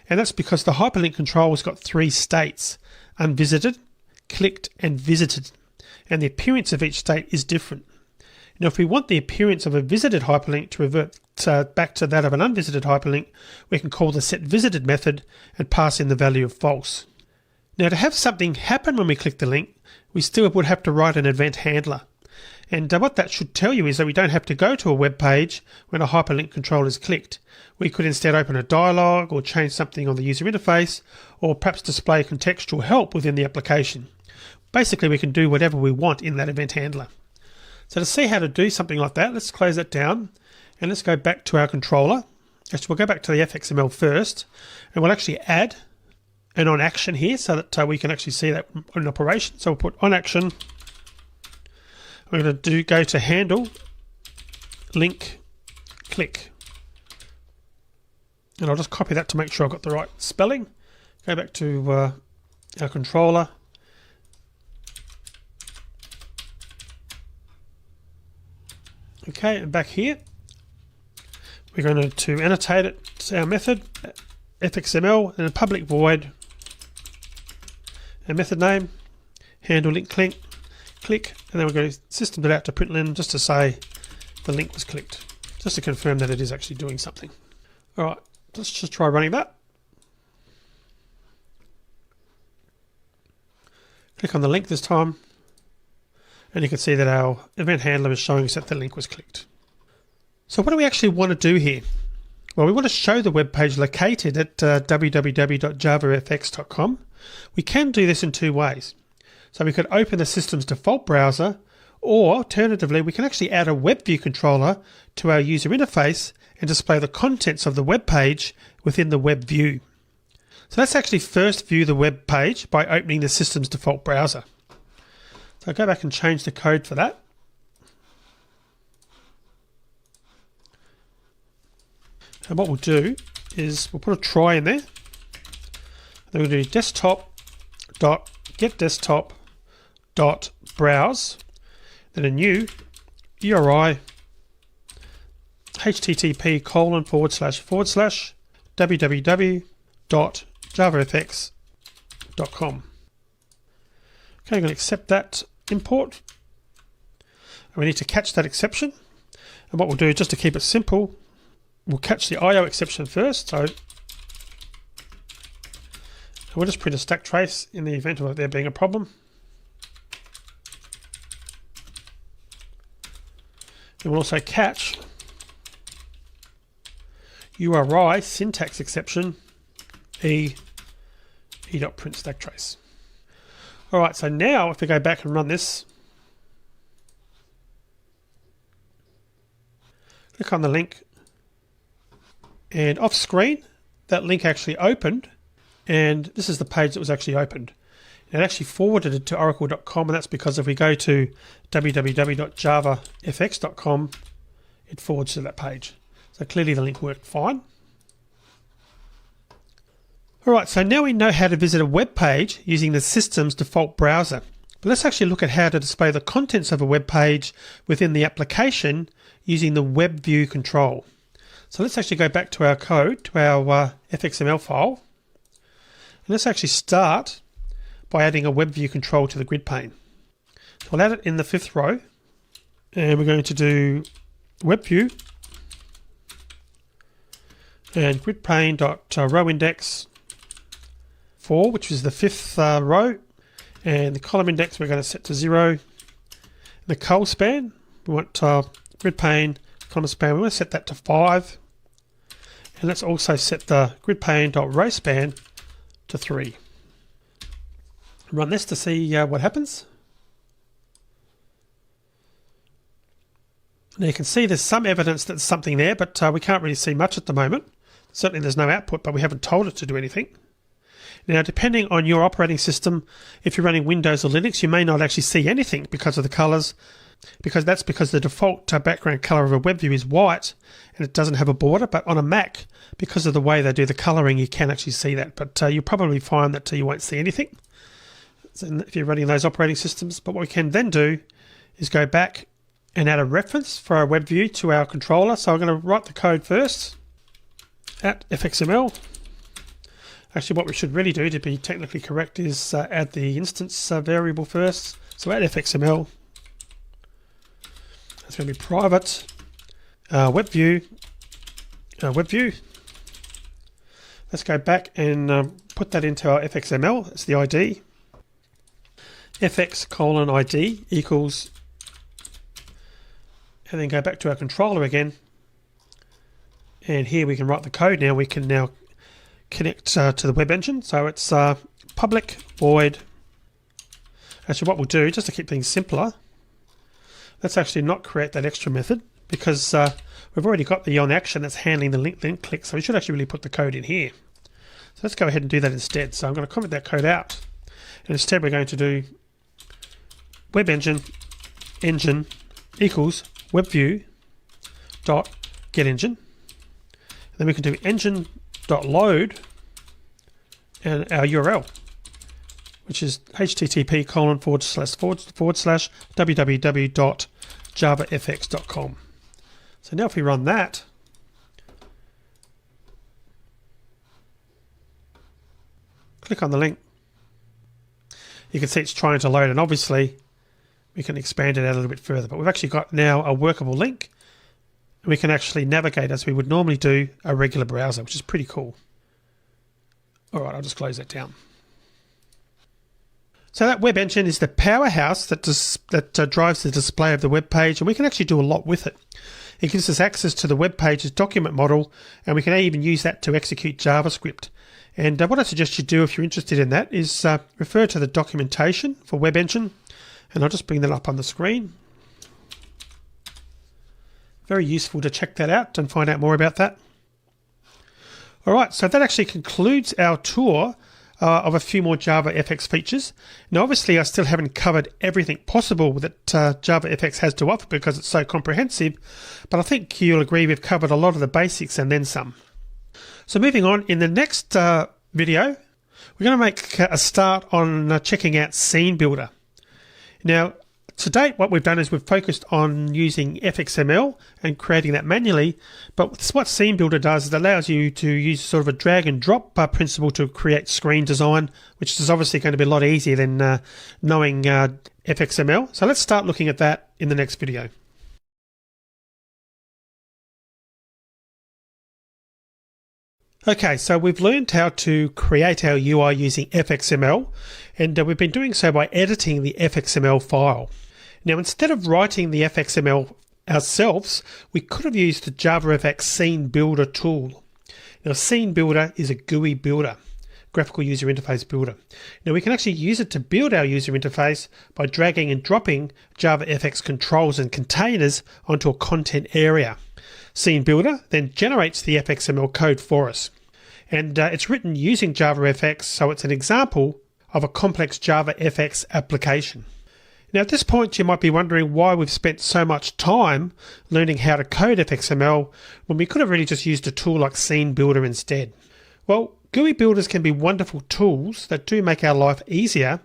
and that's because the hyperlink control has got 3 states: unvisited, clicked, and visited. And the appearance of each state is different. Now, if we want the appearance of a visited hyperlink to revert back to that of an unvisited hyperlink, we can call the setVisited method and pass in the value of false. Now, to have something happen when we click the link, we still would have to write an event handler. And what that should tell you is that we don't have to go to a web page when a hyperlink control is clicked. We could instead open a dialog or change something on the user interface, or perhaps display contextual help within the application. Basically, we can do whatever we want in that event handler. So to see how to do something like that, let's close that down and let's go back to our controller. Actually, we'll go back to the FXML first, and we'll actually add an on action here so that we can actually see that in operation. So we'll put on action. We're going to go to handle, link, click. And I'll just copy that to make sure I've got the right spelling. Go back to our controller. Okay, and back here, we're going to annotate it to our method, FXML, and a public void, our method name, handle, link, click, and then we're going to system it out to println just to say the link was clicked, just to confirm that it is actually doing something. All right, let's just try running that. Click on the link this time, and you can see that our event handler is showing us that the link was clicked. So what do we actually want to do here? Well, we want to show the web page located at www.javafx.com. We can do this in 2 ways. So we could open the system's default browser, or alternatively, we can actually add a web view controller to our user interface and display the contents of the web page within the web view. So let's actually first view the web page by opening the system's default browser. So I'll go back and change the code for that. And what we'll do is we'll put a try in there. Then we'll do desktop.getDesktop.browse, then a new URI http://www.javafx.com. Okay, I'm going to accept that import. And we need to catch that exception. And what we'll do, just to keep it simple, we'll catch the IO exception first. So we'll just print a stack trace in the event of there being a problem. And we'll also catch URI syntax exception e.print stack trace. All right, so now if we go back and run this, Click on the link, and off screen that link actually opened, and this is the page that was actually opened. It actually forwarded it to oracle.com, and that's because if we go to www.javafx.com, it forwards to that page. So clearly the link worked fine. Alright, so now we know how to visit a web page using the system's default browser. But let's actually look at how to display the contents of a web page within the application using the web view control. So let's actually go back to our code, to our FXML file. And let's actually start by adding a web view control to the grid pane. So we'll add it in the 5th row, and we're going to do web view and grid pane dot row index 4, which is the 5th row, and the column index we're going to set to 0. The col span, we want grid pane column span, we want to set that to 5, and let's also set the grid pane dot row span to 3. Run this to see what happens. Now you can see there's some evidence that there's something there, but we can't really see much at the moment. Certainly there's no output, but we haven't told it to do anything. Now depending on your operating system, if you're running Windows or Linux, you may not actually see anything because of the colors, because the default background color of a web view is white and it doesn't have a border. But on a Mac, because of the way they do the coloring, you can actually see that, but you'll probably find that you won't see anything if you're running those operating systems. But what we can then do is go back and add a reference for our web view to our controller. So I'm going to write the code first at fxml. Actually, what we should really do to be technically correct is add the instance variable first. So at fxml, it's going to be private web view. Let's go back and put that into our fxml. It's the ID. fx:/id equals, and then go back to our controller again. And here we can write the code now. We can now connect to the web engine. So it's public void. Actually, what we'll do, just to keep things simpler, let's actually not create that extra method, because we've already got the on action that's handling the link click. So we should actually really put the code in here. So let's go ahead and do that instead. So I'm going to comment that code out. And instead we're going to do web engine equals web view dot get engine. Then we can do engine dot load and our URL, which is http://www.javafx.com. So now if we run that, click on the link, you can see it's trying to load, and obviously we can expand it out a little bit further, but we've actually got now a workable link, and we can actually navigate as we would normally do a regular browser, which is pretty cool. All right, I'll just close that down. So that web engine is the powerhouse that drives the display of the web page, and we can actually do a lot with it. It gives us access to the web page's document model, and we can even use that to execute JavaScript. And what I suggest you do if you're interested in that is refer to the documentation for web engine, and I'll just bring that up on the screen. Very useful to check that out and find out more about that. All right, so that actually concludes our tour of a few more JavaFX features. Now, obviously, I still haven't covered everything possible that JavaFX has to offer because it's so comprehensive, but I think you'll agree we've covered a lot of the basics and then some. So moving on, in the next video, we're going to make a start on checking out Scene Builder. Now, to date, what we've done is we've focused on using FXML and creating that manually, but what Scene Builder does is it allows you to use sort of a drag and drop principle to create screen design, which is obviously going to be a lot easier than knowing FXML. So let's start looking at that in the next video. Okay, so we've learned how to create our UI using FXML, and we've been doing so by editing the FXML file. Now, instead of writing the FXML ourselves, we could have used the JavaFX Scene Builder tool. Now, Scene Builder is a GUI builder, graphical user interface builder. Now, we can actually use it to build our user interface by dragging and dropping JavaFX controls and containers onto a content area. Scene Builder then generates the FXML code for us. And it's written using JavaFX, so it's an example of a complex JavaFX application. Now at this point you might be wondering why we've spent so much time learning how to code FXML when we could have really just used a tool like Scene Builder instead. Well, GUI builders can be wonderful tools that do make our life easier,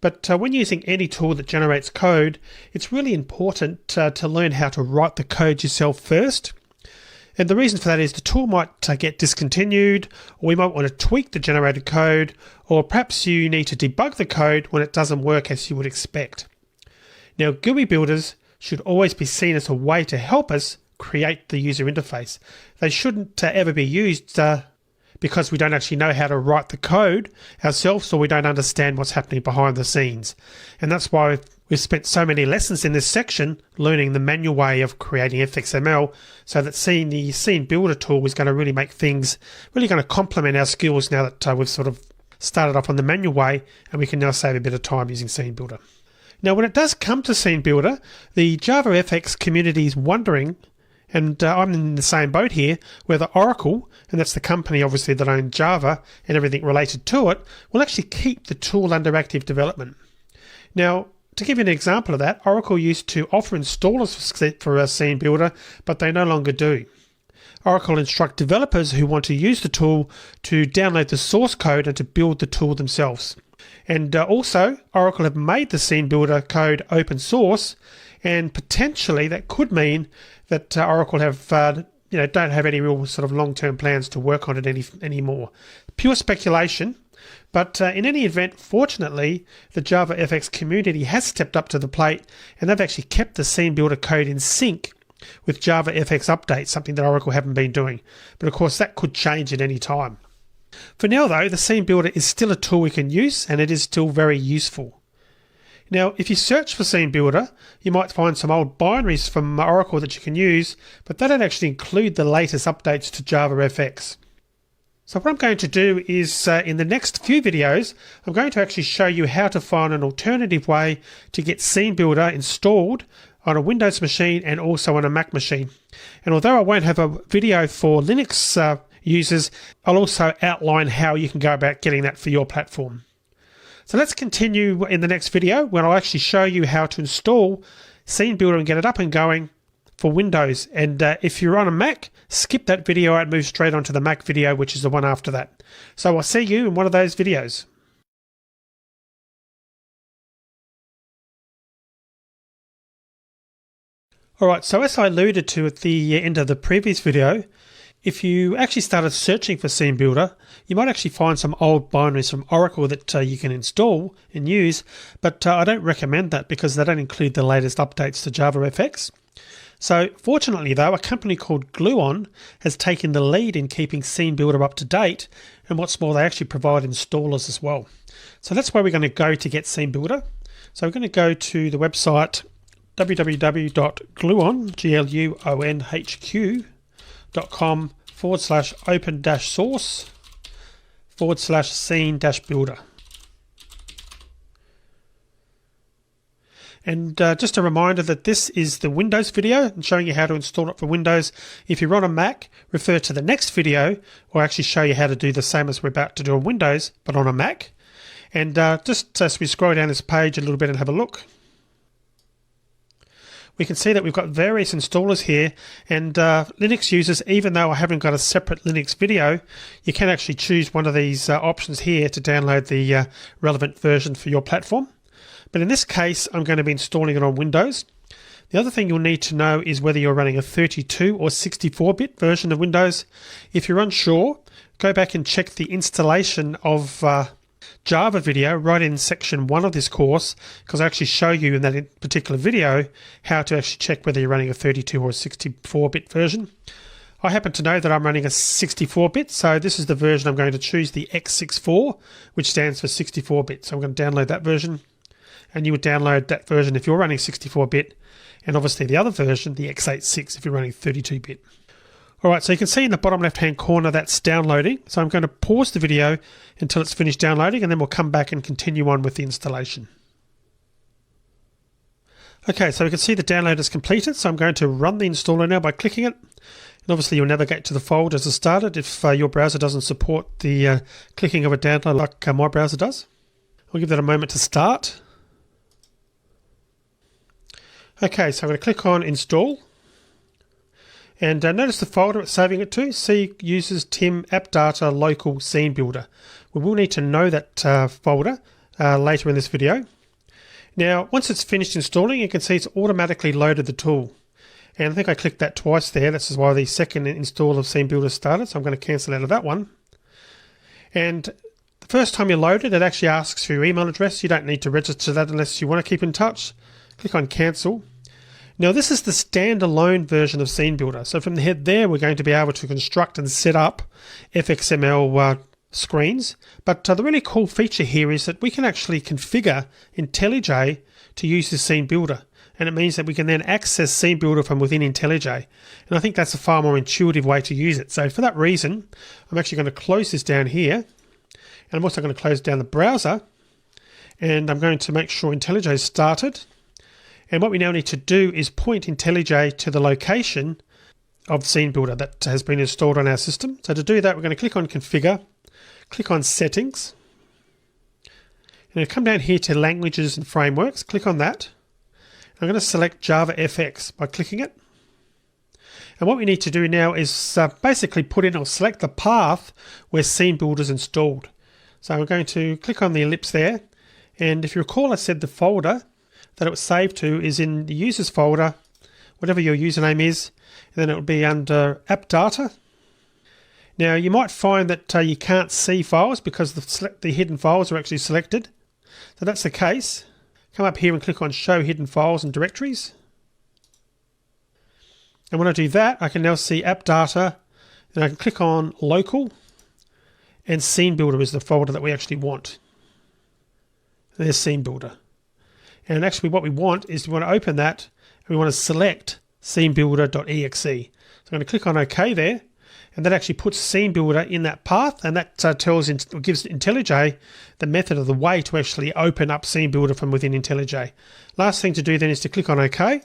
but when using any tool that generates code, it's really important to learn how to write the code yourself first. And the reason for that is the tool might get discontinued, or we might want to tweak the generated code, or perhaps you need to debug the code when it doesn't work as you would expect. Now, GUI builders should always be seen as a way to help us create the user interface. They shouldn't ever be used because we don't actually know how to write the code ourselves, or we don't understand what's happening behind the scenes. And that's why we've spent so many lessons in this section learning the manual way of creating FXML, so that seeing the Scene Builder tool is going to really make things, really going to complement our skills now that we've sort of started off on the manual way, and we can now save a bit of time using Scene Builder. Now, when it does come to Scene Builder, the JavaFX community is wondering, and I'm in the same boat here, whether Oracle, and that's the company obviously that owns Java and everything related to it, will actually keep the tool under active development. Now, to give you an example of that, Oracle used to offer installers for a Scene Builder, but they no longer do. Oracle instruct developers who want to use the tool to download the source code and to build the tool themselves. And also, Oracle have made the Scene Builder code open source, and potentially that could mean that Oracle have don't have any real sort of long-term plans to work on it anymore. Pure speculation, but in any event, fortunately, the JavaFX community has stepped up to the plate, and they've actually kept the Scene Builder code in sync with JavaFX updates, something that Oracle haven't been doing. But of course, that could change at any time. For now though, the Scene Builder is still a tool we can use, and it is still very useful. Now, if you search for Scene Builder, you might find some old binaries from Oracle that you can use, but they don't actually include the latest updates to JavaFX. So what I'm going to do is, in the next few videos, I'm going to actually show you how to find an alternative way to get Scene Builder installed on a Windows machine and also on a Mac machine. And although I won't have a video for Linux users, I'll also outline how you can go about getting that for your platform. So let's continue in the next video when I'll actually show you how to install Scene Builder and get it up and going for Windows. And if you're on a Mac, skip that video and move straight onto the Mac video, which is the one after that. So I'll see you in one of those videos. Alright, so as I alluded to at the end of the previous video, if you actually started searching for Scene Builder, you might actually find some old binaries from Oracle that you can install and use, but I don't recommend that because they don't include the latest updates to JavaFX. So fortunately though, a company called Gluon has taken the lead in keeping Scene Builder up to date, and what's more, they actually provide installers as well. So that's where we're going to go to get Scene Builder. So we're going to go to the website www.gluon.com/open-source/scene-builder. And just a reminder that this is the Windows video and showing you how to install it for Windows. If you're on a Mac, refer to the next video, or actually show you how to do the same as we're about to do on Windows, but on a Mac. And just as we scroll down this page a little bit and have a look, we can see that we've got various installers here, and Linux users, even though I haven't got a separate Linux video, you can actually choose one of these options here to download the relevant version for your platform. But in this case, I'm going to be installing it on Windows. The other thing you'll need to know is whether you're running a 32 or 64-bit version of Windows. If you're unsure, go back and check the installation of Java video right in section 1 of this course, because I actually show you in that particular video how to actually check whether you're running a 32 or 64-bit version. I happen to know that I'm running a 64-bit, so this is the version I'm going to choose, the X64, which stands for 64-bit. So I'm going to download that version, and you would download that version if you're running 64-bit, and obviously the other version, the X86, if you're running 32-bit. Alright, so you can see in the bottom left hand corner that's downloading. So I'm going to pause the video until it's finished downloading, and then we'll come back and continue on with the installation. Okay, so we can see the download is completed, so I'm going to run the installer now by clicking it. And obviously you'll never get to the folder as it started if your browser doesn't support the clicking of a download like my browser does. We'll give that a moment to start. Okay, so I'm going to click on install. And notice the folder it's saving it to, C uses Tim App Data Local Scene Builder. We will need to know that folder later in this video. Now, once it's finished installing, you can see it's automatically loaded the tool. And I think I clicked that twice there. This is why the second install of Scene Builder started. So I'm going to cancel out of that one. And the first time you load it, it actually asks for your email address. You don't need to register that unless you want to keep in touch. Click on cancel. Now this is the standalone version of Scene Builder. So from the head there, we're going to be able to construct and set up FXML screens. But the really cool feature here is that we can actually configure IntelliJ to use the Scene Builder. And it means that we can then access Scene Builder from within IntelliJ. And I think that's a far more intuitive way to use it. So for that reason, I'm actually going to close this down here. And I'm also going to close down the browser. And I'm going to make sure IntelliJ is started. And what we now need to do is point IntelliJ to the location of Scene Builder that has been installed on our system. So to do that, we're going to click on Configure, click on Settings. And come down here to Languages and Frameworks, click on that. I'm going to select JavaFX by clicking it. And what we need to do now is basically put in or select the path where Scene Builder is installed. So I'm going to click on the ellipse there. And if you recall, I said the folder that it was saved to is in the users folder, whatever your username is, and then it will be under App Data. Now you might find that you can't see files because the hidden files are actually selected. So that's the case. Come up here and click on Show Hidden Files and Directories. And when I do that, I can now see App Data, and I can click on Local, and Scene Builder is the folder that we actually want. There's Scene Builder. And actually what we want is we want to open that, and we want to select scenebuilder.exe. So I'm going to click on OK there, and that actually puts Scene Builder in that path, and that gives IntelliJ the method of the way to actually open up Scene Builder from within IntelliJ. Last thing to do then is to click on OK.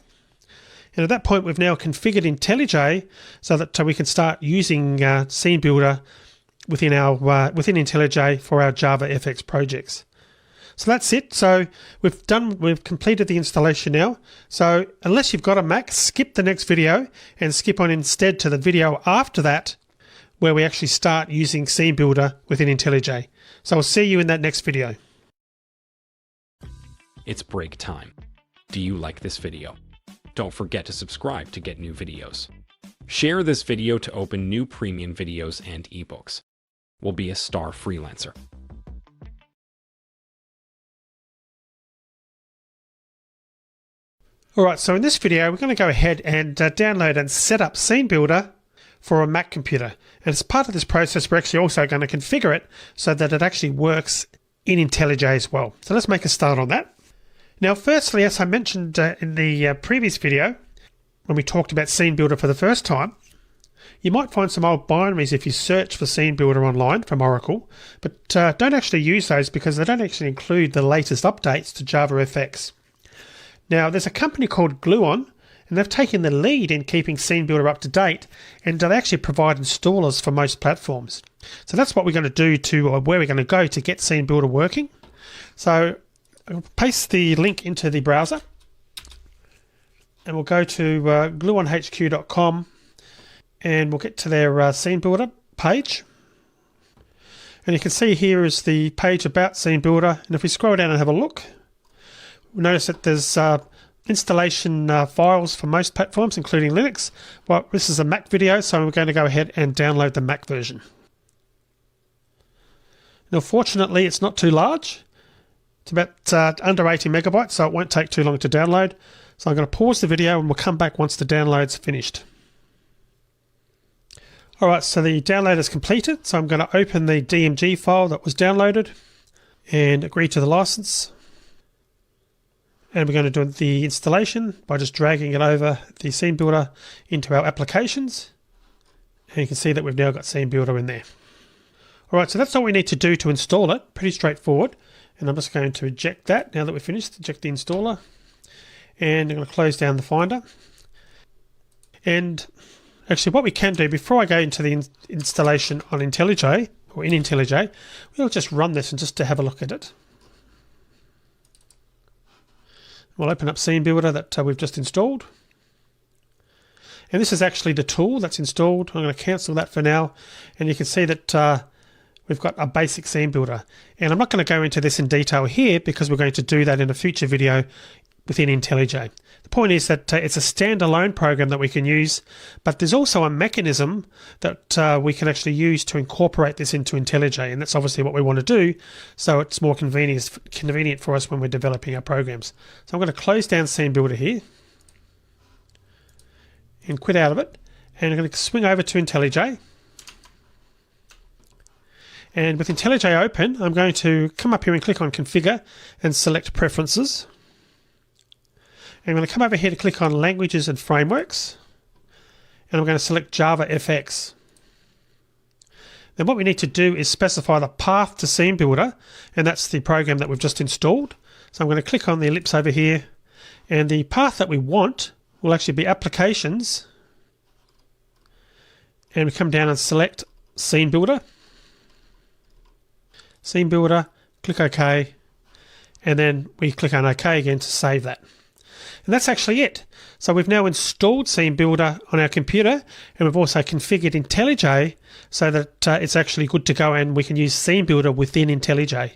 And at that point, we've now configured IntelliJ so that we can start using Scene Builder within IntelliJ for our JavaFX projects. So that's it. So we've completed the installation now. So unless you've got a Mac, skip the next video and skip on instead to the video after that, where we actually start using Scene Builder within IntelliJ. So I'll see you in that next video. It's break time. Do you like this video? Don't forget to subscribe to get new videos. Share this video to open new premium videos and ebooks. We'll be a Starfreelancer. Alright, so in this video, we're going to go ahead and download and set up Scene Builder for a Mac computer. And as part of this process, we're actually also going to configure it so that it actually works in IntelliJ as well. So let's make a start on that. Now, firstly, as I mentioned in the previous video, when we talked about Scene Builder for the first time, you might find some old binaries if you search for Scene Builder online from Oracle, but don't actually use those because they don't actually include the latest updates to JavaFX. Now, there's a company called Gluon, and they've taken the lead in keeping Scene Builder up to date, and they actually provide installers for most platforms. So that's what we're going to do or where we're going to go to get Scene Builder working. So I'll paste the link into the browser, and we'll go to gluonhq.com, and we'll get to their Scene Builder page. And you can see here is the page about Scene Builder, and if we scroll down and have a look, notice that there's installation files for most platforms, including Linux. Well, this is a Mac video, so we're going to go ahead and download the Mac version. Now, fortunately, it's not too large. It's about under 80 megabytes, so it won't take too long to download. So I'm going to pause the video and we'll come back once the download's finished. Alright, so the download is completed, so I'm going to open the DMG file that was downloaded and agree to the license. And we're going to do the installation by just dragging it over the Scene Builder into our applications. And you can see that we've now got Scene Builder in there. Alright, so that's all we need to do to install it. Pretty straightforward. And I'm just going to eject that now that we've finished. Eject the installer. And I'm going to close down the Finder. And Actually, what we can do before I go into the installation on IntelliJ, or in IntelliJ, we'll just run this and just to have a look at it. We'll open up Scene Builder that we've just installed. And this is actually the tool that's installed. I'm going to cancel that for now. And you can see that we've got a basic scene builder. And I'm not going to go into this in detail here because we're going to do that in a future video within IntelliJ. The point is that it's a standalone program that we can use, but there's also a mechanism that we can actually use to incorporate this into IntelliJ, and that's obviously what we want to do, so it's more convenient for us when we're developing our programs. So I'm going to close down Scene Builder here and quit out of it, and I'm going to swing over to IntelliJ. And with IntelliJ open, I'm going to come up here and click on Configure and select Preferences. I'm going to come over here to click on Languages and Frameworks, and I'm going to select Java FX. Then what we need to do is specify the path to Scene Builder, and that's the program that we've just installed. So I'm going to click on the ellipse over here, and the path that we want will actually be Applications, and we come down and select Scene Builder. Scene Builder, click OK, and then we click on OK again to save that. And that's actually it. So we've now installed Scene Builder on our computer, and we've also configured IntelliJ so that it's actually good to go and we can use Scene Builder within IntelliJ.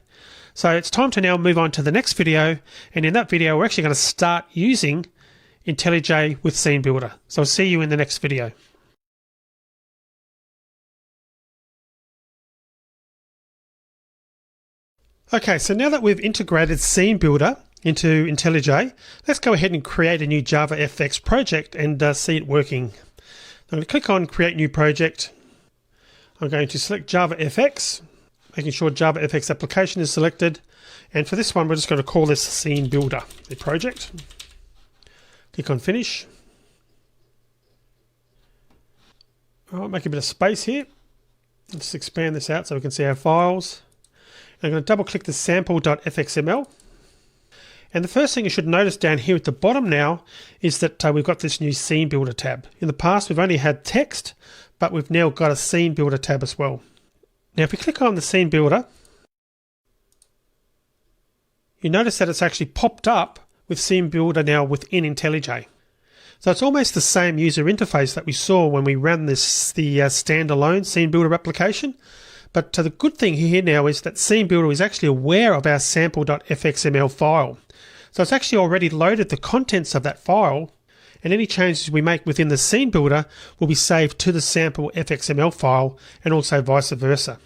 So it's time to now move on to the next video, and in that video we're actually going to start using IntelliJ with Scene Builder. So I'll see you in the next video. Okay, so now that we've integrated Scene Builder into IntelliJ, let's go ahead and create a new Java FX project and see it working. I'm going to click on Create New Project. I'm going to select Java FX, making sure Java FX application is selected. And for this one, we're just going to call this Scene Builder, the project. Click on Finish. I'll make a bit of space here. Let's expand this out so we can see our files. I'm going to double click the sample.fxml. And the first thing you should notice down here at the bottom now is that we've got this new Scene Builder tab. In the past, we've only had text, but we've now got a Scene Builder tab as well. Now, if we click on the Scene Builder, you notice that it's actually popped up with Scene Builder now within IntelliJ. So it's almost the same user interface that we saw when we ran the standalone Scene Builder application. But the good thing here now is that Scene Builder is actually aware of our sample.fxml file. So it's actually already loaded the contents of that file, and any changes we make within the Scene Builder will be saved to the sample.fxml file, and also vice versa.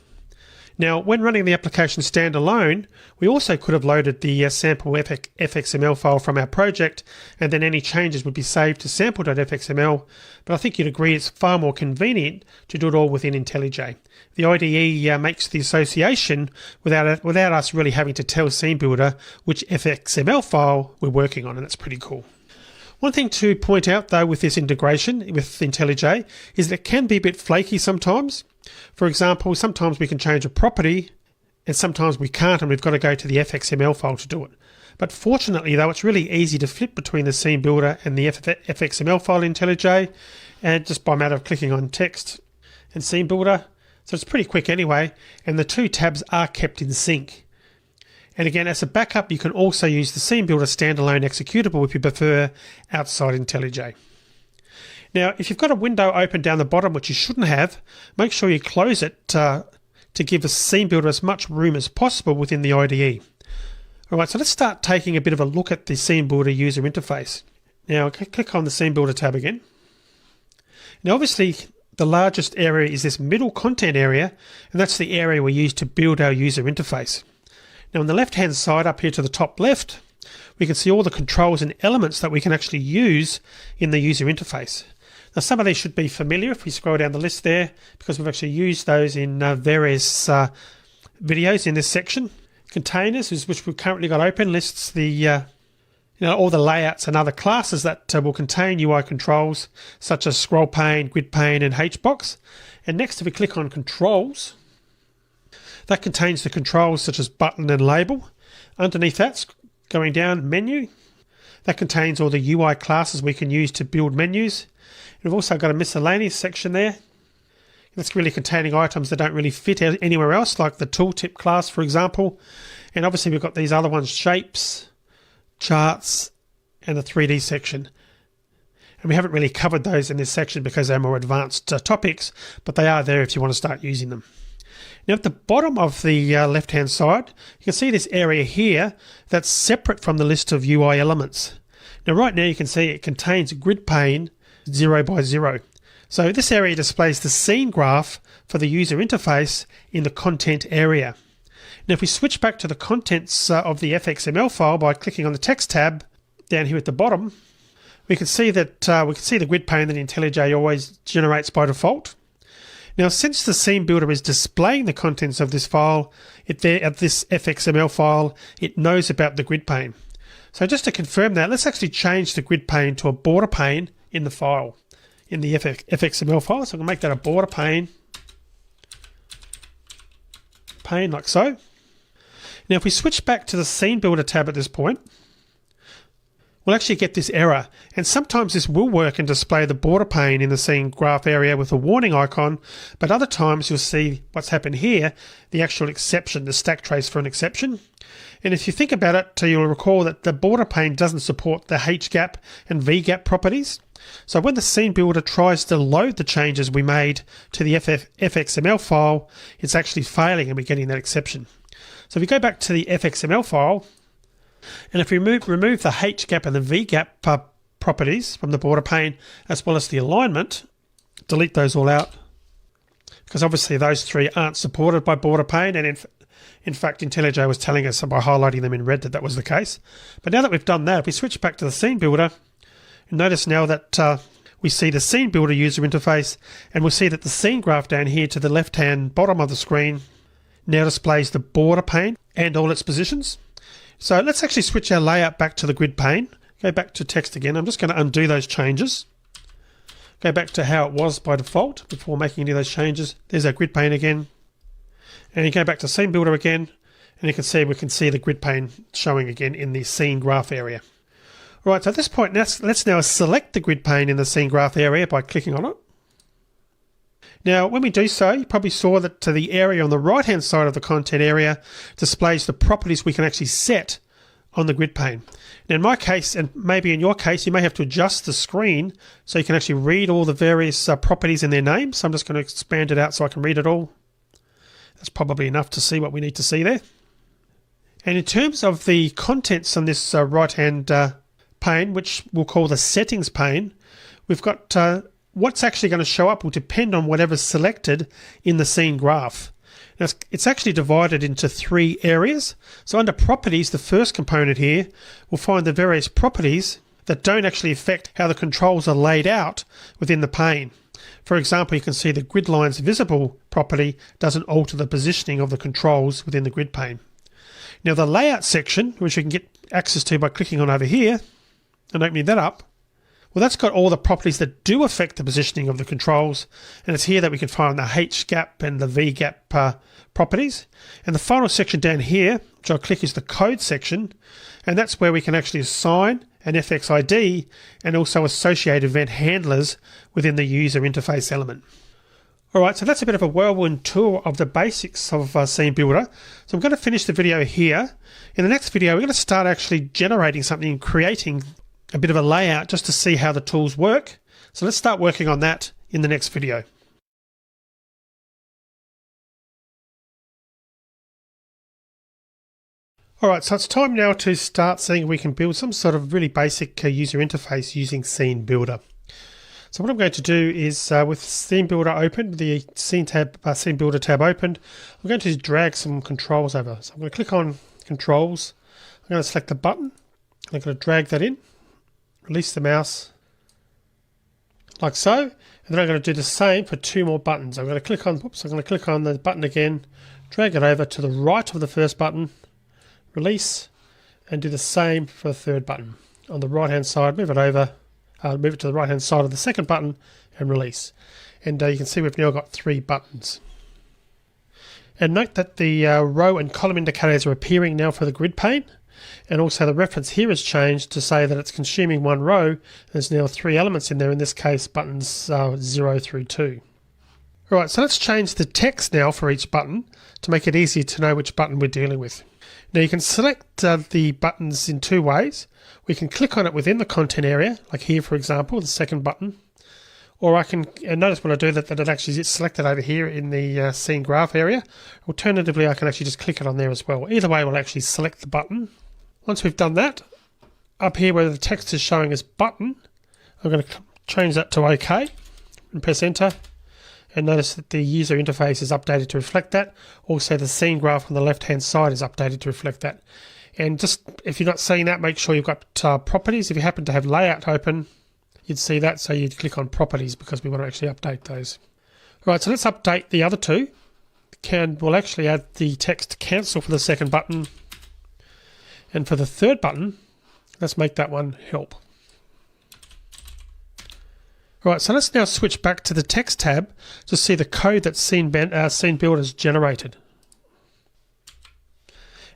Now, when running the application standalone, we also could have loaded the sample.fxml file from our project, and then any changes would be saved to sample.fxml, but I think you'd agree it's far more convenient to do it all within IntelliJ. The IDE makes the association without us really having to tell Scene Builder which fxml file we're working on, and that's pretty cool. One thing to point out though with this integration with IntelliJ is that it can be a bit flaky sometimes. For example, sometimes we can change a property and sometimes we can't, and we've got to go to the fxml file to do it. But fortunately though, it's really easy to flip between the Scene Builder and the fxml file in IntelliJ, and just by a matter of clicking on Text and Scene Builder. So it's pretty quick anyway, and the two tabs are kept in sync. And again, as a backup, you can also use the Scene Builder standalone executable if you prefer outside IntelliJ. Now, if you've got a window open down the bottom, which you shouldn't have, make sure you close it to give the Scene Builder as much room as possible within the IDE. Alright, so let's start taking a bit of a look at the Scene Builder user interface. Now, click on the Scene Builder tab again. Now, obviously, the largest area is this middle content area, and that's the area we use to build our user interface. Now on the left hand side up here to the top left, we can see all the controls and elements that we can actually use in the user interface. Now some of these should be familiar if we scroll down the list there, because we've actually used those in various videos in this section. Containers, which we've currently got open, lists the all the layouts and other classes that will contain UI controls such as scroll pane, grid pane, and HBox. And next, if we click on controls, that contains the controls such as button and label. Underneath that, going down, menu. That contains all the UI classes we can use to build menus. We've also got a miscellaneous section there. That's really containing items that don't really fit anywhere else, like the tooltip class, for example. And obviously we've got these other ones, shapes, charts, and the 3D section. And we haven't really covered those in this section because they're more advanced topics, but they are there if you want to start using them. Now at the bottom of the left-hand side, you can see this area here that's separate from the list of UI elements. Now right now you can see it contains grid pane 0 by 0. So this area displays the scene graph for the user interface in the content area. Now if we switch back to the contents of the FXML file by clicking on the text tab down here at the bottom, we can see that the grid pane that IntelliJ always generates by default. Now, since the scene builder is displaying the contents of this file, this FXML file, it knows about the grid pane. So just to confirm that, let's actually change the grid pane to a border pane in the file, in the FXML file. So I'm going to make that a border pane like so. Now, if we switch back to the scene builder tab at this point, we'll actually get this error, and sometimes this will work and display the border pane in the scene graph area with a warning icon, but other times you'll see what's happened here, the actual exception, the stack trace for an exception. And if you think about it, you'll recall that the border pane doesn't support the HGAP and VGAP properties. So when the scene builder tries to load the changes we made to the FXML file, it's actually failing and we're getting that exception. So if we go back to the FXML file, and if we remove the HGAP and the VGAP properties from the border pane, as well as the alignment, delete those all out, because obviously those three aren't supported by border pane, and in fact IntelliJ was telling us by highlighting them in red that was the case. But now that we've done that, if we switch back to the scene builder, you'll notice now that we see the scene builder user interface, and we'll see that the scene graph down here to the left-hand bottom of the screen now displays the border pane and all its positions. So let's actually switch our layout back to the grid pane. Go back to text again. I'm just going to undo those changes. Go back to how it was by default before making any of those changes. There's our grid pane again. And you go back to scene builder again, and you can see we can see the grid pane showing again in the scene graph area. All right, so at this point, let's now select the grid pane in the scene graph area by clicking on it. Now, when we do so, you probably saw that the area on the right-hand side of the content area displays the properties we can actually set on the grid pane. Now, in my case, and maybe in your case, you may have to adjust the screen so you can actually read all the various properties in their names. So I'm just going to expand it out so I can read it all. That's probably enough to see what we need to see there. And in terms of the contents on this right-hand pane, which we'll call the settings pane, we've got what's actually going to show up will depend on whatever's selected in the scene graph. Now, it's actually divided into three areas. So under properties, the first component here will find the various properties that don't actually affect how the controls are laid out within the pane. For example, you can see the grid lines visible property doesn't alter the positioning of the controls within the grid pane. Now the layout section, which you can get access to by clicking on over here and opening that up, well, that's got all the properties that do affect the positioning of the controls, and it's here that we can find the HGAP and the VGAP properties. And the final section down here, which I'll click, is the code section, and that's where we can actually assign an FX ID and also associate event handlers within the user interface element. All right, so that's a bit of a whirlwind tour of the basics of Scene Builder. So I'm going to finish the video here. In the next video, we're going to start actually generating something and creating a bit of a layout just to see how the tools work. So let's start working on that in the next video. Alright, so it's time now to start seeing if we can build some sort of really basic user interface using Scene Builder. So what I'm going to do is with Scene Builder open, the Scene Builder tab opened, I'm going to drag some controls over. So I'm going to click on Controls, I'm going to select the button, I'm going to drag that in, release the mouse like so, and then I'm going to do the same for two more buttons. I'm going to click on the button again, drag it over to the right of the first button, release, and do the same for the third button. On the right hand side, move it over, move it to the right hand side of the second button and release. And you can see we've now got three buttons. And note that the row and column indicators are appearing now for the grid pane. And also the reference here is changed to say that it's consuming one row. There's now 3 elements in there, in this case buttons 0 through 2. Alright, so let's change the text now for each button to make it easier to know which button we're dealing with. Now you can select the buttons in 2 ways. We can click on it within the content area, like here for example, the second button. Or I can, and notice when I do that, that it actually is selected over here in the scene graph area. Alternatively, I can actually just click it on there as well. Either way, we'll actually select the button. Once we've done that, up here where the text is showing as button, I'm going to change that to OK and press enter. And notice that the user interface is updated to reflect that. Also, the scene graph on the left-hand side is updated to reflect that. And just, if you're not seeing that, make sure you've got properties. If you happen to have layout open, you'd see that, so you'd click on properties because we want to actually update those. Right, so let's update the other two. We'll actually add the text cancel for the second button. And for the third button, let's make that one help. Right, so let's now switch back to the text tab to see the code that Scene Builder has generated.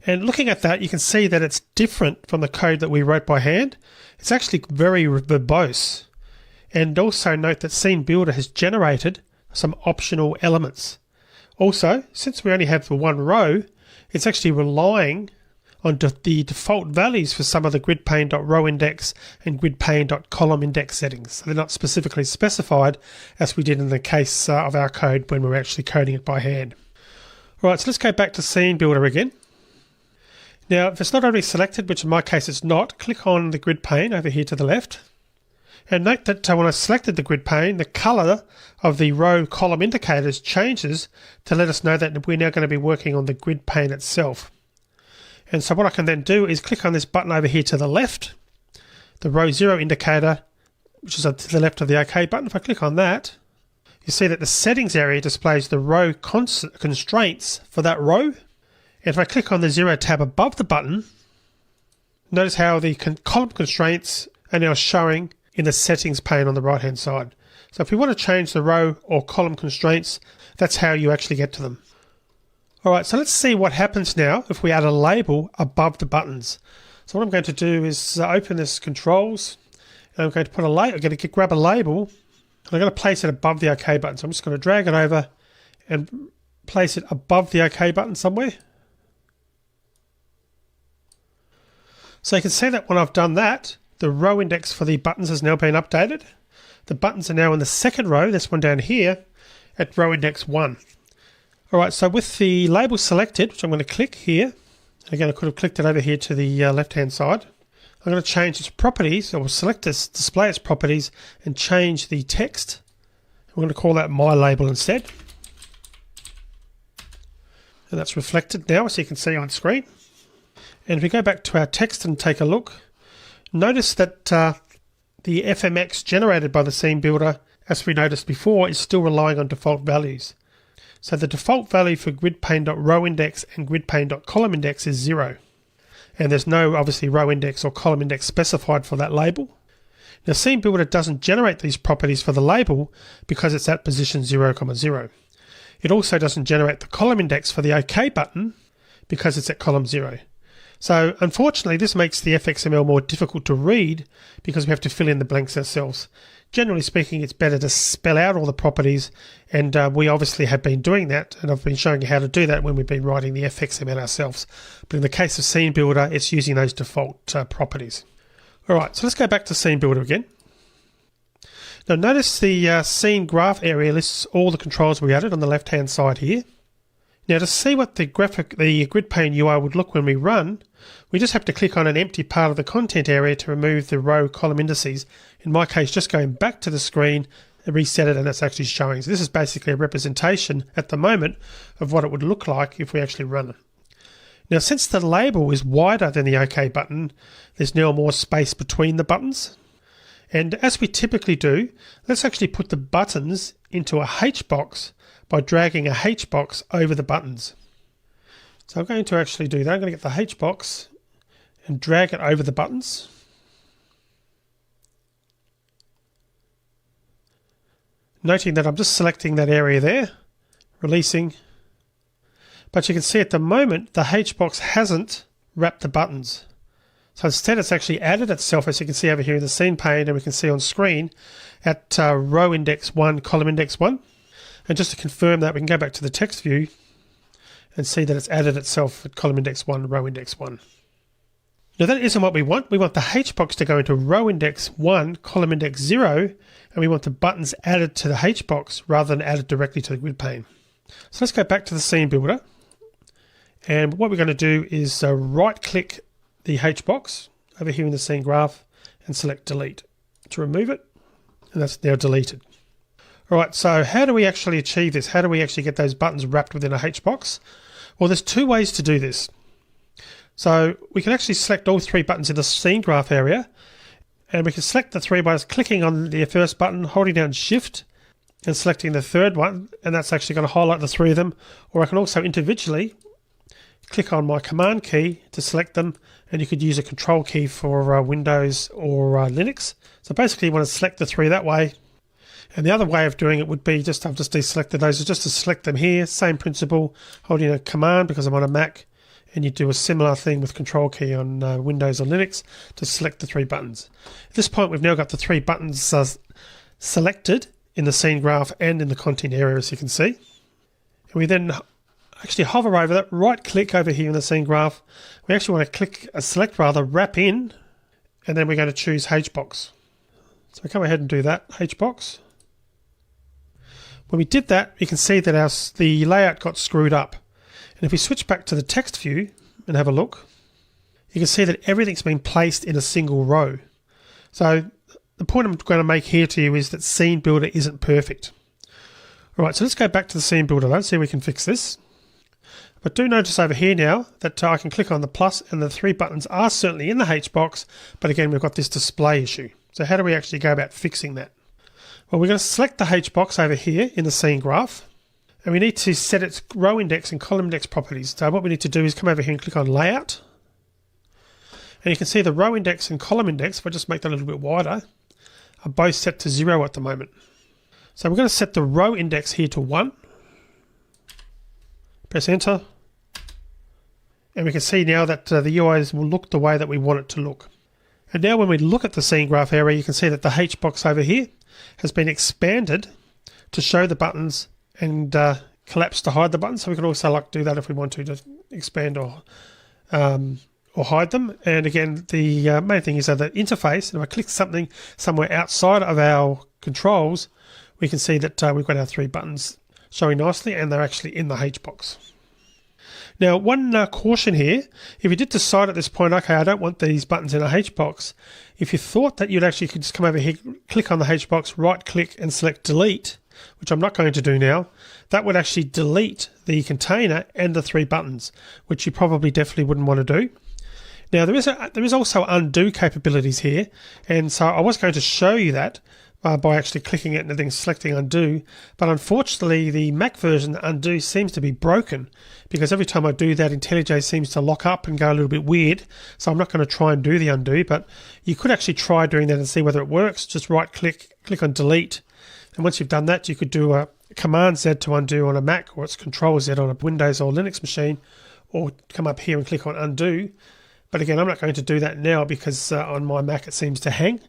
And looking at that, you can see that it's different from the code that we wrote by hand. It's actually very verbose. And also note that Scene Builder has generated some optional elements. Also, since we only have the one row, it's actually relying on the default values for some of the gridpane.rowIndex and gridpane.columnIndex settings. So they're not specifically specified as we did in the case of our code when we were actually coding it by hand. Alright, so let's go back to Scene Builder again. Now, if it's not already selected, which in my case it's not, click on the grid pane over here to the left. And note that when I selected the grid pane, the color of the row column indicators changes to let us know that we're now going to be working on the grid pane itself. And so what I can then do is click on this button over here to the left, the row 0 indicator, which is to the left of the OK button. If I click on that, you see that the settings area displays the row constraints for that row. And if I click on the 0 tab above the button, notice how the column constraints are now showing in the settings pane on the right hand side. So if we want to change the row or column constraints, that's how you actually get to them. Alright, so let's see what happens now if we add a label above the buttons. So what I'm going to do is open this controls, and I'm going to put a label, I'm going to grab a label, and I'm going to place it above the OK button. So I'm just going to drag it over and place it above the OK button somewhere. So you can see that when I've done that, the row index for the buttons has now been updated. The buttons are now in the second row, this one down here, at row index 1. Alright, so with the label selected, which I'm going to click here, again I could have clicked it over here to the left hand side, I'm going to change its properties, or select this, display its properties, and change the text. I'm going to call that my label instead. And that's reflected now, as you can see on screen. And if we go back to our text and take a look, notice that the FMX generated by the Scene Builder, as we noticed before, is still relying on default values. So the default value for gridpane.rowIndex and gridpane.columnIndex is 0. And there's no, obviously, row index or column index specified for that label. Now, Scene Builder doesn't generate these properties for the label because it's at position 0, 0. It also doesn't generate the column index for the OK button because it's at column 0. So unfortunately, this makes the FXML more difficult to read because we have to fill in the blanks ourselves. Generally speaking, it's better to spell out all the properties, and we obviously have been doing that, and I've been showing you how to do that when we've been writing the FXML ourselves. But in the case of Scene Builder, it's using those default properties. Alright, so let's go back to Scene Builder again. Now notice the scene graph area lists all the controls we added on the left hand side here. Now to see what the grid pane UI would look when we run, we just have to click on an empty part of the content area to remove the row column indices. In my case, just going back to the screen, reset it, and it's actually showing. So this is basically a representation at the moment of what it would look like if we actually run it. Now since the label is wider than the OK button, there's now more space between the buttons. And as we typically do, let's actually put the buttons into a H box by dragging a H box over the buttons. So I'm going to actually do that. I'm going to get the H box and drag it over the buttons. Noting that I'm just selecting that area there, releasing. But you can see at the moment the H box hasn't wrapped the buttons. So instead it's actually added itself, as you can see over here in the scene pane, and we can see on screen at row index 1, column index 1. And just to confirm that, we can go back to the text view and see that it's added itself at column index 1, row index 1. Now that isn't what we want. We want the HBox to go into row index 1, column index 0, and we want the buttons added to the HBox rather than added directly to the grid pane. So let's go back to the scene builder. And what we're going to do is right click the HBox over here in the scene graph and select delete to remove it. And that's now deleted. All right, so how do we actually achieve this? How do we actually get those buttons wrapped within a HBox? Well, there's two ways to do this. So we can actually select all three buttons in the scene graph area, and we can select the three by clicking on the first button, holding down Shift, and selecting the third one, and that's actually going to highlight the three of them. Or I can also individually click on my Command key to select them, and you could use a Control key for Windows or Linux. So basically you want to select the three that way. And the other way of doing it would be I've just deselected those, is just to select them here, same principle, holding a Command because I'm on a Mac, and you do a similar thing with Control key on Windows or Linux to select the three buttons. At this point we've now got the three buttons selected in the scene graph and in the content area, as you can see. And we then actually hover over that, right click over here in the scene graph. We actually want to select wrap in, and then we're going to choose HBox. So we come ahead and do that, HBox. When we did that, you can see that the layout got screwed up. And if we switch back to the text view and have a look, you can see that everything's been placed in a single row. So the point I'm going to make here to you is that Scene Builder isn't perfect. All right, so let's go back to the Scene Builder though, see if we can fix this. But do notice over here now that I can click on the plus, and the three buttons are certainly in the HBox, but again, we've got this display issue. So how do we actually go about fixing that? Well, we're going to select the HBox over here in the scene graph, and we need to set its row index and column index properties. So what we need to do is come over here and click on Layout. And you can see the row index and column index, if I just make that a little bit wider, are both set to 0 at the moment. So we're going to set the row index here to 1. Press Enter. And we can see now that the UI will look the way that we want it to look. And now when we look at the scene graph area, you can see that the HBox over here has been expanded to show the buttons and collapse to hide the buttons. So we can also do that if we want to expand or hide them. And again, the main thing is that the interface, if I click something somewhere outside of our controls, we can see that we've got our three buttons showing nicely, and they're actually in the HBox. Now, one caution here, if you did decide at this point, okay, I don't want these buttons in a HBox, if you thought that you'd actually could just come over here, click on the HBox, right click and select delete, which I'm not going to do now, that would actually delete the container and the three buttons, which you probably definitely wouldn't want to do. Now, there is also undo capabilities here, and so I was going to show you that by actually clicking it and then selecting undo, but unfortunately the Mac version undo seems to be broken, because every time I do that, IntelliJ seems to lock up and go a little bit weird. So I'm not going to try and do the undo, but you could actually try doing that and see whether it works. Just right click, click on delete, and once you've done that, you could do a Command Z to undo on a Mac, or it's Control Z on a Windows or Linux machine, or come up here and click on undo. But again, I'm not going to do that now because on my Mac it seems to hang.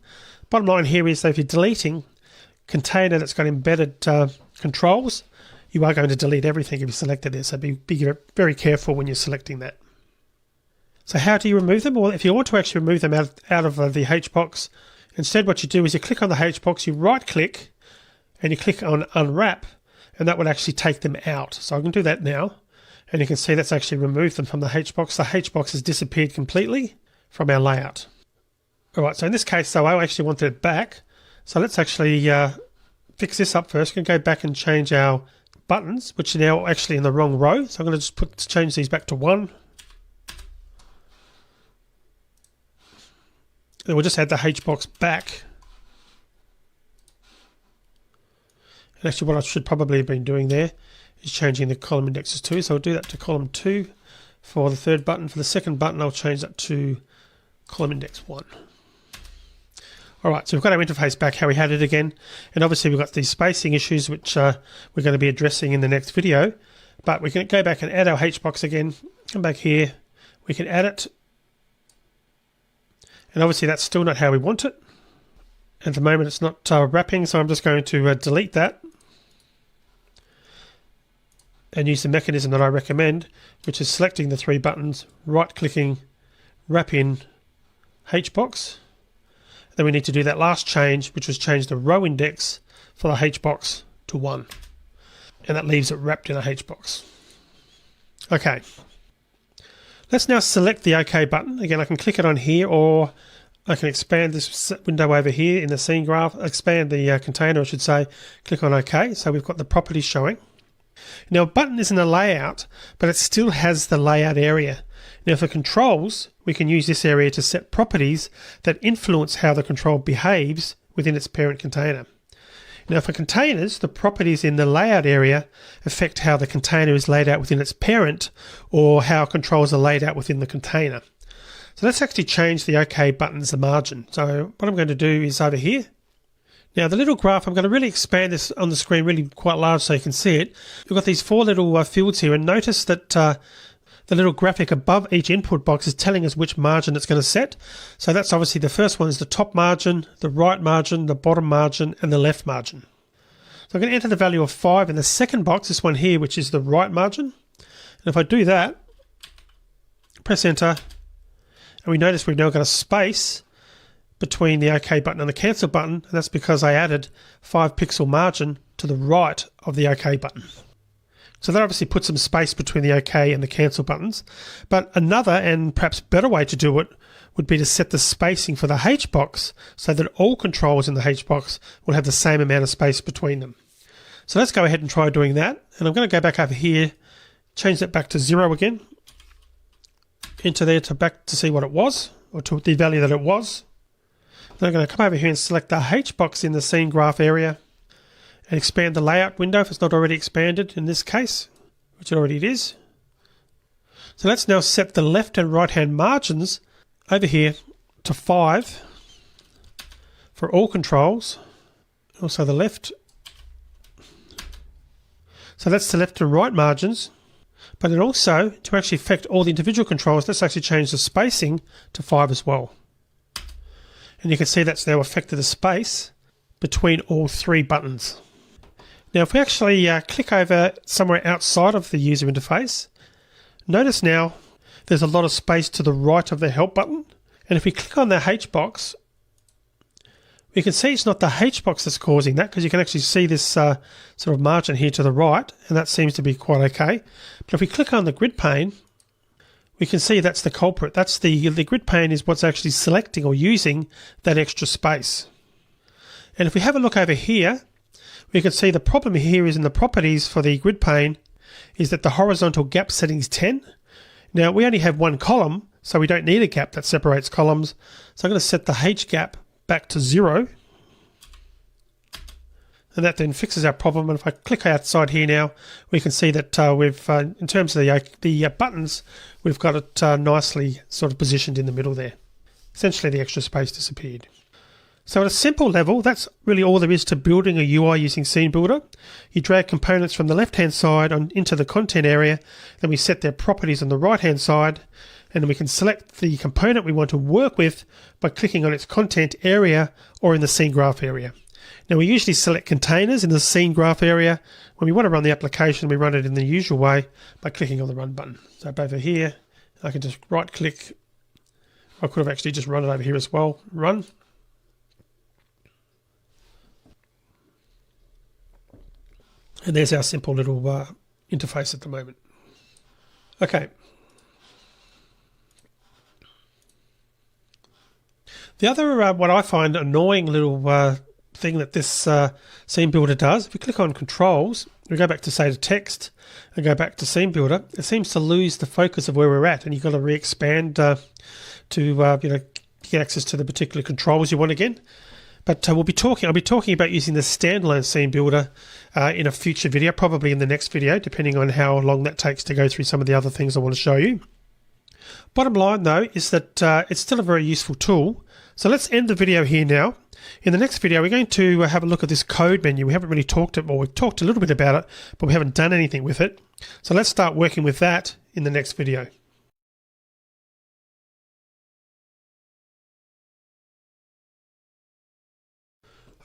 Bottom line here is that if you're deleting container that's got embedded controls, you are going to delete everything if you selected it. So be very careful when you're selecting that. So how do you remove them? Well, if you want to actually remove them out of the HBox, instead what you do is you click on the HBox, you right click, and you click on Unwrap, and that would actually take them out. So I can do that now, and you can see that's actually removed them from the HBox. The HBox has disappeared completely from our layout. All right, so in this case, though, I actually wanted it back. So let's actually fix this up first. We can go back and change our buttons, which are now actually in the wrong row. So I'm going to just change these back to 1. Then we'll just add the HBox back. And actually what I should probably have been doing there is changing the column indexes too. So I'll do that to column 2 for the third button. For the second button, I'll change that to column index 1. All right, so we've got our interface back how we had it again, and obviously we've got these spacing issues which we're going to be addressing in the next video, but we can go back and add our HBox again, come back here, we can add it, And obviously that's still not how we want it. At the moment it's not wrapping, so I'm just going to delete that and use the mechanism that I recommend, which is selecting the 3 buttons, right-clicking, wrap in HBox. Then we need to do that last change, which was change the row index for the HBox to 1. And that leaves it wrapped in a HBox. Okay. Let's now select the OK button. Again, I can click it on here, or I can expand this window over here in the scene graph, expand the container, I should say, click on OK. So we've got the properties showing. Now, a button isn't a layout, but it still has the layout area. Now, for controls, we can use this area to set properties that influence how the control behaves within its parent container. Now, for containers, the properties in the layout area affect how the container is laid out within its parent, or how controls are laid out within the container. So let's actually change the OK button's margin. So what I'm going to do is over here. Now, the little graph, I'm going to really expand this on the screen really quite large so you can see it. We've got these 4 little fields here, and notice that the little graphic above each input box is telling us which margin it's going to set. So that's obviously the first one is the top margin, the right margin, the bottom margin, and the left margin. So I'm going to enter the value of 5 in the second box, this one here, which is the right margin. And if I do that, press enter, and we notice we've now got a space between the OK button and the cancel button, and that's because I added 5 pixel margin to the right of the OK button. So that obviously puts some space between the OK and the cancel buttons. But another and perhaps better way to do it would be to set the spacing for the HBox so that all controls in the HBox will have the same amount of space between them. So let's go ahead and try doing that. And I'm going to go back over here, change that back to 0 again, enter there to back to see what it was, or to the value that it was. Then I'm going to come over here and select the HBox in the scene graph area and expand the layout window if it's not already expanded in this case, which already it is. So let's now set the left and right hand margins over here to 5 for all controls, also the left. So that's the left and right margins, but then also to actually affect all the individual controls, let's actually change the spacing to 5 as well. And you can see that's now affected the space between all 3 buttons. Now, if we actually click over somewhere outside of the user interface, notice now there's a lot of space to the right of the help button. And if we click on the HBox, we can see it's not the HBox that's causing that, because you can actually see this sort of margin here to the right, and that seems to be quite okay. But if we click on the grid pane, we can see that's the culprit. That's the grid pane is what's actually selecting or using that extra space. And if we have a look over here, we can see the problem here is in the properties for the grid pane is that the horizontal gap setting is 10. Now we only have 1 column, so we don't need a gap that separates columns. So I'm going to set the H gap back to 0. And that then fixes our problem. And if I click outside here now, we can see that we've, in terms of the buttons, we've got it nicely sort of positioned in the middle there. Essentially, the extra space disappeared. So at a simple level, that's really all there is to building a UI using Scene Builder. You drag components from the left-hand side into the content area, then we set their properties on the right-hand side, and then we can select the component we want to work with by clicking on its content area or in the scene graph area. Now, we usually select containers in the scene graph area. When we want to run the application, we run it in the usual way by clicking on the run button. So over here, I can just right click. I could have actually just run it over here as well. Run. And there's our simple little interface at the moment. Okay. The other, what I find annoying little thing that this Scene Builder does, if we click on Controls, we go back to say the text and go back to Scene Builder, it seems to lose the focus of where we're at, and you've got to re-expand to get access to the particular controls you want again. But I'll be talking about using the standalone Scene Builder in a future video, probably in the next video, depending on how long that takes to go through some of the other things I want to show you. Bottom line, though, is that it's still a very useful tool. So let's end the video here now. In the next video, we're going to have a look at this code menu. We haven't really talked it, or we've talked a little bit about it, but we haven't done anything with it. So let's start working with that in the next video.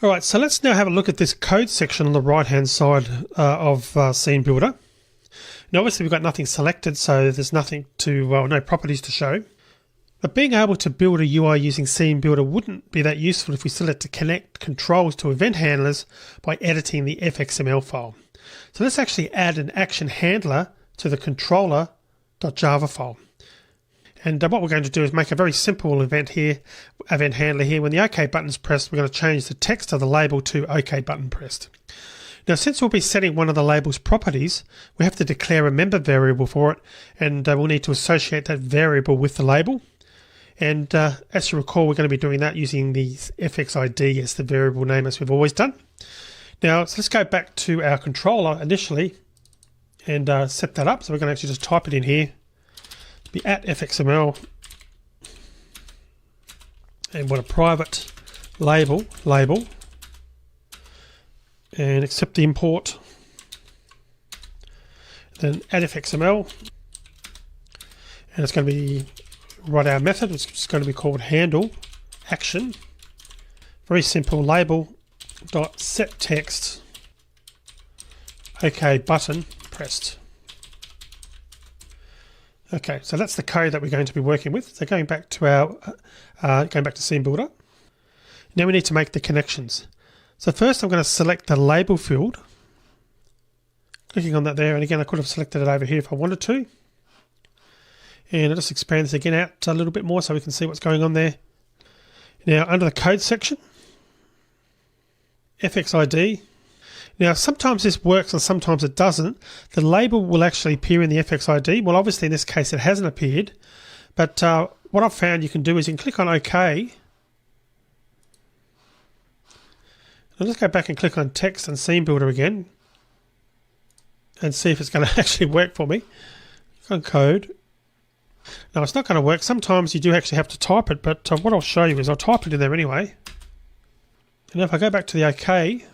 All right, so let's now have a look at this code section on the right-hand side of Scene Builder. Now, obviously, we've got nothing selected, so there's nothing to, well, no properties to show. But being able to build a UI using Scene Builder wouldn't be that useful if we still had to connect controls to event handlers by editing the fxml file. So let's actually add an action handler to the controller.java file. And what we're going to do is make a very simple event handler here. When the OK button is pressed, we're going to change the text of the label to OK button pressed. Now, since we'll be setting one of the label's properties, we have to declare a member variable for it, and we'll need to associate that variable with the label. And as you recall, we're going to be doing that using the fxid as the variable name, as we've always done. Now, so let's go back to our controller initially and set that up. So we're going to actually just type it in here. Be at fxml, and want a private label, and accept the import. Then add fxml, and it's going to be write our method. It's just going to be called handle action. Very simple. Label dot set text OK button pressed. Okay, so that's the code that we're going to be working with. So going back to our Scene Builder. Now we need to make the connections. So first I'm going to select the label field. Clicking on that there, and again I could have selected it over here if I wanted to. And I'll just expand this again out a little bit more so we can see what's going on there. Now under the code section, fxid. Now, sometimes this works and sometimes it doesn't. The label will actually appear in the fxid. Well, obviously in this case it hasn't appeared. But what I've found you can do is you can click on OK. I'll just go back and click on Text and Scene Builder again and see if it's going to actually work for me. Click on Code. Now, it's not going to work. Sometimes you do actually have to type it, but what I'll show you is I'll type it in there anyway. And if I go back to the OK,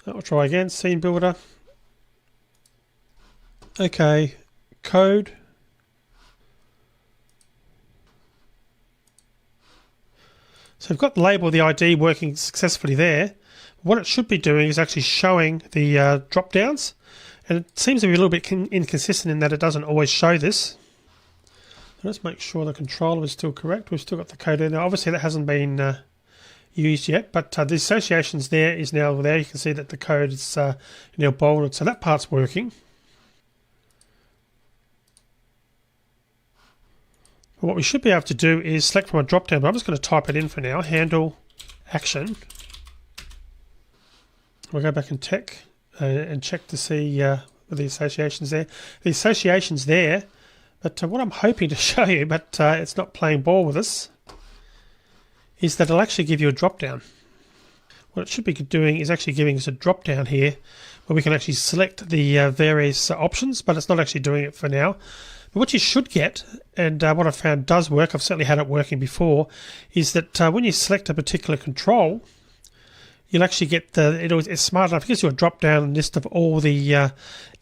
I'll try again, Scene Builder, OK, Code, so we've got the label, the ID working successfully there. What it should be doing is actually showing the drop downs, and it seems to be a little bit inconsistent in that it doesn't always show this. Let's make sure the controller is still correct. We've still got the code in there. Obviously that hasn't been used yet, but the associations there is now there. You can see that the code is now bolded, so that part's working. But what we should be able to do is select from a drop down, but I'm just going to type it in for now. Handle action. We'll go back and check to see the associations there. The associations there, but what I'm hoping to show you, but it's not playing ball with us, is that it'll actually give you a drop down. What it should be doing is actually giving us a drop down here where we can actually select the various options, but it's not actually doing it for now. But what you should get, and what I've found does work, I've certainly had it working before, is that when you select a particular control, you'll actually get it's smart enough. It gives you a drop down list of all the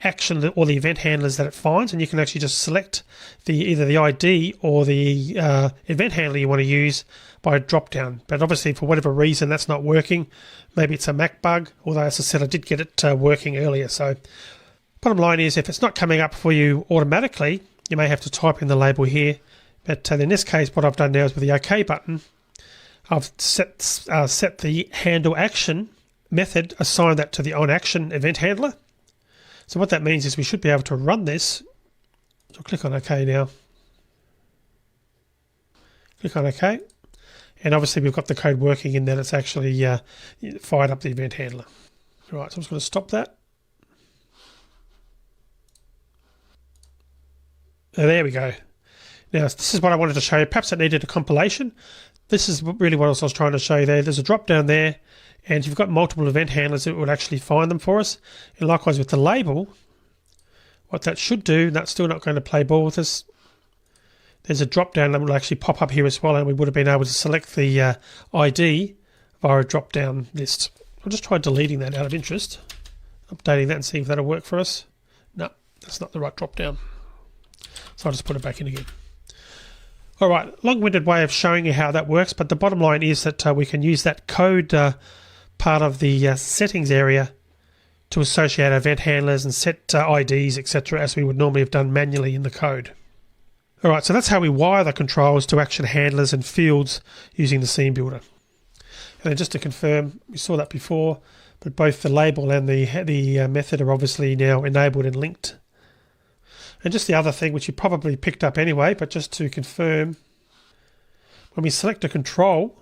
action or the event handlers that it finds, and you can actually just select either the ID or the event handler you want to use by a drop down. But obviously for whatever reason that's not working. Maybe it's a Mac bug, although as I said I did get it working earlier. So bottom line is if it's not coming up for you automatically, you may have to type in the label here. But in this case what I've done now is with the OK button, I've set the handle action method, assigned that to the onAction event handler. So what that means is we should be able to run this. So click on OK now. Click on OK. And obviously we've got the code working in that it's actually fired up the event handler. Right, so I'm just going to stop that. There we go. Now this is what I wanted to show you. Perhaps it needed a compilation. This is really what I was trying to show you there. There's a drop down there, and you've got multiple event handlers that would actually find them for us. And likewise with the label, what that should do, that's still not going to play ball with us. There's a drop down that will actually pop up here as well, and we would have been able to select the ID via a drop down list. I'll just try deleting that out of interest, updating that and see if that'll work for us. No, that's not the right drop down. So I'll just put it back in again. All right, long-winded way of showing you how that works, but the bottom line is that we can use that code part of the settings area to associate event handlers and set IDs, etc., as we would normally have done manually in the code. All right, so that's how we wire the controls to action handlers and fields using the scene builder. And then just to confirm, we saw that before, but both the label and the method are obviously now enabled and linked. And just the other thing, which you probably picked up anyway, but just to confirm, when we select a control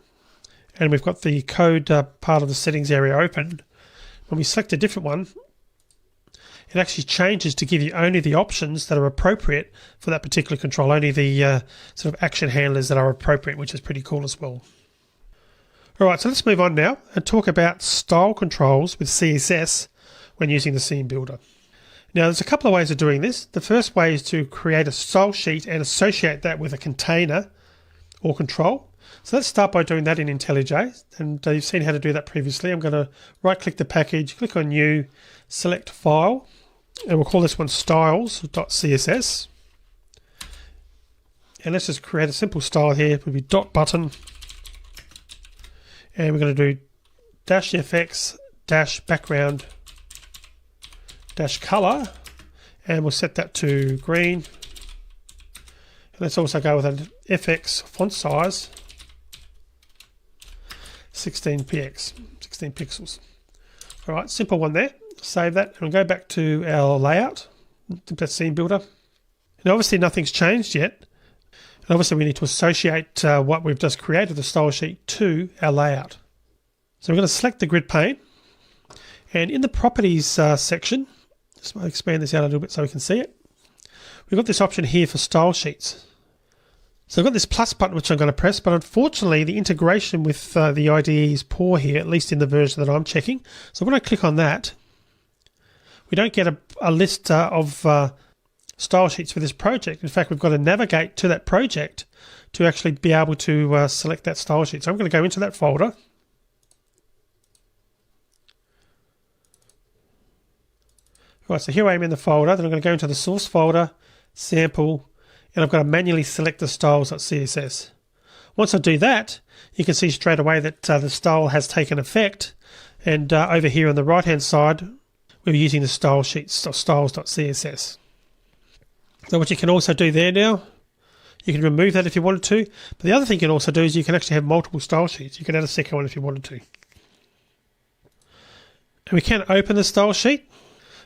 and we've got the code part of the settings area open, when we select a different one, it actually changes to give you only the options that are appropriate for that particular control, only the sort of action handlers that are appropriate, which is pretty cool as well. All right, so let's move on now and talk about style controls with CSS when using the scene builder. Now, there's a couple of ways of doing this. The first way is to create a style sheet and associate that with a container or control. So let's start by doing that in IntelliJ. And you've seen how to do that previously. I'm going to right-click the package, click on New, select File, and we'll call this one styles.css. And let's just create a simple style here. It would be dot button. And we're going to do -fx -background -color, and we'll set that to green. And let's also go with an FX font size 16 pixels. All right, simple one there. Save that and we'll go back to our layout, that scene builder. And obviously nothing's changed yet. And obviously we need to associate what we've just created, the style sheet, to our layout. So we're going to select the grid pane, and in the properties section, just want to expand this out a little bit so we can see it. We've got this option here for style sheets. So I've got this plus button which I'm going to press, but unfortunately the integration with the IDE is poor here, at least in the version that I'm checking. So when I click on that, we don't get a list of style sheets for this project. In fact, we've got to navigate to that project to actually be able to select that style sheet. So I'm going to go into that folder. Right, so here I am in the folder. Then I'm going to go into the source folder, sample, and I've got to manually select the styles.css. Once I do that, you can see straight away that the style has taken effect. And over here on the right-hand side, we're using the style sheet, styles.css. So what you can also do there now, you can remove that if you wanted to. But the other thing you can also do is you can actually have multiple style sheets. You can add a second one if you wanted to. And we can open the style sheet,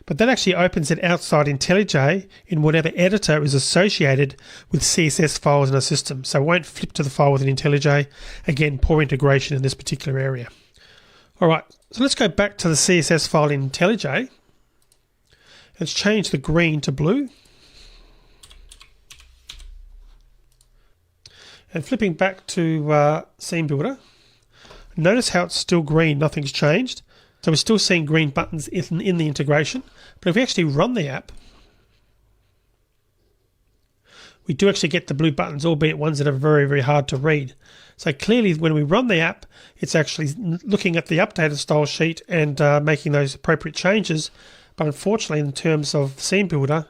but that actually opens it outside IntelliJ in whatever editor is associated with CSS files in our system. So it won't flip to the file within IntelliJ. Again, poor integration in this particular area. All right, so let's go back to the CSS file in IntelliJ. Let's change the green to blue. And flipping back to Scene Builder, notice how it's still green, nothing's changed. So we're still seeing green buttons in the integration. But if we actually run the app, we do actually get the blue buttons, albeit ones that are very, very hard to read. So clearly when we run the app, it's actually looking at the updated style sheet and making those appropriate changes. But unfortunately, in terms of Scene Builder,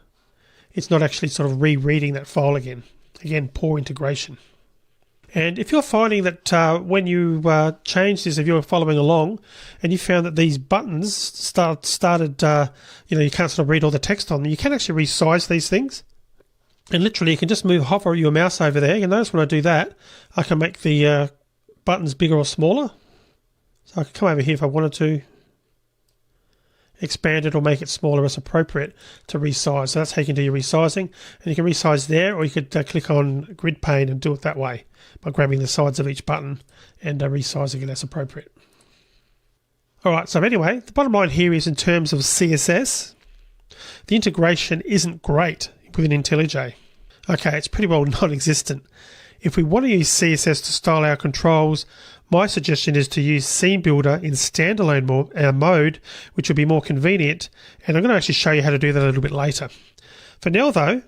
it's not actually sort of rereading that file again. Again, poor integration. And if you're finding that when you change this, if you're following along and you found that these buttons started, you can't sort of read all the text on them, you can actually resize these things. And literally you can just hover your mouse over there. You notice when I do that, I can make the buttons bigger or smaller. So I can come over here if I wanted to, expand it or make it smaller as appropriate to resize. So that's how you can do your resizing. And you can resize there, or you could click on grid pane and do it that way by grabbing the sides of each button and resizing it as appropriate. All right, so anyway, the bottom line here is in terms of CSS, the integration isn't great within IntelliJ. Okay, it's pretty well non-existent. If we want to use CSS to style our controls, my suggestion is to use Scene Builder in standalone mode, which will be more convenient. And I'm going to actually show you how to do that a little bit later. For now, though,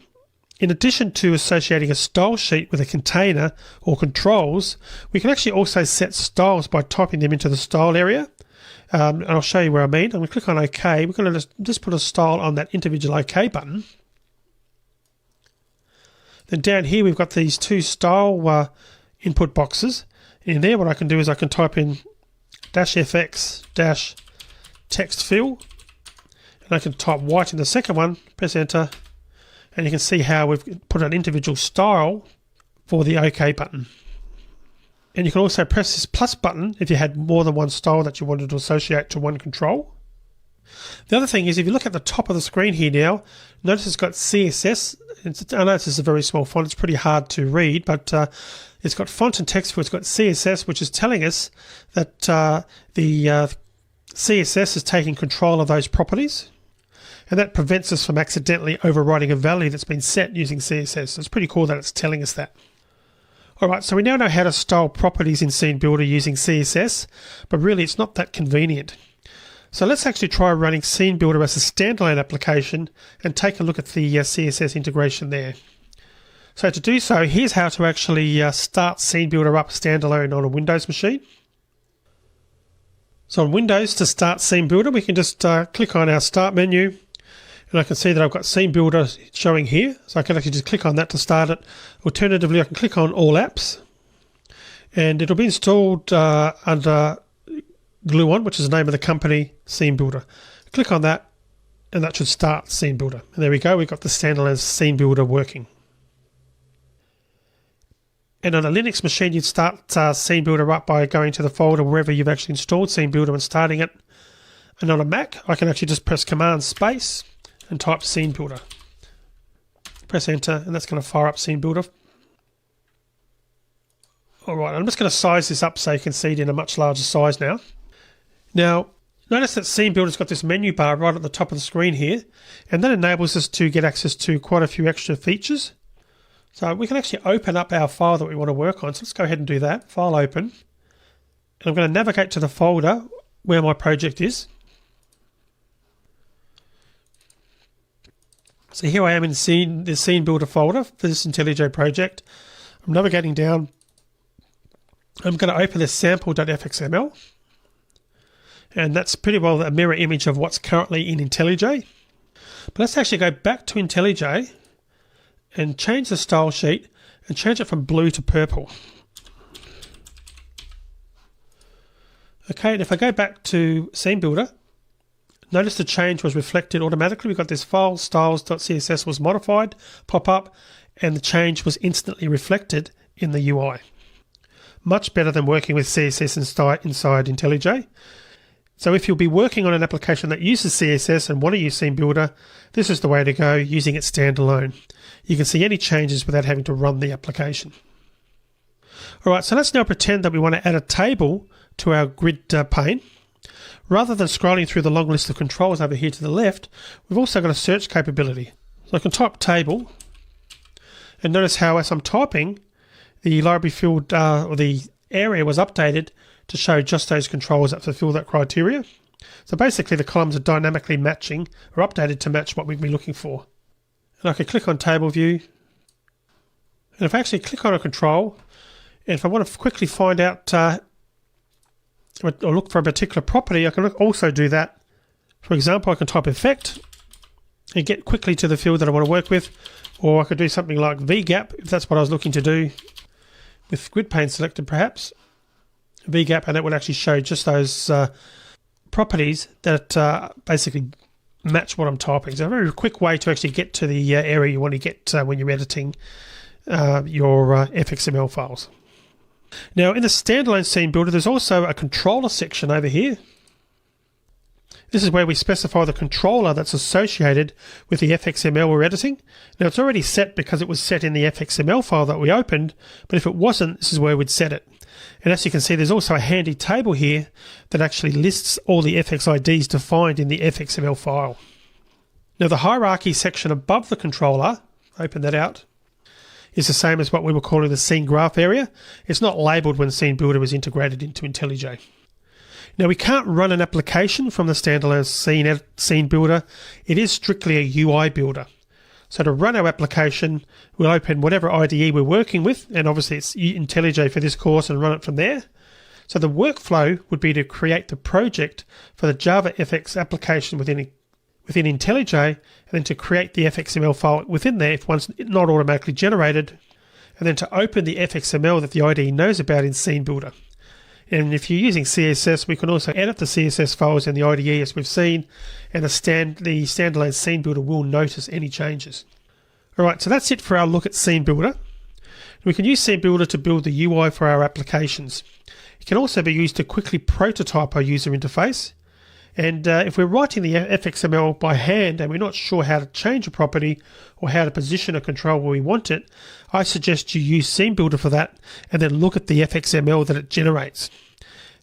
in addition to associating a style sheet with a container or controls, we can actually also set styles by typing them into the style area. And I'll show you where I mean. I'm going to click on OK. We're going to just put a style on that individual OK button. And down here we've got these two style input boxes. In there what I can do is I can type in -fx -text fill, and I can type white in the second one, press enter, and you can see how we've put an individual style for the OK button. And you can also press this plus button if you had more than one style that you wanted to associate to one control. The other thing is, if you look at the top of the screen here now, notice it's got CSS. I know this is a very small font, it's pretty hard to read, but it's got font and text fill. It's got CSS, which is telling us that the CSS is taking control of those properties, and that prevents us from accidentally overriding a value that's been set using CSS. So it's pretty cool that it's telling us that. Alright, so we now know how to style properties in Scene Builder using CSS, but really it's not that convenient. So let's actually try running Scene Builder as a standalone application and take a look at the CSS integration there. So to do so, here's how to actually start Scene Builder up standalone on a Windows machine. So on Windows, to start Scene Builder, we can just click on our Start menu, and I can see that I've got Scene Builder showing here. So I can actually just click on that to start it. Alternatively, I can click on All Apps, and it'll be installed under Gluon, which is the name of the company, Scene Builder. Click on that, and that should start Scene Builder. And there we go, we've got the standalone Scene Builder working. And on a Linux machine, you'd start Scene Builder up by going to the folder wherever you've actually installed Scene Builder and starting it. And on a Mac, I can actually just press Command Space and type Scene Builder. Press Enter, and that's going to fire up Scene Builder. Alright, I'm just going to size this up so you can see it in a much larger size now. Now, notice that Scene Builder's got this menu bar right at the top of the screen here, and that enables us to get access to quite a few extra features. So we can actually open up our file that we want to work on. So let's go ahead and do that. File open. And I'm going to navigate to the folder where my project is. So here I am in the Scene Builder folder for this IntelliJ project. I'm navigating down. I'm going to open this sample.fxml. And that's pretty well a mirror image of what's currently in IntelliJ. But let's actually go back to IntelliJ and change the style sheet and change it from blue to purple. Okay, and if I go back to Scene Builder, notice the change was reflected automatically. We've got this file styles.css was modified pop up, and the change was instantly reflected in the UI. Much better than working with CSS inside IntelliJ. So if you'll be working on an application that uses CSS and want to use Scene Builder, this is the way to go, using it standalone. You can see any changes without having to run the application. Alright, so let's now pretend that we want to add a table to our grid pane. Rather than scrolling through the long list of controls over here to the left, we've also got a search capability. So I can type table, and notice how as I'm typing, the library field or the area was updated to show just those controls that fulfill that criteria. So basically the columns are dynamically matching or updated to match what we'd be looking for. And I can click on table view, and if I actually click on a control, and if I want to quickly find out or look for a particular property, I can also do that. For example, I can type effect and get quickly to the field that I want to work with, or I could do something like VGAP if that's what I was looking to do, with grid pane selected perhaps. VGAP, and it would actually show just those properties that basically match what I'm typing. So a very quick way to actually get to the area you want to get when you're editing your FXML files. Now in the standalone Scene Builder, there's also a controller section over here. This is where we specify the controller that's associated with the FXML we're editing. Now it's already set because it was set in the FXML file that we opened, but if it wasn't, this is where we'd set it. And as you can see, there's also a handy table here that actually lists all the FX IDs defined in the FXML file. Now the hierarchy section above the controller, open that out, is the same as what we were calling the scene graph area. It's not labelled when Scene Builder was integrated into IntelliJ. Now we can't run an application from the standalone Scene Builder. It is strictly a UI builder. So to run our application, we'll open whatever IDE we're working with, and obviously it's IntelliJ for this course, and run it from there. So the workflow would be to create the project for the Java FX application within within IntelliJ, and then to create the FXML file within there if one's not automatically generated, and then to open the FXML that the IDE knows about in Scene Builder. And if you're using CSS, we can also edit the CSS files in the IDE as we've seen, and the standalone Scene Builder will notice any changes. Alright, so that's it for our look at Scene Builder. We can use Scene Builder to build the UI for our applications. It can also be used to quickly prototype our user interface. And if we're writing the FXML by hand and we're not sure how to change a property or how to position a control where we want it, I suggest you use Scene Builder for that and then look at the FXML that it generates.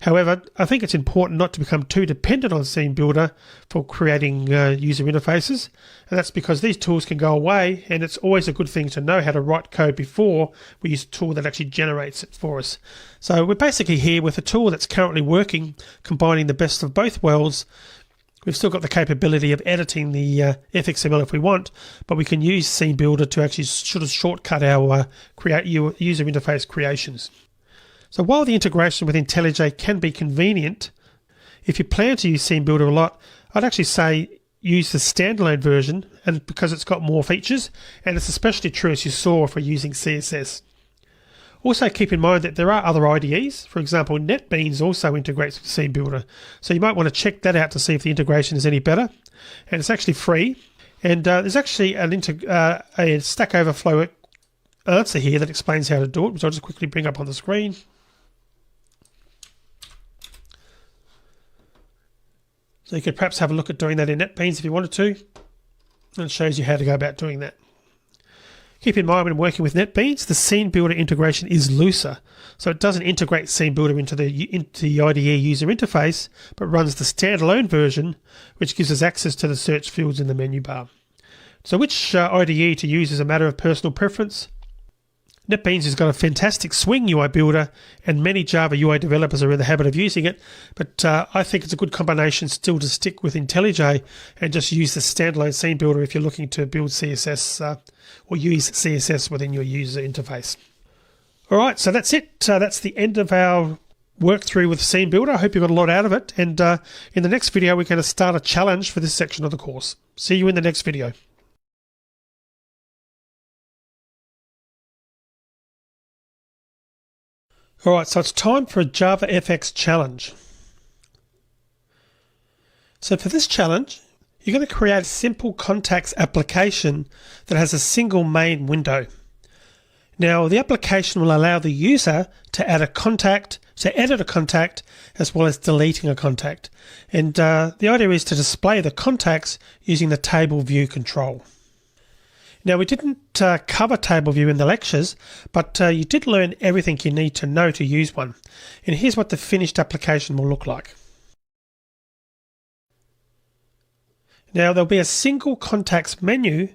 However, I think it's important not to become too dependent on Scene Builder for creating user interfaces, and that's because these tools can go away, and it's always a good thing to know how to write code before we use a tool that actually generates it for us. So we're basically here with a tool that's currently working, combining the best of both worlds. We've still got the capability of editing the FXML if we want, but we can use Scene Builder to actually sort of shortcut our user interface creations. So while the integration with IntelliJ can be convenient, if you plan to use Scene Builder a lot, I'd actually say use the standalone version, and because it's got more features, and it's especially true as you saw if we're using CSS. Also keep in mind that there are other IDEs. For example, NetBeans also integrates with Scene Builder, so you might want to check that out to see if the integration is any better. And it's actually free, and there's actually a Stack Overflow answer here that explains how to do it, which I'll just quickly bring up on the screen. So you could perhaps have a look at doing that in NetBeans if you wanted to, and it shows you how to go about doing that. Keep in mind when working with NetBeans, the Scene Builder integration is looser, so it doesn't integrate Scene Builder into the IDE user interface, but runs the standalone version, which gives us access to the search fields in the menu bar. So which IDE to use is a matter of personal preference. NetBeans has got a fantastic Swing UI builder, and many Java UI developers are in the habit of using it, but I think it's a good combination still to stick with IntelliJ and just use the standalone Scene Builder if you're looking to build CSS or use CSS within your user interface. Alright, so that's it. That's the end of our work through with Scene Builder. I hope you got a lot out of it, and in the next video we're going to start a challenge for this section of the course. See you in the next video. Alright, so it's time for a JavaFX challenge. So for this challenge, you're going to create a simple contacts application that has a single main window. Now, the application will allow the user to add a contact, to edit a contact, as well as deleting a contact. And the idea is to display the contacts using the table view control. Now, we didn't cover table view in the lectures, but you did learn everything you need to know to use one. And here's what the finished application will look like. Now, there'll be a single contacts menu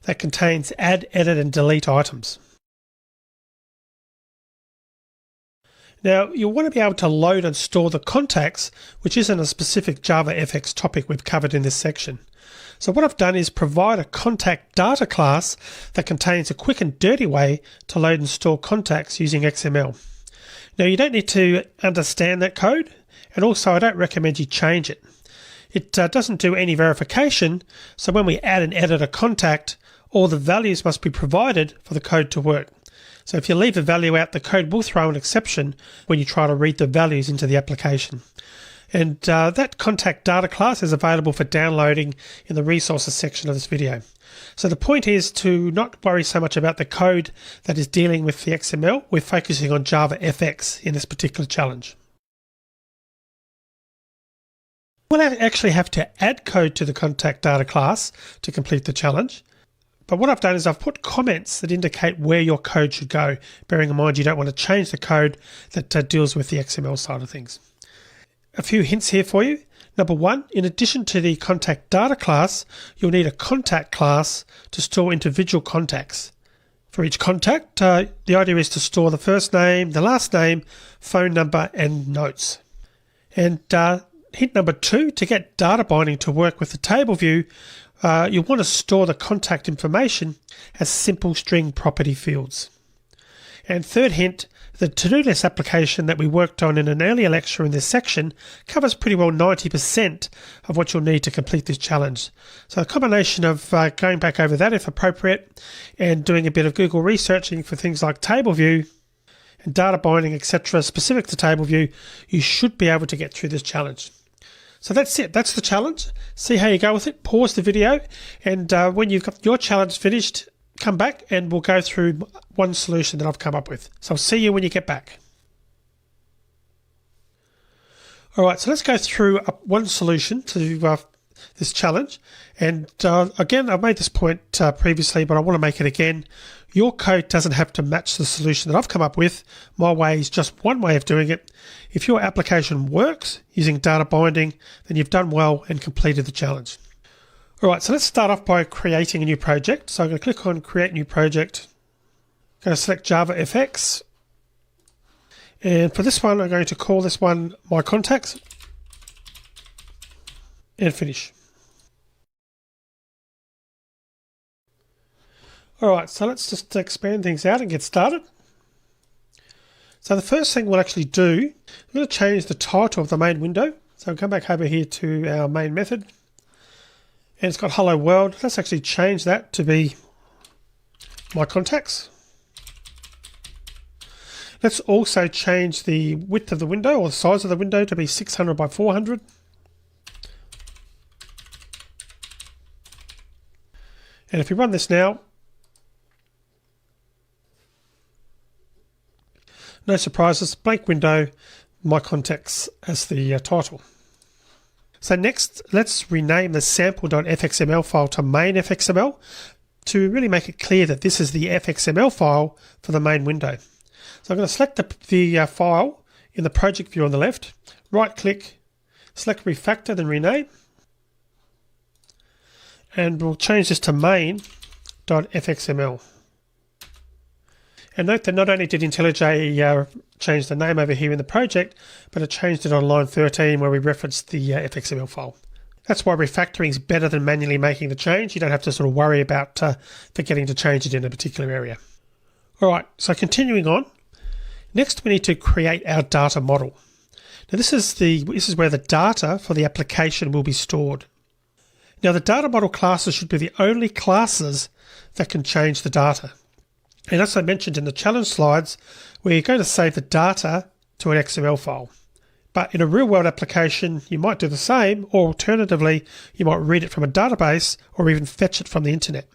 that contains add, edit, and delete items. Now, you'll want to be able to load and store the contacts, which isn't a specific JavaFX topic we've covered in this section. So what I've done is provide a contact data class that contains a quick and dirty way to load and store contacts using XML. Now, you don't need to understand that code, and also I don't recommend you change it. It doesn't do any verification, so when we add and edit a contact, all the values must be provided for the code to work. So if you leave a value out, the code will throw an exception when you try to read the values into the application. And that contact data class is available for downloading in the resources section of this video. So the point is to not worry so much about the code that is dealing with the XML. We're focusing on JavaFX in this particular challenge. We'll actually have to add code to the contact data class to complete the challenge. But what I've done is I've put comments that indicate where your code should go, bearing in mind you don't want to change the code that deals with the XML side of things. A few hints here for you. Number one, in addition to the contact data class, you'll need a contact class to store individual contacts. For each contact, the idea is to store the first name, the last name, phone number, and notes. And hint number two, to get data binding to work with the table view, you'll want to store the contact information as simple string property fields. And third hint, the to-do list application that we worked on in an earlier lecture in this section covers pretty well 90% of what you'll need to complete this challenge. So a combination of going back over that if appropriate and doing a bit of Google researching for things like table view and data binding, etc., specific to table view, you should be able to get through this challenge. So that's it. That's the challenge. See how you go with it. Pause the video, and when you've got your challenge finished, come back and we'll go through one solution that I've come up with. So I'll see you when you get back. All right, so let's go through one solution to this challenge. And again, I've made this point previously, but I want to make it again. Your code doesn't have to match the solution that I've come up with. My way is just one way of doing it. If your application works using data binding, then you've done well and completed the challenge. All right, so let's start off by creating a new project. So I'm going to click on Create New Project. I'm going to select Java FX. And for this one, I'm going to call this one My Contacts. And finish. All right, so let's just expand things out and get started. So the first thing we'll actually do, we're going to change the title of the main window. So I'll come back over here to our main method. And it's got Hello World. Let's actually change that to be My Contacts. Let's also change the width of the window or the size of the window to be 600 by 400. And if we run this now, no surprises, blank window, My Contacts as the title. So next, let's rename the sample.fxml file to main.fxml to really make it clear that this is the fxml file for the main window. So I'm going to select the file in the project view on the left, right click, select refactor, then rename. And we'll change this to main.fxml. And note that not only did IntelliJ change the name over here in the project, but it changed it on line 13 where we referenced the fxml file. That's why refactoring is better than manually making the change. You don't have to sort of worry about forgetting to change it in a particular area. All right, so continuing on. Next, we need to create our data model. Now this is where the data for the application will be stored. Now the data model classes should be the only classes that can change the data. And as I mentioned in the challenge slides, we're going to save the data to an XML file. But in a real-world application, you might do the same, or alternatively, you might read it from a database or even fetch it from the internet.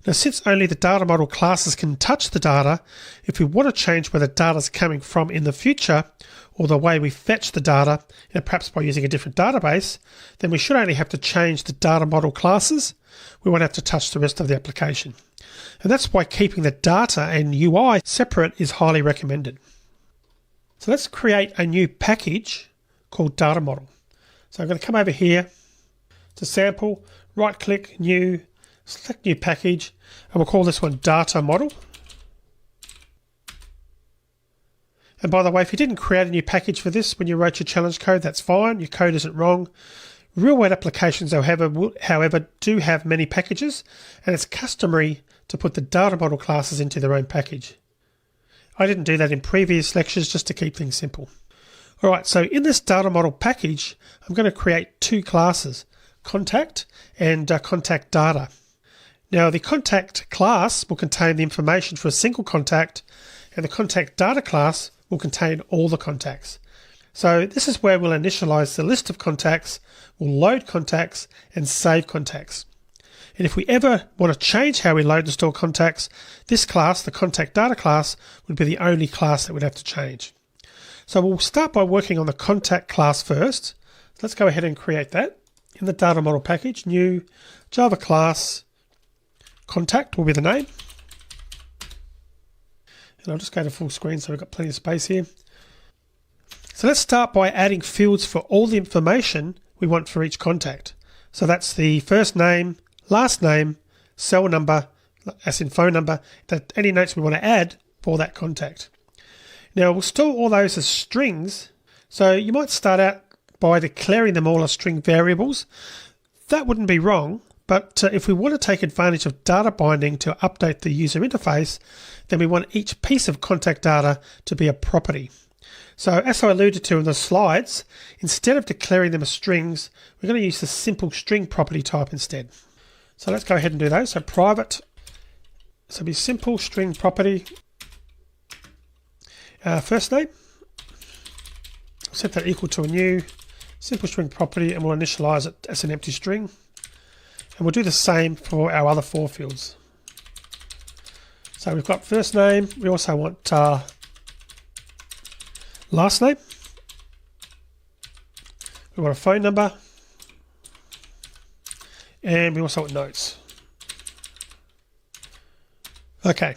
Now, since only the data model classes can touch the data, if we want to change where the data is coming from in the future, or the way we fetch the data, perhaps by using a different database, then we should only have to change the data model classes. We won't have to touch the rest of the application. And that's why keeping the data and UI separate is highly recommended. So let's create a new package called data model. So I'm going to come over here to sample, right click, new, select new package, and we'll call this one data model. And by the way, if you didn't create a new package for this when you wrote your challenge code, that's fine. Your code isn't wrong. Real-world applications, however, do have many packages, and it's customary to put the data model classes into their own package. I didn't do that in previous lectures just to keep things simple. All right, so in this data model package, I'm going to create two classes, contact and contact data. Now, the contact class will contain the information for a single contact, and the contact data class will contain all the contacts. So this is where we'll initialize the list of contacts, we'll load contacts, and save contacts. And if we ever want to change how we load and store contacts, this class, the contact data class, would be the only class that we'd have to change. So we'll start by working on the contact class first. Let's go ahead and create that. In the data model package, new Java class, contact will be the name. And I'll just go to full screen so we've got plenty of space here. So let's start by adding fields for all the information we want for each contact. So that's the first name, last name, cell number, as in phone number, that any notes we want to add for that contact. Now we'll store all those as strings. So you might start out by declaring them all as string variables. That wouldn't be wrong, But if we want to take advantage of data binding to update the user interface, then we want each piece of contact data to be a property. So as I alluded to in the slides, instead of declaring them as strings, we're going to use the simple string property type instead. So let's go ahead and do those. So private, so be simple string property, first name, set that equal to a new simple string property, and we'll initialize it as an empty string. And we'll do the same for our other 4 fields. So we've got first name, we also want last name, we want a phone number, and we also want notes. Okay.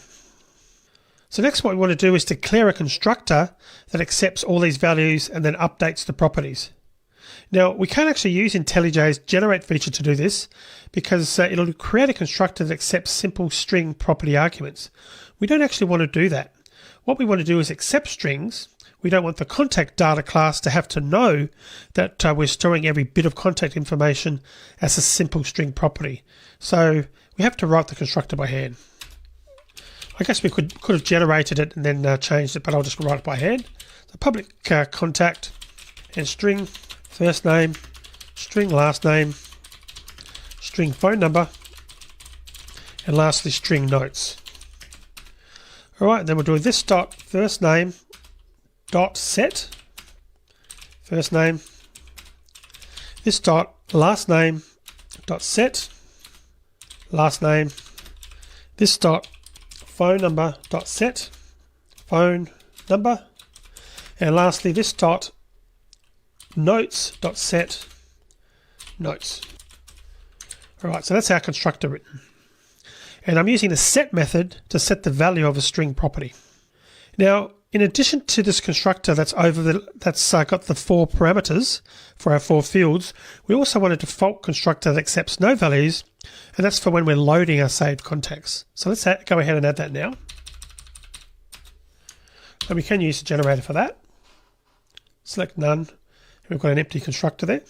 So next what we want to do is declare a constructor that accepts all these values and then updates the properties. Now we can't actually use IntelliJ's generate feature to do this because it'll create a constructor that accepts simple string property arguments. We don't actually want to do that. What we want to do is accept strings. We don't want the contact data class to have to know that we're storing every bit of contact information as a simple string property. So we have to write the constructor by hand. I guess we could have generated it and then changed it, but I'll just write it by hand. So public contact and string first name, string last name, string phone number, and lastly string notes. All right, then we'll do this dot first name dot set first name, this dot last name dot set last name, this dot phone number dot set phone number, and lastly this dot notes dot set notes. All right, so that's our constructor written. And I'm using the set method to set the value of a string property. Now, in addition to this constructor that's got the 4 parameters for our 4 fields, we also want a default constructor that accepts no values, and that's for when we're loading our saved contacts. So let's go ahead and add that now. And we can use the generator for that. Select none, and we've got an empty constructor there.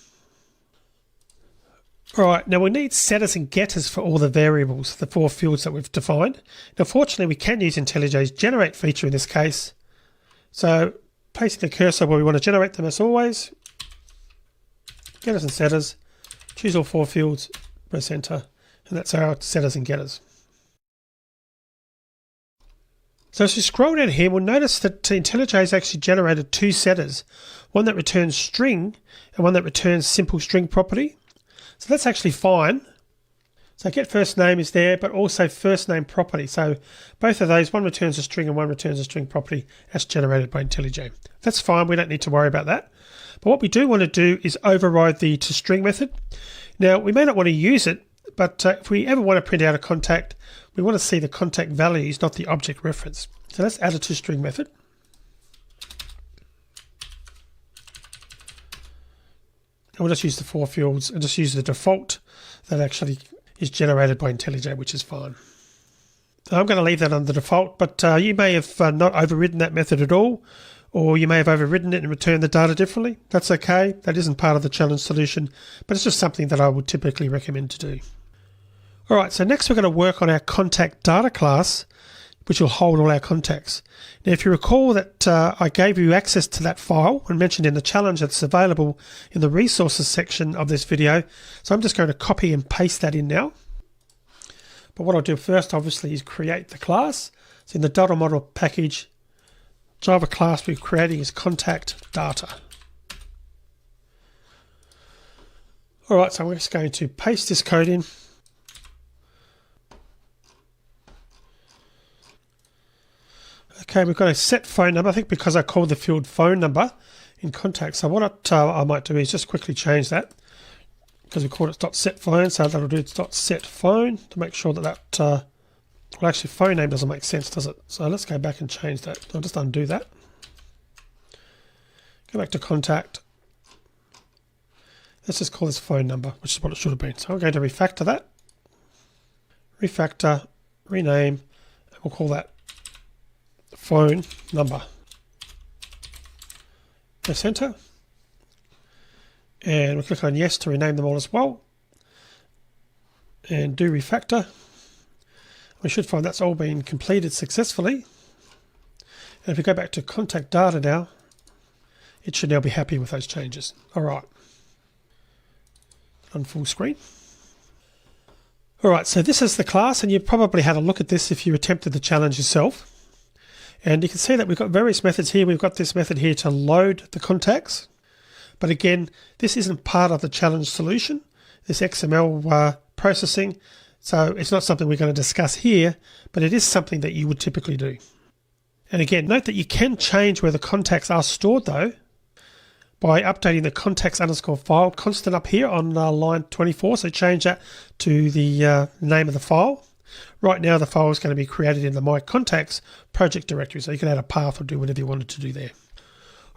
All right, now we need setters and getters for all the variables, the 4 fields that we've defined. Now, fortunately, we can use IntelliJ's generate feature in this case. So, placing the cursor where we want to generate them as always. Getters and setters. Choose all 4 fields, press enter, and that's our setters and getters. So as we scroll down here, we'll notice that IntelliJ has actually generated 2 setters, one that returns string and one that returns simple string property. So that's actually fine. So get first name is there, but also first name property. So both of those, one returns a string and one returns a string property as generated by IntelliJ. That's fine, we don't need to worry about that. But what we do want to do is override the toString method. Now we may not want to use it, but if we ever want to print out a contact, we want to see the contact values, not the object reference. So let's add a toString method. And we'll just use the 4 fields and just use the default that actually is generated by IntelliJ, which is fine. So I'm going to leave that under default, but you may have not overridden that method at all, or you may have overridden it and returned the data differently. That's okay. That isn't part of the challenge solution, but it's just something that I would typically recommend to do. All right, so next we're going to work on our contact data class, which will hold all our contacts. Now, if you recall that I gave you access to that file and mentioned in the challenge that's available in the resources section of this video, so I'm just going to copy and paste that in now. But what I'll do first, obviously, is create the class. So in the Data Model package, Java class we're creating is contact data. All right, so I'm just going to paste this code in. Okay, we've got a set phone number, I think because I called the field phone number in contact. So what I might do is just quickly change that because we called it .set phone, so that'll do .set phone to make sure that well, actually phone name doesn't make sense, does it? So let's go back and change that. I'll just undo that. Go back to contact. Let's just call this phone number, which is what it should have been. So I'm going to refactor that. Refactor, rename, and we'll call that phone number. Press enter. And we'll click on yes to rename them all as well. and do refactor. We should find that's all been completed successfully. And if we go back to contact data now, it should now be happy with those changes. All right. On full screen. All right, so this is the class, and you probably had a look at this if you attempted the challenge yourself. And you can see that we've got various methods here. We've got this method here to load the contacts. But again, this isn't part of the challenge solution, this XML processing. So it's not something we're going to discuss here, but it is something that you would typically do. And again, note that you can change where the contacts are stored though by updating the contacts underscore file constant up here on line 24. So change that to the name of the file. Right now the file is going to be created in the My Contacts project directory. So you can add a path or do whatever you wanted to do there.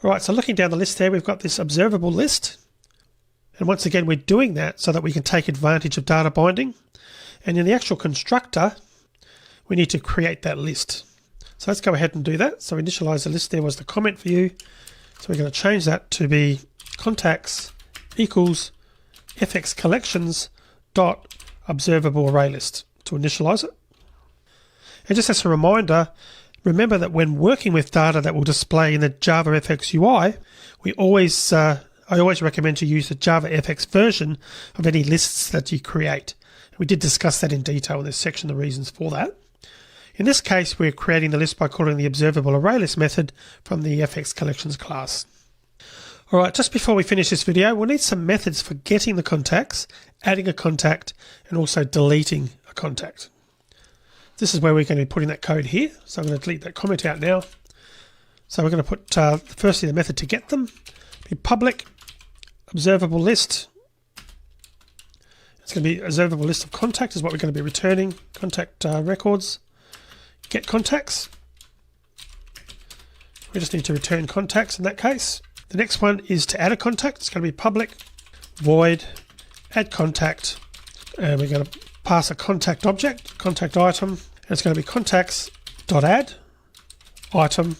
All right, so looking down the list there, we've got this observable list. And once again, we're doing that so that we can take advantage of data binding. And in the actual constructor, we need to create that list. So let's go ahead and do that. So initialize the list there was the comment for you. So we're going to change that to be contacts equals fx collections dot observable array list to initialize it. And just as a reminder, remember that when working with data that will display in the JavaFX UI, I always recommend to use the JavaFX version of any lists that you create. We did discuss that in detail in this section, the reasons for that. In this case, we're creating the list by calling the observable array list method from the fx collections class. All right, just before we finish this video, we'll need some methods for getting the contacts, adding a contact, and also deleting a contact. This is where we're going to be putting that code here. So I'm going to delete that comment out now. So we're going to put firstly the method to get them, be public observable list. It's going to be observable list of contact is what we're going to be returning. Contact records, get contacts. We just need to return contacts in that case. The next one is to add a contact. It's going to be public void add contact, and we're going to pass a contact object, contact item, and it's going to be contacts.add item,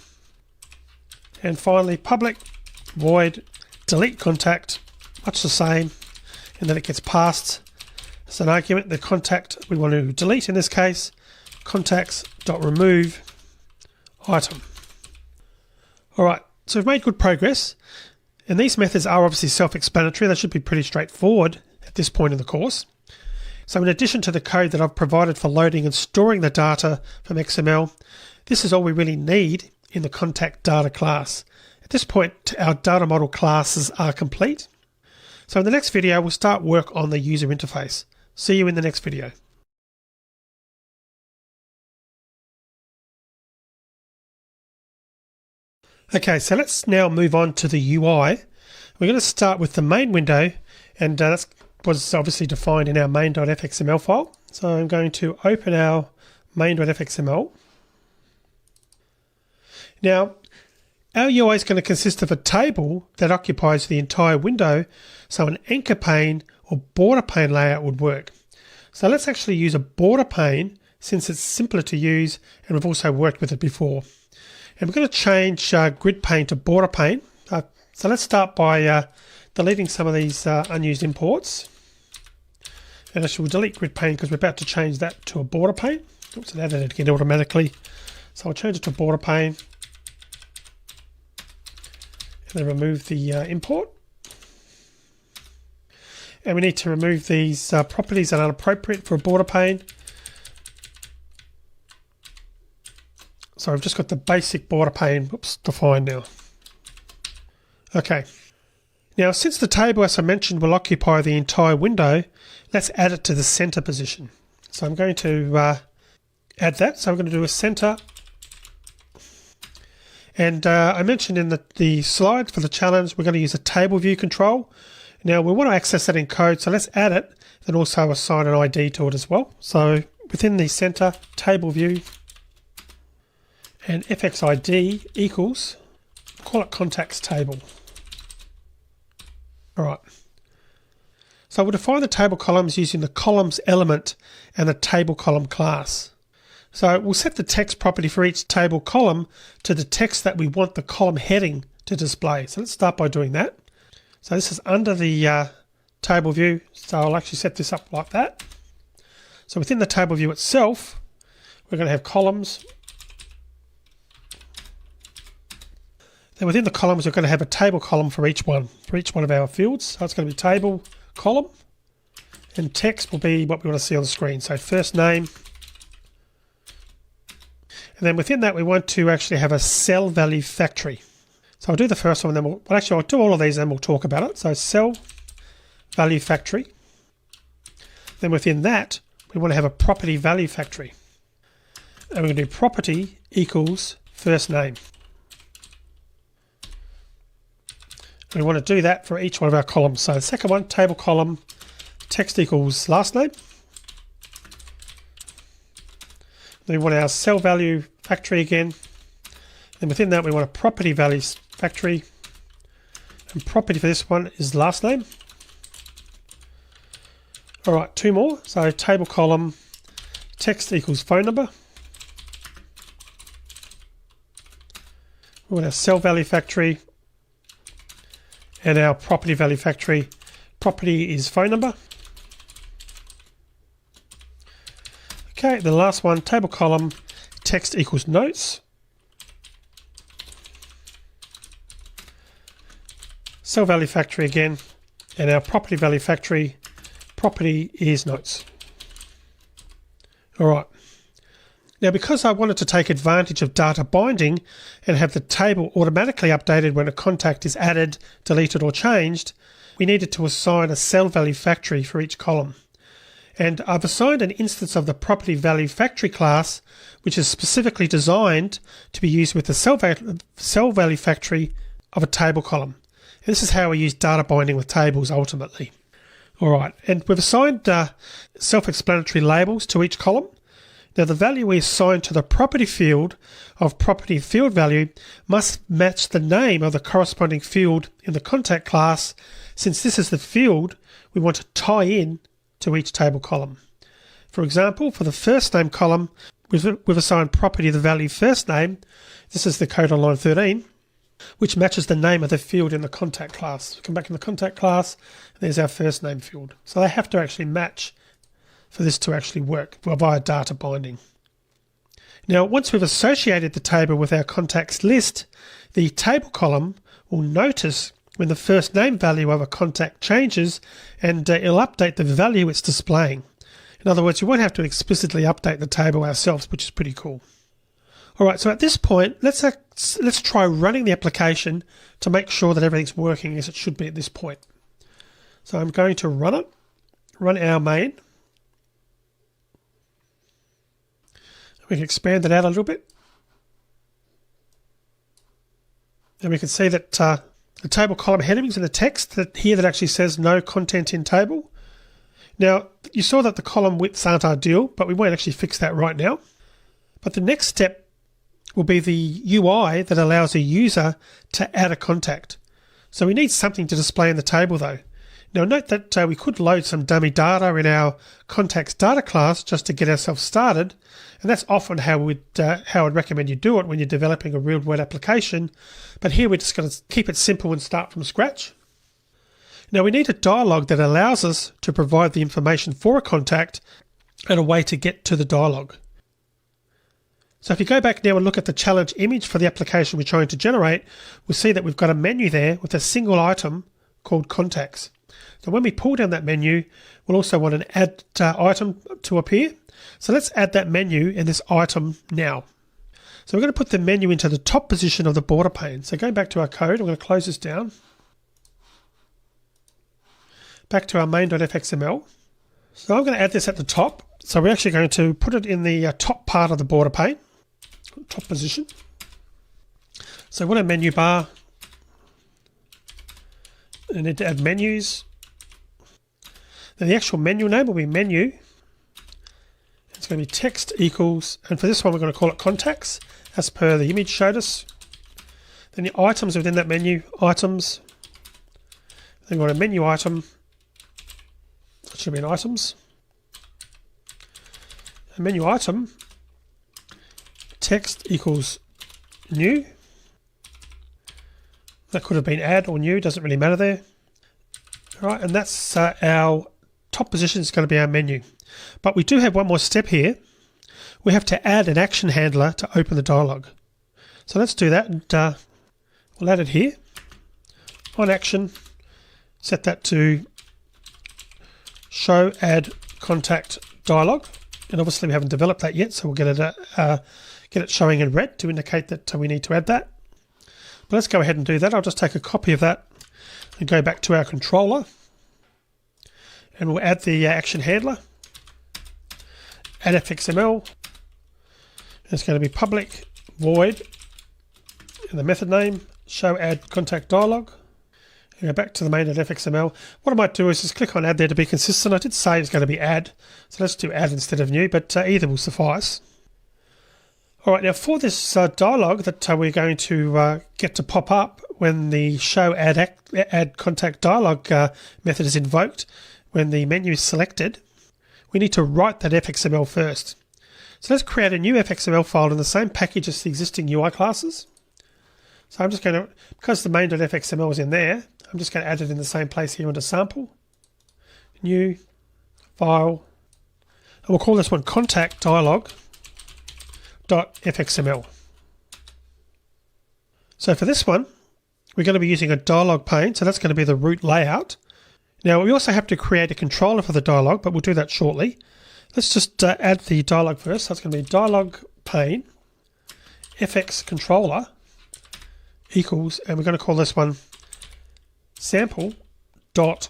and finally public void delete contact, much the same, and then it gets passed as an argument the contact we want to delete, in this case contacts.remove item. All right, so we've made good progress, and these methods are obviously self-explanatory. They should be pretty straightforward at this point in the course. So in addition to the code that I've provided for loading and storing the data from XML, this is all we really need in the contact data class. At this point, our data model classes are complete. So in the next video, we'll start work on the user interface. See you in the next video. Okay, so let's now move on to the UI. We're going to start with the main window, and that was obviously defined in our main.fxml file. So I'm going to open our main.fxml. Now, our UI is going to consist of a table that occupies the entire window, so an anchor pane or border pane layout would work. So let's actually use a border pane since it's simpler to use, and we've also worked with it before. And we're going to change grid pane to border pane. So let's start by deleting some of these unused imports. And actually we'll delete grid pane because we're about to change that to a border pane. Oops, it added it again automatically. So I'll change it to border pane. And then remove the import. And we need to remove these properties that are inappropriate for a border pane. So I've just got the basic border pane, defined now. Okay. Now, since the table, as I mentioned, will occupy the entire window, let's add it to the center position. So I'm going to add that. So I'm going to do a center. And I mentioned in the slide for the challenge, we're going to use a table view control. Now we want to access that in code, so let's add it, and also assign an ID to it as well. So within the center table view, and fxid equals, call it contacts table. All right. So we'll define the table columns using the columns element and the table column class. So we'll set the text property for each table column to the text that we want the column heading to display. So let's start by doing that. So this is under the table view. So I'll actually set this up like that. So within the table view itself, we're going to have columns. Then within the columns, we're going to have a table column for each one of our fields. So it's going to be table column, and text will be what we want to see on the screen. So first name. And then within that, we want to actually have a cell value factory. So I'll do the first one, and then I'll do all of these and we'll talk about it. So cell value factory. Then within that, we want to have a property value factory. And we're going to do property equals first name. And we want to do that for each one of our columns. So the second one, table column, text equals last name. Then we want our cell value factory again. And within that, we want a property value factory. And property for this one is last name. All right, two more. So table column, text equals phone number. We want our cell value factory and our property value factory. Property is phone number. Okay, the last one, table column, text equals notes. Cell value factory again, and our property value factory, property is notes. All right. Now, because I wanted to take advantage of data binding and have the table automatically updated when a contact is added, deleted, or changed, we needed to assign a cell value factory for each column. And I've assigned an instance of the property value factory class, which is specifically designed to be used with the cell value factory of a table column. And this is how we use data binding with tables ultimately. All right, and we've assigned self-explanatory labels to each column. Now, the value we assign to the property field of property field value must match the name of the corresponding field in the contact class, since this is the field we want to tie in to each table column. For example, for the first name column, we've assigned property the value first name. This is the code on line 13, which matches the name of the field in the contact class. Come back in the contact class, and there's our first name field. So they have to actually match for this to actually work via data binding. Now, once we've associated the table with our contacts list, the table column will notice when the first name value of a contact changes, and it'll update the value it's displaying. In other words, you won't have to explicitly update the table ourselves, which is pretty cool. All right, so at this point, let's try running the application to make sure that everything's working as it should be at this point. So I'm going to run our main. We can expand it out a little bit. And we can see that the table column headings in the text that actually says no content in table. Now, you saw that the column widths aren't ideal, but we won't actually fix that right now. But the next step will be the UI that allows a user to add a contact. So we need something to display in the table though. Now note that we could load some dummy data in our contacts data class just to get ourselves started, and that's often how I'd recommend you do it when you're developing a real-world application. But here we're just going to keep it simple and start from scratch. Now we need a dialog that allows us to provide the information for a contact and a way to get to the dialog. So if you go back now and look at the challenge image for the application we're trying to generate, we'll see that we've got a menu there with a single item called contacts. So when we pull down that menu, we'll also want an add item to appear. So let's add that menu in this item now. So we're going to put the menu into the top position of the border pane. So going back to our code, I'm going to close this down. Back to our main.fxml. So I'm going to add this at the top. So we're actually going to put it in the top part of the border pane, top position. So we'll have a menu bar. I need to add menus. Then the actual menu name will be menu. It's going to be text equals, and for this one we're going to call it contacts as per the image showed us. Then the items within that menu, items. Then we've got a menu item. That should be an items. A menu item, text equals new. That could have been add or new, doesn't really matter there. All right, and that's our top position is going to be our menu. But we do have one more step here. We have to add an action handler to open the dialog. So let's do that, and we'll add it here. On action, set that to show add contact dialog. And obviously we haven't developed that yet, so we'll get it showing in red to indicate that we need to add that. But let's go ahead and do that. I'll just take a copy of that and go back to our controller. And we'll add the action handler. Add fxml. It's going to be public void and the method name show add contact dialog. And go back to the main.fxml. What I might do is just click on add there to be consistent. I did say it's going to be add, so let's do add instead of new, but either will suffice. All right, now for this dialog that we're going to get to pop up when the show add contact dialog method is invoked, when the menu is selected, we need to write that fxml first. So let's create a new fxml file in the same package as the existing UI classes. So I'm just going to, because the main.fxml is in there, I'm just going to add it in the same place here under sample, new file, and we'll call this one contact dialog.fxml. So for this one, we're going to be using a dialog pane, so that's going to be the root layout. Now we also have to create a controller for the dialog, but we'll do that shortly. Let's just add the dialog first. So it's going to be dialog pane fx controller equals, and we're going to call this one sample dot,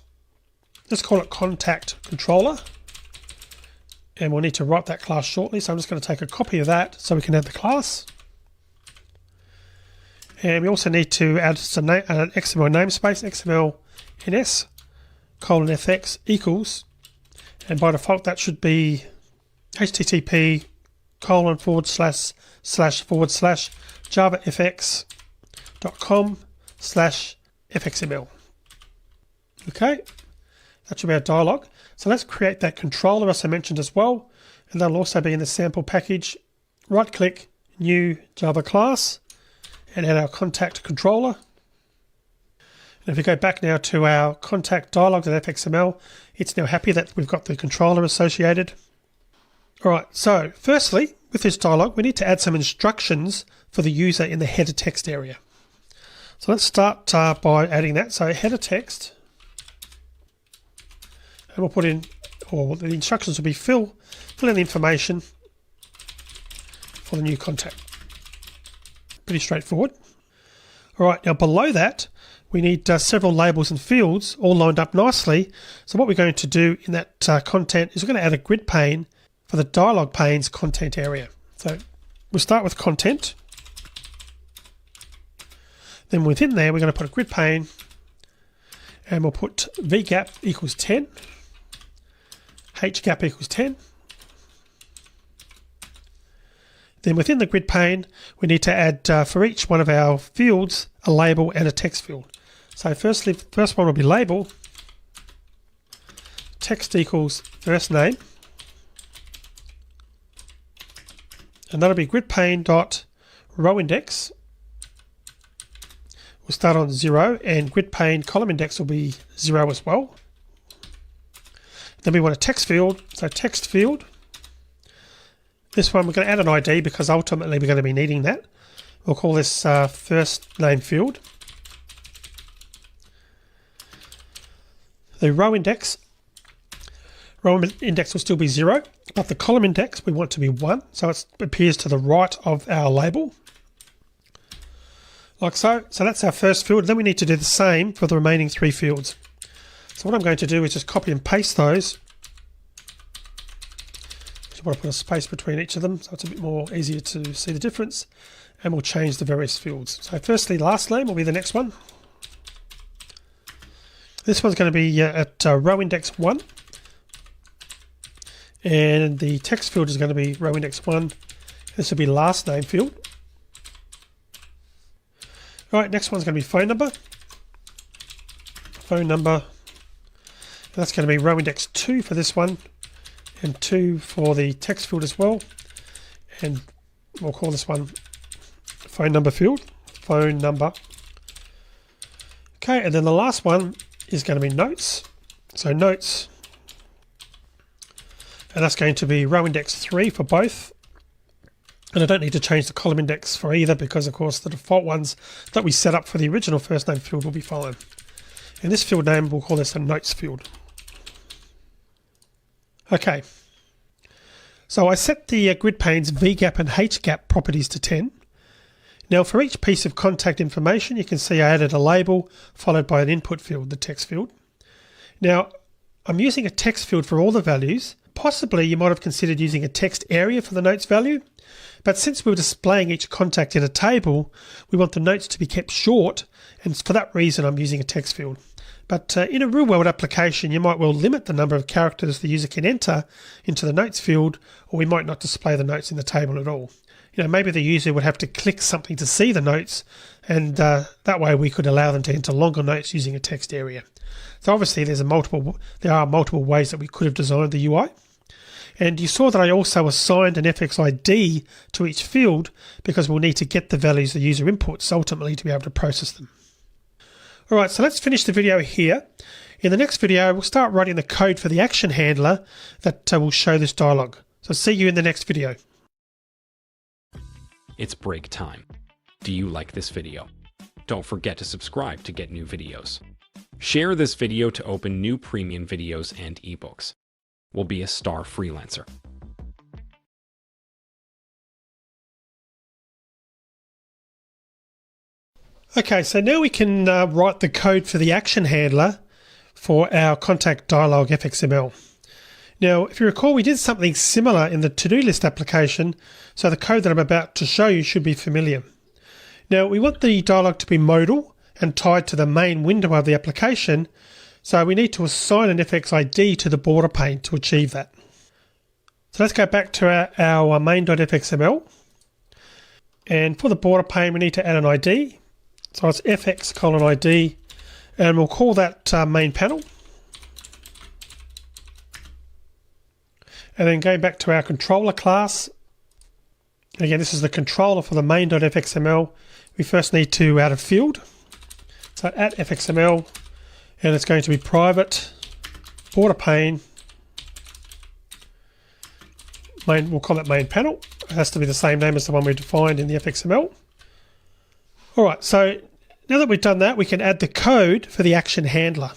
let's call it contact controller, and we'll need to write that class shortly. So I'm just going to take a copy of that so we can add the class. And we also need to add some an XML namespace, XML ns :fx equals, and by default that should be http://javafx.com/fxml. Okay, that should be our dialog. So let's create that controller as I mentioned as well, and that'll also be in the sample package. Right click, new Java class, and add our contact controller. And if we go back now to our contact dialog.fxml, it's now happy that we've got the controller associated. All right, so firstly, with this dialog, we need to add some instructions for the user in the header text area. So let's start by adding that. So header text, and we'll put in, or the instructions will be fill in the information for the new contact. Pretty straightforward. All right, now below that, we need several labels and fields all lined up nicely. So what we're going to do in that content is we're going to add a grid pane for the dialog pane's content area. So we'll start with content. Then within there, we're going to put a grid pane, and we'll put vgap equals 10, hgap equals 10. Then within the grid pane, we need to add for each one of our fields a label and a text field. So firstly, the first one will be label, text equals first name, and that'll be grid pane dot row index. We'll start on 0, and grid pane column index will be 0 as well. Then we want a text field, so text field. This one we're going to add an ID because ultimately we're going to be needing that. We'll call this first name field. The row index will still be 0, but the column index we want to be 1, so it appears to the right of our label. Like so. So that's our first field. Then we need to do the same for the remaining 3 fields. So what I'm going to do is just copy and paste those. I want to put a space between each of them so it's a bit more easier to see the difference, and we'll change the various fields. So firstly, last name will be the next one. This one's going to be at row index 1, and the text field is going to be row index 1. This will be last name field. All right, next one's going to be phone number. Phone number. And that's going to be row index 2 for this one, and 2 for the text field as well. And we'll call this one phone number field. Phone number. Okay, and then the last one is going to be notes. So notes and that's going to be row index 3 for both. And I don't need to change the column index for either because, of course, the default ones that we set up for the original first name field will be fine. And this field name, we'll call this a notes field. Okay. So I set the grid panes VGAP and HGAP properties to 10. Now for each piece of contact information, you can see I added a label followed by an input field, the text field. Now I'm using a text field for all the values. Possibly you might have considered using a text area for the notes value, but since we're displaying each contact in a table, we want the notes to be kept short, and for that reason I'm using a text field. But in a real-world application, you might well limit the number of characters the user can enter into the notes field, or we might not display the notes in the table at all. Maybe the user would have to click something to see the notes, and that way we could allow them to enter longer notes using a text area. So obviously there are multiple ways that we could have designed the UI. And you saw that I also assigned an FX ID to each field because we'll need to get the values the user inputs ultimately to be able to process them. Alright, so let's finish the video here. In the next video, we'll start writing the code for the action handler that will show this dialog. So see you in the next video. It's break time. Do you like this video? Don't forget to subscribe to get new videos. Share this video to open new premium videos and ebooks. We'll be a Starfreelancer. Okay, so now we can write the code for the action handler for our contact dialog FXML. Now, if you recall, we did something similar in the to-do list application, so the code that I'm about to show you should be familiar. Now, we want the dialog to be modal and tied to the main window of the application, so we need to assign an FX ID to the border pane to achieve that. So let's go back to our main.fxml, and for the border pane we need to add an ID. So it's fx:id, and we'll call that main panel. And then going back to our controller class, again this is the controller for the main.fxml, we first need to add a field. So at fxml, and it's going to be private border pane, we'll call it main panel. It has to be the same name as the one we defined in the fxml. Alright, so now that we've done that, we can add the code for the action handler.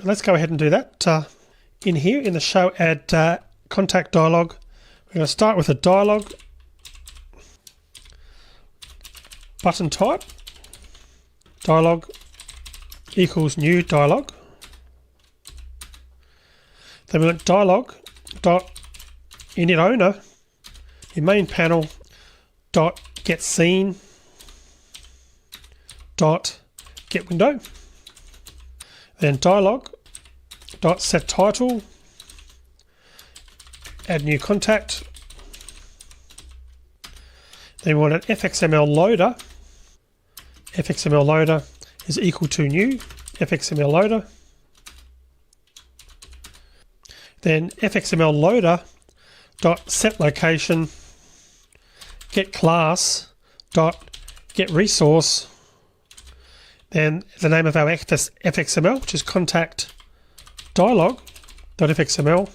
Let's go ahead and do that. In here, in the show add contact dialog, we're going to start with a dialog button type, dialog equals new dialog. Then we want dialog dot init owner in main panel dot get scene dot get window. Then dialog dot set title, add new contact. Then we want an FXML loader. FXML loader is equal to new FXML loader. Then FXML loader dot set location, get class dot get resource. Then the name of our FXML, which is contact dialog.fxml.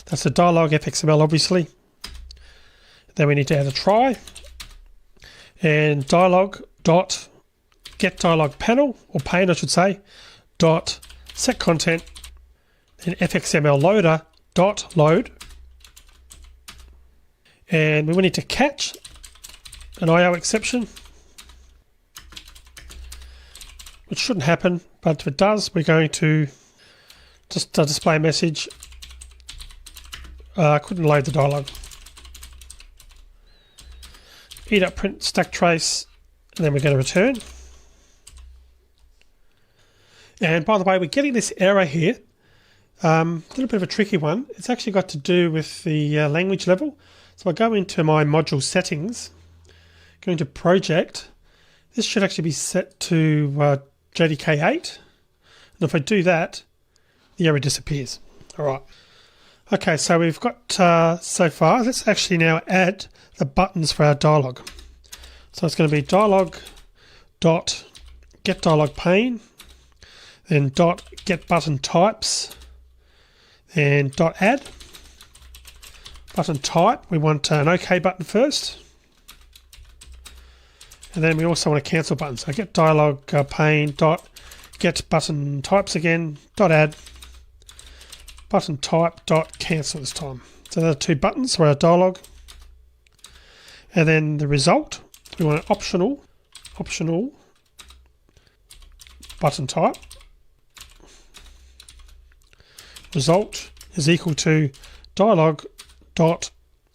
That's the dialog FXML, obviously. Then we need to add a try. And dialog dot get dialog panel, or pane I should say, dot set content. Then FXML loader dot load. And we will need to catch an IO exception, which shouldn't happen, but if it does, we're going to just display a message. Couldn't load the dialog. Print stack trace, and then we're going to return. And by the way, we're getting this error here. A little bit of a tricky one. It's actually got to do with the language level. So I go into my module settings, go into project. This should actually be set to JDK8. And if I do that, the error disappears. All right. Okay, so we've got so far. Let's actually now add the buttons for our dialog. So it's going to be dialog dot get dialog pane, then dot get button types, then dot add. Button type, we want an OK button first. And then we also want a cancel button. So get dialog pane dot get button types again, dot add button type dot cancel this time. So there are two buttons for our dialog. And then the result, we want an optional button type. Result is equal to dialog dot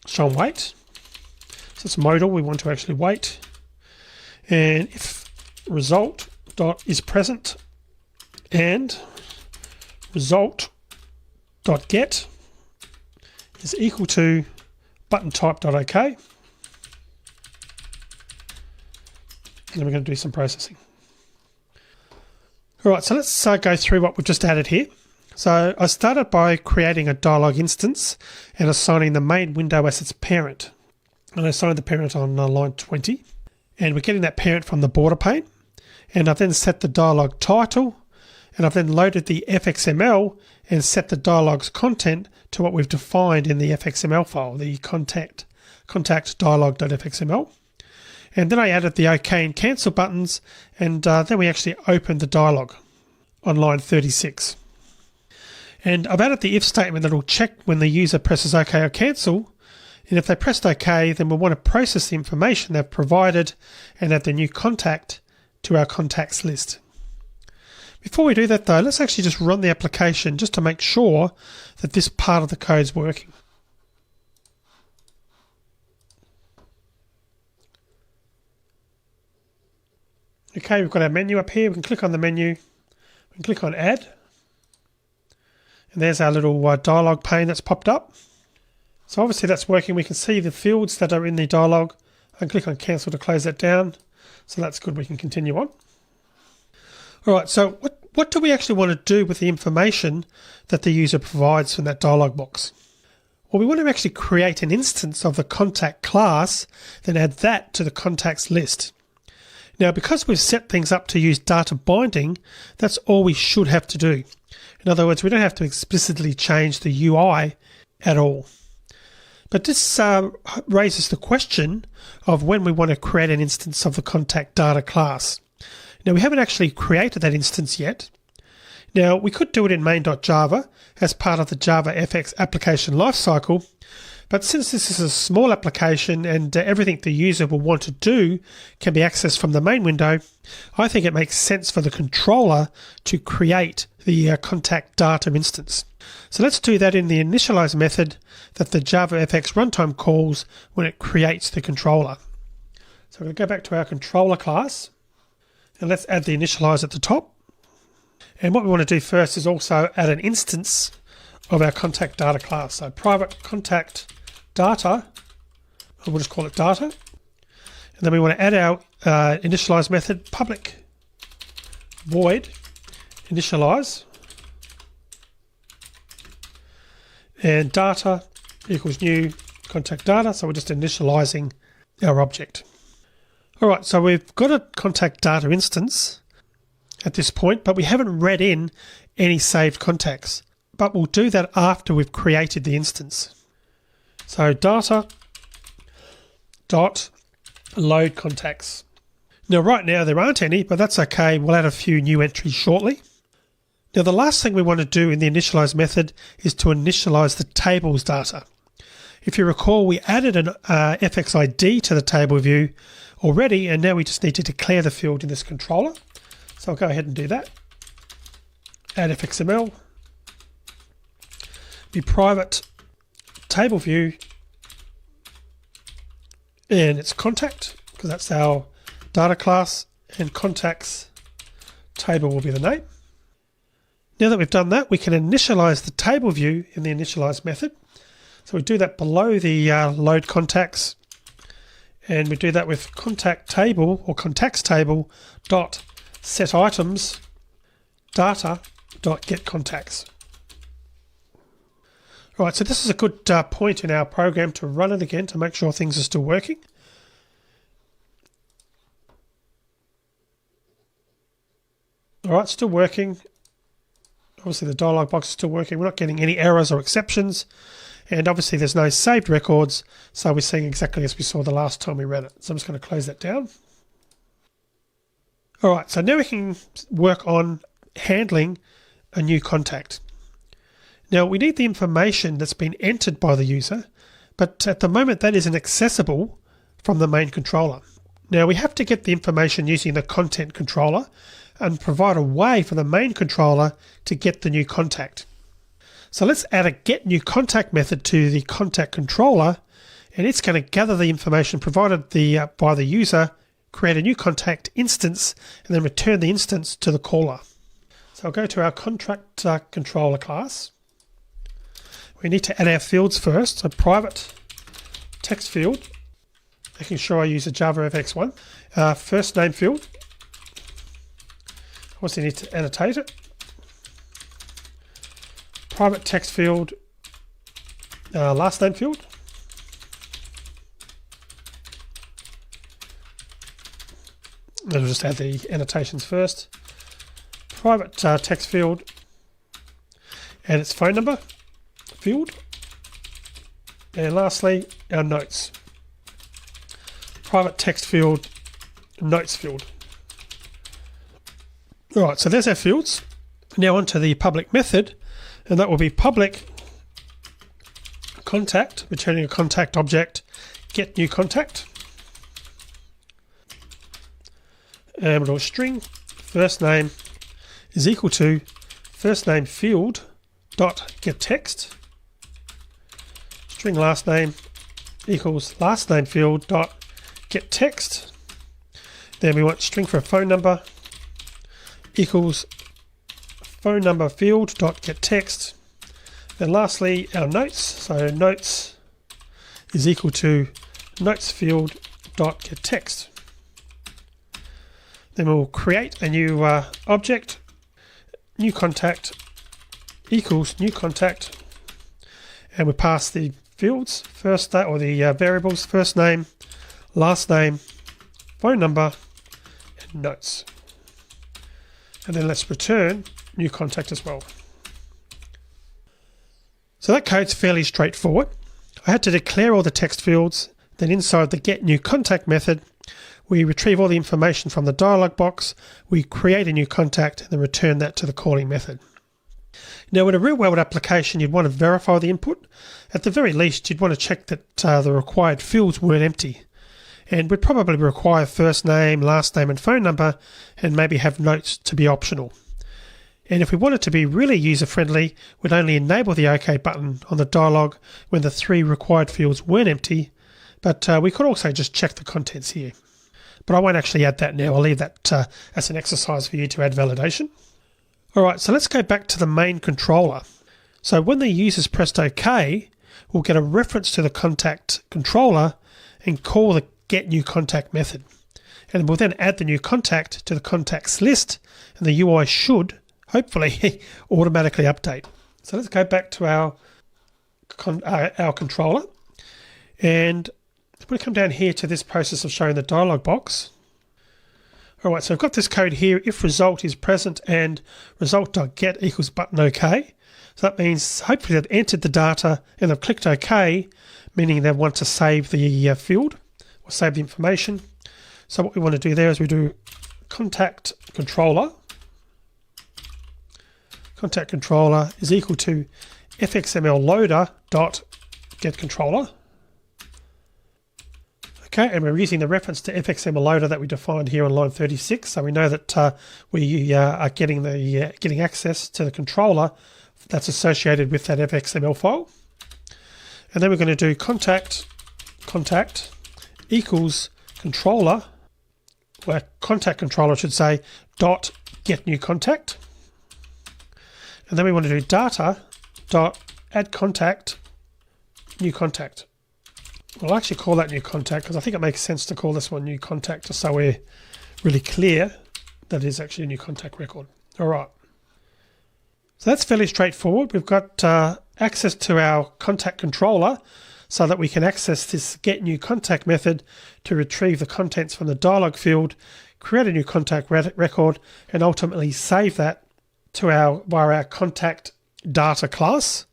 show and wait. So it's modal, we want to actually wait. And if result dot is present and result dot get is equal to button type dot OK. And then we're going to do some processing. All right, so let's go through what we've just added here. So I started by creating a dialog instance and assigning the main window as its parent. And I assigned the parent on line 20. And we're getting that parent from the border pane. And I've then set the dialog title. And I've then loaded the fxml and set the dialog's content to what we've defined in the fxml file, the contact dialog.fxml. And then I added the OK and cancel buttons, and then we actually opened the dialog on line 36. And I've added the if statement that will check when the user presses OK or cancel. And if they pressed OK, then we'll want to process the information they've provided and add the new contact to our contacts list. Before we do that though, let's actually just run the application just to make sure that this part of the code is working. Okay, we've got our menu up here. We can click on the menu. We can click on add. And there's our little dialog pane that's popped up. So obviously that's working. We can see the fields that are in the dialog. I can click on cancel to close that down. So that's good. We can continue on. All right, so what do we actually want to do with the information that the user provides from that dialog box? Well, we want to actually create an instance of the contact class, then add that to the contacts list. Now, because we've set things up to use data binding, that's all we should have to do. In other words, we don't have to explicitly change the UI at all. But this raises the question of when we want to create an instance of the contact data class. Now, we haven't actually created that instance yet. Now, we could do it in main.java as part of the Java FX application lifecycle, but since this is a small application and everything the user will want to do can be accessed from the main window, I think it makes sense for the controller to create the contact data instance. So let's do that in the initialize method that the Java FX runtime calls when it creates the controller. So we're going to go back to our controller class and let's add the initialize at the top. And what we want to do first is also add an instance of our contact data class. So private contact data, we'll just call it data. And then we want to add our initialize method, public void initialize, and data equals new contact data. So we're just initializing our object. All right, so we've got a contact data instance at this point, but we haven't read in any saved contacts. But we'll do that after we've created the instance. So data dot load contacts. Now right now there aren't any, but that's okay. We'll add a few new entries shortly. Now the last thing we want to do in the initialize method is to initialize the tables data. If you recall, we added an FX ID to the table view already, and now we just need to declare the field in this controller. So I'll go ahead and do that. Add FXML, be private table view, and it's contact, because that's our data class, and contacts table will be the name. Now that we've done that, we can initialize the table view in the initialize method. So we do that below the load contacts, and we do that with contact table or contacts table dot set items data dot get contacts. All right, so this is a good point in our program to run it again to make sure things are still working. All right, still working. Obviously the dialog box is still working. We're not getting any errors or exceptions. And obviously there's no saved records, so we're seeing exactly as we saw the last time we ran it. So I'm just going to close that down. All right, so now we can work on handling a new contact. Now we need the information that's been entered by the user, but at the moment that isn't accessible from the main controller. Now we have to get the information using the content controller and provide a way for the main controller to get the new contact. So let's add a get new contact method to the contact controller, and it's going to gather the information provided by the user, create a new contact instance, and then return the instance to the caller. So I'll go to our contract controller class. We need to add our fields first. So private text field, making sure I use a JavaFX one. First name field. Obviously need to annotate it. Private text field, last name field. And we'll just add the annotations first. Private text field, and its phone number field. And lastly, our notes. Private text field, notes field. All right, so there's our fields. Now onto the public method, and that will be public contact, returning a contact object, get new contact. And we'll do a string, first name is equal to first name field dot get text. String last name equals last name field dot get text. Then we want string for a phone number equals phone number field dot get text. Then lastly our notes, so notes is equal to notes field dot get text. Then we'll create a new object, new contact equals new contact, and we pass the fields first, or the variables, first name, last name, phone number, and notes. And then let's return new contact as well. So that code's fairly straightforward. I had to declare all the text fields, then inside the get new contact method, we retrieve all the information from the dialog box, we create a new contact, and then return that to the calling method. Now in a real-world application, you'd want to verify the input. At the very least, you'd want to check that the required fields weren't empty. And we'd probably require first name, last name, and phone number, and maybe have notes to be optional. And if we wanted to be really user-friendly, we'd only enable the OK button on the dialog when the 3 required fields weren't empty, but we could also just check the contents here. But I won't actually add that now. I'll leave that as an exercise for you to add validation. All right, so let's go back to the main controller. So when the user's pressed OK, we'll get a reference to the contact controller and call the get new contact method. And we'll then add the new contact to the contacts list, and the UI should hopefully automatically update. So let's go back to our controller, and I'm going to come down here to this process of showing the dialog box. All right, so I've got this code here, if result is present and result.get equals button OK. So that means hopefully they've entered the data and they've clicked OK, meaning they want to save the field or save the information. So what we want to do there is we do contact controller. Contact controller is equal to fxml loader dot get controller. Okay, and we're using the reference to fxml loader that we defined here on line 36. So we know that we are getting access to the controller that's associated with that fxml file. And then we're going to do contact equals controller, where contact controller should say dot get new contact. And then we want to do data dot add contact new contact. We'll actually call that new contact because I think it makes sense to call this one new contact just so we're really clear that it is actually a new contact record. All right. So that's fairly straightforward. We've got access to our contact controller so that we can access this get new contact method to retrieve the contents from the dialog field, create a new contact record, and ultimately save that to via our contact data class.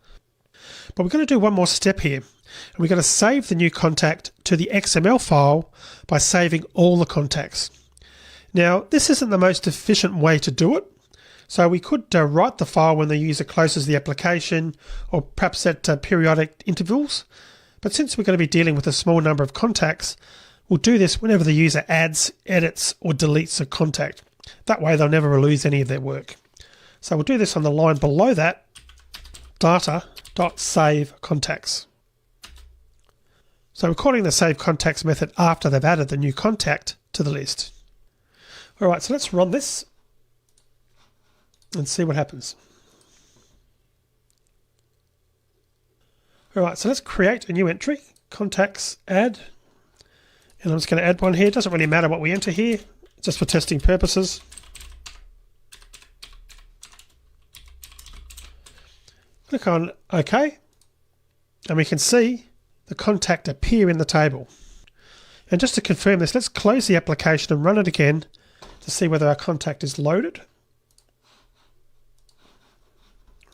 But we're going to do one more step here. And we're going to save the new contact to the XML file by saving all the contacts. Now, this isn't the most efficient way to do it. So we could write the file when the user closes the application, or perhaps at periodic intervals. But since we're going to be dealing with a small number of contacts, we'll do this whenever the user adds, edits, or deletes a contact. That way they'll never lose any of their work. So we'll do this on the line below that, data.save contacts. So we're calling the save contacts method after they've added the new contact to the list. All right, so let's run this and see what happens. All right, so let's create a new entry, contacts add, and I'm just going to add one here. It doesn't really matter what we enter here, just for testing purposes. Click on OK, and we can see the contact appear in the table. And just to confirm this, let's close the application and run it again to see whether our contact is loaded.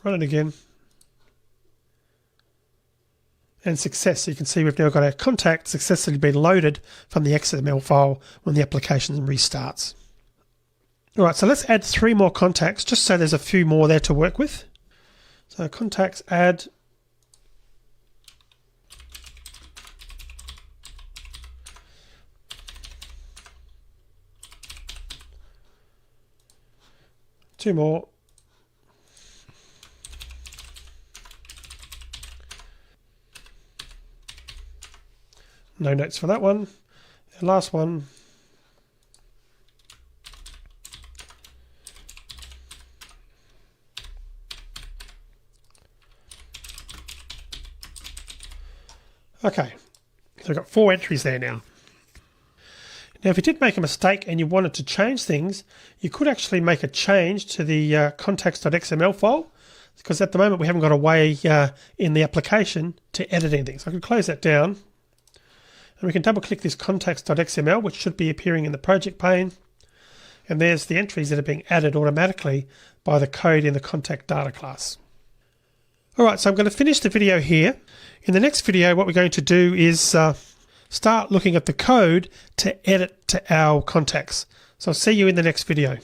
Run it again. And success. So you can see we've now got our contact successfully been loaded from the XML file when the application restarts. All right, so let's add 3 more contacts just so there's a few more there to work with. So contacts add. Two more. No notes for that one. And last one. Okay, so I've got 4 entries there now. Now, if you did make a mistake and you wanted to change things, you could actually make a change to the contacts.xml file, because at the moment we haven't got a way in the application to edit anything. So I can close that down, and we can double click this contacts.xml, which should be appearing in the project pane. And there's the entries that are being added automatically by the code in the contact data class. All right, so I'm going to finish the video here. In the next video, what we're going to do is start looking at the code to edit to our contacts. So I'll see you in the next video.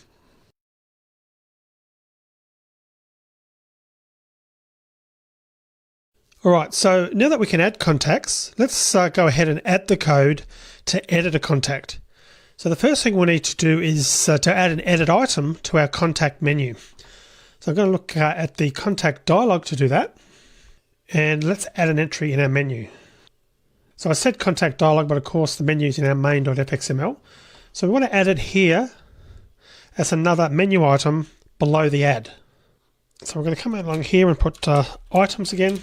All right, so now that we can add contacts, let's go ahead and add the code to edit a contact. So the first thing we'll need to do is to add an edit item to our contact menu. So I'm going to look at the contact dialog to do that. And let's add an entry in our menu. So I said contact dialog, but of course the menu is in our main.fxml. So we want to add it here as another menu item below the add. So we're going to come along here and put items again.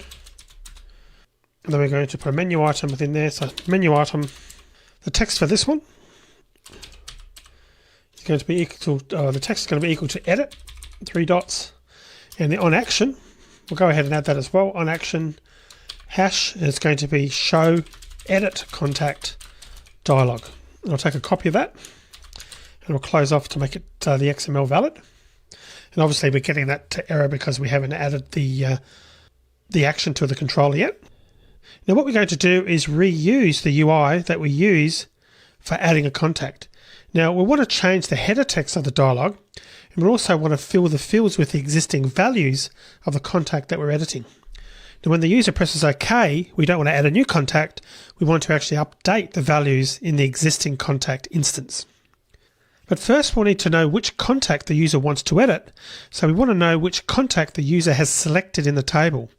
And then we're going to put a menu item within there. So menu item, the text for this one is going to be equal to, the text is going to be equal to edit, 3 dots. And the on action, we'll go ahead and add that as well. On action hash, and it's going to be show edit contact dialog. And I'll take a copy of that and we'll close off to make it the XML valid. And obviously we're getting that to error because we haven't added the action to the controller yet. Now what we're going to do is reuse the UI that we use for adding a contact. Now we want to change the header text of the dialog, and we also want to fill the fields with the existing values of the contact that we're editing. Now when the user presses OK, we don't want to add a new contact, we want to actually update the values in the existing contact instance. But first we'll need to know which contact the user wants to edit, so we want to know which contact the user has selected in the table.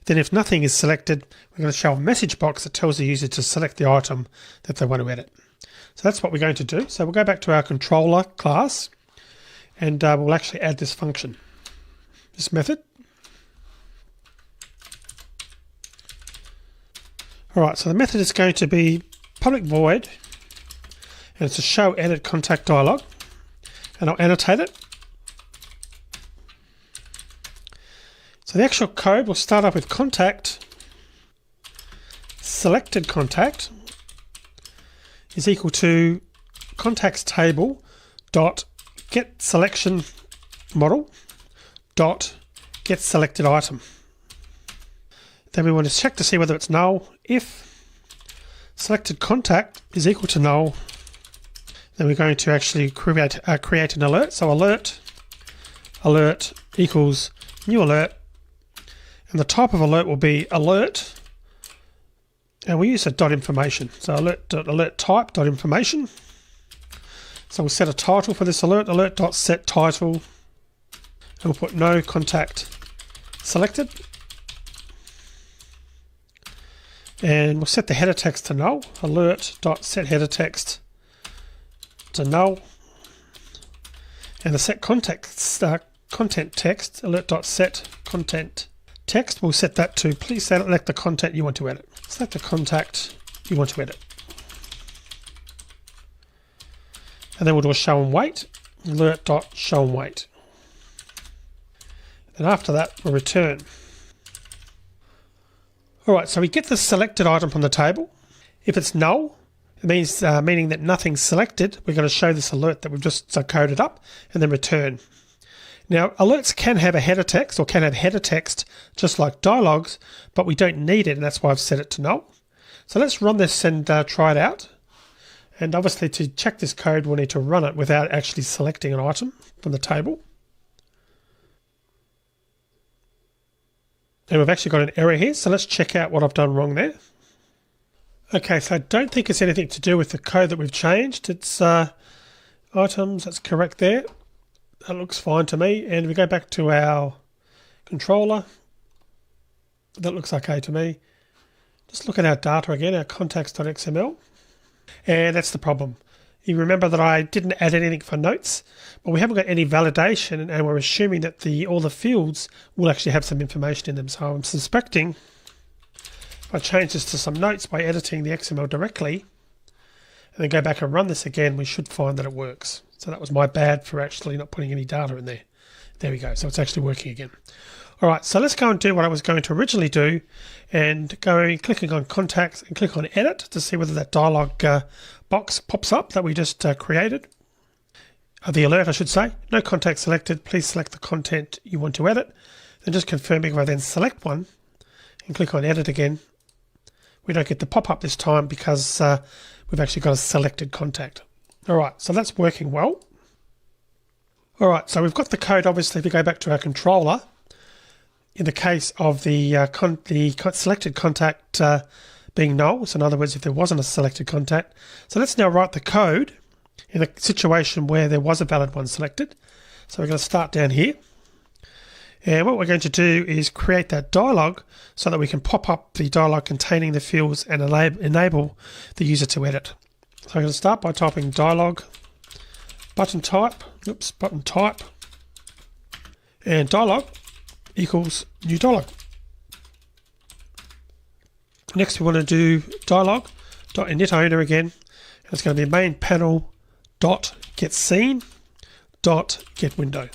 Then if nothing is selected, we're going to show a message box that tells the user to select the item that they want to edit. So that's what we're going to do. So we'll go back to our controller class, and we'll actually add this function, this method. All right, so the method is going to be public void, and it's a show edit contact dialog, and I'll annotate it. So the actual code will start up with contact selected contact is equal to contacts table dot get selection model dot get selected item. Then we want to check to see whether it's null. If selected contact is equal to null, then we're going to actually create an alert. So alert equals new alert, and the type of alert will be alert, and we use a dot information. So alert type dot information. So we'll set a title for this alert dot set title, and we'll put no contact selected, and we'll set the header text to null. Alert dot set header text to null, and the set content text, alert.set content text, we'll set that to please select the content you want to edit. Select the contact you want to edit. And then we'll do a show and wait, alert.show and wait. And after that, we'll return. Alright, so we get the selected item from the table. If it's null, it means meaning that nothing's selected. We're going to show this alert that we've just coded up and then return. Now, alerts can have a header text or can have header text just like dialogues, but we don't need it, and that's why I've set it to null. So let's run this and try it out. And obviously to check this code, we'll need to run it without actually selecting an item from the table. And we've actually got an error here, so let's check out what I've done wrong there. Okay, so I don't think it's anything to do with the code that we've changed. It's items, that's correct there. That looks fine to me. And we go back to our controller. That looks okay to me. Just look at our data again, our contacts.xml. And that's the problem. You remember that I didn't add anything for notes, but we haven't got any validation, and we're assuming that all the fields will actually have some information in them. So I'm suspecting if I change this to some notes by editing the XML directly, and then go back and run this again, we should find that it works. So that was my bad for actually not putting any data in there. There we go. So it's actually working again. All right, so let's go and do what I was going to originally do, and clicking on contacts and click on edit to see whether that dialog box pops up that we just created. The alert, I should say. No contact selected. Please select the content you want to edit. And just confirming if I then select one and click on edit again, we don't get the pop-up this time because we've actually got a selected contact. All right, so that's working well. All right, so we've got the code, obviously, if we go back to our controller, in the case of the selected contact being null, so in other words, if there wasn't a selected contact. So let's now write the code in a situation where there was a valid one selected. So we're going to start down here. And what we're going to do is create that dialog so that we can pop up the dialog containing the fields and enable the user to edit. So I'm going to start by typing dialog button type, and dialog equals new dialog. Next we want to do dialog.init owner again, and it's going to be main panel dot get scene dot get window.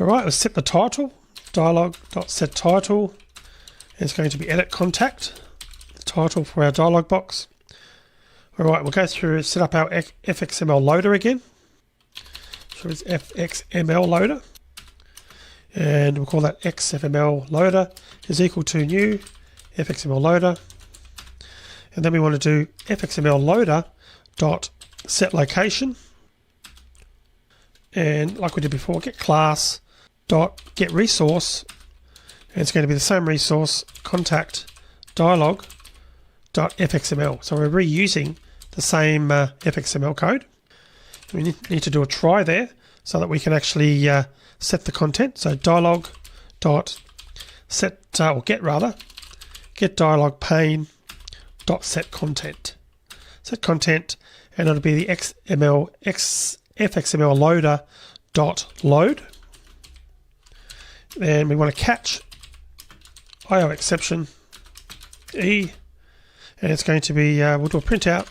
All right, let's set the title, dialog.set title, and it's going to be edit contact, the title for our dialog box. All right, we'll go through and set up our FXML loader again. So it's FXML loader, and we'll call that XFML loader is equal to new FXML loader, and then we want to do FXML loader dot set location, and like we did before, get class dot get resource, and it's going to be the same resource contact dialog dot FXML. So we're reusing the same FXML code. We need to do a try there so that we can actually set the content. So dialog dot set or get dialog pane dot set content. Set content, and it'll be the FXML loader dot load. And we want to catch IO exception E, and it's going to be we'll do a printout.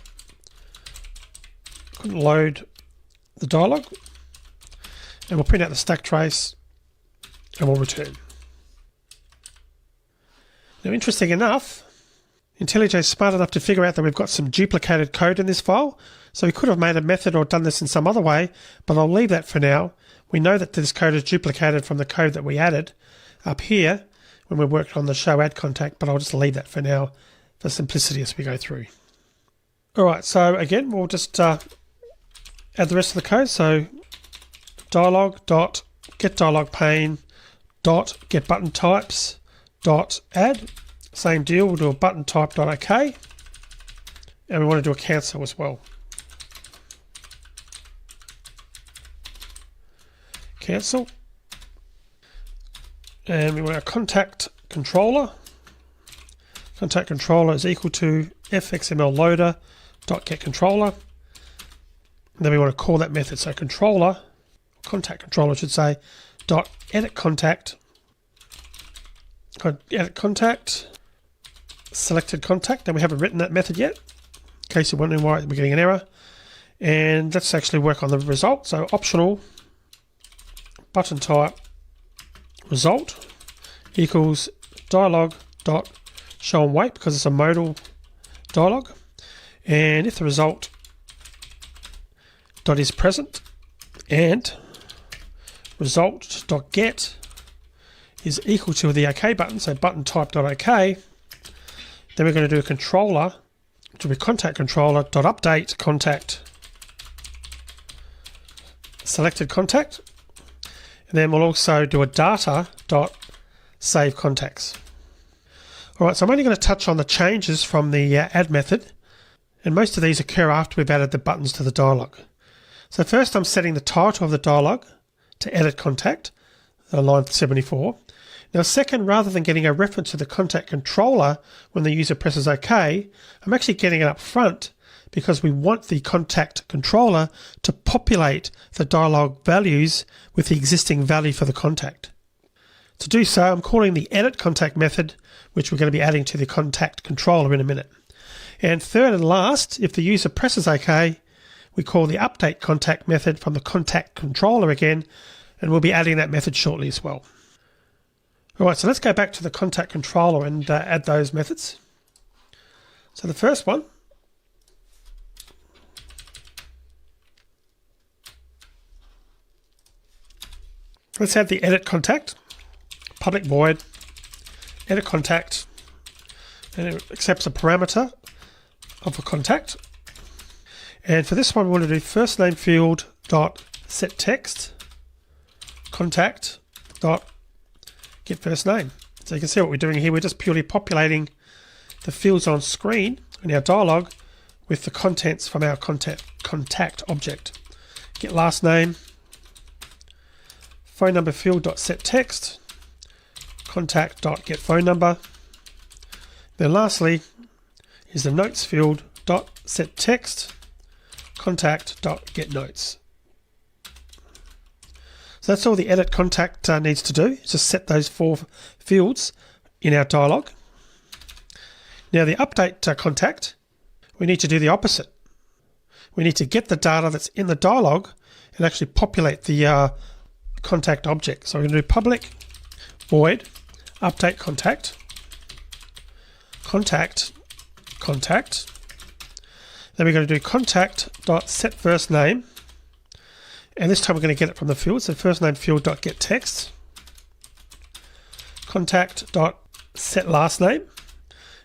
Couldn't load the dialog, and we'll print out the stack trace, and we'll return. Now, interesting enough, IntelliJ is smart enough to figure out that we've got some duplicated code in this file. So we could have made a method or done this in some other way, but I'll leave that for now. We know that this code is duplicated from the code that we added up here. when we're working on the show add contact, but I'll just leave that for now for simplicity as we go through. All right, so again, we'll just add the rest of the code. So dialog dot get dialog pane dot get button types dot add. Same deal, we'll do a button type dot OK, and we want to do a cancel as well. Cancel. And we want our contact controller. Contact controller is equal to fxml loader dot get controller. And then we want to call that method. So controller, contact controller I should say, dot edit contact, selected contact. And we haven't written that method yet, in case you're wondering why we're getting an error. And let's actually work on the result. So optional button type result equals dialog dot show and wait, because it's a modal dialog. And if the result dot is present and result dot get is equal to the OK button, so button type dot OK, then we're going to do a controller, which will be contact controller dot update contact selected contact, and then we'll also do a data dot save contacts. All right, so I'm only going to touch on the changes from the add method, and most of these occur after we've added the buttons to the dialog. So first I'm setting the title of the dialog to edit contact, line 74. Now second, rather than getting a reference to the contact controller when the user presses OK, I'm actually getting it up front because we want the contact controller to populate the dialog values with the existing value for the contact. To do so, I'm calling the edit contact method, which we're going to be adding to the contact controller in a minute. And third and last, if the user presses OK, we call the update contact method from the contact controller again, and we'll be adding that method shortly as well. All right, so let's go back to the contact controller and add those methods. So the first one, let's add the edit contact, public void, edit contact, and it accepts a parameter of a contact. And for this one, we want to do first name field dot set text contact dot get first name. So you can see what we're doing here. We're just purely populating the fields on screen in our dialog with the contents from our contact object. Get last name, phone number field dot set text contact dot get phone number. Then lastly is the notes field dot set text contact dot get notes. So that's all the edit contact needs to do, just set those four fields in our dialog. Now the update contact, we need to do the opposite. We need to get the data that's in the dialog and actually populate the contact object. So we're going to do public void update contact contact. Then we're going to do contact.set first name, and this time we're going to get it from the field. So first name field.get text, contact.set last name.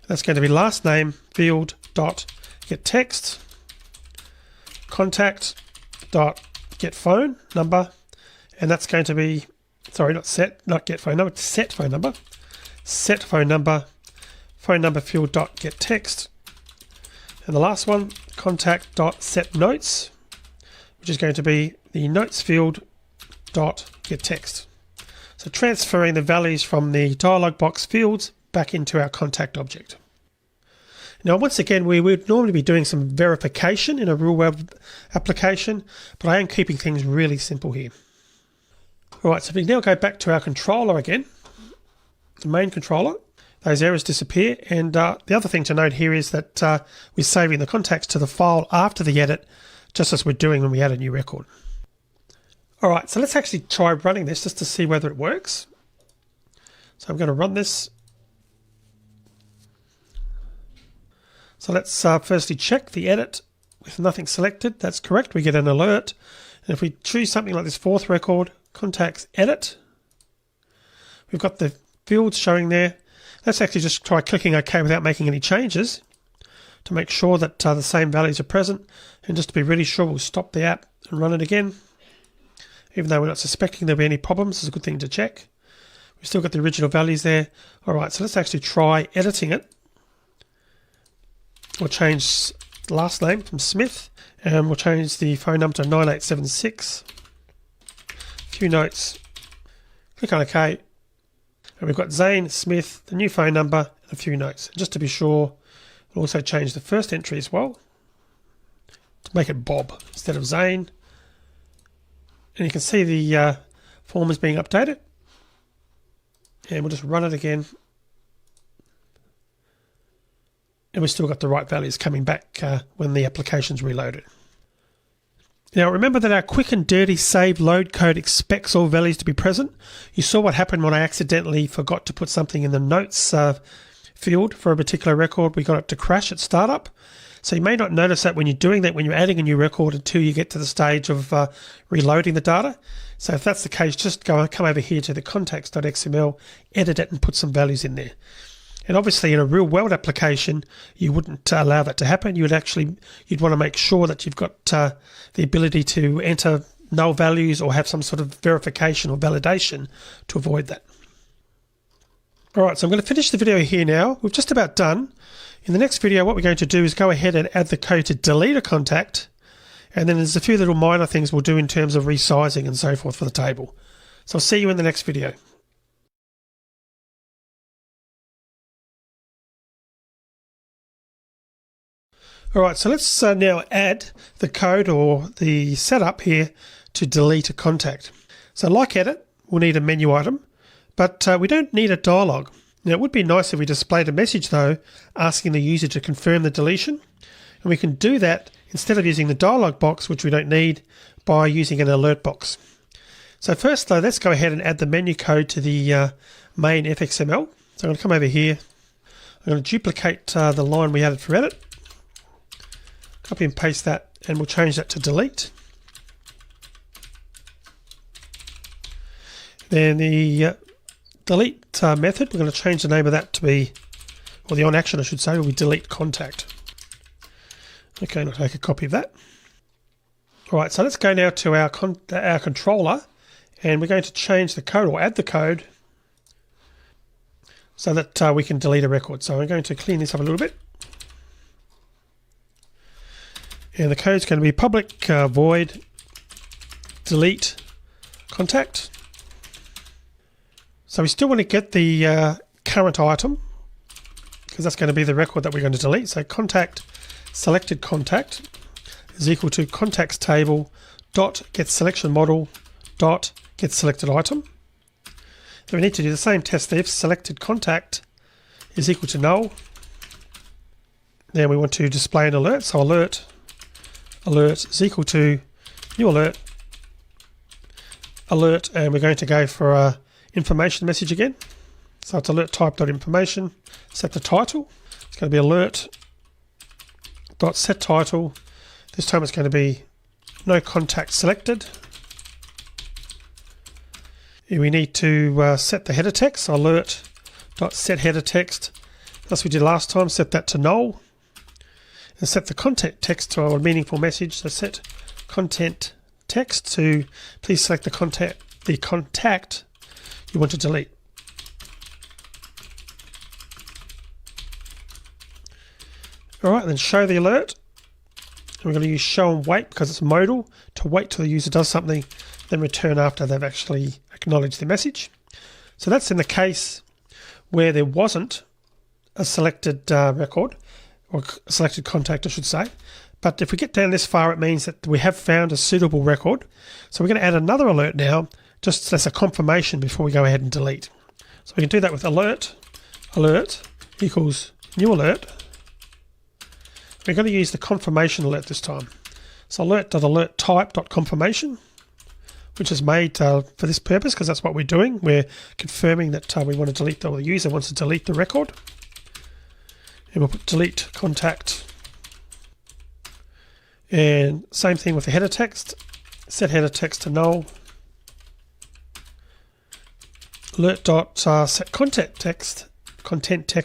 That's going to be last name field.get text, contact.get phone number, and that's going to be, sorry, not get phone number, set phone number, set phone number, phone number field.get text. And the last one, contact.set notes, which is going to be the notes field dot get text. So transferring the values from the dialog box fields back into our contact object. Now once again, we would normally be doing some verification in a real web application, but I am keeping things really simple here. All right, so we now go back to our controller again, the main controller. Those errors disappear, and the other thing to note here is that we're saving the contacts to the file after the edit, just as we're doing when we add a new record. All right, so let's actually try running this just to see whether it works. So I'm going to run this. So let's firstly check the edit with nothing selected. That's correct. We get an alert. And if we choose something like this fourth record, contacts edit, we've got the fields showing there. Let's actually just try clicking OK without making any changes to make sure that the same values are present. And just to be really sure, we'll stop the app and run it again. Even though we're not suspecting there'll be any problems, it's a good thing to check. We've still got the original values there. All right, so let's actually try editing it. We'll change the last name from Smith, and we'll change the phone number to 9876. A few notes. Click on OK. And we've got Zane, Smith, the new phone number, and a few notes. And just to be sure, we'll also change the first entry as well to make it Bob instead of Zane. And you can see the form is being updated. And we'll just run it again. And we've still got the right values coming back when the application's reloaded. Now remember that our quick and dirty save load code expects all values to be present. You saw what happened when I accidentally forgot to put something in the notes field for a particular record. We got it to crash at startup. So you may not notice that when you're doing that, when you're adding a new record until you get to the stage of reloading the data. So if that's the case, just come over here to the contacts.xml, edit it and put some values in there. And obviously in a real world application, you wouldn't allow that to happen. You'd want to make sure that you've got the ability to enter null values or have some sort of verification or validation to avoid that. All right, so I'm going to finish the video here now. We're just about done. In the next video, what we're going to do is go ahead and add the code to delete a contact. And then there's a few little minor things we'll do in terms of resizing and so forth for the table. So I'll see you in the next video. All right, so let's now add the code or the setup here to delete a contact. So like edit, we'll need a menu item, but we don't need a dialog. Now it would be nice if we displayed a message though, asking the user to confirm the deletion. And we can do that instead of using the dialog box, which we don't need, by using an alert box. So first though, let's go ahead and add the menu code to the main FXML. So I'm going to come over here. I'm going to duplicate the line we added for edit. Copy and paste that, and we'll change that to delete. Then the delete method, we're going to change the name of that to be, or the on action I should say, will be delete contact. Okay, and I'll take a copy of that. All right, so let's go now to our controller, and we're going to change the code or add the code so that we can delete a record. So I'm going to clean this up a little bit. And the code is going to be public void delete contact. So we still want to get the current item because that's going to be the record that we're going to delete. So contact selected contact is equal to contacts table dot get selection model dot get selected item. Then we need to do the same test if selected contact is equal to null. Then we want to display an alert. So alert is equal to new alert, and we're going to go for a information message again. So it's alert type.information, set the title. It's going to be alert.set title. This time it's going to be no contact selected. Here we need to set the header text, so alert.set header text. As we did last time, set that to null. And set the content text to our meaningful message. So set content text to please select the contact you want to delete. All right, then show the alert. And we're going to use show and wait because it's modal to wait till the user does something, then return after they've actually acknowledged the message. So that's in the case where there wasn't a selected record, or selected contact I should say. But if we get down this far, it means that we have found a suitable record. So we're going to add another alert now, just as a confirmation before we go ahead and delete. So we can do that with alert equals new alert. We're going to use the confirmation alert this time. So alert.alert type.confirmation, which is made for this purpose because that's what we're doing. We're confirming that we want to delete the user wants to delete the record. And we'll put delete contact. And same thing with the header text. Set header text to null. alert.set content text,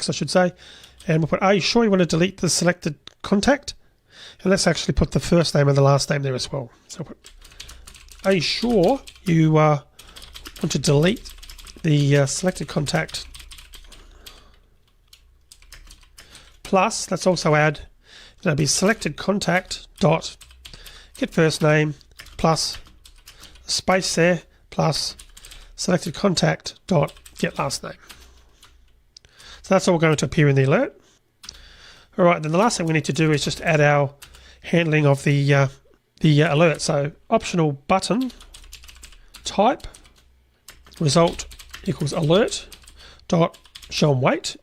I should say, and we'll put, are you sure you want to delete the selected contact? And let's actually put the first name and the last name there as well. So we'll put, are you sure you want to delete the selected contact? Plus, let's also add, that'll be selected contact dot get first name plus a space there plus selected contact dot get last name. So that's all going to appear in the alert. All right, then the last thing we need to do is just add our handling of the alert. So optional button type result equals alert dot show and wait.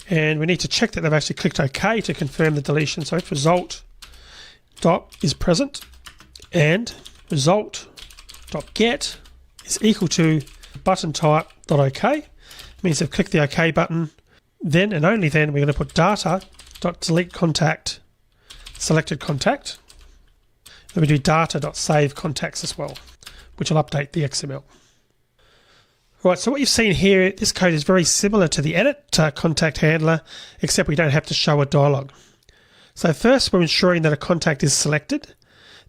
And we need to check that they've actually clicked OK to confirm the deletion. So if result dot is present and result dot get is equal to button type dot OK, it means they've clicked the OK button. Then and only then we're going to put data dot delete contact selected contact. Then we do data dot save contacts as well, which will update the XML. Right, so what you've seen here, this code is very similar to the edit contact handler, except we don't have to show a dialog. So first we're ensuring that a contact is selected,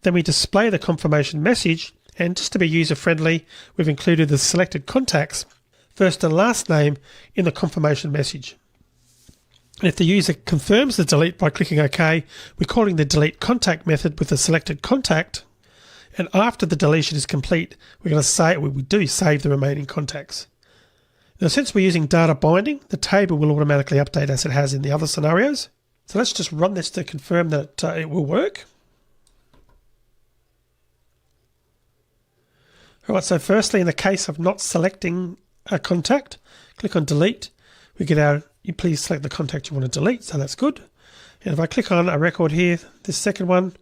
then we display the confirmation message, and just to be user friendly, we've included the selected contacts, first and last name, in the confirmation message. And if the user confirms the delete by clicking OK, we're calling the delete contact method with the selected contact. And after the deletion is complete, we're going to say we do save the remaining contacts. Now, since we're using data binding, the table will automatically update as it has in the other scenarios. So let's just run this to confirm that it will work. All right, so firstly, in the case of not selecting a contact, click on delete. We get our, you please select the contact you want to delete, so that's good. And if I click on a record here, this second one,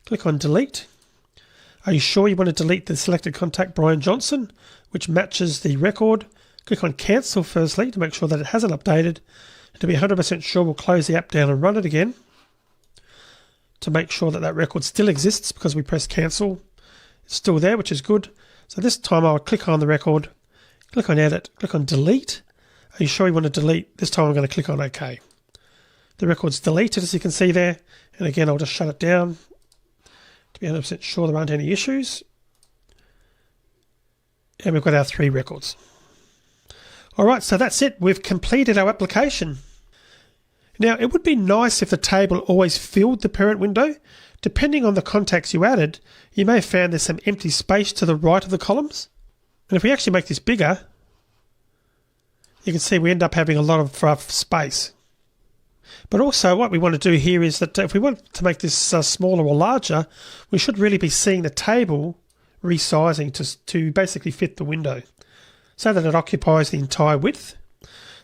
click on delete. Are you sure you want to delete the selected contact Brian Johnson, which matches the record? Click on cancel firstly to make sure that it hasn't updated. And to be 100% sure, we'll close the app down and run it again to make sure that that record still exists because we pressed cancel. It's still there, which is good. So this time I'll click on the record, click on edit, click on delete. Are you sure you want to delete? This time I'm going to click on OK. The record's deleted, as you can see there. And again, I'll just shut it down to be 100% sure there aren't any issues. And we've got our 3 records. All right, so that's it. We've completed our application. Now, it would be nice if the table always filled the parent window. Depending on the contacts you added, you may have found there's some empty space to the right of the columns. And if we actually make this bigger, you can see we end up having a lot of space. But also what we want to do here is that if we want to make this smaller or larger, we should really be seeing the table resizing to basically fit the window so that it occupies the entire width.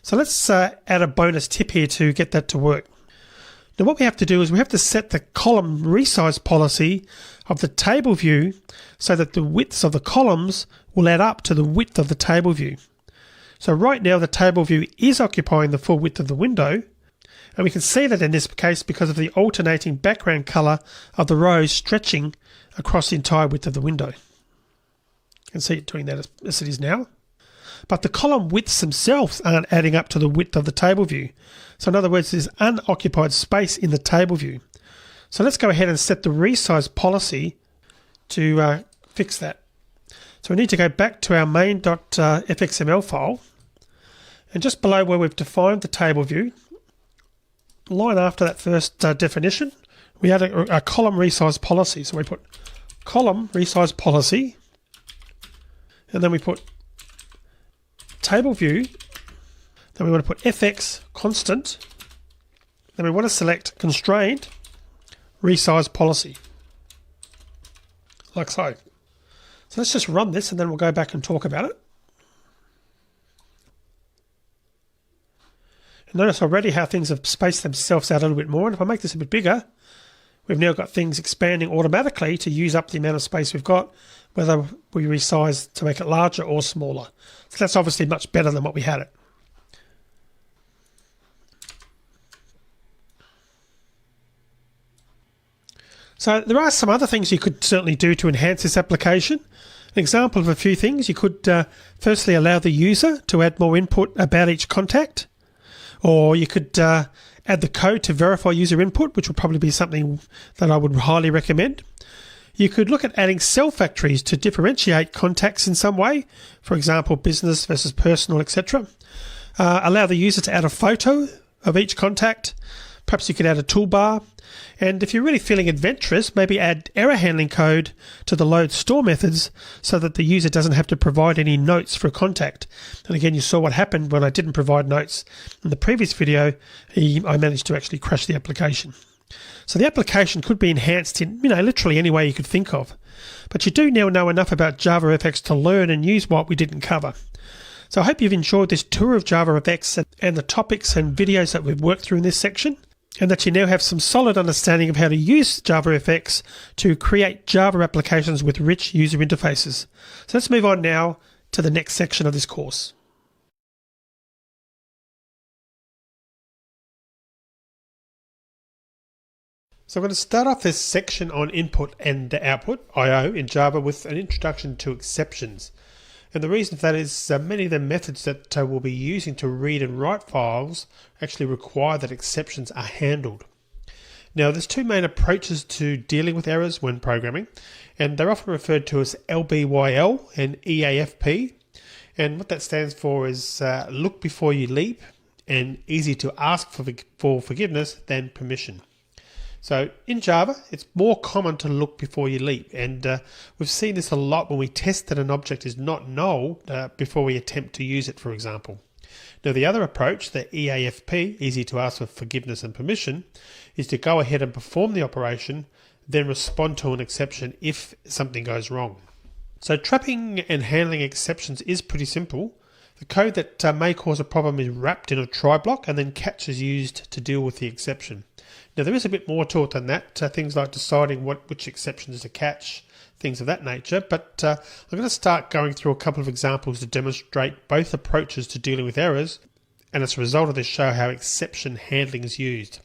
So let's add a bonus tip here to get that to work. Now what we have to do is we have to set the column resize policy of the table view so that the widths of the columns will add up to the width of the table view. So right now the table view is occupying the full width of the window, and we can see that in this case because of the alternating background color of the rows stretching across the entire width of the window. You can see it doing that as it is now. But the column widths themselves aren't adding up to the width of the table view. So in other words, there's unoccupied space in the table view. So let's go ahead and set the resize policy to fix that. So we need to go back to our main.fxml file, and just below where we've defined the table view, line after that first definition, we add a column resize policy. So we put column resize policy, and then we put table view, then we want to put fx constant, then we want to select constrained resize policy, like so. So let's just run this and then we'll go back and talk about it. And notice already how things have spaced themselves out a little bit more. And if I make this a bit bigger, we've now got things expanding automatically to use up the amount of space we've got, whether we resize to make it larger or smaller. So that's obviously much better than what we had it. So there are some other things you could certainly do to enhance this application. An example of a few things, you could firstly allow the user to add more input about each contact, or you could add the code to verify user input, which would probably be something that I would highly recommend. You could look at adding cell factories to differentiate contacts in some way, for example, business versus personal, etc. Allow the user to add a photo of each contact. Perhaps you could add a toolbar. And if you're really feeling adventurous, maybe add error handling code to the load store methods so that the user doesn't have to provide any notes for a contact. And again, you saw what happened when I didn't provide notes. In the previous video, I managed to actually crash the application. So the application could be enhanced in, literally any way you could think of. But you do now know enough about JavaFX to learn and use what we didn't cover. So I hope you've enjoyed this tour of JavaFX and the topics and videos that we've worked through in this section, and that you now have some solid understanding of how to use JavaFX to create Java applications with rich user interfaces. So let's move on now to the next section of this course. So I'm going to start off this section on input and output, I/O, in Java with an introduction to exceptions. And the reason for that is many of the methods that we'll be using to read and write files actually require that exceptions are handled. Now, there's two main approaches to dealing with errors when programming, and they're often referred to as LBYL and EAFP. And what that stands for is look before you leap and easy to ask for forgiveness than permission. So in Java, it's more common to look before you leap, and we've seen this a lot when we test that an object is not null before we attempt to use it, for example. Now the other approach, the EAFP, easy to ask for forgiveness and permission, is to go ahead and perform the operation, then respond to an exception if something goes wrong. So trapping and handling exceptions is pretty simple. The code that may cause a problem is wrapped in a try block, and then catch is used to deal with the exception. Now there is a bit more to it than that, things like deciding which exceptions to catch, things of that nature, but I'm going to start going through a couple of examples to demonstrate both approaches to dealing with errors, and as a result of this show how exception handling is used.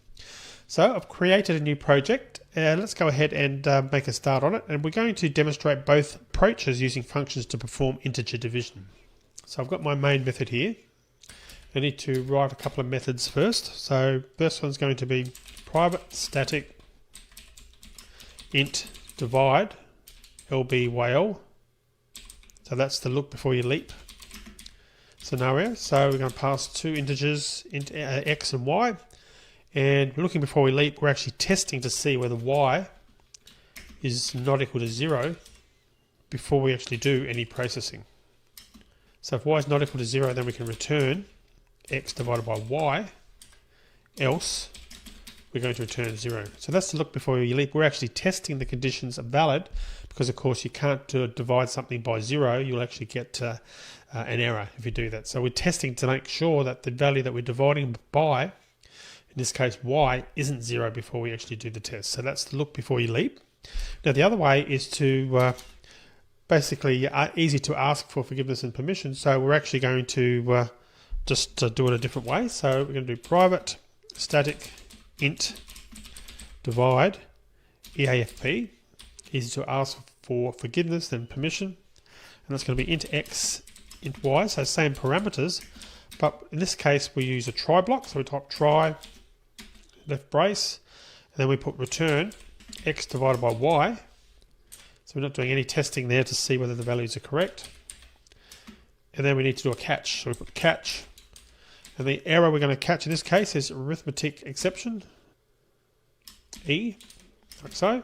So I've created a new project, let's go ahead and make a start on it, and we're going to demonstrate both approaches using functions to perform integer division. So I've got my main method here. I need to write a couple of methods first. So first one's going to be private static int divide LBYL. So that's the look before you leap scenario. So we're going to pass two integers into x and y, and looking before we leap, we're actually testing to see whether y is not equal to 0 before we actually do any processing. So if y is not equal to 0, then we can return x divided by y, else we're going to return 0. So that's the look before you leap. We're actually testing the conditions are valid, because of course you can't divide something by 0, you'll actually get an error if you do that. So we're testing to make sure that the value that we're dividing by, in this case y, isn't 0 before we actually do the test. So that's the look before you leap. Now the other way is to basically easy to ask for forgiveness and permission. So we're actually going to just do it a different way. So we're going to do private static int divide EAFP, easy to ask for forgiveness and permission, and that's going to be int x, int y, so same parameters, but in this case we use a try block. So we type try, left brace, and then we put return x divided by y. So we're not doing any testing there to see whether the values are correct. And then we need to do a catch. So we put catch, and the error we're going to catch in this case is arithmetic exception, E, like so. And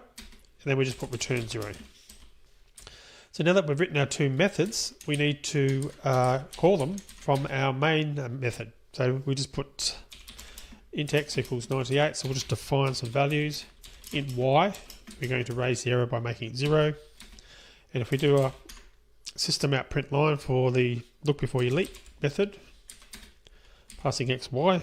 then we just put return 0. So now that we've written our two methods, we need to call them from our main method. So we just put int x equals 98, so we'll just define some values. Int y, we're going to raise the error by making it 0. And if we do a system out print line for the look before you leap method, passing x, y,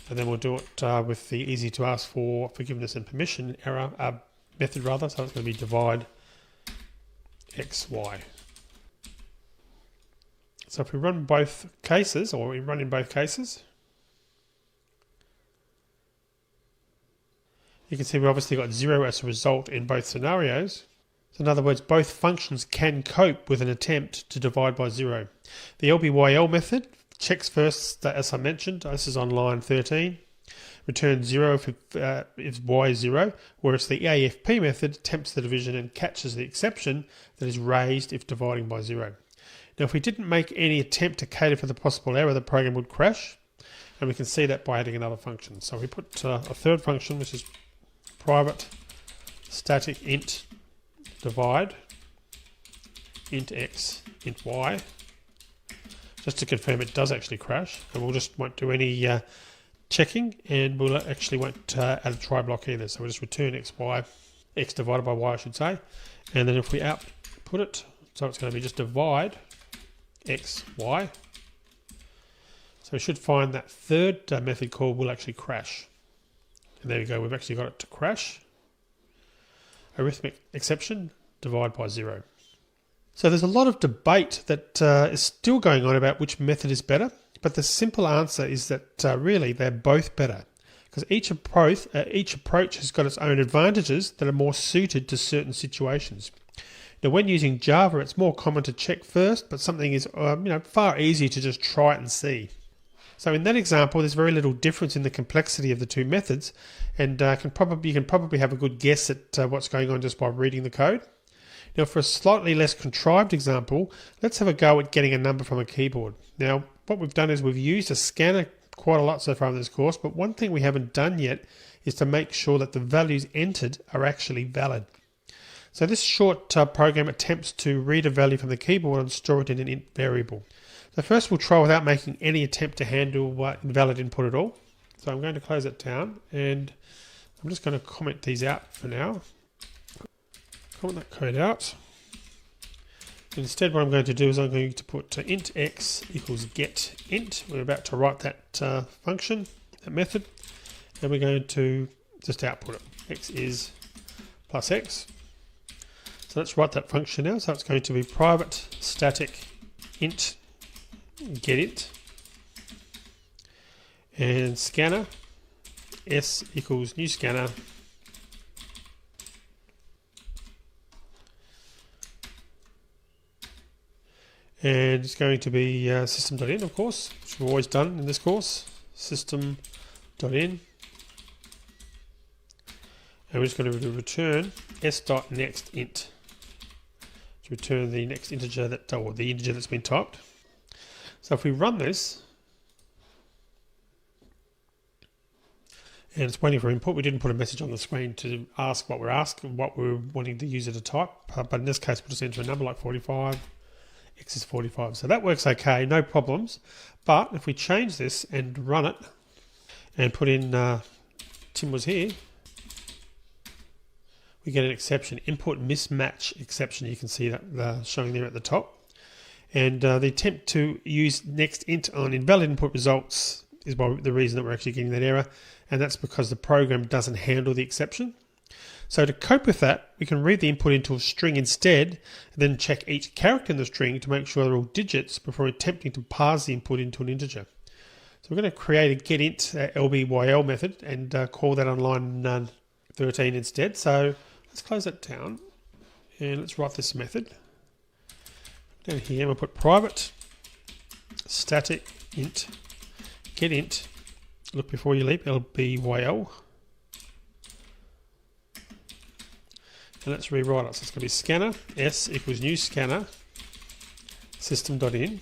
and then we'll do it with the easy to ask for forgiveness and permission error method rather. So it's going to be divide x, y. So if we run both cases, or we run in both cases, you can see we obviously got 0 as a result in both scenarios. So in other words, both functions can cope with an attempt to divide by 0. The LBYL method checks first that, as I mentioned, this is on line 13, returns 0 if y is 0, whereas the AFP method attempts the division and catches the exception that is raised if dividing by 0. Now, if we didn't make any attempt to cater for the possible error, the program would crash, and we can see that by adding another function. So we put a third function, which is private static int divide int x int y, just to confirm it does actually crash, and we'll just won't do any checking, and we'll actually won't add a try block either. So we'll just return x divided by y, I should say, and then if we output it, so it's going to be just divide x y. So we should find that third method call will actually crash, and there we go. We've actually got it to crash. Arithmetic exception, divide by 0. So there's a lot of debate that is still going on about which method is better, but the simple answer is that really they're both better, because each approach has got its own advantages that are more suited to certain situations. Now, when using Java, it's more common to check first, but something is far easier to just try it and see. So in that example, there's very little difference in the complexity of the two methods, and you can probably have a good guess at what's going on just by reading the code. Now, for a slightly less contrived example, let's have a go at getting a number from a keyboard. Now, what we've done is we've used a scanner quite a lot so far in this course, but one thing we haven't done yet is to make sure that the values entered are actually valid. So this short program attempts to read a value from the keyboard and store it in an int variable. So first we'll try without making any attempt to handle invalid input at all. So I'm going to close it down, and I'm just going to comment these out for now. Comment that code out. Instead, what I'm going to do is I'm going to put int x equals get int. We're about to write that function, that method, and we're going to just output it. X is plus x. So let's write that function now. So it's going to be private static int get int, and scanner s equals new scanner, and it's going to be system.in, of course, which we've always done in this course, system.in, and we're just going to return s.nextInt to return the next integer or the integer that's been typed. So if we run this, and it's waiting for input, we didn't put a message on the screen to ask what we're wanting the user to type, but in this case we'll just enter a number like 45, x is 45. So that works okay, no problems. But if we change this and run it, and put in Tim was here, we get an exception, input mismatch exception. You can see that showing there at the top. And the attempt to use next int on invalid input results is the reason that we're actually getting that error, and that's because the program doesn't handle the exception. So to cope with that, we can read the input into a string instead, and then check each character in the string to make sure they're all digits before attempting to parse the input into an integer. So we're going to create a getInt LBYL method and call that on line 13 instead. So let's close that down, and let's write this method. Down here we'll put private static int get int, look before you leap, LBYL, and let's rewrite it. So it's going to be scanner s equals new scanner system.in,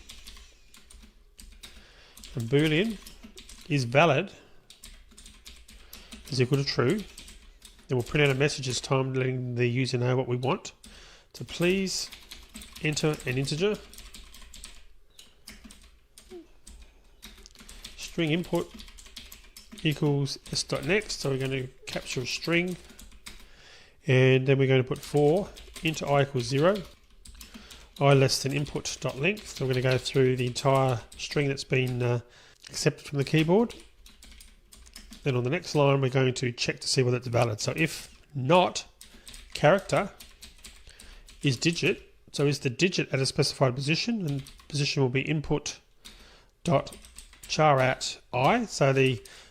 and boolean is valid is equal to true. Then we'll print out a message this time letting the user know what we want. So please enter an integer. String input equals s.next, so we're going to capture a string, and then we're going to put for int I equals 0, I less than input.length. So we're going to go through the entire string that's been accepted from the keyboard. Then on the next line we're going to check to see whether it's valid. So if not character is digit, so is the digit at a specified position, and position will be input dot char at I. So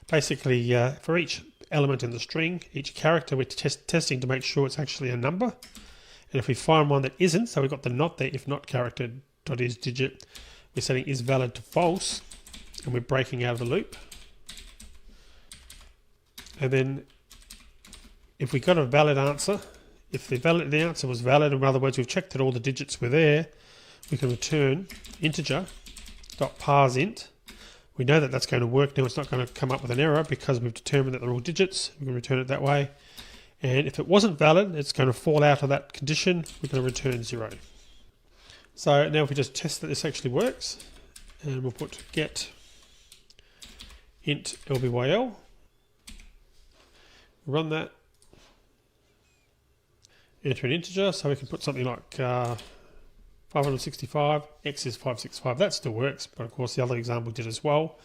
basically for each element in the string, each character we're testing to make sure it's actually a number, And if we find one that isn't, so we've got the not there, if not character dot is digit, we're setting is valid to false, and we're breaking out of the loop. And then if we got a valid answer, if the answer was valid, in other words, we've checked that all the digits were there, we can return integer dot parseInt. We know that that's going to work now. It's not going to come up with an error because we've determined that they're all digits. We can return it that way. And if it wasn't valid, it's going to fall out of that condition. We're going to return 0. So now if we just test that this actually works, and we'll put get int lbyl, run that, enter an integer, so we can put something like 565, x is 565. That still works, but of course the other example did as well.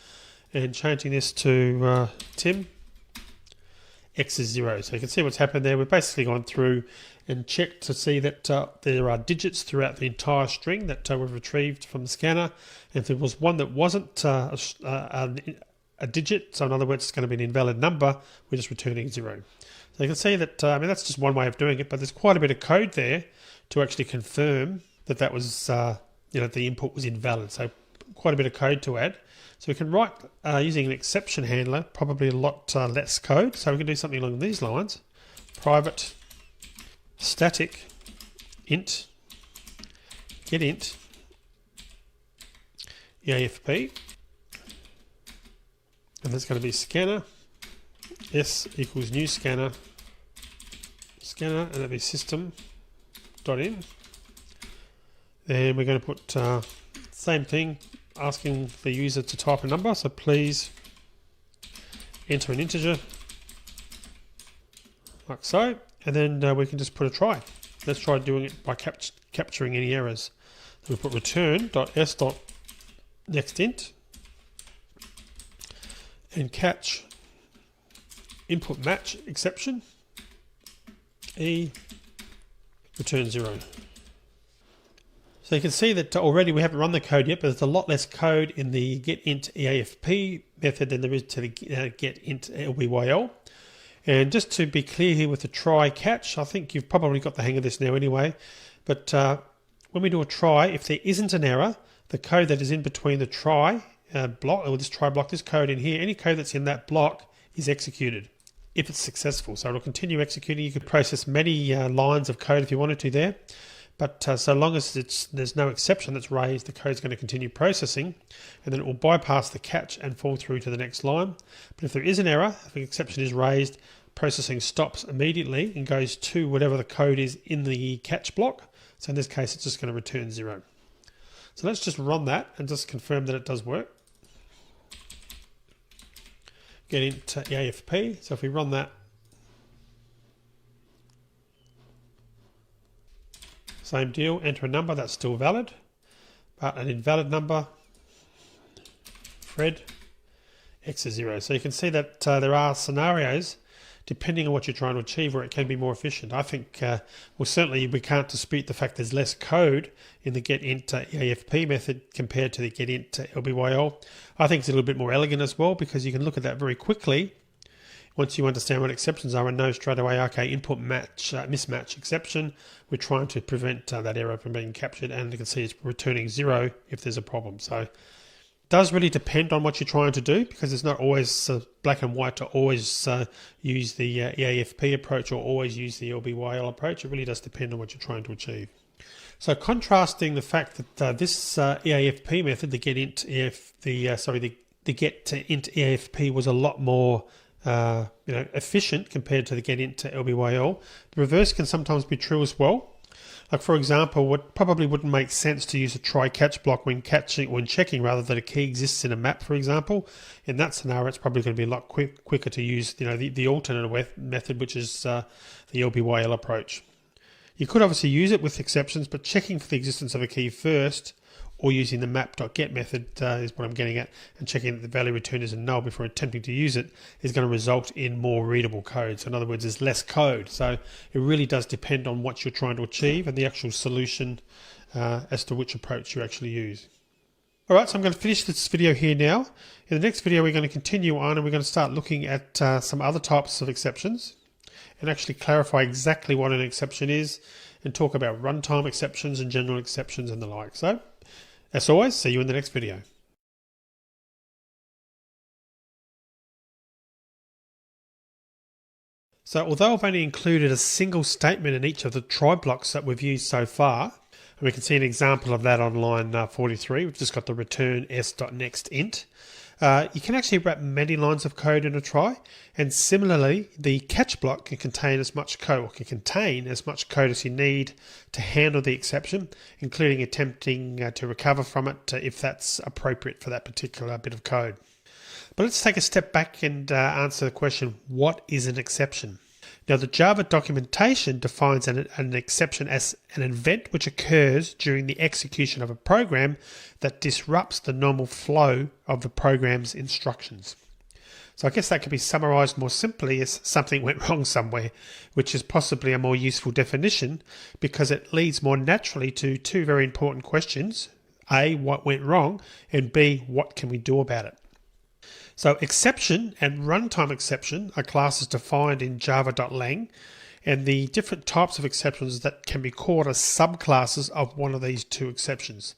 And changing this to Tim, x is 0. So you can see what's happened there. We've basically gone through and checked to see that there are digits throughout the entire string that we've retrieved from the scanner. And if there was one that wasn't a digit, so in other words it's going to be an invalid number, we're just returning 0. So you can see that, I mean, that's just one way of doing it, but there's quite a bit of code there to actually confirm that that was, the input was invalid. So quite a bit of code to add. So we can write using an exception handler, probably a lot less code. So we can do something along these lines. Private static int get int EAFP, and that's going to be scanner s equals new scanner, and that'll be system.in. Then we're going to put same thing, asking the user to type a number. So please enter an integer, like so, and then we can just put a try. Let's try doing it by capturing any errors. So we put return.s.nextInt and catch input match exception e return 0. So you can see that already we haven't run the code yet, but there's a lot less code in the getInt EAFP method than there is to the getInt lbyl. And just to be clear here with the try catch, I think you've probably got the hang of this now anyway, but when we do a try, if there isn't an error, the code that is in between the try block, or this try block, this code in here, any code that's in that block is executed if it's successful. So it'll continue executing. You could process many lines of code if you wanted to there. But so long as there's no exception that's raised, the code's going to continue processing, and then it will bypass the catch and fall through to the next line. But if there is an error, if an exception is raised, processing stops immediately and goes to whatever the code is in the catch block. So in this case, it's just going to return 0. So let's just run that and just confirm that it does work. Get into EAFP. So if we run that, same deal, enter a number, that's still valid, but an invalid number, Fred, x is 0. So you can see that there are scenarios, depending on what you're trying to achieve, where it can be more efficient. I think, well, certainly we can't dispute the fact there's less code in the getInt EAFP method compared to the getInt lbyl. I think it's a little bit more elegant as well, because you can look at that very quickly once you understand what exceptions are and know straight away, okay, input match, mismatch exception, we're trying to prevent that error from being captured, and you can see it's returning 0 if there's a problem. So it does really depend on what you're trying to do, because it's not always black and white to always use the EAFP approach or always use the lbyl approach. It really does depend on what you're trying to achieve. So contrasting the fact that this EAFP method, the getInt the getInt EAFP was a lot more efficient compared to the getInt lbyl. The reverse can sometimes be true as well. Like for example, what probably wouldn't make sense to use a try catch block when checking rather that a key exists in a map, for example. In that scenario, it's probably going to be a lot quicker to use the alternate method, which is the lbyl approach. You could obviously use it with exceptions, but checking for the existence of a key first, or using the map.get method is what I'm getting at, and checking that the value returned is a null before attempting to use it is going to result in more readable code. So in other words, there's less code. So it really does depend on what you're trying to achieve and the actual solution as to which approach you actually use. All right, so I'm going to finish this video here now. In the next video, we're going to continue on and we're going to start looking at some other types of exceptions and actually clarify exactly what an exception is and talk about runtime exceptions and general exceptions and the like. So, as always, see you in the next video. So although I've only included a single statement in each of the try blocks that we've used so far, and we can see an example of that on line 43, we've just got the return s.nextInt. You can actually wrap many lines of code in a try, and similarly, the catch block can contain as much code as you need to handle the exception, including attempting to recover from it if that's appropriate for that particular bit of code. But let's take a step back and answer the question, what is an exception? Now, the Java documentation defines an exception as an event which occurs during the execution of a program that disrupts the normal flow of the program's instructions. So I guess that could be summarized more simply as something went wrong somewhere, which is possibly a more useful definition because it leads more naturally to two very important questions. A, what went wrong? And B, what can we do about it? So exception and runtime exception are classes defined in java.lang, and the different types of exceptions that can be called as subclasses of one of these two exceptions.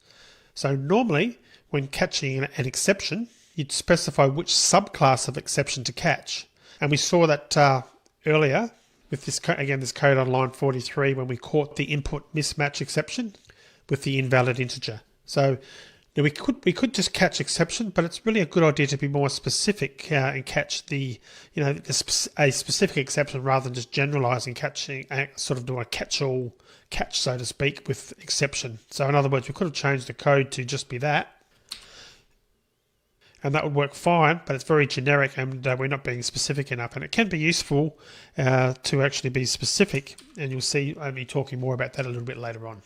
So normally, when catching an exception, you'd specify which subclass of exception to catch. And we saw that earlier with this code on line 43 when we caught the input mismatch exception with the invalid integer. So now we could just catch exception, but it's really a good idea to be more specific and catch a specific exception rather than just generalizing catching, sort of do a catch-all catch, so to speak, with exception. So in other words, we could have changed the code to just be that, and that would work fine, but it's very generic and we're not being specific enough. And it can be useful to actually be specific, and you'll see I'll be talking more about that a little bit later on.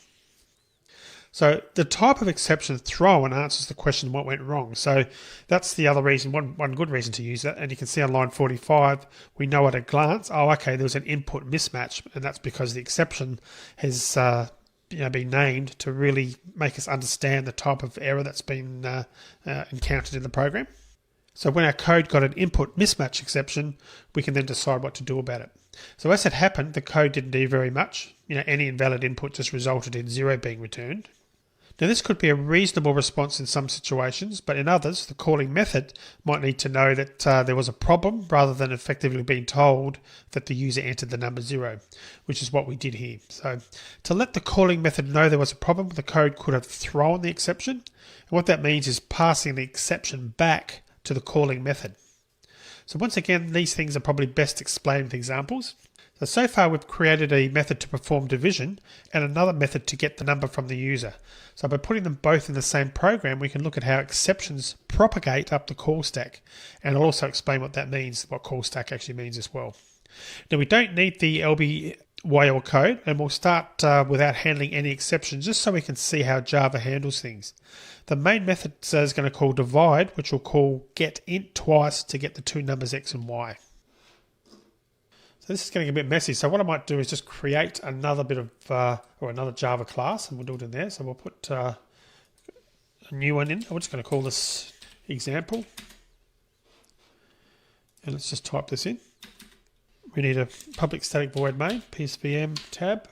So the type of exception thrown answers the question what went wrong. So that's the other reason, one good reason to use that. And you can see on line 45, we know at a glance, oh, okay, there was an input mismatch, and that's because the exception has been named to really make us understand the type of error that's been encountered in the program. So when our code got an input mismatch exception, we can then decide what to do about it. So as it happened, the code didn't do very much. Any invalid input just resulted in 0 being returned. Now this could be a reasonable response in some situations, but in others, the calling method might need to know that there was a problem rather than effectively being told that the user entered the number 0, which is what we did here. So to let the calling method know there was a problem, the code could have thrown the exception. And what that means is passing the exception back to the calling method. So once again, these things are probably best explained with examples. So far we've created a method to perform division and another method to get the number from the user. So by putting them both in the same program, we can look at how exceptions propagate up the call stack. And I'll also explain what that means, what call stack actually means as well. Now we don't need the LBYL code, and we'll start without handling any exceptions just so we can see how Java handles things. The main method is going to call divide, which will call getInt twice to get the two numbers x and y. So this is getting a bit messy. So what I might do is just create another bit of, or another Java class, and we'll do it in there. So we'll put a new one in. I'm just going to call this example. And let's just type this in. We need a public static void main, PSVM tab.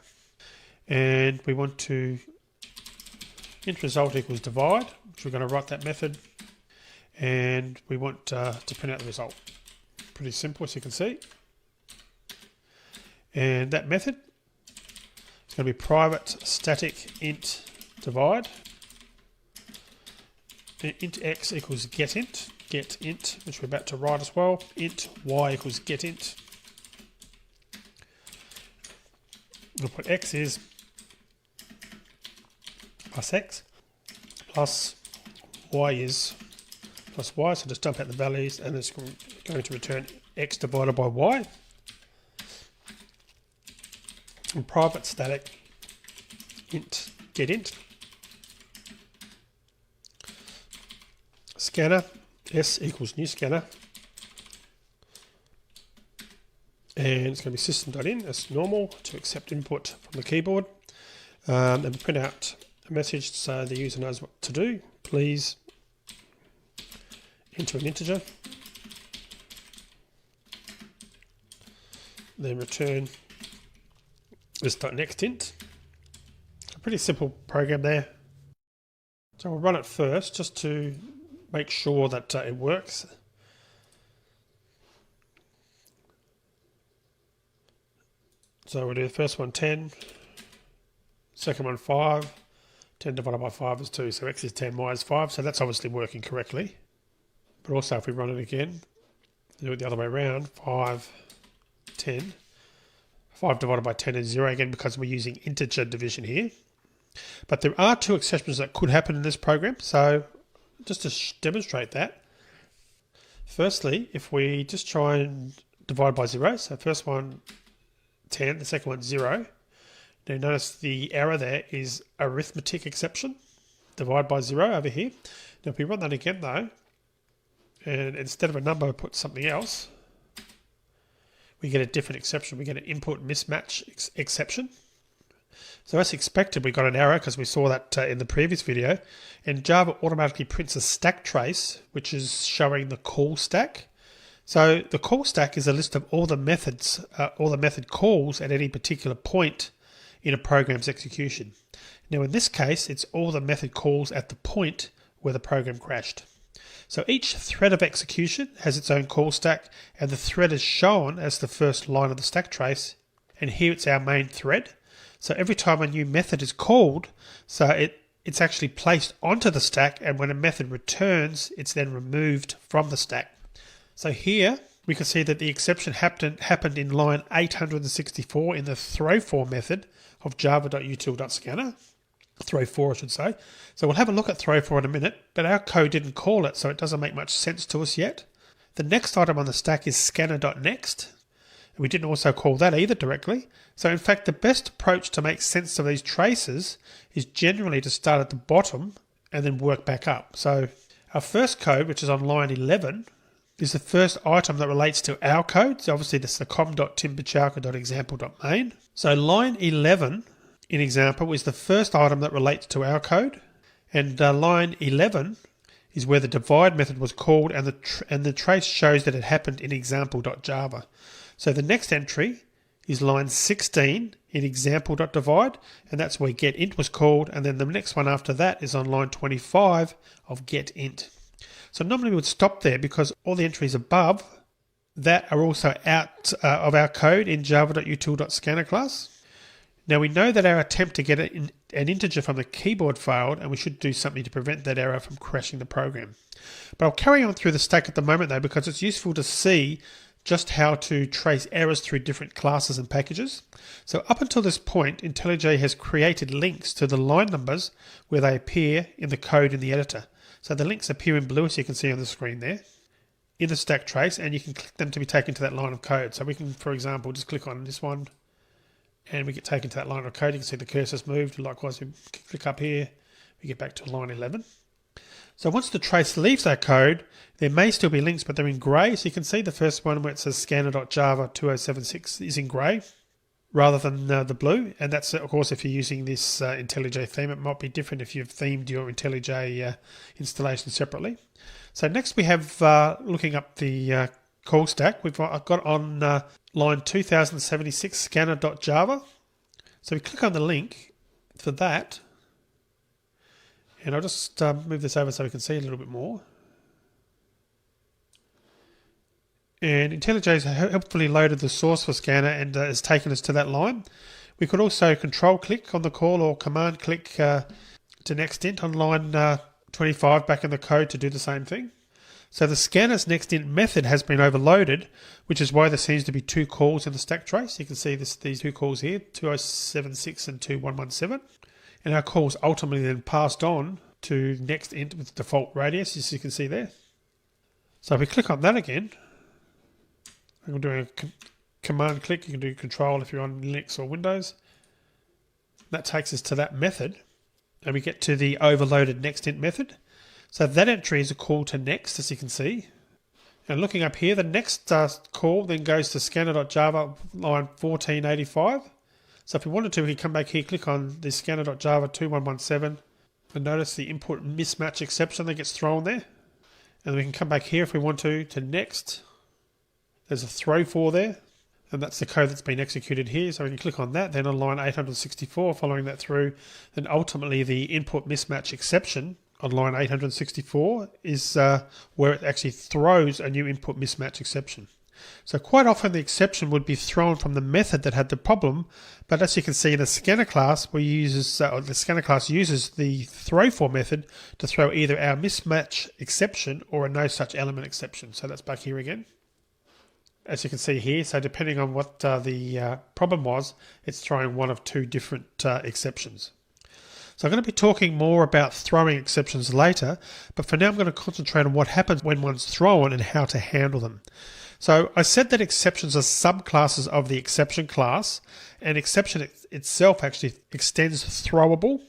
And we want to int result equals divide, which we're going to write that method. And we want to print out the result. Pretty simple, as you can see. And that method is going to be private static int divide. And int x equals getInt, which we're about to write as well. Int y equals getInt. We'll put x is plus x, plus y is plus y. So just dump out the values, and it's going to return x divided by y. And private static int getInt scanner s equals new scanner, and it's going to be system.in as normal to accept input from the keyboard, and we print out a message so the user knows what to do. Please enter an integer, then return this .nextInt, pretty simple program there. So we'll run it first just to make sure that it works. So we'll do the first one 10, second one 5, 10 divided by 5 is 2, so x is 10, y is 5, so that's obviously working correctly. But also if we run it again, do it the other way around, 5, 10, 5 divided by 10 is 0 again because we're using integer division here. But there are two exceptions that could happen in this program, so just to demonstrate that. Firstly, if we just try and divide by 0, so first one 10, the second one 0. Now notice the error there is arithmetic exception, divide by 0 over here. Now if we run that again though, and instead of a number put something else, we get a different exception. We get an input mismatch exception. So as expected, we got an error because we saw that in the previous video. And Java automatically prints a stack trace, which is showing the call stack. So the call stack is a list of all the methods, all the method calls at any particular point in a program's execution. Now in this case, it's all the method calls at the point where the program crashed. So each thread of execution has its own call stack, and the thread is shown as the first line of the stack trace. And here it's our main thread. So every time a new method is called, so it's actually placed onto the stack, and when a method returns, it's then removed from the stack. So here we can see that the exception happened in line 864 in the throw4 method of java.util.scanner. Throw4 I should say. So we'll have a look at throw4 in a minute, but our code didn't call it, so it doesn't make much sense to us yet. The next item on the stack is scanner.next. We didn't also call that either directly. So in fact, the best approach to make sense of these traces is generally to start at the bottom and then work back up. So our first code, which is on line 11, is the first item that relates to our code. So obviously this is the com.timbachauca.example.main. So line 11 in example is the first item that relates to our code. And line 11 is where the divide method was called, and the trace shows that it happened in example.java. So the next entry is line 16 in example.divide, and that's where getInt was called, and then the next one after that is on line 25 of getInt. So normally we would stop there because all the entries above that are also out of our code in java.util.scanner class. Now we know that our attempt to get an integer from the keyboard failed, and we should do something to prevent that error from crashing the program. But I'll carry on through the stack at the moment though, because it's useful to see just how to trace errors through different classes and packages. So up until this point, IntelliJ has created links to the line numbers where they appear in the code in the editor. So the links appear in blue, as you can see on the screen there, in the stack trace, and you can click them to be taken to that line of code. So we can, for example, just click on this one, and we get taken to that line of code. You can see the cursor's moved. Likewise, we click up here, we get back to line 11. So once the trace leaves that code, there may still be links, but they're in grey. So you can see the first one where it says scanner.java 2076 is in grey rather than the blue. And that's, of course, if you're using this IntelliJ theme. It might be different if you've themed your IntelliJ installation separately. So next we have looking up the call stack. I've got on line 2076 scanner.java. So we click on the link for that. And I'll just move this over so we can see a little bit more. And IntelliJ has helpfully loaded the source for scanner and has taken us to that line. We could also control click on the call or command click to nextInt on line 25 back in the code to do the same thing. So the scanner's nextInt method has been overloaded, which is why there seems to be two calls in the stack trace. You can see these two calls here, 2076 and 2117. And our call is ultimately then passed on to nextInt with default radius, as you can see there. So if we click on that again, I'm doing a command click. You can do control if you're on Linux or Windows. That takes us to that method, and we get to the overloaded nextInt method. So that entry is a call to next, as you can see. And looking up here, the next call then goes to scanner.java line 1485. So if we wanted to, we can come back here, click on the scanner.java 2117, and notice the input mismatch exception that gets thrown there. And we can come back here if we want to next. There's a throw4 there. And that's the code that's been executed here. So we can click on that, then on line 864, following that through, then ultimately the input mismatch exception on line 864 is where it actually throws a new input mismatch exception. So quite often the exception would be thrown from the method that had the problem, but as you can see in the scanner class, the scanner class uses the throw for method to throw either our mismatch exception or a no such element exception. So that's back here again. As you can see here, so depending on what the problem was, it's throwing one of two different exceptions. So I'm going to be talking more about throwing exceptions later, but for now I'm going to concentrate on what happens when one's thrown and how to handle them. So I said that exceptions are subclasses of the exception class, and exception itself actually extends throwable.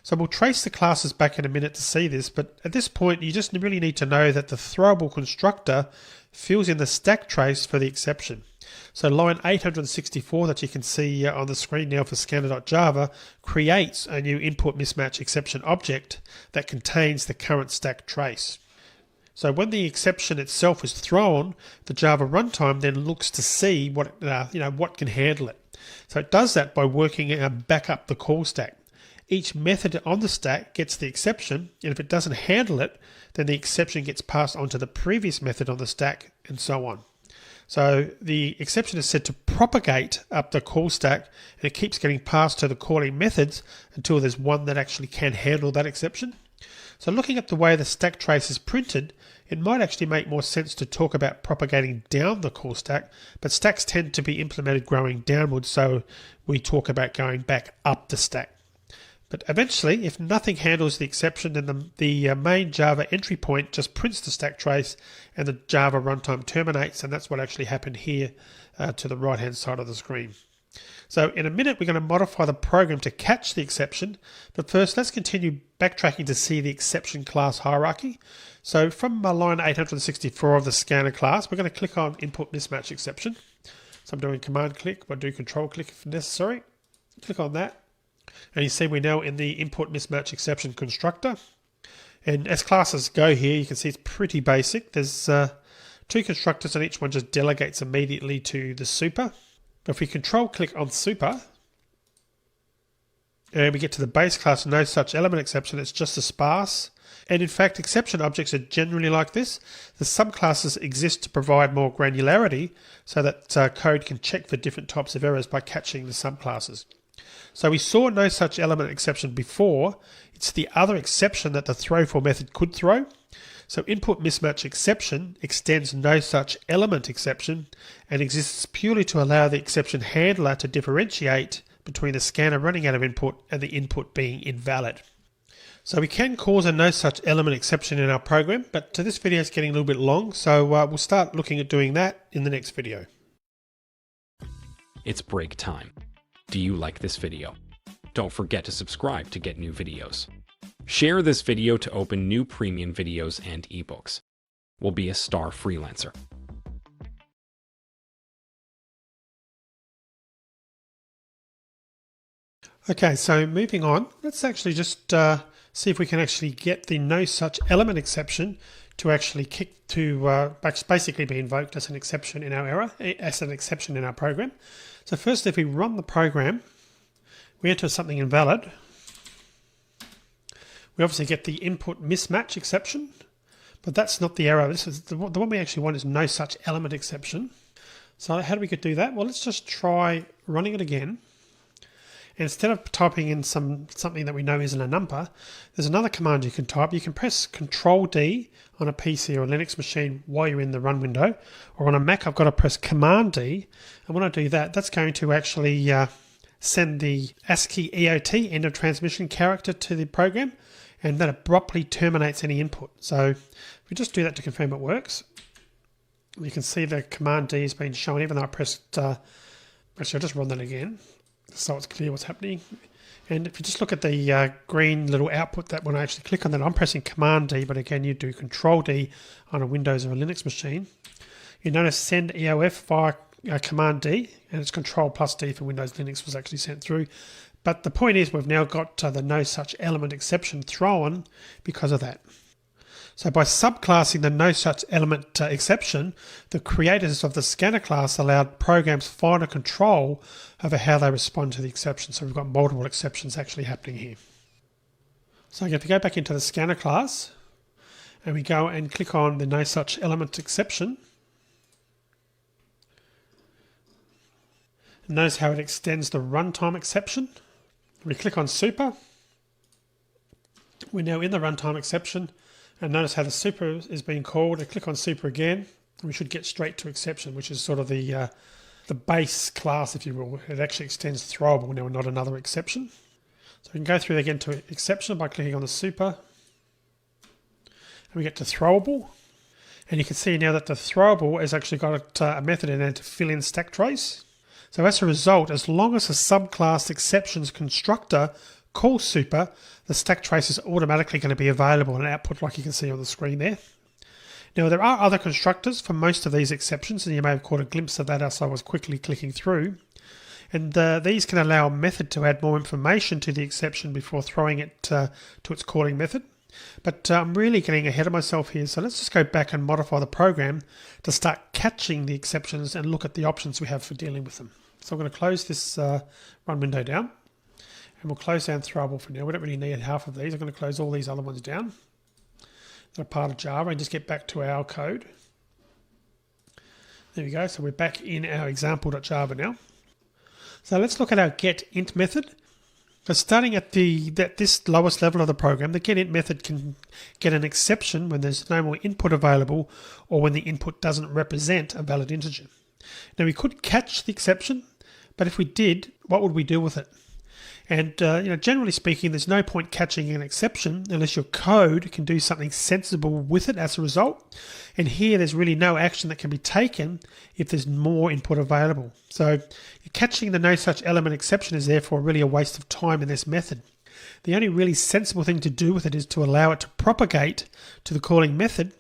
So we'll trace the classes back in a minute to see this, but at this point you just really need to know that the throwable constructor fills in the stack trace for the exception. So line 864 that you can see on the screen now for scanner.java creates a new input mismatch exception object that contains the current stack trace. So when the exception itself is thrown, the Java runtime then looks to see what can handle it. So it does that by working back up the call stack. Each method on the stack gets the exception, and if it doesn't handle it, then the exception gets passed on to the previous method on the stack, and so on. So the exception is said to propagate up the call stack, and it keeps getting passed to the calling methods until there's one that actually can handle that exception. So looking at the way the stack trace is printed, it might actually make more sense to talk about propagating down the call stack, but stacks tend to be implemented growing downwards, so we talk about going back up the stack. But eventually, if nothing handles the exception, then the main Java entry point just prints the stack trace and the Java runtime terminates, and that's what actually happened here to the right-hand side of the screen. So in a minute, we're going to modify the program to catch the exception, but first let's continue backtracking to see the exception class hierarchy. So from line 864 of the scanner class, we're going to click on input mismatch exception. So I'm doing command click, but do control click if necessary. Click on that. And you see we're now in the input mismatch exception constructor. And as classes go here, you can see it's pretty basic. There's two constructors and each one just delegates immediately to the super. But if we control click on super, and we get to the base class, no such element exception, it's just a sparse. And in fact, exception objects are generally like this. The subclasses exist to provide more granularity so that code can check for different types of errors by catching the subclasses. So we saw no such element exception before. It's the other exception that the throw for method could throw. So input mismatch exception extends no such element exception and exists purely to allow the exception handler to differentiate between the scanner running out of input and the input being invalid. So we can cause a no such element exception in our program, but this video is getting a little bit long, so we'll start looking at doing that in the next video. It's break time. Do you like this video? Don't forget to subscribe to get new videos. Share this video to open new premium videos and ebooks. We'll be a star freelancer. Okay, so moving on, let's actually just see if we can actually get the no such element exception to actually basically be invoked as an exception in our error, as an exception in our program. So first, if we run the program, we enter something invalid. We obviously get the input mismatch exception, but that's not the error. This is the one we actually want is no such element exception. So how do we do that? Well, let's just try running it again. And instead of typing in something that we know isn't a number, there's another command you can type. You can press Control-D on a PC or a Linux machine while you're in the run window, or on a Mac I've got to press Command-D, and when I do that, that's going to actually send the ASCII EOT, end of transmission character, to the program, and that abruptly terminates any input. So if we just do that to confirm it works, you can see the Command-D has been shown even though I pressed, actually I'll just run that again so it's clear what's happening. And if you just look at the green little output, that when I actually click on that, I'm pressing Command-D, but again, you do Control-D on a Windows or a Linux machine. You notice send EOF via Command-D, and it's Control+D for Windows Linux was actually sent through. But the point is we've now got the no such element exception thrown because of that. So by subclassing the no such element exception, the creators of the scanner class allowed programs finer control over how they respond to the exception. So we've got multiple exceptions actually happening here. So if we go back into the scanner class and we go and click on the no such element exception, notice how it extends the runtime exception. We click on super. We're now in the runtime exception, and notice how the super is being called. I click on super again, and we should get straight to exception, which is sort of the base class, if you will. It actually extends throwable now, not another exception. So we can go through again to exception by clicking on the super, and we get to throwable. And you can see now that the throwable has actually got a method in there to fill in stack trace. So as a result, as long as the subclass exceptions constructor calls super, the stack trace is automatically going to be available in output, like you can see on the screen there. Now there are other constructors for most of these exceptions, and you may have caught a glimpse of that as I was quickly clicking through. And these can allow a method to add more information to the exception before throwing it to its calling method. But I'm really getting ahead of myself here, so let's just go back and modify the program to start catching the exceptions and look at the options we have for dealing with them. So I'm going to close this run window down, and we'll close down throwable for now. We don't really need half of these. I'm going to close all these other ones down that are part of Java and just get back to our code. There we go. So we're back in our example.java now. So let's look at our getInt method. So starting at this lowest level of the program, the getInt method can get an exception when there's no more input available or when the input doesn't represent a valid integer. Now we could catch the exception, but if we did, what would we do with it? And generally speaking, there's no point catching an exception unless your code can do something sensible with it as a result. And here there's really no action that can be taken if there's more input available. So catching the no such element exception is therefore really a waste of time in this method. The only really sensible thing to do with it is to allow it to propagate to the calling method,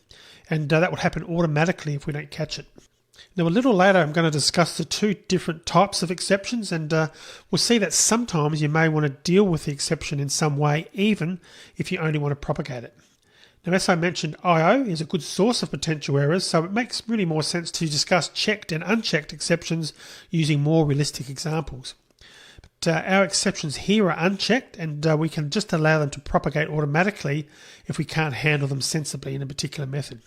and that would happen automatically if we don't catch it. Now a little later I'm going to discuss the two different types of exceptions, and we'll see that sometimes you may want to deal with the exception in some way even if you only want to propagate it. Now as I mentioned, I/O is a good source of potential errors, so it makes really more sense to discuss checked and unchecked exceptions using more realistic examples. But our exceptions here are unchecked, and we can just allow them to propagate automatically if we can't handle them sensibly in a particular method.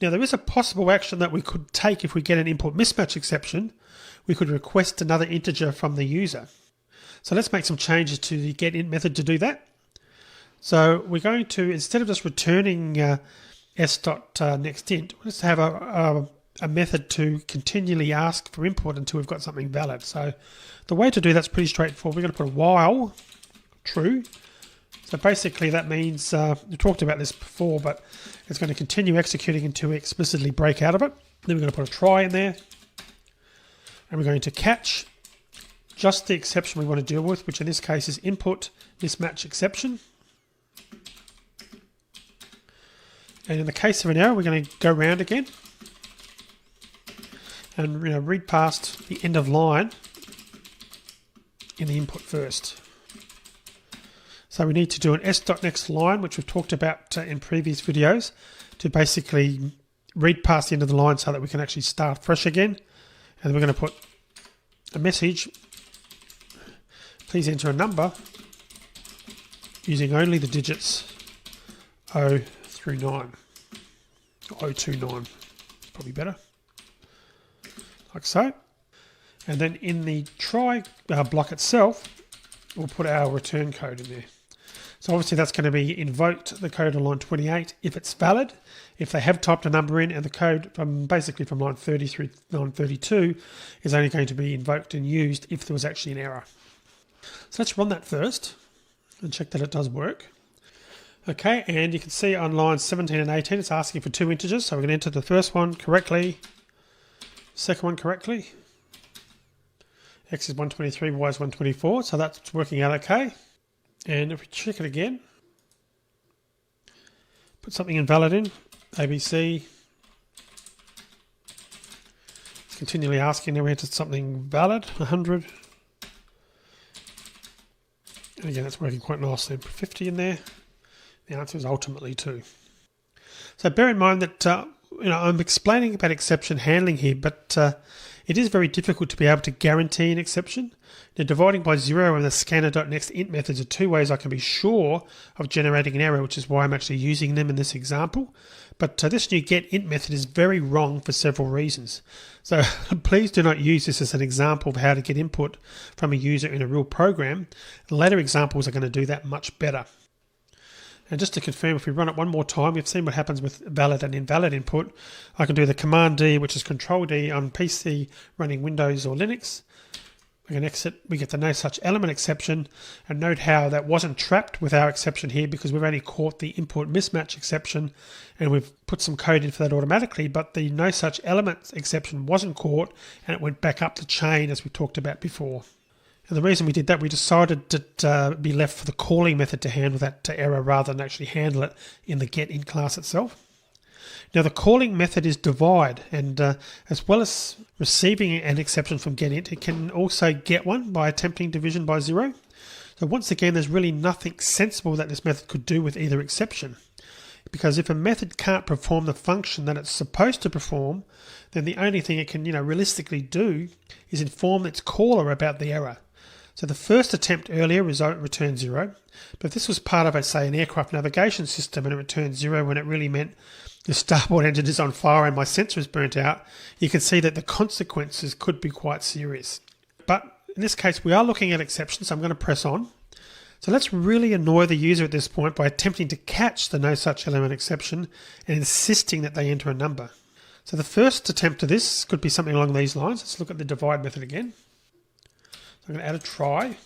Now there is a possible action that we could take if we get an input mismatch exception. We could request another integer from the user. So let's make some changes to the getInt method to do that. So we're going to, instead of just returning s.nextInt, let's have a method to continually ask for input until we've got something valid. So the way to do that's pretty straightforward. We're going to put a while true. So basically that means, we talked about this before, but it's going to continue executing until we explicitly break out of it. Then we're going to put a try in there, and we're going to catch just the exception we want to deal with, which in this case is input mismatch exception. And in the case of an error, we're going to go around again and read past the end of line in the input first. So we need to do an s.nextLine, which we've talked about in previous videos, to basically read past the end of the line so that we can actually start fresh again. And then we're going to put a message, please enter a number using only the digits 0 through 9, or 029, probably better, like so. And then in the try block itself, we'll put our return code in there. So obviously that's going to be invoked, the code on line 28, if it's valid. If they have typed a number in, and the code from line 30 through line 32 is only going to be invoked and used if there was actually an error. So let's run that first and check that it does work. Okay, and you can see on lines 17 and 18 it's asking for two integers, so we're going to enter the first one correctly, second one correctly. X is 123, Y is 124, so that's working out okay. And if we check it again, put something invalid in, ABC. It's continually asking, now we entered something valid, 100. And again, that's working quite nicely. Put 50 in there. The answer is ultimately 2. So bear in mind that I'm explaining about exception handling here, but it is very difficult to be able to guarantee an exception. Now, dividing by 0 and the scanner.nextInt methods are two ways I can be sure of generating an error, which is why I'm actually using them in this example. But this new getInt method is very wrong for several reasons. So please do not use this as an example of how to get input from a user in a real program. Later examples are going to do that much better. And just to confirm, if we run it one more time, we've seen what happens with valid and invalid input. I can do the Command D, which is Control D on PC running Windows or Linux. We can exit, we get the no such element exception, and note how that wasn't trapped with our exception here because we've only caught the input mismatch exception and we've put some code in for that automatically, but the no such element exception wasn't caught and it went back up the chain as we talked about before. And the reason we did that, we decided to be left for the calling method to handle that error rather than actually handle it in the getInt class itself. Now the calling method is divide, and as well as receiving an exception from getInt, it can also get one by attempting division by 0. So once again, there's really nothing sensible that this method could do with either exception. Because if a method can't perform the function that it's supposed to perform, then the only thing it can realistically do is inform its caller about the error. So the first attempt earlier returned 0, but if this was part of, say, an aircraft navigation system and it returned 0 when it really meant the starboard engine is on fire and my sensor is burnt out, you can see that the consequences could be quite serious. But in this case, we are looking at exceptions, so I'm going to press on. So let's really annoy the user at this point by attempting to catch the no such element exception and insisting that they enter a number. So the first attempt to this could be something along these lines. Let's look at the divide method again. I'm going to add a try,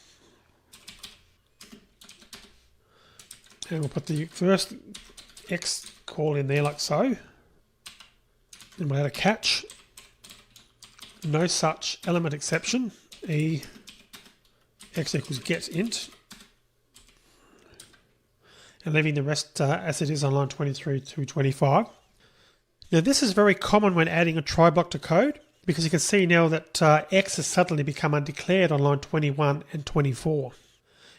and we'll put the first X call in there like so, and we'll add a catch, no such element exception, E X equals getInt, and leaving the rest as it is on line 23 to 25. Now this is very common when adding a try block to code, because you can see now that X has suddenly become undeclared on line 21 and 24.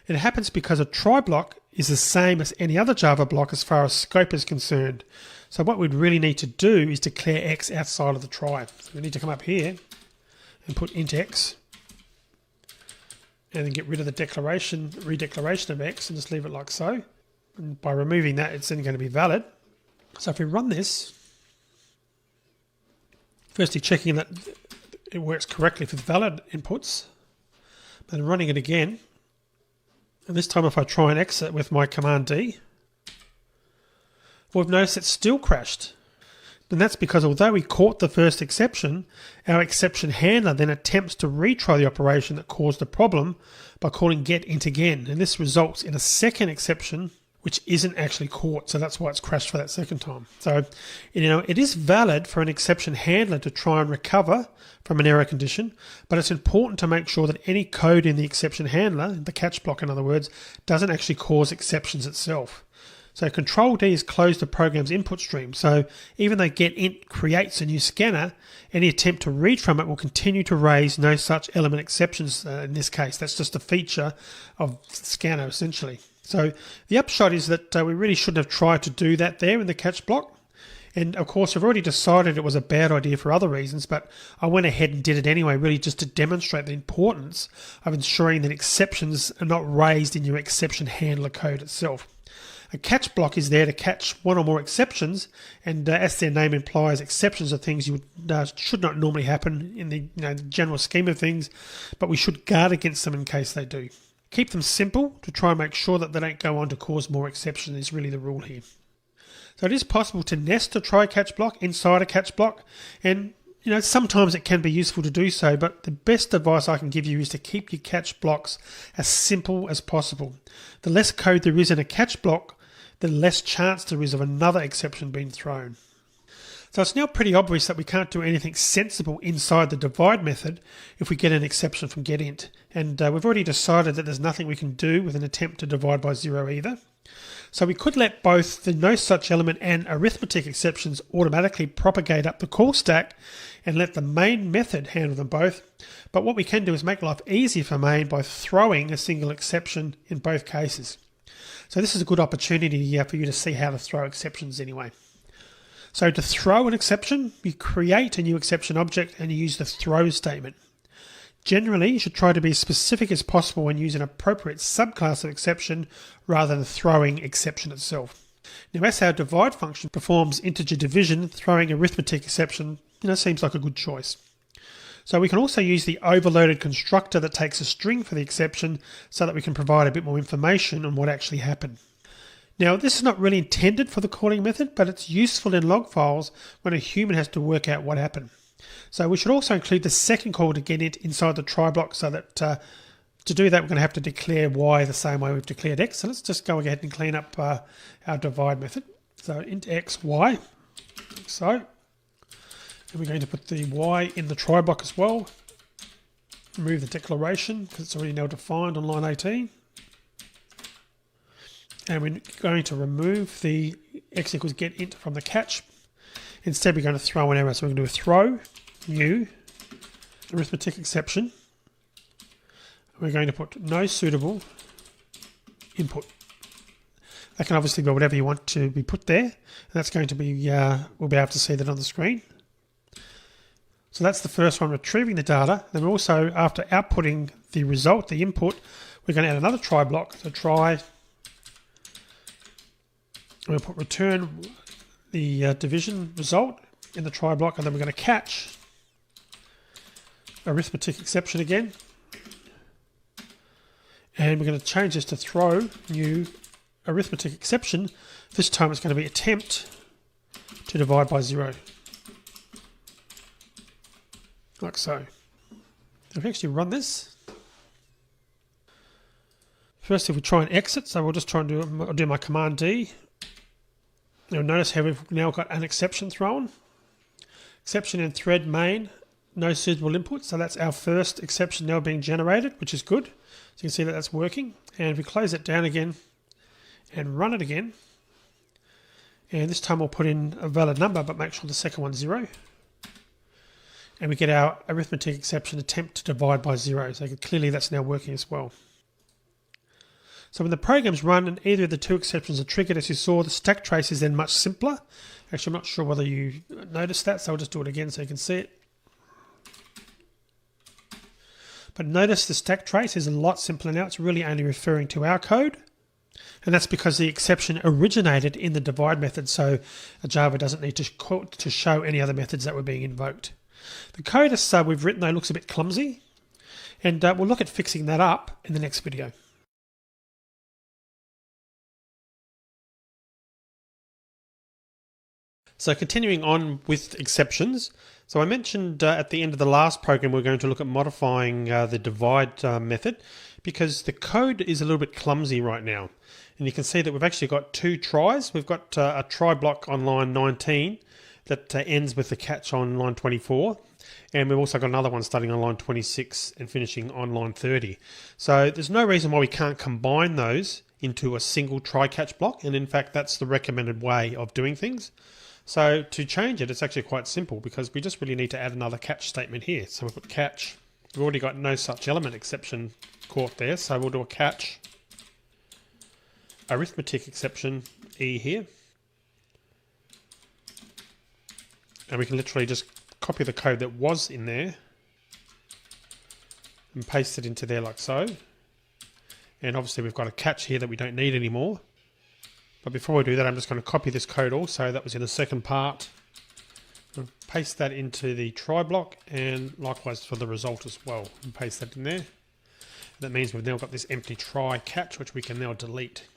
It happens because a try block is the same as any other Java block as far as scope is concerned. So what we'd really need to do is declare X outside of the try. So we need to come up here and put int X, and then get rid of the redeclaration of X and just leave it like so. And by removing that, it's then going to be valid. So if we run this, firstly checking that it works correctly for the valid inputs, then running it again, and this time if I try and exit with my Command D, we've noticed it's still crashed. And that's because although we caught the first exception, our exception handler then attempts to retry the operation that caused the problem by calling getInt again, and this results in a second exception which isn't actually caught, so that's why it's crashed for that second time. So, it is valid for an exception handler to try and recover from an error condition, but it's important to make sure that any code in the exception handler, the catch block in other words, doesn't actually cause exceptions itself. So Control D is close the program's input stream, so even though getInt creates a new scanner, any attempt to read from it will continue to raise no such element exceptions in this case. That's just a feature of the scanner essentially. So the upshot is that we really shouldn't have tried to do that there in the catch block. And of course, we've already decided it was a bad idea for other reasons, but I went ahead and did it anyway, really just to demonstrate the importance of ensuring that exceptions are not raised in your exception handler code itself. A catch block is there to catch one or more exceptions, and as their name implies, exceptions are things you should not normally happen in the general scheme of things, but we should guard against them in case they do. Keep them simple to try and make sure that they don't go on to cause more exceptions is really the rule here. So it is possible to nest a try catch block inside a catch block, and sometimes it can be useful to do so, but the best advice I can give you is to keep your catch blocks as simple as possible. The less code there is in a catch block, the less chance there is of another exception being thrown. So it's now pretty obvious that we can't do anything sensible inside the divide method if we get an exception from getInt. And we've already decided that there's nothing we can do with an attempt to divide by 0 either. So we could let both the no such element and arithmetic exceptions automatically propagate up the call stack and let the main method handle them both. But what we can do is make life easier for main by throwing a single exception in both cases. So this is a good opportunity for you to see how to throw exceptions anyway. So to throw an exception, you create a new exception object and you use the throw statement. Generally, you should try to be as specific as possible when using an appropriate subclass of exception rather than throwing exception itself. Now, as our divide function performs integer division, throwing arithmetic exception seems like a good choice. So we can also use the overloaded constructor that takes a string for the exception so that we can provide a bit more information on what actually happened. Now, this is not really intended for the calling method, but it's useful in log files when a human has to work out what happened. So we should also include the second call to get it inside the try block so that to do that we're going to have to declare y the same way we've declared x. So let's just go ahead and clean up our divide method. So int x, y, so. And we're going to put the y in the try block as well. Remove the declaration because it's already now defined on line 18. And we're going to remove the x equals get int from the catch. Instead, we're going to throw an error. So we're going to do a throw new arithmetic exception. We're going to put no suitable input. That can obviously be whatever you want to be put there. And that's going to be, we'll be able to see that on the screen. So that's the first one, retrieving the data. Then we're also, after outputting the result, the input, we're going to add another try block to try. We'll put return the division result in the try block, and then we're going to catch arithmetic exception again. And we're going to change this to throw new arithmetic exception. This time it's going to be attempt to divide by 0. Like so. If we actually run this, first if we try and exit, so we'll just try and do my command D. You'll notice how we've now got an exception thrown. Exception in thread main, no suitable input. So that's our first exception now being generated, which is good. So you can see that that's working. And if we close it down again and run it again, and this time we'll put in a valid number, but make sure the second one's 0. And we get our arithmetic exception attempt to divide by 0. So clearly that's now working as well. So when the program's run and either of the two exceptions are triggered, as you saw, the stack trace is then much simpler. Actually, I'm not sure whether you noticed that, so I'll just do it again so you can see it. But notice the stack trace is a lot simpler now. It's really only referring to our code. And that's because the exception originated in the divide method, so Java doesn't need to show any other methods that were being invoked. The code as we've written, though, looks a bit clumsy. And we'll look at fixing that up in the next video. So continuing on with exceptions, so I mentioned at the end of the last program we're going to look at modifying the divide method because the code is a little bit clumsy right now. And you can see that we've actually got two tries. We've got a try block on line 19 that ends with the catch on line 24. And we've also got another one starting on line 26 and finishing on line 30. So there's no reason why we can't combine those into a single try-catch block. And in fact, that's the recommended way of doing things. So to change it, it's actually quite simple because we just really need to add another catch statement here. So we'll put catch. We've already got no such element exception caught there. So we'll do a catch arithmetic exception E here. And we can literally just copy the code that was in there and paste it into there like so. And obviously we've got a catch here that we don't need anymore. But before we do that, I'm just going to copy this code also that was in the second part. I'll paste that into the try block and likewise for the result as well. And paste that in there. That means we've now got this empty try catch, which we can now delete.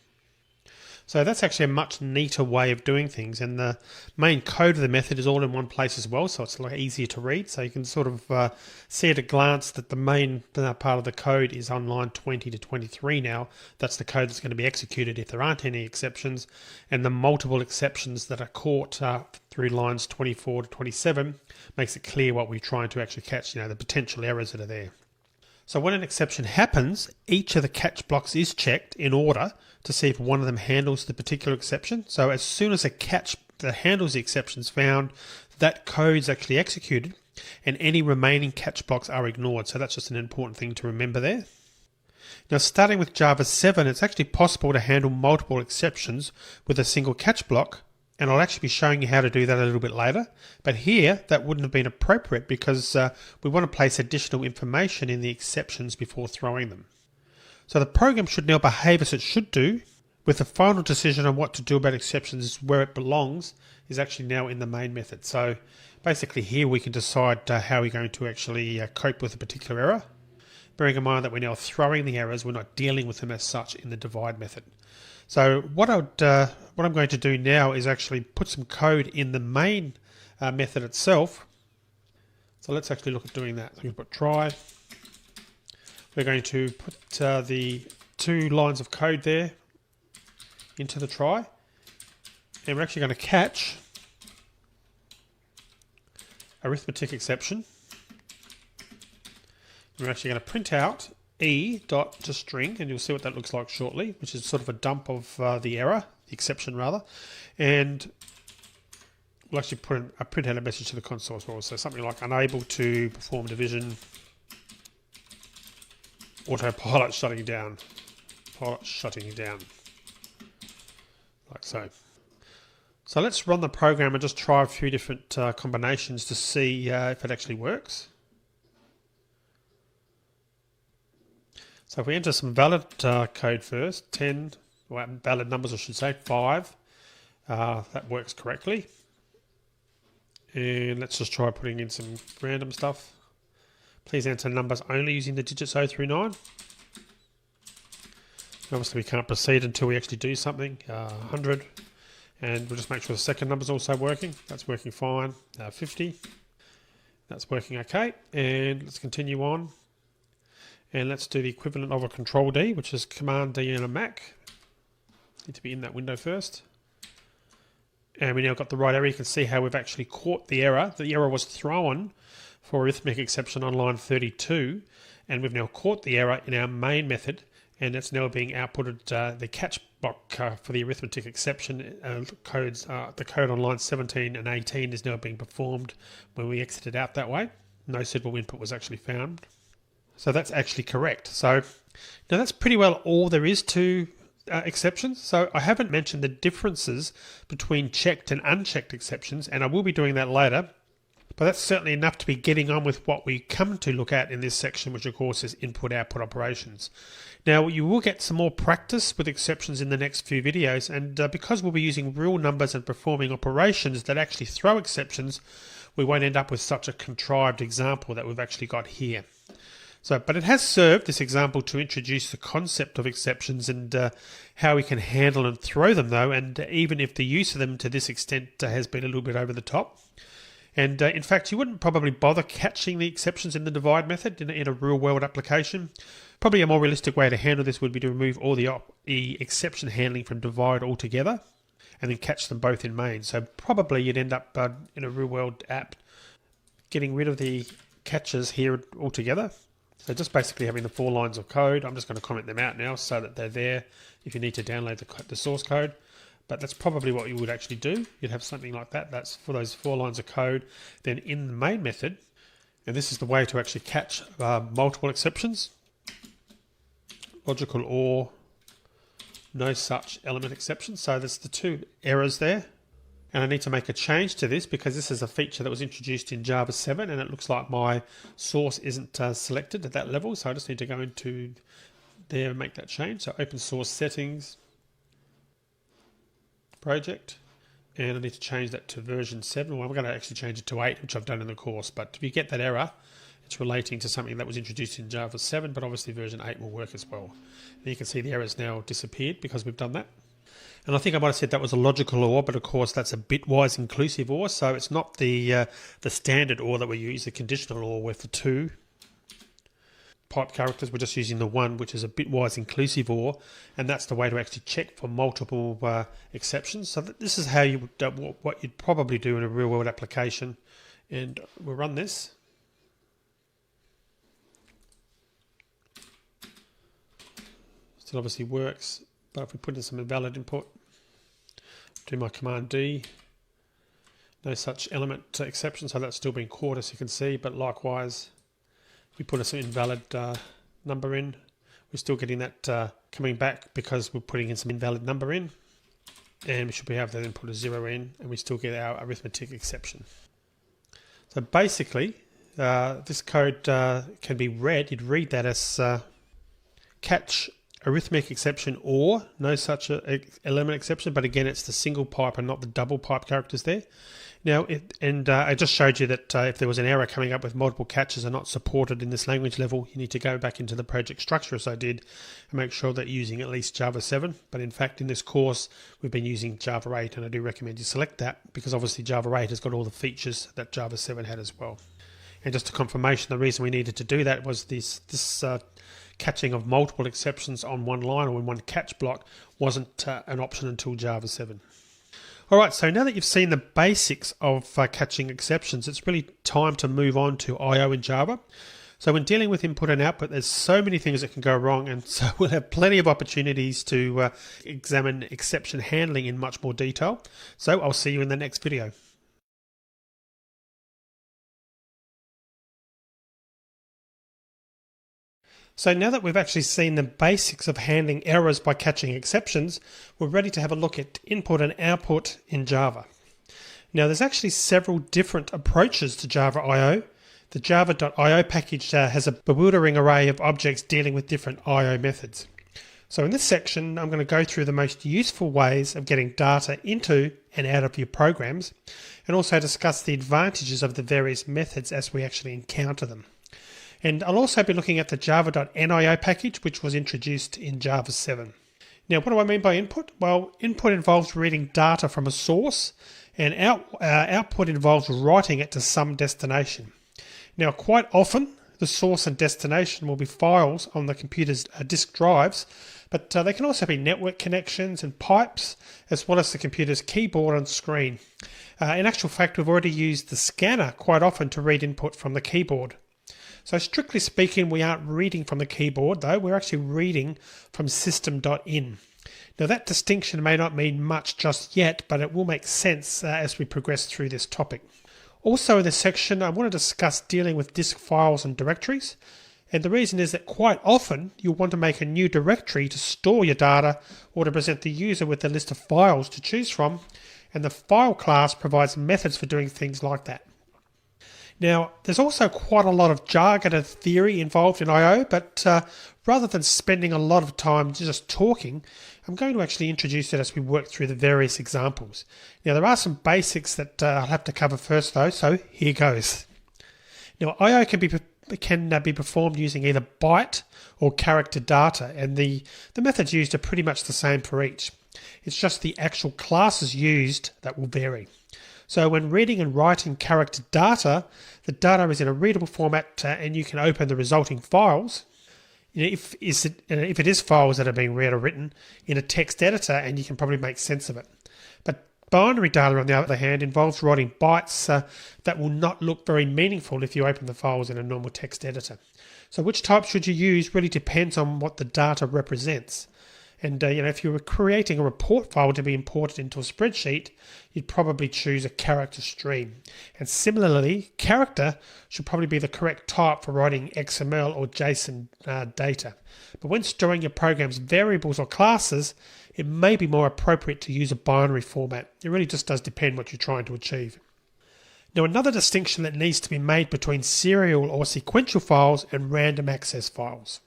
So that's actually a much neater way of doing things, and the main code of the method is all in one place as well, so it's a lot easier to read. So you can sort of see at a glance that the main part of the code is on line 20 to 23 now. That's the code that's going to be executed if there aren't any exceptions, and the multiple exceptions that are caught through lines 24 to 27 makes it clear what we're trying to actually catch, the potential errors that are there. So when an exception happens, each of the catch blocks is checked in order to see if one of them handles the particular exception. So as soon as a catch that handles the exception is found, that code is actually executed and any remaining catch blocks are ignored. So that's just an important thing to remember there. Now starting with Java 7, it's actually possible to handle multiple exceptions with a single catch block, And I'll actually be showing you how to do that a little bit later. But here, that wouldn't have been appropriate because we want to place additional information in the exceptions before throwing them. So the program should now behave as it should do, with the final decision on what to do about exceptions where it belongs is actually now in the main method. So basically here we can decide how we're going to actually cope with a particular error. Bearing in mind that we're now throwing the errors, we're not dealing with them as such in the divide method. So what I'm going to do now is actually put some code in the main method itself. So let's actually look at doing that. So we put try. We're going to put the 2 lines of code there into the try, and we're actually going to catch arithmetic exception. We're actually going to print out e.toString, and you'll see what that looks like shortly, which is sort of a dump of the error, the exception rather, and we'll actually print out a message to the console as well. So something like unable to perform division, autopilot shutting down, pilot shutting down, like so. So let's run the program and just try a few different combinations to see if it actually works. So if we enter some valid code first, 10, well, valid numbers I should say, 5, that works correctly. And let's just try putting in some random stuff. Please enter numbers only using the digits 0 through 9. Obviously we can't proceed until we actually do something, 100. And we'll just make sure the second number is also working. That's working fine. 50. That's working okay. And let's continue on. And let's do the equivalent of a Control D, which is Command D in a Mac. Need to be in that window first. And we now got the right error. You can see how we've actually caught the error. The error was thrown for arithmetic exception on line 32. And we've now caught the error in our main method. And it's now being outputted. The catch block for the arithmetic exception codes, the code on line 17 and 18 is now being performed when we exited out that way. No suitable input was actually found. So that's actually correct. So now that's pretty well all there is to exceptions. So I haven't mentioned the differences between checked and unchecked exceptions, and I will be doing that later. But that's certainly enough to be getting on with what we come to look at in this section, which of course is input-output operations. Now you will get some more practice with exceptions in the next few videos, and because we'll be using real numbers and performing operations that actually throw exceptions, we won't end up with such a contrived example that we've actually got here. So, but it has served, this example, to introduce the concept of exceptions and how we can handle and throw them though, and even if the use of them to this extent has been a little bit over the top. And in fact, you wouldn't probably bother catching the exceptions in the divide method in a real world application. Probably a more realistic way to handle this would be to remove all the exception handling from divide altogether and then catch them both in main. So probably you'd end up in a real world app getting rid of the catches here altogether. So just basically having the 4 lines of code. I'm just going to comment them out now so that they're there if you need to download the source code. But that's probably what you would actually do. You'd have something like that. That's for those 4 lines of code. Then in the main method, and this is the way to actually catch multiple exceptions. Logical or no such element exception. So there's the 2 errors there. And I need to make a change to this because this is a feature that was introduced in Java 7 and it looks like my source isn't selected at that level. So I just need to go into there and make that change. So open source settings, project, and I need to change that to version 7. Well, I'm going to actually change it to 8, which I've done in the course. But if you get that error, it's relating to something that was introduced in Java 7, but obviously version 8 will work as well. And you can see the error's now disappeared because we've done that. And I think I might have said that was a logical OR, but of course that's a bitwise inclusive OR, so it's not the standard OR that we use, the conditional OR with the 2 pipe characters. We're just using the 1, which is a bitwise inclusive OR, and that's the way to actually check for multiple exceptions. So this is how you would, what you'd probably do in a real world application. And we'll run this. Still obviously works. But if we put in some invalid input, do my Command D, no such element exception, so that's still being caught as you can see, but likewise, if we put some invalid number in, we're still getting that coming back because we're putting in some invalid number in. and we should be able to then put a 0 in, and we still get our arithmetic exception. So basically, this code can be read. You'd read that as catch arithmetic exception or no such element exception, but again, it's the single pipe and not the double pipe characters there. Now, I just showed you that if there was an error coming up with multiple catches are not supported in this language level, you need to go back into the project structure as I did and make sure that you're using at least Java 7. But in fact, in this course, we've been using Java 8, and I do recommend you select that because obviously Java 8 has got all the features that Java 7 had as well. And just a confirmation, the reason we needed to do that was this catching of multiple exceptions on one line or in one catch block wasn't an option until Java 7. Alright, so now that you've seen the basics of catching exceptions, it's really time to move on to I/O in Java. So when dealing with input and output, there's so many things that can go wrong, and so we'll have plenty of opportunities to examine exception handling in much more detail. So I'll see you in the next video. So now that we've actually seen the basics of handling errors by catching exceptions, we're ready to have a look at input and output in Java. Now there's actually several different approaches to Java I/O. The java.io package has a bewildering array of objects dealing with different I/O methods. So in this section, I'm going to go through the most useful ways of getting data into and out of your programs, and also discuss the advantages of the various methods as we actually encounter them. And I'll also be looking at the java.nio package, which was introduced in Java 7. Now, what do I mean by input? Well, input involves reading data from a source, and output involves writing it to some destination. Now, quite often, the source and destination will be files on the computer's disk drives, but they can also be network connections and pipes, as well as the computer's keyboard and screen. In actual fact, we've already used the scanner quite often to read input from the keyboard. So strictly speaking, we aren't reading from the keyboard though, we're actually reading from system.in. Now that distinction may not mean much just yet, but it will make sense as we progress through this topic. Also in this section, I want to discuss dealing with disk files and directories. And the reason is that quite often you'll want to make a new directory to store your data or to present the user with a list of files to choose from. And the file class provides methods for doing things like that. Now, there's also quite a lot of jargon and theory involved in I/O, but rather than spending a lot of time just talking, I'm going to actually introduce it as we work through the various examples. Now, there are some basics that I'll have to cover first though, so here goes. Now, I/O can be performed using either byte or character data, and the methods used are pretty much the same for each. It's just the actual classes used that will vary. So when reading and writing character data, the data is in a readable format and you can open the resulting files. If it is files that are being read or written in a text editor, and you can probably make sense of it. But binary data, on the other hand, involves writing bytes that will not look very meaningful if you open the files in a normal text editor. So which type should you use really depends on what the data represents. And if you were creating a report file to be imported into a spreadsheet, you'd probably choose a character stream. And similarly, character should probably be the correct type for writing XML or JSON data. But when storing your program's variables or classes, it may be more appropriate to use a binary format. It really just does depend what you're trying to achieve. Now, another distinction that needs to be made between serial or sequential files and random access files.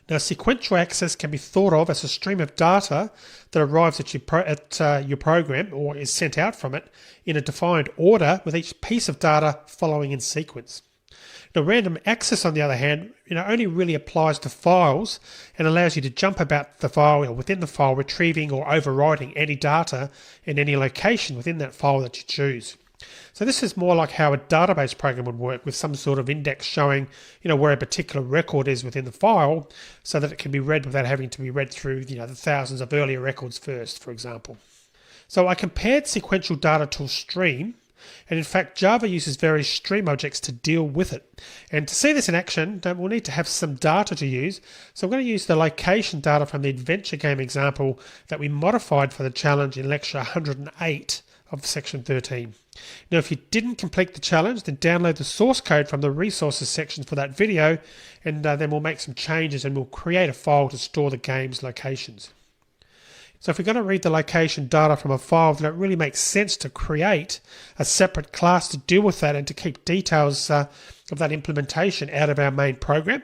Now, sequential access can be thought of as a stream of data that arrives at your program or is sent out from it in a defined order, with each piece of data following in sequence. Now, random access, on the other hand, only really applies to files and allows you to jump about the file or within the file, retrieving or overwriting any data in any location within that file that you choose. So this is more like how a database program would work, with some sort of index showing, where a particular record is within the file, so that it can be read without having to be read through, the thousands of earlier records first, for example. So I compared sequential data to a stream, and in fact Java uses various stream objects to deal with it. And to see this in action, we'll need to have some data to use. So I'm going to use the location data from the adventure game example that we modified for the challenge in lecture 108 of section 13. Now, if you didn't complete the challenge, then download the source code from the resources section for that video, and then we'll make some changes and we'll create a file to store the game's locations. So if we're going to read the location data from a file, then it really makes sense to create a separate class to deal with that and to keep details of that implementation out of our main program.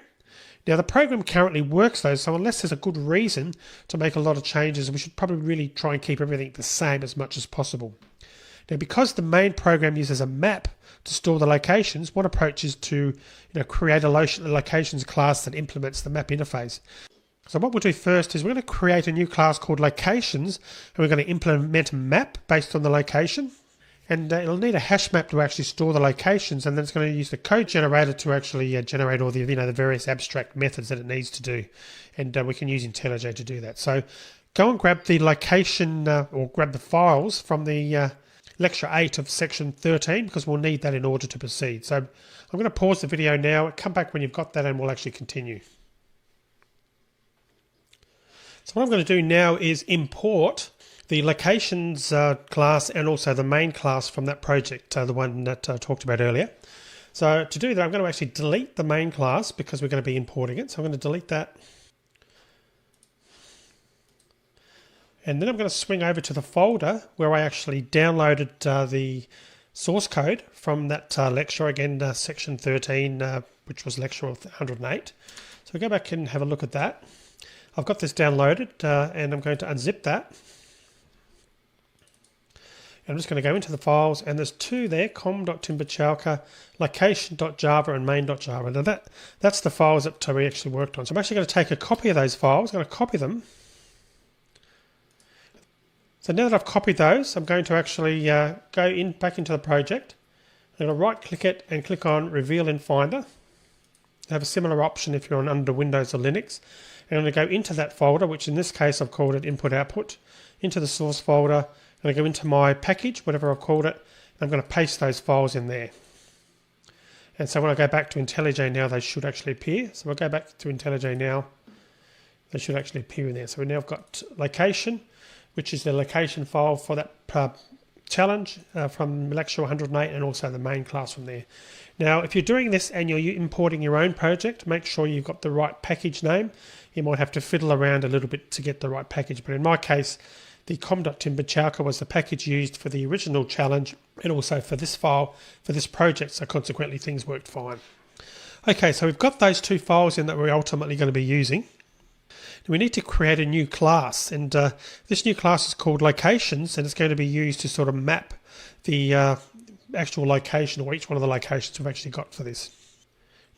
Now the program currently works though, so unless there's a good reason to make a lot of changes, we should probably really try and keep everything the same as much as possible. Now because the main program uses a map to store the locations, one approach is to create a locations class that implements the map interface. So what we'll do first is we're going to create a new class called locations, and we're going to implement a map based on the location. And it'll need a hash map to actually store the locations, and then it's going to use the code generator to actually generate all the the various abstract methods that it needs to do. And we can use IntelliJ to do that. So go and grab the location or grab the files from the lecture 8 of section 13, because we'll need that in order to proceed. So I'm going to pause the video now, come back when you've got that, and we'll actually continue. So what I'm going to do now is import the locations class and also the main class from that project, the one that I talked about earlier. So to do that, I'm going to actually delete the main class because we're going to be importing it. So I'm going to delete that. And then I'm going to swing over to the folder where I actually downloaded the source code from that lecture, again, section 13, which was lecture 108. So we go back and have a look at that. I've got this downloaded and I'm going to unzip that. I'm just going to go into the files, and there's two there, com.timberchalka, location.java and main.java. Now that's the files that we actually worked on. So I'm actually going to take a copy of those files, I'm going to copy them. So now that I've copied those, I'm going to actually go back into the project. I'm going to right click it and click on Reveal in Finder. You have a similar option if you're on under Windows or Linux. And I'm going to go into that folder, which in this case I've called it Input Output, into the source folder. I'm going to go into my package, whatever I've called it, and I'm going to paste those files in there. And so when I go back to IntelliJ now, they should actually appear. So I'll go back to IntelliJ now, they should actually appear in there. So we now have got location, which is the location file for that challenge from lecture 108, and also the main class from there. Now, if you're doing this and you're importing your own project, make sure you've got the right package name. You might have to fiddle around a little bit to get the right package, but in my case, the com.timberchalka was the package used for the original challenge and also for this file, for this project, so consequently things worked fine. Okay, so we've got those two files in that we're ultimately going to be using. We need to create a new class, and this new class is called locations, and it's going to be used to sort of map the actual location, or each one of the locations we've actually got for this.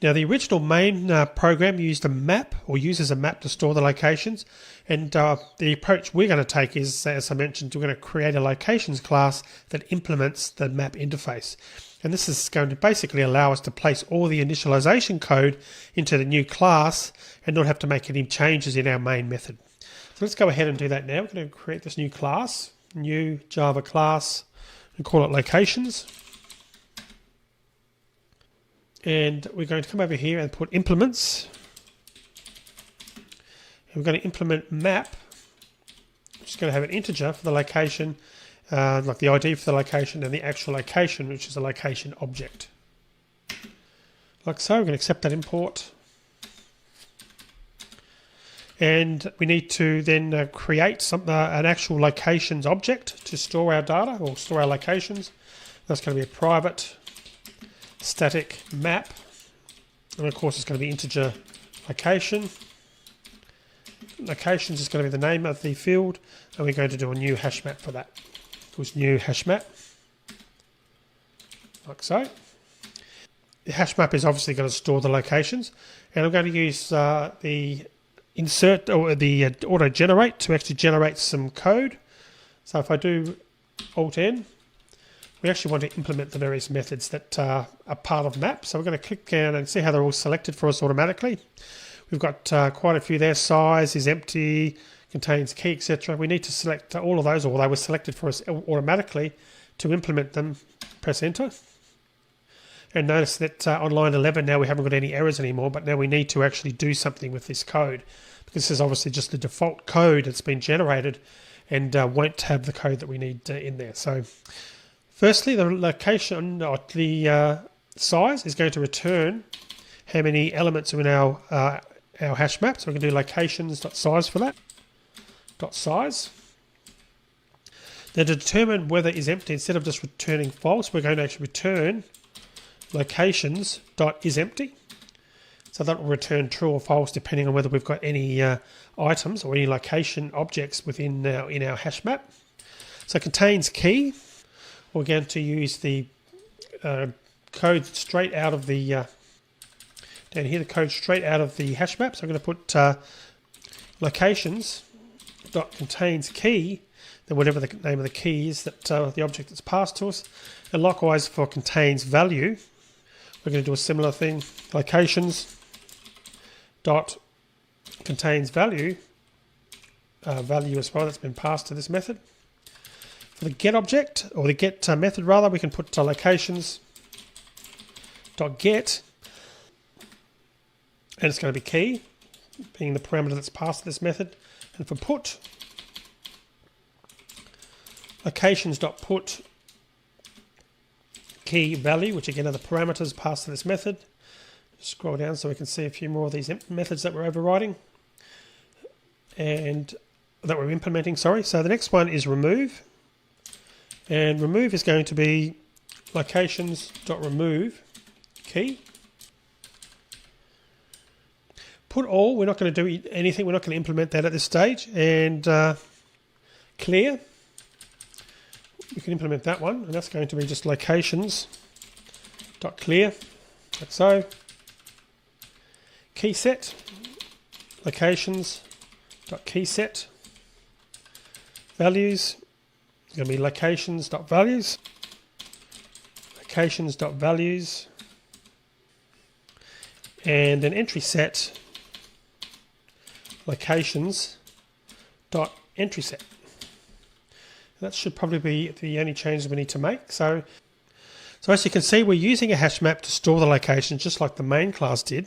Now the original main program used a map, or uses a map to store the locations, and the approach we're going to take is, as I mentioned, we're going to create a locations class that implements the map interface. And this is going to basically allow us to place all the initialization code into the new class and not have to make any changes in our main method. So let's go ahead and do that now. We're going to create this new class, new Java class, and call it locations. And we're going to come over here and put implements. And we're going to implement map, which is going to have an integer for the location, like the ID for the location, and the actual location, which is a location object. Like so, we're going to accept that import. And we need to then create an actual locations object to store our data, or store our locations. That's going to be a private static map, and of course it's going to be integer location. Locations is going to be the name of the field, and we're going to do a new hash map for that. It was new hash map, like so. The hash map is obviously going to store the locations, and I'm going to use the insert or the auto generate to actually generate some code. So if I do Alt N, we actually want to implement the various methods that are part of map. So we're going to click down and see how they're all selected for us automatically. We've got quite a few there. Size is empty, contains key, etc. We need to select all of those, or they were selected for us automatically. To implement them, press enter. And notice that on line 11 now we haven't got any errors anymore, but now we need to actually do something with this code. Because this is obviously just the default code that's been generated and won't have the code that we need in there. So firstly, the location, or the size, is going to return how many elements are in our hash map. So we can do locations.size for that. .size. Now to determine whether it is empty, instead of just returning false, we're going to actually return locations.isEmpty. So that will return true or false depending on whether we've got any items or any location objects within in our hash map. So contains key. We're going to use the code straight out of the down here, the code straight out of the hash map. So I'm going to put locations.contains key, then whatever the name of the key is that the object that's passed to us. And likewise for contains value, we're going to do a similar thing. Locations.contains value, value as well that's been passed to this method. For the get object, or the get method rather, we can put locations.get, and it's going to be key, being the parameter that's passed to this method. And for put, locations.put key value, which again are the parameters passed to this method. Just scroll down so we can see a few more of these methods that we're overriding and that we're implementing, sorry. So the next one is remove. And remove is going to be locations.remove key. Put all, we're not going to do anything, we're not going to implement that at this stage. And clear, we can implement that one, and that's going to be just locations.clear, like so. Key set, locations.keyset. Values, it's going to be locations.values, locations.values, and an entry set, locations.entrySet. That should probably be the only changes we need to make. So as you can see, we're using a hash map to store the locations just like the main class did.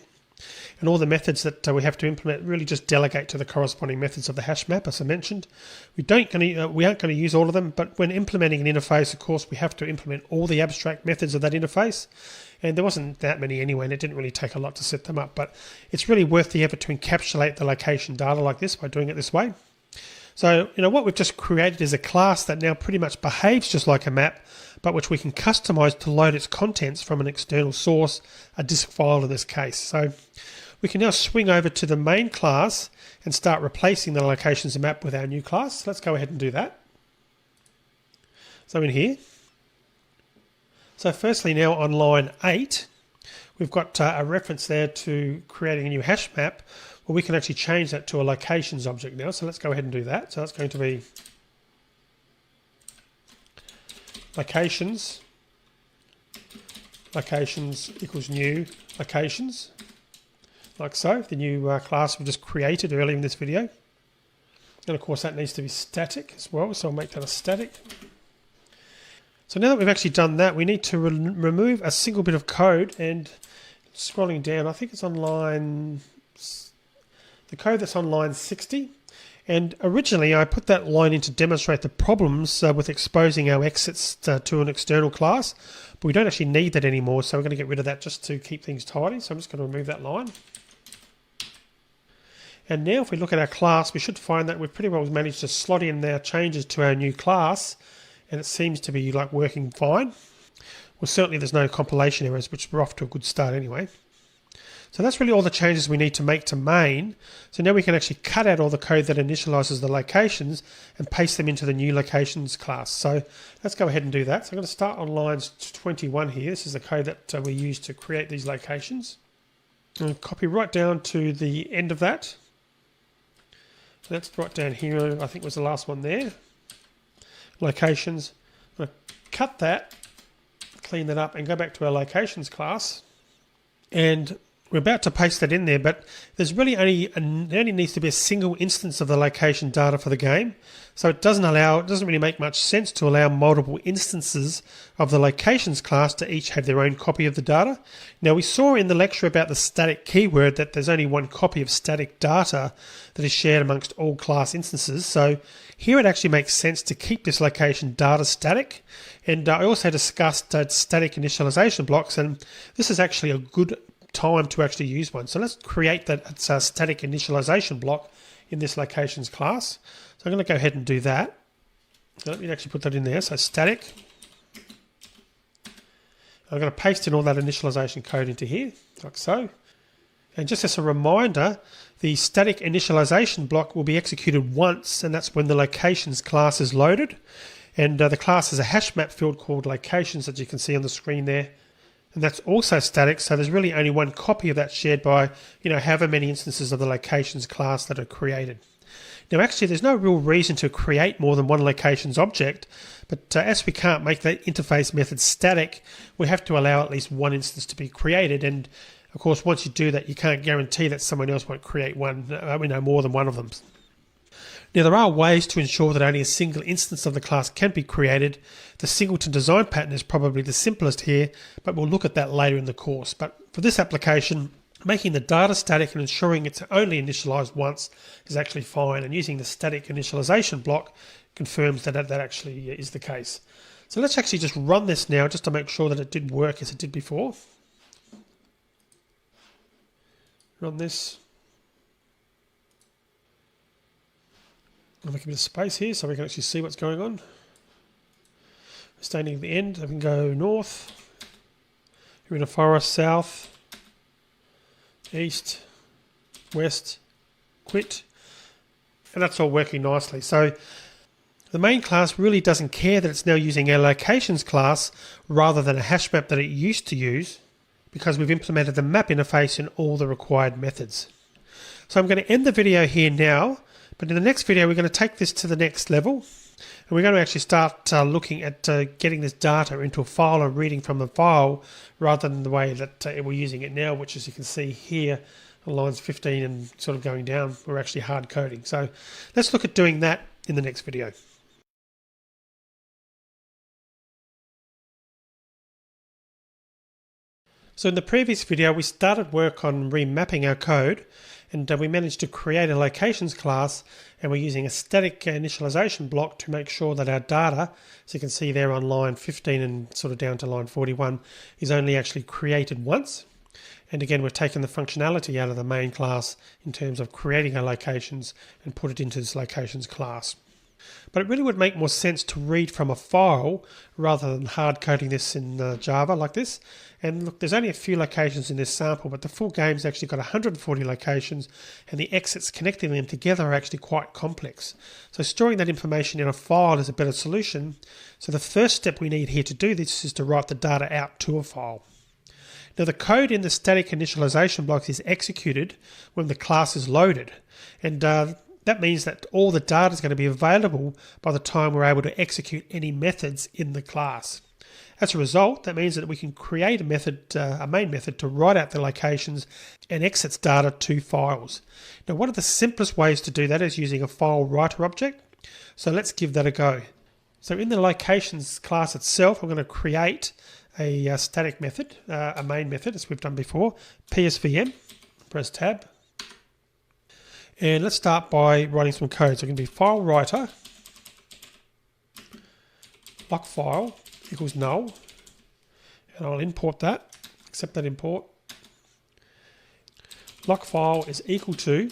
And all the methods that we have to implement really just delegate to the corresponding methods of the hash map, as I mentioned. We aren't going to use all of them, but when implementing an interface, of course, we have to implement all the abstract methods of that interface. And there wasn't that many anyway, and it didn't really take a lot to set them up. But it's really worth the effort to encapsulate the location data like this by doing it this way. So, what we've just created is a class that now pretty much behaves just like a map, but which we can customize to load its contents from an external source, a disk file in this case. So we can now swing over to the main class and start replacing the locations map with our new class. Let's go ahead and do that. So in here. So firstly now on line 8, we've got a reference there to creating a new hash map. Well, we can actually change that to a locations object now. So let's go ahead and do that. So that's going to be locations equals new locations, like so, the new class we just created earlier in this video. And of course that needs to be static as well, so I'll make that a static. So now that we've actually done that, we need to remove a single bit of code, and scrolling down, I think it's on line, the code that's on line 60. And originally I put that line in to demonstrate the problems with exposing our exits to an external class, but we don't actually need that anymore, so we're going to get rid of that just to keep things tidy. So I'm just going to remove that line. And now if we look at our class, we should find that we've pretty well managed to slot in our changes to our new class, and it seems to be like working fine. Well, certainly there's no compilation errors, which we're off to a good start anyway. So that's really all the changes we need to make to main. So now we can actually cut out all the code that initializes the locations and paste them into the new locations class. So let's go ahead and do that. So I'm going to start on lines 21 here. This is the code that we use to create these locations. And copy right down to the end of that. That's right down here, I think was the last one there. Locations. I'm going to cut that, clean that up, and go back to our locations class. And we're about to paste that in there, but there's really there only needs to be a single instance of the location data for the game. So it doesn't really make much sense to allow multiple instances of the locations class to each have their own copy of the data. Now we saw in the lecture about the static keyword that there's only one copy of static data that is shared amongst all class instances. So here it actually makes sense to keep this location data static. And I also discussed static initialization blocks, and this is actually a good time to actually use one. So let's create that static initialization block in this locations class. So I'm going to go ahead and do that. So let me actually put that in there. So static. I'm going to paste in all that initialization code into here, like so. And just as a reminder, the static initialization block will be executed once, and that's when the locations class is loaded. And the class has a hash map field called locations that you can see on the screen there. And that's also static, so there's really only one copy of that shared by, however many instances of the locations class that are created. Now actually there's no real reason to create more than one locations object, but as we can't make the interface method static, we have to allow at least one instance to be created, and of course once you do that you can't guarantee that someone else won't create more than one of them. Now there are ways to ensure that only a single instance of the class can be created. The singleton design pattern is probably the simplest here, but we'll look at that later in the course. But for this application, making the data static and ensuring it's only initialized once is actually fine, and using the static initialization block confirms that actually is the case. So let's actually just run this now just to make sure that it did work as it did before. Run this. I'll make a bit of space here so we can actually see what's going on. We're standing at the end, I can go north, you're in a forest, south, east, west, quit, and that's all working nicely. So the main class really doesn't care that it's now using a locations class rather than a hash map that it used to use, because we've implemented the map interface in all the required methods. So I'm going to end the video here now, but in the next video we're going to take this to the next level, and we're going to actually start looking at getting this data into a file and reading from the file rather than the way that we're using it now, which as you can see here on lines 15 and sort of going down, we're actually hard coding. So let's look at doing that in the next video. So in the previous video we started work on remapping our code, and we managed to create a locations class, and we're using a static initialization block to make sure that our data, as you can see there on line 15 and sort of down to line 41, is only actually created once. And again, we've taken the functionality out of the main class in terms of creating our locations and put it into this locations class. But it really would make more sense to read from a file rather than hard coding this in Java like this. And look, there's only a few locations in this sample, but the full game's actually got 140 locations, and the exits connecting them together are actually quite complex. So storing that information in a file is a better solution. So the first step we need here to do this is to write the data out to a file. Now the code in the static initialization blocks is executed when the class is loaded, and that means that all the data is going to be available by the time we're able to execute any methods in the class. As a result, that means that we can create a method, a main method, to write out the locations and exits data to files. Now, one of the simplest ways to do that is using a file writer object. So let's give that a go. So in the locations class itself, I'm going to create a static method, a main method, as we've done before, PSVM, press tab. And let's start by writing some code. So it can be file writer, lock file equals null, and I'll import that, accept that import. Lock file is equal to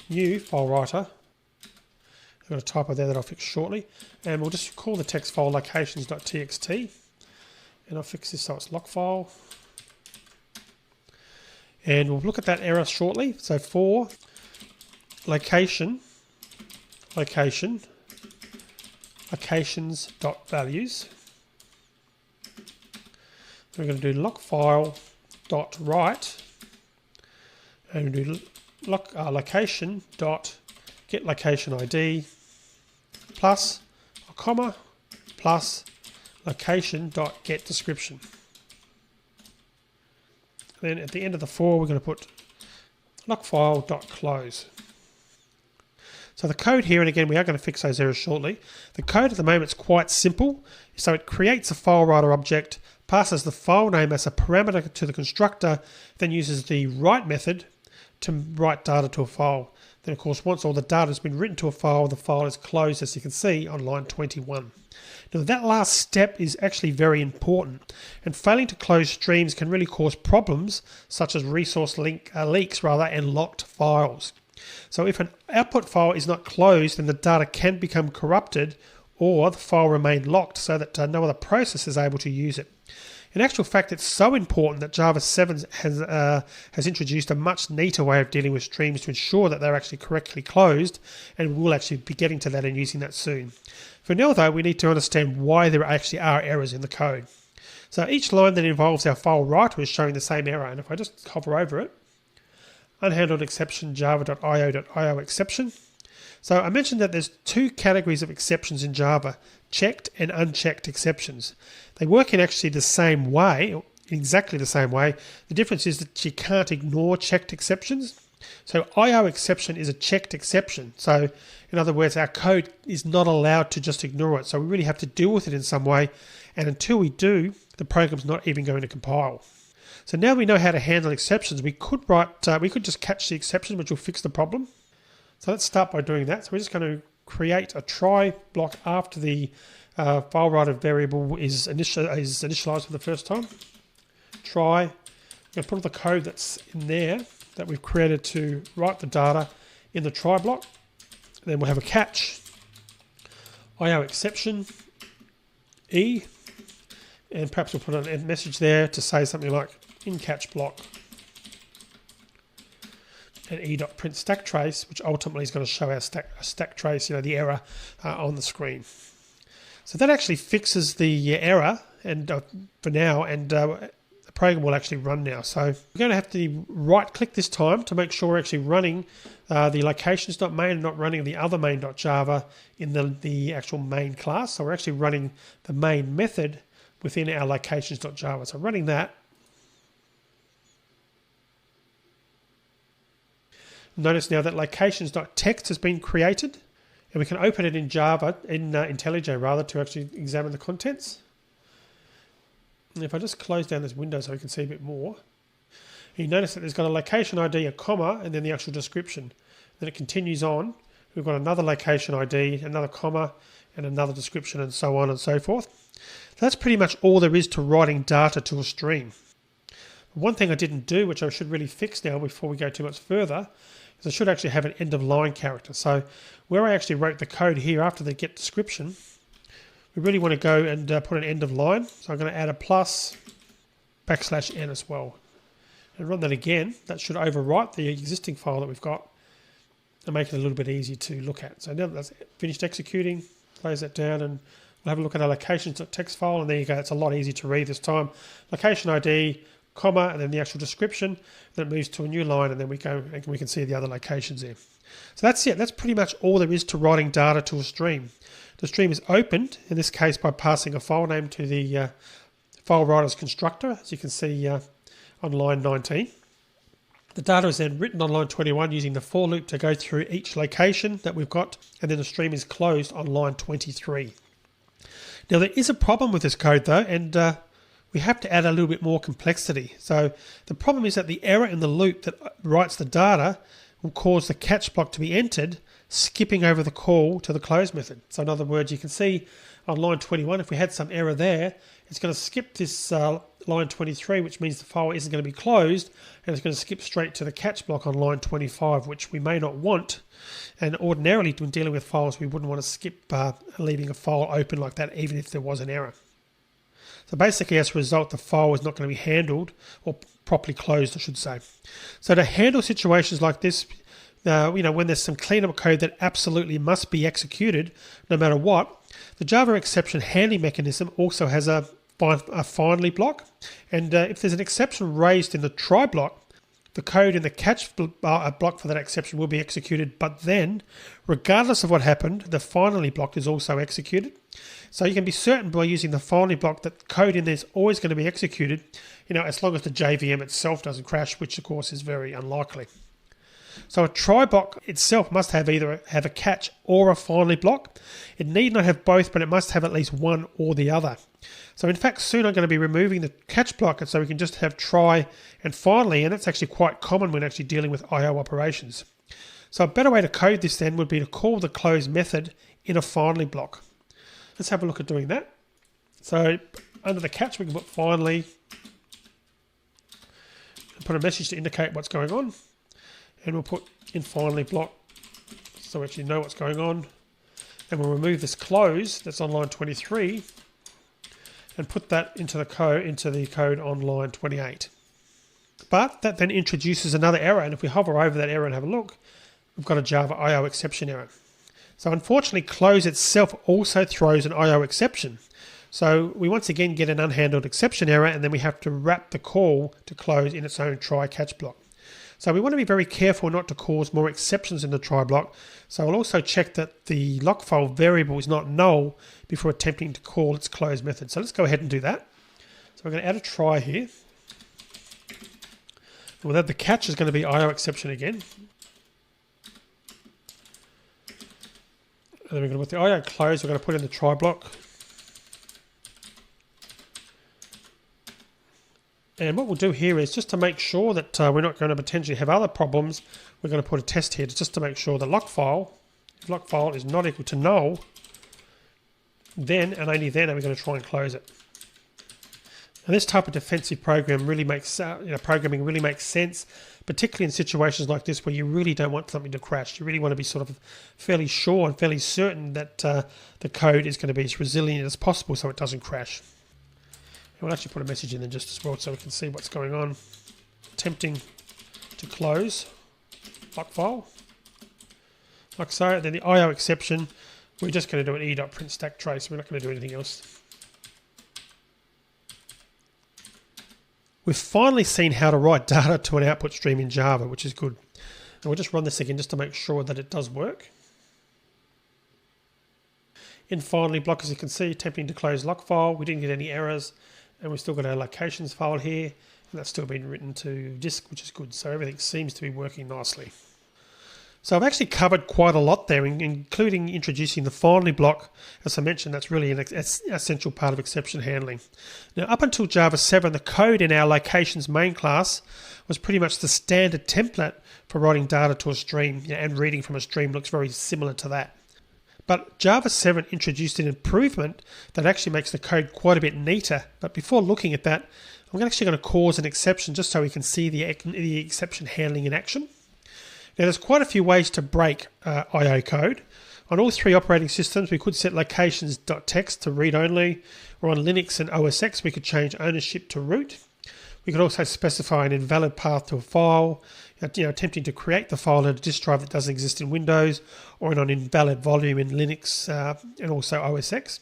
new file writer. I've got a typo there that I'll fix shortly, and we'll just call the text file locations.txt, and I'll fix this so it's lock file. And we'll look at that error shortly. So for locations.values, we're going to do lockfile.write, and we do location.getLocationID plus a comma plus location.getDescription. Then at the end of the for, we're going to put lockfile.close. So the code here, and again we are going to fix those errors shortly, the code at the moment is quite simple. So it creates a file writer object, passes the file name as a parameter to the constructor, then uses the write method to write data to a file. Then of course once all the data has been written to a file, the file is closed, as you can see on line 21. Now that last step is actually very important, and failing to close streams can really cause problems such as resource leaks and locked files. So if an output file is not closed, then the data can become corrupted or the file remain locked so that no other process is able to use it. In actual fact, it's so important that Java 7 has introduced a much neater way of dealing with streams to ensure that they're actually correctly closed, and we'll actually be getting to that and using that soon. For now though, we need to understand why there actually are errors in the code. So each line that involves our file writer is showing the same error, and if I just hover over it, unhandled exception java.io.io exception. So I mentioned that there's two categories of exceptions in Java, checked and unchecked exceptions. They work in actually the same way, exactly the same way. The difference is that you can't ignore checked exceptions. So IO exception is a checked exception. So in other words, our code is not allowed to just ignore it. So we really have to deal with it in some way. And until we do, the program's not even going to compile. So now we know how to handle exceptions. We could just catch the exception, which will fix the problem. So let's start by doing that. So we're just going to create a try block after the file writer variable is initialized for the first time. Try. I'm going to put all the code that's in there that we've created to write the data in the try block. Then we'll have a catch, IO exception, E, and perhaps we'll put a message there to say something like in catch block, and e.print stack trace, which ultimately is going to show our stack trace, the error on the screen. So that actually fixes the error, and for now, and the program will actually run now. So we're going to have to right-click this time to make sure we're actually running the locations.main and not running the other main.java in the actual main class. So we're actually running the main method within our locations.java. So running that. Notice now that locations.txt has been created, and we can open it in Java, in IntelliJ rather, to actually examine the contents. And if I just close down this window so we can see a bit more, you notice that there's got a location ID, a comma, and then the actual description. Then it continues on. We've got another location ID, another comma, and another description, and so on and so forth. So that's pretty much all there is to writing data to a stream. One thing I didn't do, which I should really fix now before we go too much further, is I should actually have an end of line character. So where I actually wrote the code here after the get description, we really want to go and put an end of line. So I'm going to add a plus \n as well. And run that again. That should overwrite the existing file that we've got and make it a little bit easier to look at. So now that that's finished executing, close that down, and we'll have a look at our locations.txt file, and there you go. It's a lot easier to read this time. Location ID, comma, and then the actual description. Then it moves to a new line, and then we go and we can see the other locations there. So that's it. That's pretty much all there is to writing data to a stream. The stream is opened, in this case, by passing a file name to the file writer's constructor, as you can see on line 19. The data is then written on line 21 using the for loop to go through each location that we've got, and then the stream is closed on line 23. Now there is a problem with this code though, and we have to add a little bit more complexity. So the problem is that the error in the loop that writes the data will cause the catch block to be entered, skipping over the call to the close method. So in other words, you can see on line 21, if we had some error there, it's going to skip this line 23, which means the file isn't going to be closed, and it's going to skip straight to the catch block on line 25, which we may not want. And ordinarily, when dealing with files, we wouldn't want to skip leaving a file open like that, even if there was an error. So basically, as a result, the file is not going to be handled, or properly closed, I should say. So to handle situations like this, when there's some cleanup code that absolutely must be executed, no matter what, the Java exception handling mechanism also has a finally block. And if there's an exception raised in the try block, the code in the catch block for that exception will be executed, but then, regardless of what happened, the finally block is also executed. So you can be certain by using the finally block that code in there is always going to be executed, as long as the JVM itself doesn't crash, which of course is very unlikely. So a try block itself must have either have a catch or a finally block. It need not have both, but it must have at least one or the other. So in fact, soon I'm going to be removing the catch block, and so we can just have try and finally, and that's actually quite common when actually dealing with IO operations. So a better way to code this then would be to call the close method in a finally block. Let's have a look at doing that. So under the catch, we can put finally, and put a message to indicate what's going on. And we'll put in finally block so we actually know what's going on. And we'll remove this close that's on line 23 and put that into the code on line 28. But that then introduces another error, and if we hover over that error and have a look, we've got a Java IO exception error. So unfortunately, close itself also throws an IO exception. So we once again get an unhandled exception error, and then we have to wrap the call to close in its own try catch block. So we want to be very careful not to cause more exceptions in the try block. So we'll also check that the lock file variable is not null before attempting to call its close method. So let's go ahead and do that. So we're going to add a try here. Well, the catch is going to be IO exception again. And then we're going to, with the IO close, we're going to put in the try block. And what we'll do here is just to make sure that we're not going to potentially have other problems, we're going to put a test here just to make sure the lock file, if lock file is not equal to null, then and only then are we going to try and close it. And this type of defensive program really makes programming really makes sense, particularly in situations like this where you really don't want something to crash. You really want to be sort of fairly sure and fairly certain that the code is going to be as resilient as possible so it doesn't crash. And we'll actually put a message in there just as well so we can see what's going on. Attempting to close lock file, like so. Then the IO exception, we're just going to do an e.print stack trace. We're not going to do anything else. We've finally seen how to write data to an output stream in Java, which is good. And we'll just run this again just to make sure that it does work. In finally block, as you can see, attempting to close lock file. We didn't get any errors, and we've still got our locations file here, and that's still been written to disk, which is good. So everything seems to be working nicely. So I've actually covered quite a lot there, including introducing the finally block. As I mentioned, that's really an essential part of exception handling. Now, up until Java 7, the code in our locations main class was pretty much the standard template for writing data to a stream, and reading from a stream looks very similar to that. But Java 7 introduced an improvement that actually makes the code quite a bit neater. But before looking at that, I'm actually going to cause an exception just so we can see the exception handling in action. Now, there's quite a few ways to break IO code. On all three operating systems, we could set locations.txt to read only, or on Linux and OS X, we could change ownership to root. We could also specify an invalid path to a file, attempting to create the file in a disk drive that doesn't exist in Windows, or in an invalid volume in Linux and also OS X.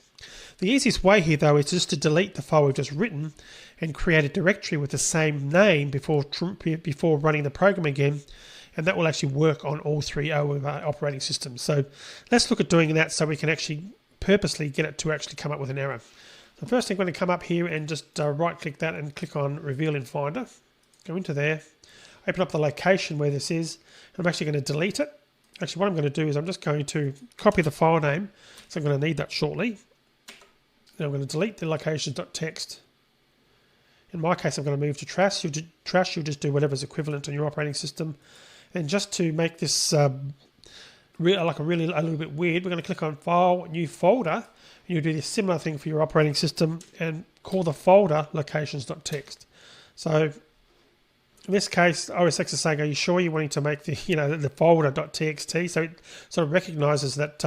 The easiest way here, though, is just to delete the file we've just written and create a directory with the same name before running the program again, and that will actually work on all three operating systems. So let's look at doing that so we can actually purposely get it to actually come up with an error. So first I'm going to come up here and just right click that and click on Reveal in Finder. Go into there, open up the location where this is, and I'm actually going to delete it. Actually, what I'm going to do is I'm just going to copy the file name, so I'm going to need that shortly. Then I'm going to delete the locations.txt. In my case, I'm going to move to trash. You'll just do whatever's equivalent on your operating system. And just to make this a little bit weird, we're going to click on File, New Folder, and you'll do this similar thing for your operating system and call the folder locations.txt. So in this case, OS X is saying, are you sure you're wanting to make the folder.txt? So it sort of recognizes that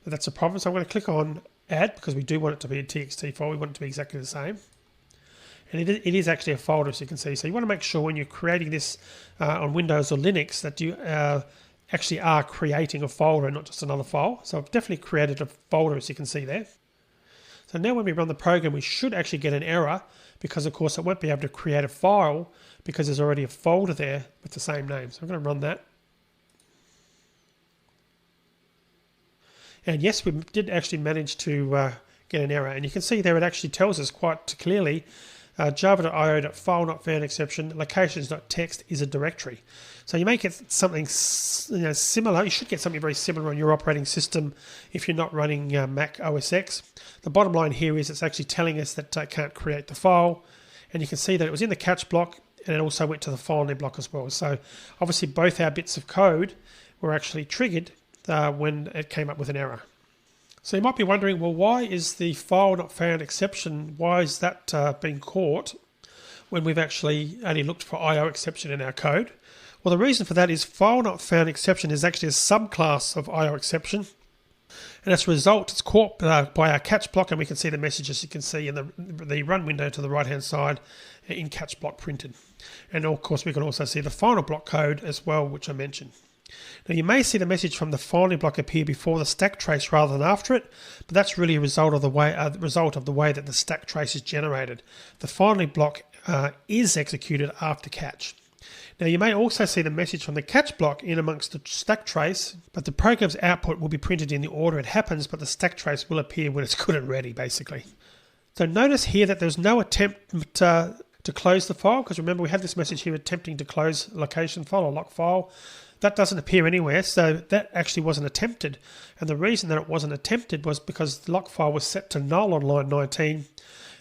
that's a problem. So I'm going to click on Add because we do want it to be a TXT file. We want it to be exactly the same. And it is actually a folder, as you can see. So you want to make sure when you're creating this on Windows or Linux that you actually are creating a folder and not just another file. So I've definitely created a folder, as you can see there. So now when we run the program, we should actually get an error because, of course, it won't be able to create a file because there's already a folder there with the same name. So I'm going to run that. And yes, we did actually manage to get an error. And you can see there it actually tells us quite clearly java.io.file.found exception, locations.txt is a directory. So you may get something similar. You should get something very similar on your operating system if you're not running Mac OS X. The bottom line here is it's actually telling us that it can't create the file. And you can see that it was in the catch block and it also went to the finally block as well. So obviously both our bits of code were actually triggered when it came up with an error. So you might be wondering, well, why is the file not found exception, why is that being caught when we've actually only looked for IO exception in our code? Well, the reason for that is file not found exception is actually a subclass of IO exception. And as a result, it's caught by our catch block, and we can see the messages you can see in the run window to the right-hand side in catch block printed. And of course, we can also see the final block code as well, which I mentioned. Now, you may see the message from the finally block appear before the stack trace rather than after it, but that's really a result of the way that the stack trace is generated. The finally block is executed after catch. Now, you may also see the message from the catch block in amongst the stack trace, but the program's output will be printed in the order it happens, but the stack trace will appear when it's good and ready, basically. So notice here that there's no attempt to close the file, because remember we had this message here attempting to close location file or lock file. That doesn't appear anywhere, so that actually wasn't attempted. And the reason that it wasn't attempted was because the lock file was set to null on line 19.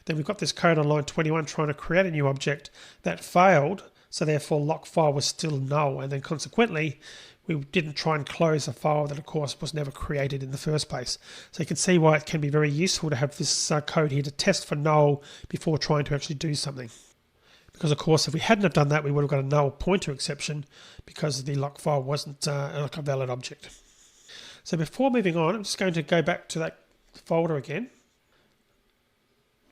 Then we've got this code on line 21 trying to create a new object that failed, so therefore lock file was still null, and then consequently we didn't try and close a file that of course was never created in the first place. So you can see why it can be very useful to have this code here to test for null before trying to actually do something. Because of course if we hadn't have done that, we would have got a null pointer exception because the lock file wasn't a valid object. So before moving on, I'm just going to go back to that folder again.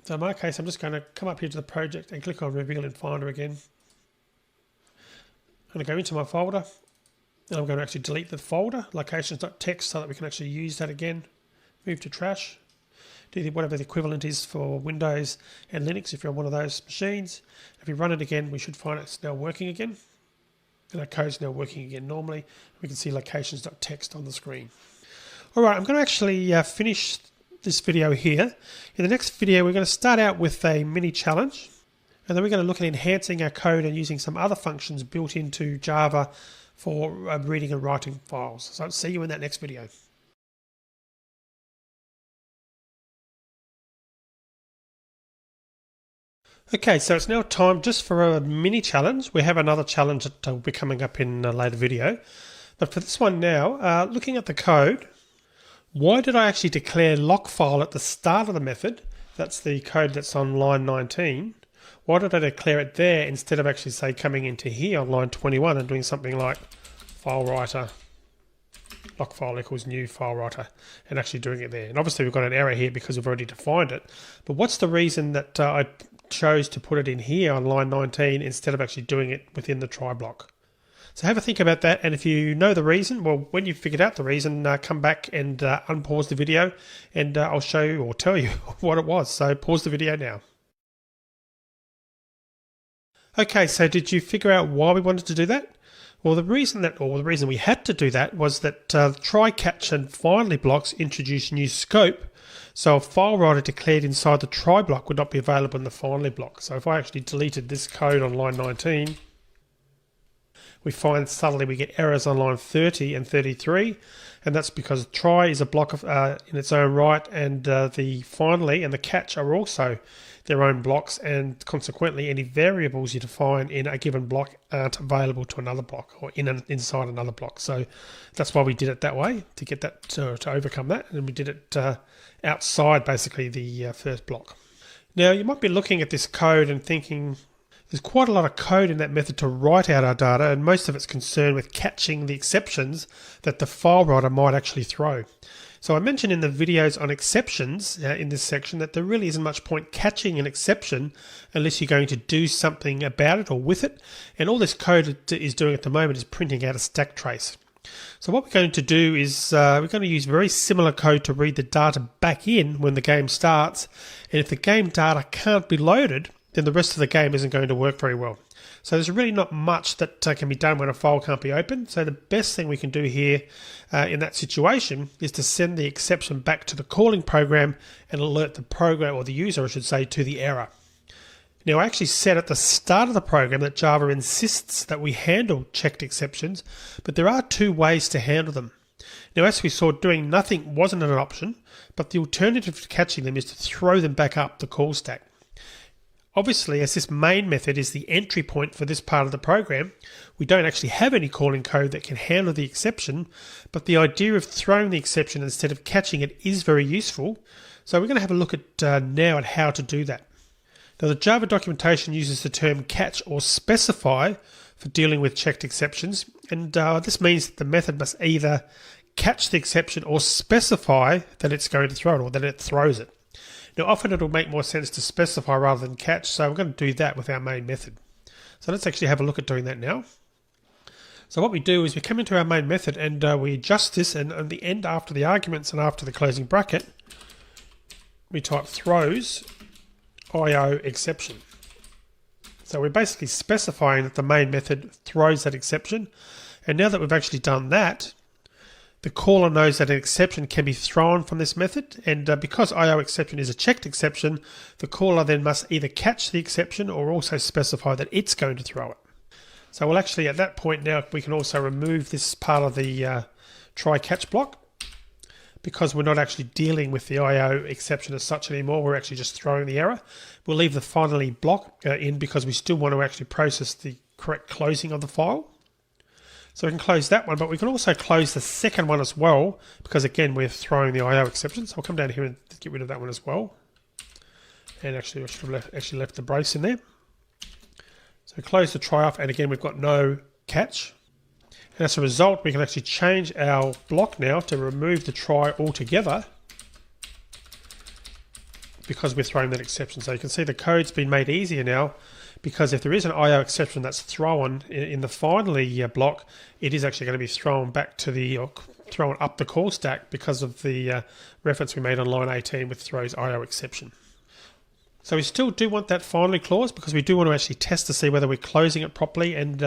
So in my case, I'm just going to come up here to the project and click on Reveal in Finder again. I'm going to go into my folder, and I'm going to actually delete the folder, locations.txt, so that we can actually use that again. Move to trash. Do whatever the equivalent is for Windows and Linux if you're on one of those machines. If you run it again, we should find it's now working again. And our code's now working again normally. We can see locations.txt on the screen. All right, I'm going to actually finish this video here. In the next video, we're going to start out with a mini challenge. And then we're going to look at enhancing our code and using some other functions built into Java for reading and writing files. So I'll see you in that next video. Okay, so it's now time just for a mini challenge. We have another challenge that will be coming up in a later video. But for this one now, looking at the code, why did I actually declare lock file at the start of the method? That's the code that's on line 19. Why did I declare it there instead of actually, say, coming into here on line 21 and doing something like file writer, lock file equals new file writer, and actually doing it there? And obviously we've got an error here because we've already defined it. But what's the reason that I chose to put it in here on line 19 instead of actually doing it within the try block? So have a think about that, and if you know the reason, well, when you've figured out the reason, come back and unpause the video, and I'll show you or tell you what it was. So pause the video now. Okay, so did you figure out why we wanted to do that? Well, the reason we had to do that was that try, catch, and finally blocks introduce new scope. So a file writer declared inside the try block would not be available in the finally block. So if I actually deleted this code on line 19, we find suddenly we get errors on line 30 and 33, and that's because try is a block of, in its own right, and the finally and the catch are also their own blocks, and consequently any variables you define in a given block aren't available to another block or inside another block. So that's why we did it that way, to get that to overcome that, and we did it outside basically the first block. Now you might be looking at this code and thinking there's quite a lot of code in that method to write out our data, and most of it's concerned with catching the exceptions that the file writer might actually throw. So I mentioned in the videos on exceptions in this section that there really isn't much point catching an exception unless you're going to do something about it or with it. And all this code is doing at the moment is printing out a stack trace. So what we're going to do is we're going to use very similar code to read the data back in when the game starts. And if the game data can't be loaded, then the rest of the game isn't going to work very well. So there's really not much that can be done when a file can't be opened. So the best thing we can do here in that situation is to send the exception back to the calling program and alert the program, or the user I should say, to the error. Now I actually said at the start of the program that Java insists that we handle checked exceptions, but there are two ways to handle them. Now as we saw, doing nothing wasn't an option, but the alternative to catching them is to throw them back up the call stack. Obviously, as this main method is the entry point for this part of the program, we don't actually have any calling code that can handle the exception, but the idea of throwing the exception instead of catching it is very useful. So we're going to have a look at now at how to do that. Now the Java documentation uses the term catch or specify for dealing with checked exceptions, and this means that the method must either catch the exception or specify that it's going to throw it or that it throws it. Now often it'll make more sense to specify rather than catch, so we're going to do that with our main method. So let's actually have a look at doing that now. So what we do is we come into our main method and we adjust this, and at the end, after the arguments and after the closing bracket, we type throws IO exception. So we're basically specifying that the main method throws that exception, and now that we've actually done that, the caller knows that an exception can be thrown from this method, and because IO exception is a checked exception, the caller then must either catch the exception or also specify that it's going to throw it. So we'll actually, at that point now, we can also remove this part of the try catch block, because we're not actually dealing with the IO exception as such anymore. We're actually just throwing the error. We'll leave the finally block in because we still want to actually process the correct closing of the file. So we can close that one, but we can also close the second one as well, because again, we're throwing the IO exception. So I'll come down here and get rid of that one as well. And actually, I should have left the brace in there. So close the try off, and again, we've got no catch. And as a result, we can actually change our block now to remove the try altogether, because we're throwing that exception. So you can see the code's been made easier now, because if there is an IO exception that's thrown in the finally block, it is actually going to be thrown back to the, or thrown up the call stack, because of the reference we made on line 18 with throws IO exception. So we still do want that finally clause, because we do want to actually test to see whether we're closing it properly, and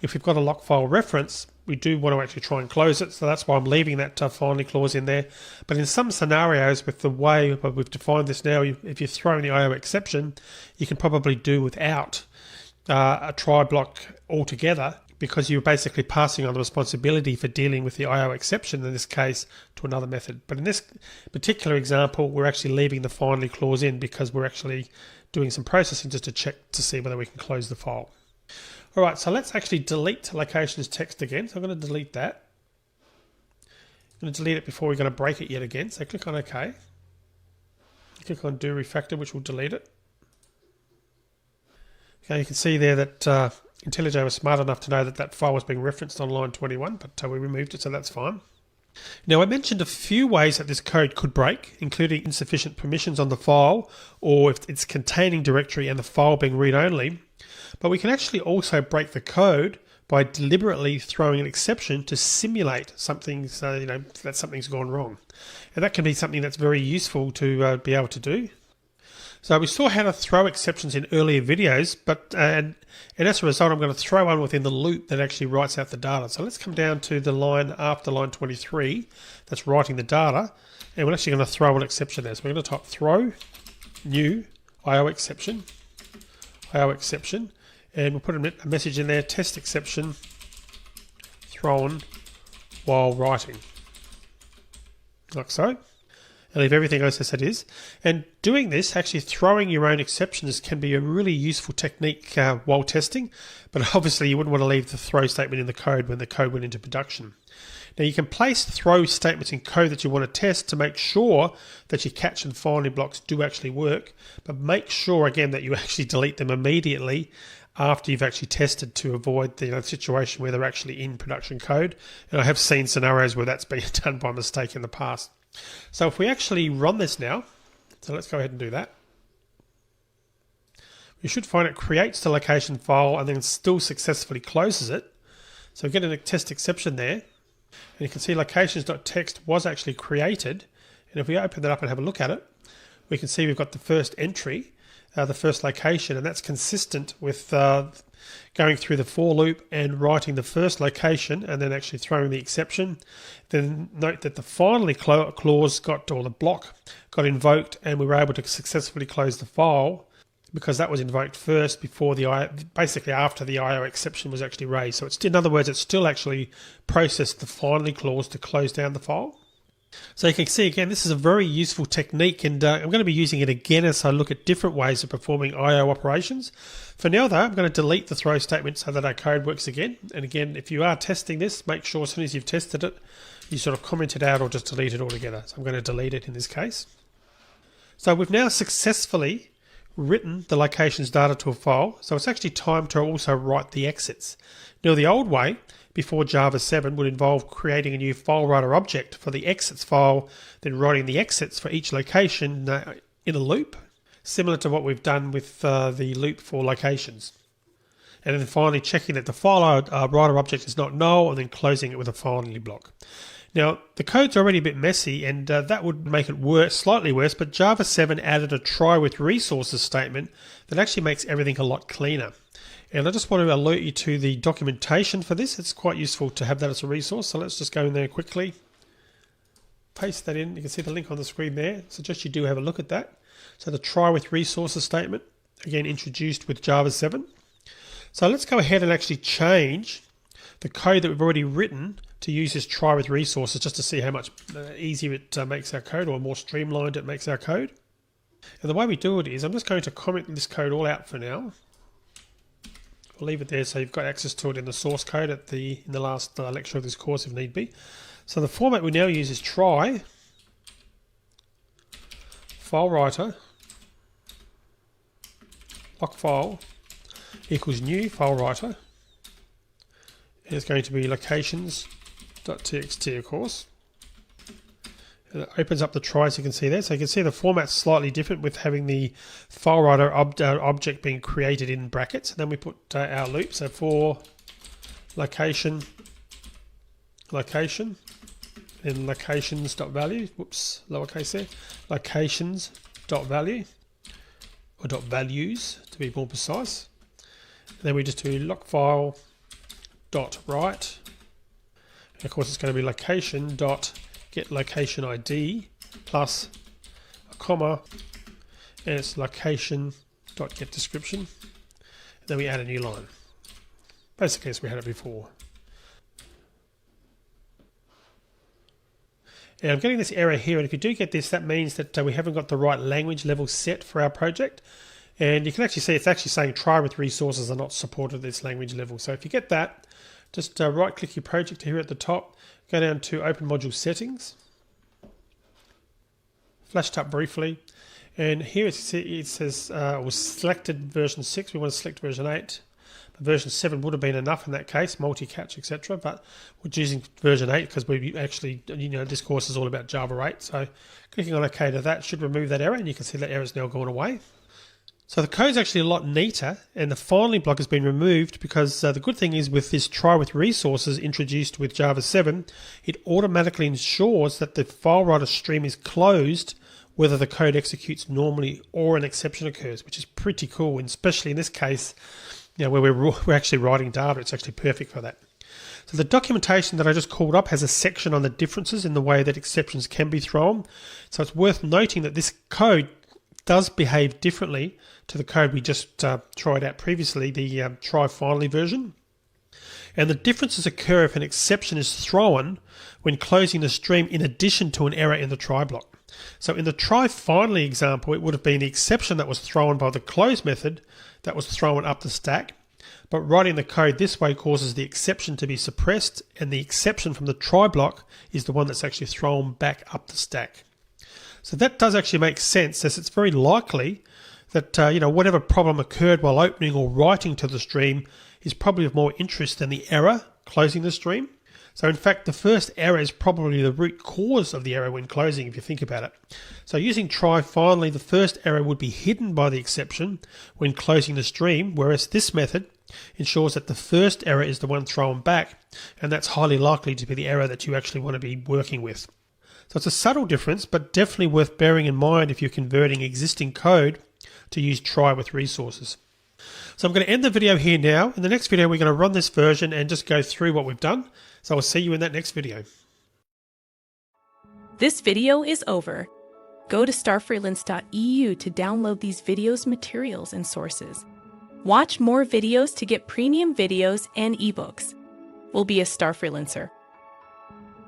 if we've got a lock file reference, we do want to actually try and close it, so that's why I'm leaving that finally clause in there. But in some scenarios, with the way we've defined this now, if you're throwing the IO exception, you can probably do without a try block altogether, because you're basically passing on the responsibility for dealing with the IO exception, in this case, to another method. But in this particular example, we're actually leaving the finally clause in, because we're actually doing some processing just to check to see whether we can close the file. All right, so let's actually delete locations text again. So I'm going to delete that. I'm going to delete it before we're going to break it yet again. So click on OK. Click on Do Refactor, which will delete it. Okay, you can see there that IntelliJ was smart enough to know that that file was being referenced on line 21, but we removed it, so that's fine. Now, I mentioned a few ways that this code could break, including insufficient permissions on the file, or if it's containing directory and the file being read-only. But we can actually also break the code by deliberately throwing an exception to simulate something, so that something's gone wrong. And that can be something that's very useful to be able to do. So we saw how to throw exceptions in earlier videos, but and as a result, I'm going to throw one within the loop that actually writes out the data. So let's come down to the line after line 23 that's writing the data, and we're actually going to throw an exception there. So we're going to type throw new IO exception, and we'll put a message in there, test exception thrown while writing, like so. And leave everything else as it is. And doing this, actually throwing your own exceptions, can be a really useful technique while testing, but obviously you wouldn't want to leave the throw statement in the code when the code went into production. Now you can place throw statements in code that you want to test to make sure that your catch and finally blocks do actually work, but make sure again that you actually delete them immediately after you've actually tested, to avoid the situation where they're actually in production code. And I have seen scenarios where that's been done by mistake in the past. So if we actually run this now, so let's go ahead and do that. We should find it creates the location file and then still successfully closes it. So we get a test exception there, and you can see locations.txt was actually created. And if we open that up and have a look at it, we can see we've got the first entry, the first location, and that's consistent with going through the for loop and writing the first location and then actually throwing the exception. Then note that the finally clause or the block got invoked, and we were able to successfully close the file because that was invoked first before basically after the IO exception was actually raised. So in other words, it's still actually processed the finally clause to close down the file. So you can see again, this is a very useful technique, and I'm going to be using it again as I look at different ways of performing IO operations. For now though, I'm going to delete the throw statement so that our code works again. And again, if you are testing this, make sure as soon as you've tested it, you sort of comment it out or just delete it altogether. So I'm going to delete it in this case. So we've now successfully written the locations data to a file, so it's actually time to also write the exits. Now the old way, before Java 7, would involve creating a new file writer object for the exits file, then writing the exits for each location in a loop, similar to what we've done with the loop for locations. And then finally checking that the file writer object is not null, and then closing it with a finally block. Now, the code's already a bit messy, and that would make it worse, slightly worse, but Java 7 added a try with resources statement that actually makes everything a lot cleaner. And I just want to alert you to the documentation for this. It's quite useful to have that as a resource, so let's just go in there quickly. Paste that in. You can see the link on the screen there. I suggest you do have a look at that. So the try with resources statement, again introduced with Java 7. So let's go ahead and actually change the code that we've already written to use this try with resources, just to see how much easier it makes our code, or more streamlined it makes our code. And the way we do it is, I'm just going to comment this code all out for now. We'll leave it there so you've got access to it in the source code in the last lecture of this course if need be. So the format we now use is try file writer lock file equals new file writer. And it's going to be locations.txt, of course. And it opens up the try, so you can see there. So you can see the format's slightly different with having the file writer object being created in brackets. And then we put our loop. So for location, then locations.value, whoops, lowercase there, locations.value, or .values to be more precise. And then we just do lock file dot write, and of course it's going to be location dot get location ID plus a comma, and it's location dot get description, and then we add a new line, basically as we had it before. And I'm getting this error here, and if you do get this, that means that we haven't got the right language level set for our project. And you can actually see it's actually saying try with resources are not supported at this language level. So if you get that, just right click your project here at the top, go down to open module settings, flashed up briefly, and here it says was selected version 6, we want to select version 8. Version 7 would have been enough in that case, multi-catch, etc. But we're choosing version 8 because we actually, this course is all about Java 8. So clicking on OK to that should remove that error, and you can see that error is now gone away. So the code's actually a lot neater, and the finally block has been removed because the good thing is with this try with resources introduced with Java 7, it automatically ensures that the file writer stream is closed whether the code executes normally or an exception occurs, which is pretty cool, and especially in this case, where we're actually writing data, it's actually perfect for that. So the documentation that I just called up has a section on the differences in the way that exceptions can be thrown. So it's worth noting that this code does behave differently to the code we just tried out previously, the try finally version. And the differences occur if an exception is thrown when closing the stream in addition to an error in the try block. So in the try finally example, it would have been the exception that was thrown by the close method that was thrown up the stack. But writing the code this way causes the exception to be suppressed, and the exception from the try block is the one that's actually thrown back up the stack. So that does actually make sense, as it's very likely that whatever problem occurred while opening or writing to the stream is probably of more interest than the error closing the stream. So in fact, the first error is probably the root cause of the error when closing, if you think about it. So using try finally, the first error would be hidden by the exception when closing the stream, whereas this method ensures that the first error is the one thrown back, and that's highly likely to be the error that you actually want to be working with. So it's a subtle difference, but definitely worth bearing in mind if you're converting existing code to use try with resources. So I'm going to end the video here now. In the next video, we're going to run this version and just go through what we've done. So I'll see you in that next video. This video is over. Go to starfreelance.eu to download these videos, materials, and sources. Watch more videos to get premium videos and ebooks. We'll be a Star Freelancer.